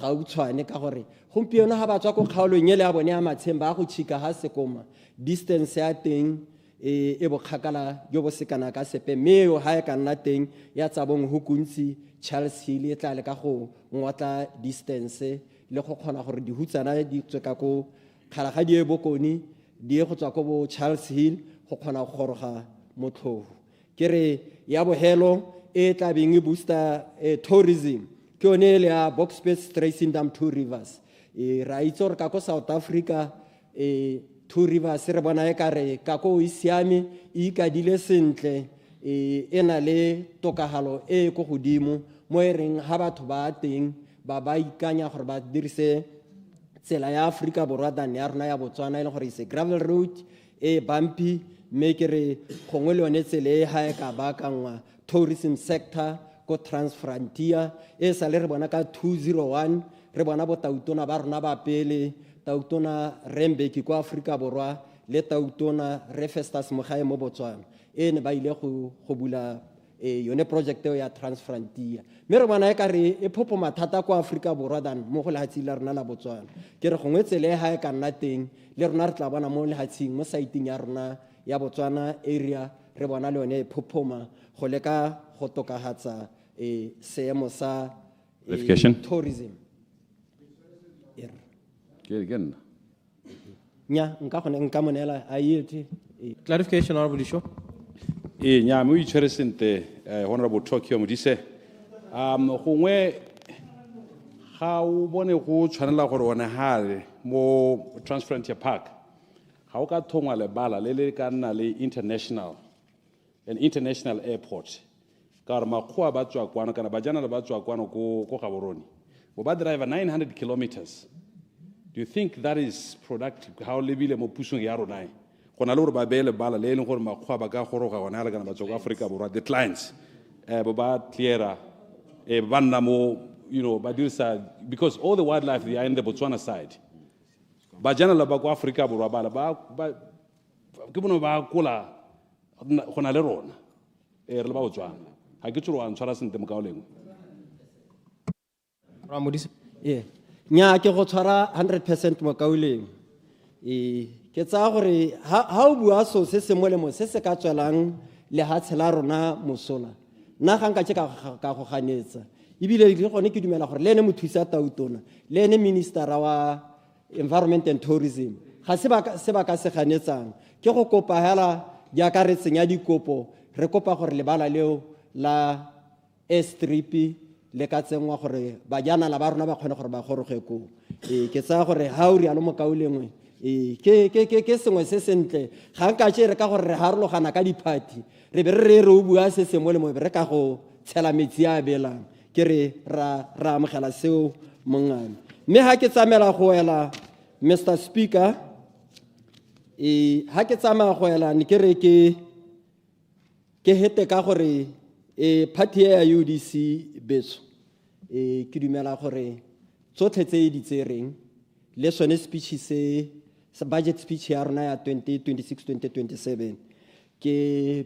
gautshwane ka gore gompieno ha ba tswa ko kgaolong e le ya bone ya matsheng ba go tšhika ha sekoma distance ya teng e bokgakala jo bo sekana ka sepe mme yo ha e ka nna teng ya tsa bong 𝗕𝗚𝗎𝗏 Charles Hill e tla le ka go ngwatla distance le go kgona gore di hutsana di tswe ka ko kgalaga di e bokoni di go tswa ko bo Charles Hill go kgona go goroga motlhofu ke re ya bohelo e tla beng e booster tourism ke yone le ya box space tracing dam 2 rivers ra itse gore ka ko South Africa 2 rivers re bona e kare ka ko e siame e ikadile sentle e na le tokagalo e go godimo mo e reng ha batho ba teng ba ikanya gore ba dirise tsela ya Africa borwa dan ya rona ya Botswana e le gore se gravel road e bumpy mme ke re gongwe le yone tsele ha e ka baakangwa tourism sector ko Transfrontier e sa le re bona ka 201 re bona botautona ba rona ba pele tautona Rembeki ko Africa borwa le tautona Festus Mogae mo Botswana e ne ba ile go bula yone project ya Transfrontier mme re bona e ka re e phopo mathata ko Africa borwa dan mo go lehatsi la rona la Botswana ke re gongwe tsele ha e ka nna teng le rona re tla bona mo lehatsing mo siteng ya rona ya Botswana area re bona le yone e phophoma go leka go tokahatsa seemo sa tourism nya nka monela a yete clarification honorable Lisho nya mo itshwere sente honorable 𝗕𝗏𝗧𝗏𝗏 gongwe ga o bone go tshwanela gore one hale mo Transfrontier Park ga o ka thongwa lebala le le ka nna le an international airport ka gore makgowa ba tswa kwano kana bajanala ba tswa kwano ko Gaborone bo ba driver 900 kilometers. Do you think that is productive? How lebile mo pusong ya rona go na le gore ba beele bala le leng gore makgowa ba ka goroga gona le kana ba tswa ko Africa borwa the clients bo ba cleara ba nna mo Badirisa, because all the wildlife they are in the Botswana side. Bajana la ba ko Africa borwa ba ke bona ba kola gona le rona. Re le ba Botswana. Ha ke tsoro a ntshwara sente mo kaoleng. Yeah. Nya ke go tshwara 100% mo kaoleng. Ke tsa gore ha o bua so se se molemo se se ka tswelang le ha tshela rona mosola. Nna ga nka tse ka go ganetsa. Ibile le gone ke dumela gore le ene mothusa tautona, le ene minister wa environment and tourism. Ga se ba ka se ganetsang. Ke go kopa hela ya ka re tsenya dikopo, re kopa gore lebala leo la S3P le ka tsengwa gore bajana la ba rona ba kgone gore ba goroge ko. Ke tsa gore ha o rialo mo kaolengwe ke sengwe se sentle ga nka tse re ka gore re harologana ka diphati re be re o bua se se mo le mo re ka go tshela metsi a belang ke re ra amogela seo mongane mme ha ke tsamela go ela Mr. Speaker ha ke tsamaya go ela ne ke re ke hete ka gore party ya UDC betso ke dumela gore tsotlhe tse di tsereng le sone speech se budget speech ya rona ya 2026-2027 ke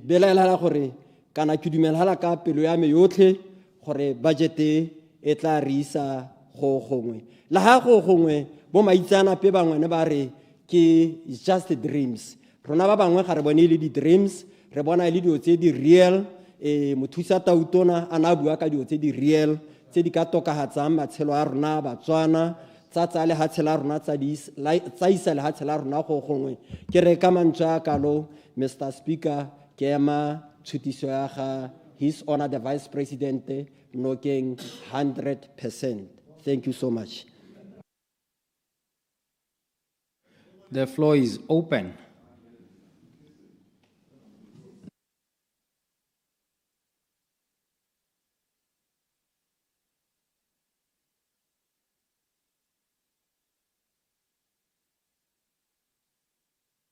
belaela gore kana ke dumela ka pelo ya me yotlhe gore budget e tla re isa go gongwe la ha go gongwe bo maitsana pe bangwe ne ba re ke just dreams rona ba bangwe ga re bone le di dreams re bona le dio tse di real mothusa tautona ana bua ka dio tse di real tse di ka tokahatsang matshelo a rona Batswana tsa le ha tshela rona tsa isa le ha tshela rona go gongwe ke re ka mantsha kalo Mr. Speaker ke ema tshutiso ya ga His Honor the Vice President knocking 100%. Thank you so much. The floor is open.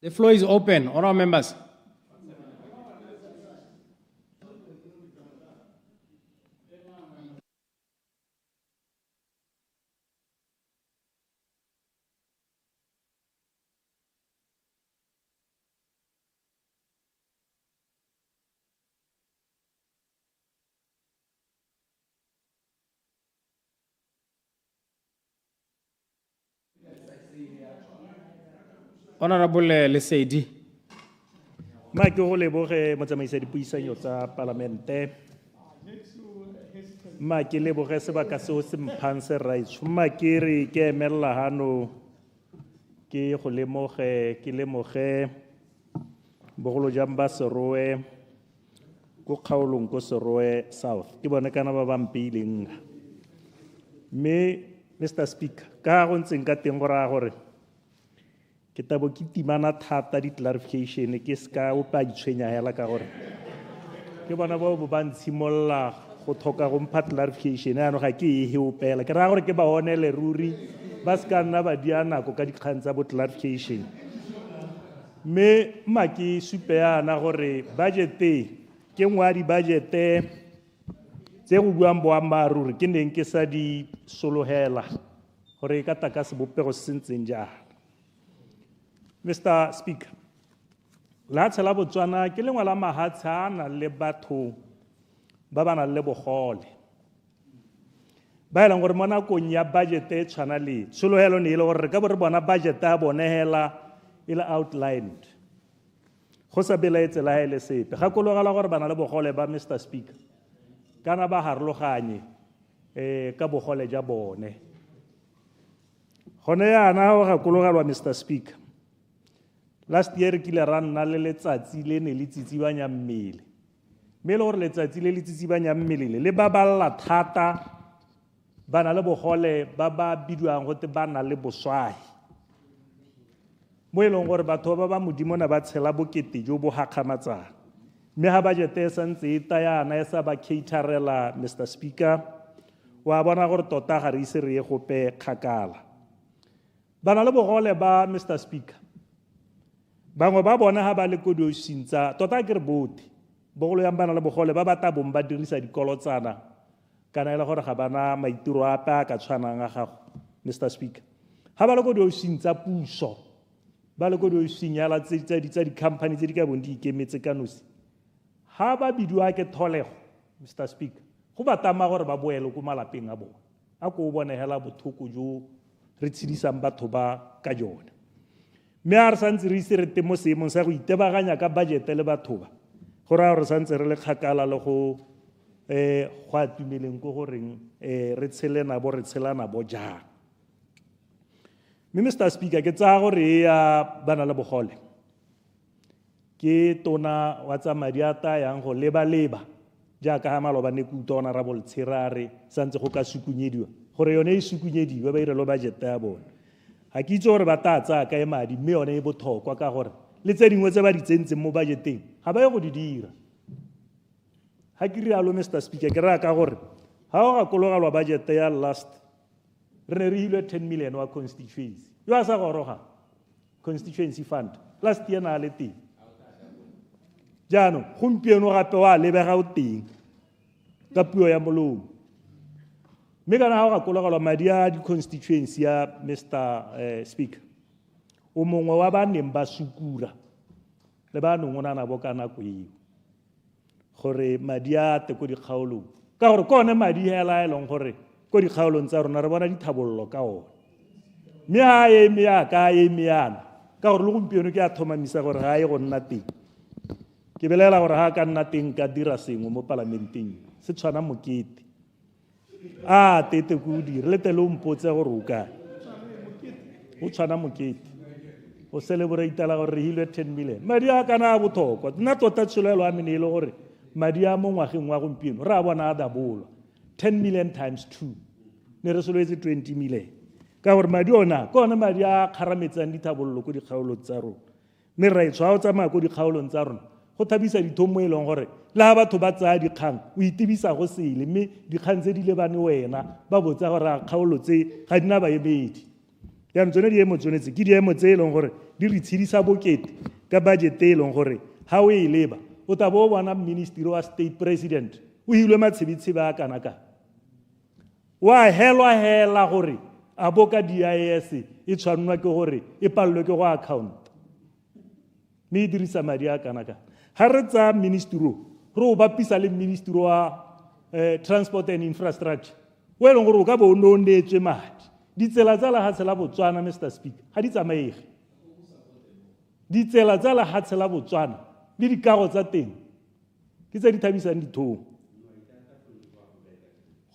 The floor is open. Honourable members. Honorable Lesedi. Ma ke go leboge motsamaisi dipuisanyo tsa parlamente. Ma ke leboge sebaka seo se mphang se rights. Ma ke re ke emella hano ke go lemoge ke lemoge bogolo jang ba seroe go kgaolong go seroe south. Ke bone kana ba bampileng. Me Mr. Speaker ka go ntseng ka teng go ra gore ke tabo ke timana thata di clarification ke ska o pa ditshwenya hela ka gore ke bona ba bo ba ntshimolla go thoka go mpha clarification ya no ga ke e opela ke ra gore ke ba honele ruri ba ska nna ba diana go ka dikgang tsa bo clarification me ma ke supeana gore budget ke ngwa di budget tse go buang boammaruri ke neng ke sa di solohela gore ka taka se bopego se ntseng jang. Mr. Speaker, la tshela Botswana ke lengwe la mahatshana le batho ba bana le bogole ba elang gore mo nakong ya budget e tshwana le solohelo ne ile gore re ka bo re bona budget a bone hela ile outlined go sa belaetse la hele sepe ga kologela gore bana le bogole ba Mr. Speaker kana ba harologanye ka bogole ja bone gone yana ga kologelwa Mr. Speaker. Last year ke le ranna le letsatsi le ne le tsitsibanya mmele me le gore letsatsi le le tsitsibanya mmele le ba balla thata bana le bogole ba ba bidiwang gote bana le boswahi mo eleng gore batho ba ba modimo na ba tshela bokete jo bo hakgamatsang me ha budget e santse e tayana e sa ba caterela Mr. Speaker wa bona gore tota ga re ise re ye gope kgakala bana le bogole ba Mr. Speaker bangwe ba bona ha ba le kodio sintsa tota ke re bote bogolo yang bana le bogole ba bata bomba dirisa dikolotsana kana e le gore ga bana maitiro ape a ka tshwanang a gago, Mr. Speaker. Ha ba le ko diofising tsa puso, ba le ko diofising ya tsa di-company tse di ka bong di ikemetse ka nosi, ha ba bidiwa ke tholego, Mr. Speaker, go ba tama gore ba boele ko malapeng a bona, a ko o bone hela bothoko jo re tshedisang batho ba ka jone. Mme a re santse re ise re te mo seemong sa go itebaganya ka budget le batho ba, go raya gore santse re le kgakala le go go atumeleng ko goreng re tshele nabo re tshelana bo jang. Mme Mr. Speaker, ke tsaya gore ya bana le bogole ke tona wa tsa madi a tayang go leba-leba jaaka ha maloba ne kuta Honorable Tsirai santse go ka sukunyediwa gore yone e sukunyediwa ba irelo budget ya bona. Ha ke itse gore ba ta tsaya ka madi mme yone e botlhokwa ka gore le tse dingwe tse ba di tsentseng mo budgeteng ga ba ye go di dira. Ha ke rialo Mr. Speaker, ke raya ka gore ha o gakologelwa budget ya last re ne re hilwe 10 million wa constituency yo a sa goroga constituency fund last year na le teng. Jaanong gompieno gape wa lebega o teng ka puo ya molomo. Mme kana ha o gakologelwa madi a di-constituency ya Mr. Speaker, o mongwe wa ba neng ba sukura le ba nong o nana bo ka nako eo gore madi a te ko dikgaolong ka gore kone madi hela e leng gore ko dikgaolong tsa rona re bona dithabollo ka ona. Mme ha e eme yaka e eme yana ka gore le gompieno ke a thomamisa gore ga e go nna teng. Ke belela gore ha ka nna teng ka dira sengwe mo parlamenteng se tshwana mokete a tete ko dire le tele o mpotse gore o kae o tshwana mokete o celebrate-la gore re hilwe 10 million madi a kana a botlhokwa. Nna tota tsholelo a mene e le gore madi a mo ngwageng wa gompieno re a bona a dabolwa 10 million times 2 ne re soletse 20 million ka gore madi ona ke one madi a kgarametsang dithabololo ko dikgaolong tsa rona. Mme ra etshwa o tsamaya ko dikgaolong tsa rona go thabisa dithomo e leng gore le ha batho ba tsaya dikgang o itebisa go sele mme dikgang tse di lebane wena ba botsa gore a kgaolo tse ga dina baemedi. Yaanong tsone diemo tsone tse ke diemo tse e leng gore di re tshedisa bokete ka budget e leng gore ha o e leba o tla bo bona ministry wa state president o hilwe matshebetshebe a kana ka wa helwa hela gore a boka DIS e tshwanwa ke gore e pallwe ke go account mme e dirisa madi a kana ka. Ha re tsa ministry re o bapisa le ministry wa transport and infrastructure o e leng gore o ka bo o ne o neetswe madi. Ditsela tsa lehatshe la Botswana, Mr. Speaker, ga di tsamaege. Ditsela tsa lehatshe la Botswana le dikago tsa teng ke tse di thabisang dithong.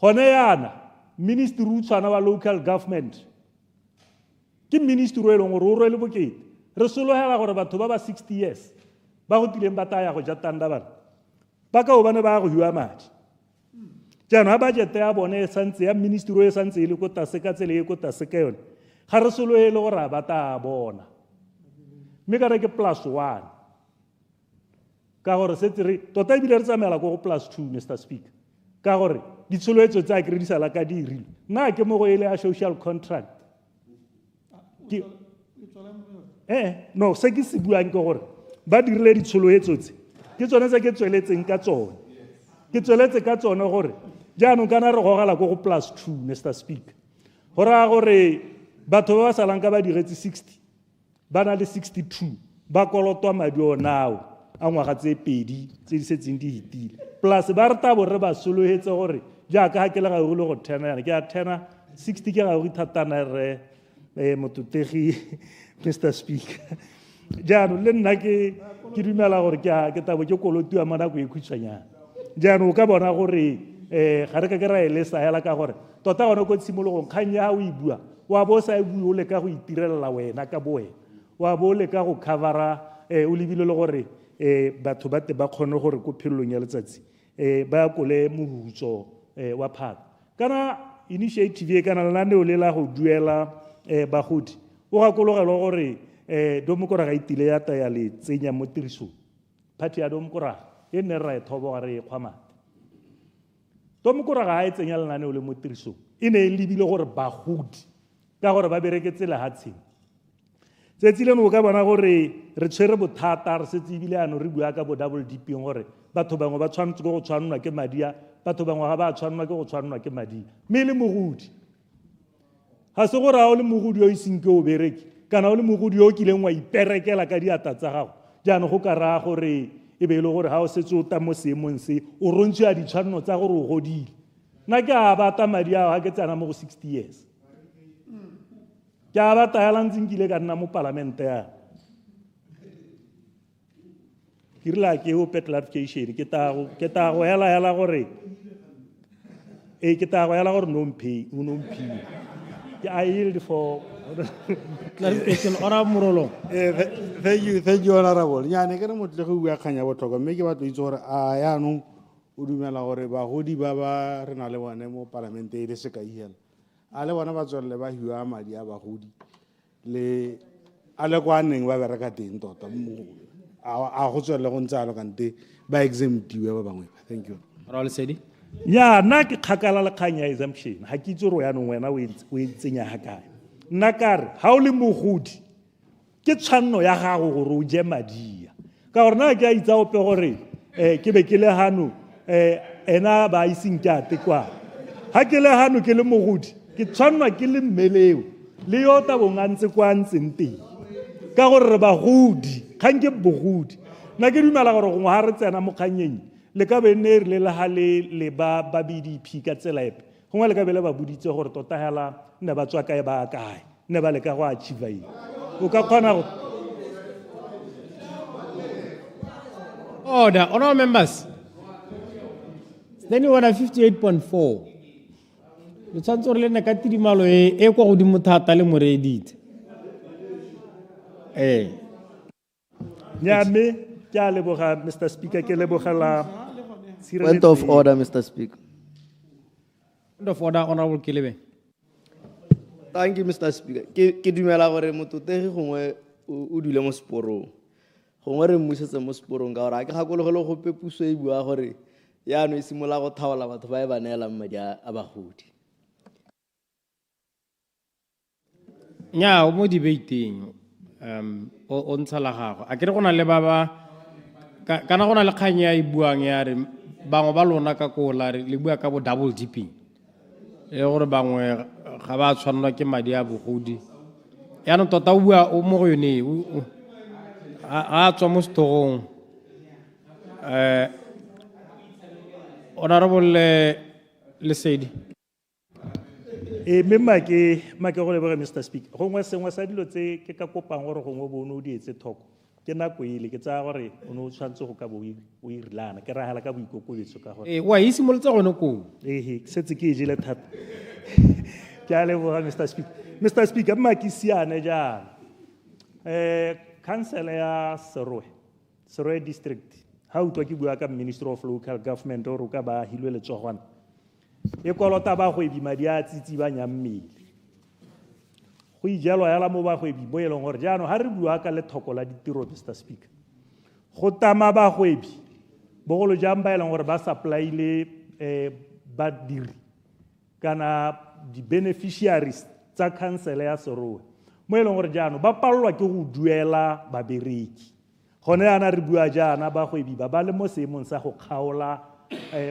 Gone yana ministry o tshwana wa local government ke ministry e leng gore o rwele bokete. Re sologela gore batho ba ba 60 years ba go tileng ba taya go ja tanda bana ba ka o bane ba go hiwa madi. Jaanong ha budget ya bone e santse ya ministry e santse e le ko tlase ka tsela e ko tlase ka yone ga re sologele gore ba ta bona. Mme ka re ke +1 ka gore setse re tota ebile re tsamaela ko go +2 Mr. Speaker ka gore ditsholofetso tsa ke re di sala ka di rile nna ke mo go ele a social contract no se ke se buang ke gore ba dirile ditsholofetso tse ke tsone tse ke tsweletseng ka tsone ke tsweletse ka tsone gore jaanong kana re gogela ko go +2 Mr. Speaker go raya gore batho ba ba salang ka ba diretse 60 ba na le 62 ba kolotwa madi onao a ngwaga tse pedi tse di setseng di hitile plus ba re tabo re ba sologetse gore jaaka ha ke le ga go le go tena yana ke a tena 60 ke ga go ithatana re mototegi Mr. Speaker. Jaanong le nna ke dumela gore ke tabo ke kolotiwa mo nako e khutshwanyana. Jaanong o ka bona gore ga re ka ke ra elesa hela ka gore tota gone ko tshimologong kgang ya o e bua wa bo sa e bue o le ka go itirelela wena ka bo wena wa bo le ka go covera o lebile le gore batho ba te ba kgone gore ko phelelong ya letsatsi ba kole morutso wa phata kana initiative e kana lenaneo le la go duela bagodi o gakologelwa gore domokora ga itile ya ta ya le tsenya mo tirisong party ya domokora e nne ra e thobo ga re e kgwamata domokora ga e tsenya lenaneo le mo tirisong e ne e lebile gore bagodi ka gore ba bereketse lehatsheng Tsetsi leno o ka bona gore re tshwere bothata re setse ebile ano re bua ka bo double dipping gore batho bangwe ba tshwanetse go tshwanelwa ke madia batho bangwe ga ba tshwanelwa ke go tshwanelwa ke madia mme le mogodi ga se gore ga o le mogodi yo iseng ke o bereke kana o le mogodi yo o kileng wa iperekela ka diata tsa gago jaanong go ka raya gore e be e le gore ga o setse o ta mo seemong se o rontshiwa ditshwanelo tsa gore o godile nna ke a bata madi ao ga ke tsena mo go 60 years ke a bata yala ntseng kile ka nna mo palamente ya ke rile ke o 𝗕𝗏𝙗𝗎𝗓𝙗𝗎 ke ta go yala gore ke ta go yala gore no mphe I yield for clarification. Honorable Thank you, Honorable. Nyane ke re motle go bua kganya botlhokwa mme ke batlo itse gore a yaanong o dumela gore bagodi ba ba re na le bone mo parlamente e le sekai hela a le bona ba tswelele ba hiwa madi a bagodi le a le kwa neng ba bereka teng tota a go tswelele go ntse alo kante ba exemptiwe ba bangwe. Thank you. Honorable Sedi. Ya nna ke kgakala le kgang ya exemption ga ke itse gore yaanong wena o e tsenya ga kae nna kare ga o le mogodi ke tshwanno ya gago gore o je madia ka gore nna ke a itsa ope gore ke be ke le hano ena ba iseng ke ate kwa ga ke le hano ke le mogodi ke tshwannwa ke le mmeleo le yo tabong a ntse kwa ntseng teng ka gore re bagodi kgang ke bogodi nna ke dumela gore gongwe ga re tsena mo kganyeng le ka be ne le ha le ba BDP ka tsela epe gongwe le ka be le ba buditse gore tota hela ne ba tswa kae ba kae ne ba le ka go achieve eng o ka kgona go Order. Honorable members. Standing order 58.4. Le tshwanetse gore le nna ka tidimalo e kwa godimo thata le moreeditse nyame ke a leboga Mr. Speaker ke lebogela Point of order, Mr. Speaker. Point of order, Honorable Kelebe. Thank you, Mr. Speaker. Ke dumela gore mototegi gongwe o dule mo seporong gongwe re mmusetse mo seporong ka gore a ke gakologele go pepuso e bua gore yaano e simola go thaola batho ba e ba neelang madi a bagodi. Nya o mo debating o ntsha la gago a kere go na le ba kana go na le kgang ya e buang ya re bangwe ba lona ka kola le bua ka bo double dipping e gore bangwe ga ba tshwanelwa ke madi a bogodi yaanong tota o bua o mo go yone a tswa mo setorong Honorable Lesedi. mme make go leboga Mr. Speaker gongwe sengwe sa dilo tse ke ka kopang gore gongwe bone o di etse thoko ke nako ile ke tsaya gore o ne o tshwanetse go ka bo o irilana ke ragala ka boikokobetso ka gore wa e simolotse gone koo setse ke e jele thata ke a leboga Mr. Speaker mma ke siane jaana council ya Seroe district ha utlwa ke bua ka Ministry of Local Government gore o ka ba hilwe letsogwana e kolota bagwebi madi a tsitsi ba nyammele go ijalwa yala mo bagwebi mo e leng gore jaanong ga re bua ka lethoko la ditiro Mr. Speaker go tama bagwebi bogolo jang ba e leng gore ba supply-ile badiri kana di-beneficiaries tsa council ya Serowe mo e leng gore jaanong ba palelwa ke go duela babereki gone yana re bua jaana bagwebi ba ba le mo seemong sa go kgaola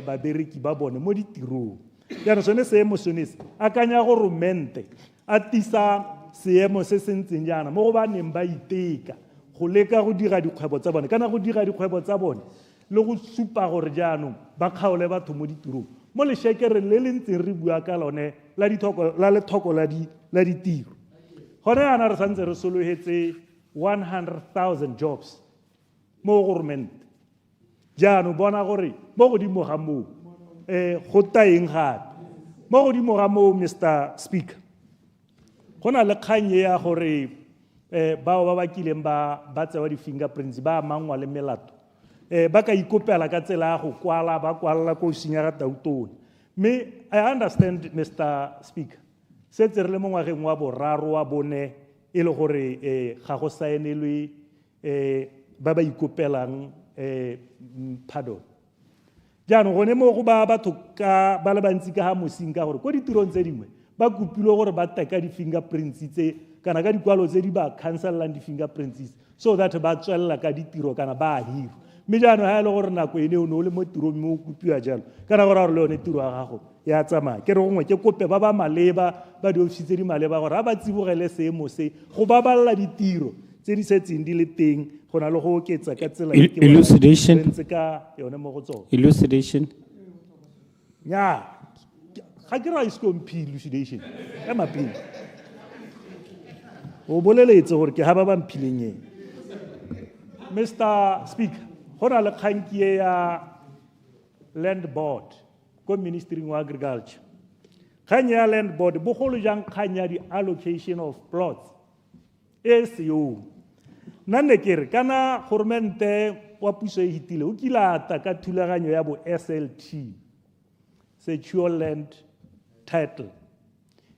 babereki ba bone mo ditirong jaanong sone seemo sone se akanya go romente a tisa seemo se se ntseng jaana mo go ba neng ba iteka go leka go dira dikgwebo tsa bone kana go dira dikgwebo tsa bone le go supa gore jaanong ba kgaole batho mo ditirong mo lešekere le le ntseng re bua ka lone la lethoko la ditiro gone yana re santse re sologetse 100,000 jobs mo government jaanong bona gore mo godimo ga moo go taeng gape mo godimo ga moo Mr. Speaker go na le kgang ya gore bao ba kileng ba tsewa di-fingerprints ba amangwa le melato ba ka ikopela ka tsela ya go kwala ba kwalla ko senya ga tautone mme I understand Mr. Speaker setse re le mo ngwageng wa boraro wa bone e le gore ga go saenelwe ba ba ikopelang pardon jaanong gone mo go ba batho ka ba le bantsi ka ga mosing ka gore ko ditirong tse dingwe ba kopilwe gore ba teka di-fingerprints tse kana ka dikwalo tse di ba cancellang di-fingerprints so that ba tswelela ka ditiro kana ba hirwa. Mme jaanong ha e le gore nako ene o ne o le mo tirong mme o kopiwa jalo kana gore gore le yone tiro ya gago ya tsamaya. Ke re gongwe ke kope ba ba maleba ba di-office tse di maleba gore ha ba tsibogele seemo se go babalela ditiro tse di setseng di le teng go na le go oketsa ka tsela Elucidation. ka yone mo go tsone. Elucidation. Nya ga ke ra iskomphi elucidation ka mapele o boleletse gore ke ha ba ba mphileng eng. Mr. Speaker, go na le kganki ya land board ko ministry wa agriculture. Kgang ya land board bogolo jang kgang ya di allocation of plots e seo nna ne ke re kana gormente wa puso e hitile o kilata ka thulaganyo ya bo SLT, secure land title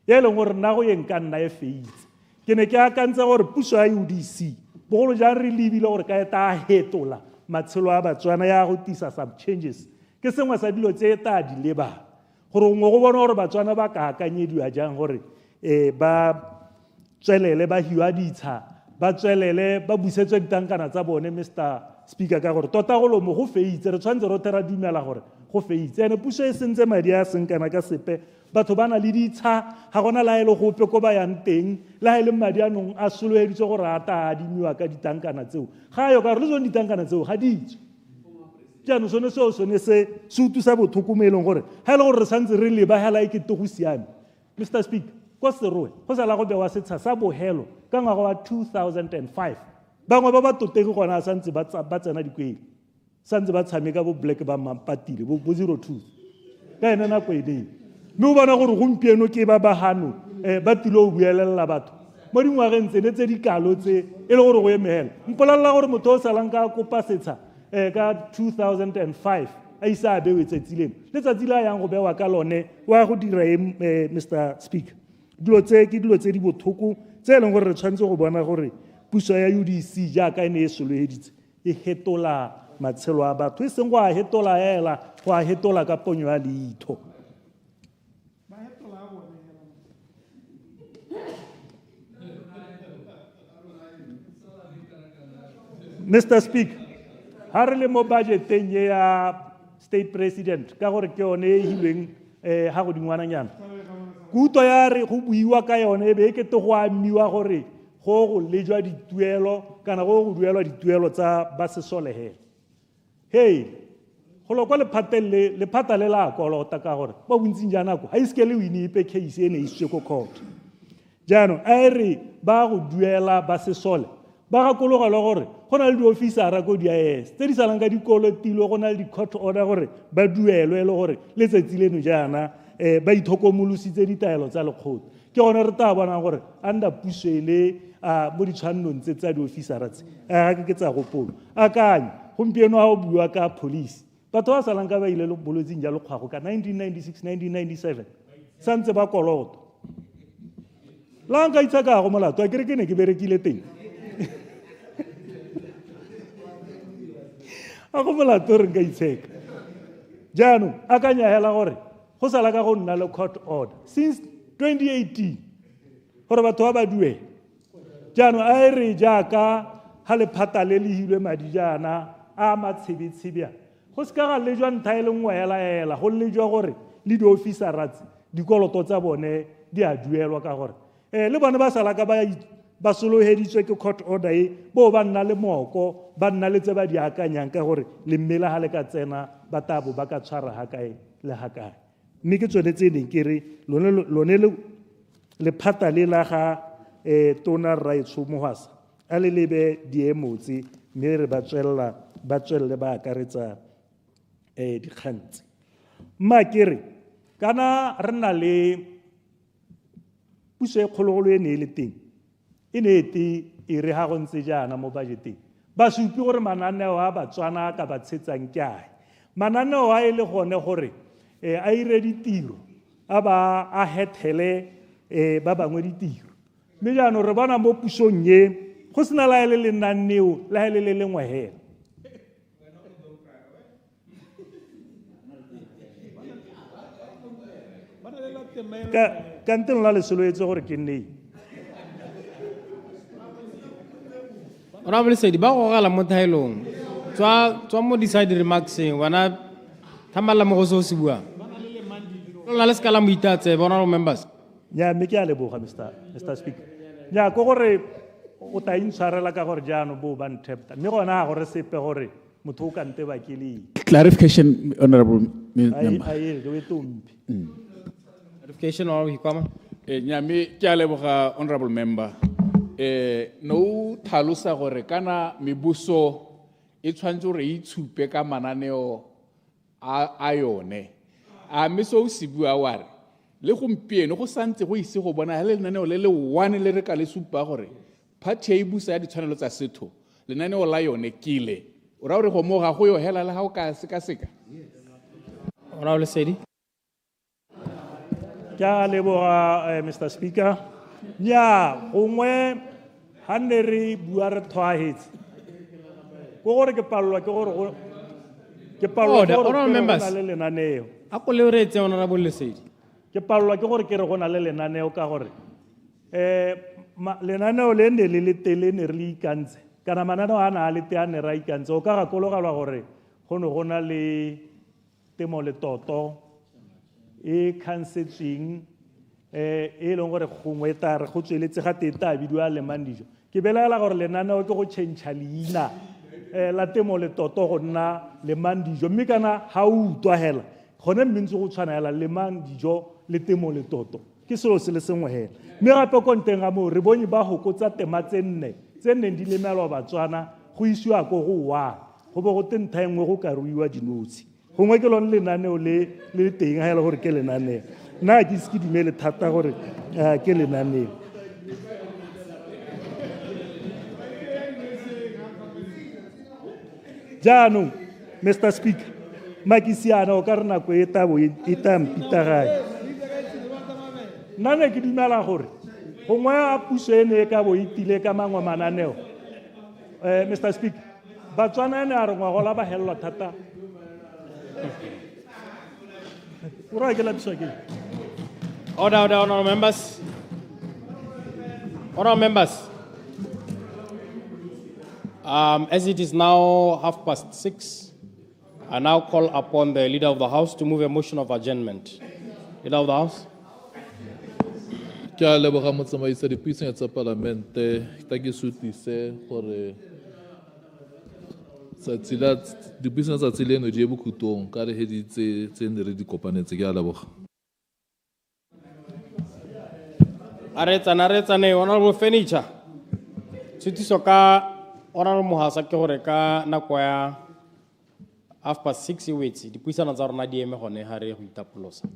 ye leng gore nna go yeng ka nna e feitse. Ke ne ke akantse gore puso ya UDC bogolo jang re lebile gore ka eta hetola matshelo a Batswana ya go tisa some changes ke sengwe sa dilo tse ta di leba gore ngwe go bona gore Batswana ba ka akanyediwa jang gore ba tswelele ba hiwa ditsha ba tswelele ba busetswe ditankana tsa bone. Mr. Speaker, ka gore tota go lomo go feitse re tshwanetse ro tera dumela gore go feitse ene puso e sentse madi a seng kana ka sepe batho ba na le ditsha ga gona la ele gope ko ba yang teng la ele madi a nong a soloheditswe gore a ta adimiwa ka ditankana tseo ga yo ka re le tsone ditankana tseo ga ditso jaanong sone sone se utusa bothoko mo e leng gore ga e le gore re santse re leba hela e kete go siame. Mr. Speaker, ko serowe go sala go bewa setsha sa bohelo ka ngwaga wa 2005 bangwe ba ba totegi gona a santse ba tsena dikwele santse ba tshameka bo black ba mampatile bo 02 ka ena nako ene mme o bona gore gompieno ke ba bagano ba tilo o buelela batho mo dingwageng tsene tse di kalo tse e le gore go emegela mpolelela gore motho o salang ka kopa setsha ka 2005 a isa a bewe tsatsi leno letsatsi la yang go bewa ka lone wa go dira Mr. Speaker. Dilo tse ke dilo tse di bothoko tse e leng gore re tshwanetse go bona gore puso ya UDC jaaka e ne e soloheditse e hetola matshelo a batho e seng go a hetola hela go a hetola ka ponyo ya leitho. Mr. Speaker, ha re le mo budgeteng ya state president ka gore ke yone e hilweng ha go dingwananyana kuto ya re go buiwa ka yone e be e kete go amiwa gore go lejwa dituelo kana go duelwa dituelo tsa ba sesolehela. Hey, go lo kwa lephata le la kolota ka gore ba bontsing ja nako ha iske le wini ipe case ene iswe ko court jaanong a re ba go duela ba sesole ba ga kologa le gore go na le di-officera ko di-IS tse di salang ka dikolotilo go na le di-court order gore ba duelwe le gore letsatsi leno jaana ba itlhokomolositse ditaelo tsa lekgotla ke gone re ta bona gore anda puso ele mo ditshwannong tse tsa di-officera tse ga ke tsa gopolo akanya gompieno ga o bua ka police batho ba salang ka ba ile le bolwetseng ja lekgwago ka 1996 1997 santse ba koloto la nka itsa ka go molato a kere ke ne ke berekile teng a go molato re nka itsheka jaanong a ka nyagela gore go sala ka go nna le court order since 2018 gore batho ba ba duela jaanong a re jaaka ga lephata le lehilwe madi jaana a matshebetshebea go se ka ga lejwa ntha e le nngwe hela go lejwa gore le di-officera tse dikoloto tsa bone di a duelwa ka gore le bone ba sala ka ba soloheditswe ke court order e bo ba nna le moko ba nna le tse ba di akanyang ka gore le mmela ga le ka tsena ba tabo ba ka tshwara ga kae le ga kae mme ke tsone tse neng ke re lone lephata le la ga tona 𝗫𝙗𝙗 a le lebe diemo tse mme re ba tswelele ba akaretsa dikgang tse mma ke re kana re na le puso e kgologolo e ne e le teng e ne e re ga go ntse jaana mo budgeteng ba supi gore mananeo a Batswana ka ba tshetsang ke ae mananeo a e le gone gore a ire ditiro a ba a hethele ba bangwe ditiro mme jaanong re bona mo pusong ye go sena la ele lenaneo la ele le lengwe hela ka nteng la le soloetse gore ke nneng Honorable Sedi, ba go gala mo thaelong. Tswa mo decide remarkseng, wana thamala mo go se o se bua. La le skala mo itatse, honorable members. nya me ke a leboga Mr. Speaker nya ko gore o ta intshwarela ka gore jaano bo ba nthepta mme gona gore sepe gore motho o ka nte ba ke le Clarification, Honorable Member. ai do etompi Clarification or hikwama. Nyame ke a leboga Honorable Member. No tlhalosa gore kana mebuso e tshwantse gore e itshupe ka mananeo a yone. A mme so o se bua wa re le gompieno go santse go ise go bona le lenaneo le le one le re ka le supa gore party e busa ya ditshwanelo tsa setho lenaneo la yone kile o ra gore go mo ga go yo hela le ha o ka seka Honorable Sedi. ke a leboga Mr. Speaker nya gongwe ha ne re bua re thwahetse go gore ke pallwa ke gore ke pallwa ke gore Honorable members. go na le lenaneo A ko le re etse Honorable Sedi. ke pallwa ke gore ke re go na le lenaneo ka gore lenaneo le ne le tele ne re le ikantse kana mananeo a na le te a ne ra ikantse o ka gakologelwa gore go ne go na le temo le toto e khansetsweng e leng gore gongwe ta re go tsweletse ga teta bidiwa le mandijo ke belaela gore lenaneo ke go change leina la temo le toto go nna le mandijo mme kana ha o utwa hela gone mmintse go tshwanela le mandijo le temo le toto ke selo se le sengwe hela mme gape ko nteng ga mo re bone ba gokotsa tema tse nne di lemelwa batswana go isiwa ko go wa go bo go tentha engwe go ka ruiwa dinotshi gongwe ke lone lenaneo le teng ga ele gore ke lenaneo nna ke se ke dumele thata gore ke lenaneo jaanong Mr. Speaker makisiana o ka re nako e ta mpita gae nna ne ke dumela gore gongwe a puso e ne e ka bo itile ka mangwe mananeo Mr. Speaker batswana ene a re ngwago la ba helelwa thata o ra ke lapiswa ke Order, honorable members. Honorable members. As it is now 6:30, I now call upon the Leader of the House to move a motion of adjournment. Leader of the House. Ke a leboga motsamaisi dipuisano tsa Parlamente ta ke sutise gore tsatsila dipuisano tsa tseleno di bokhutong ka re heditse tse ne re di kopanetse ke a leboga. Aretsane, Honorable Furniture. Sutiso ka Honorable Mohasa ke gore ka nako ya 6:30 wetse dipuisano tsa rona di eme gone ha re go itapolosa.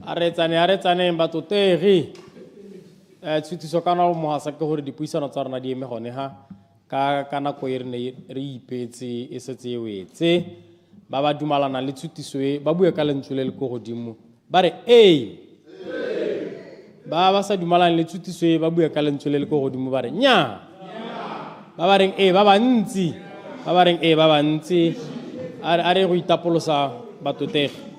Aretsane batotegi sutiso ka Honorable Mohasa ke gore dipuisano tsa rona di eme gone ha ka nako e re ipetse e setse e wetse ba ba dumalana le tshutiso e ba bua ka lentswe le go godimo ba re ba sa dumalana le tshutiso e ba bua ka lentswe le go godimo ba re nya ba reng ba bantsi a re go itapolosa batotegi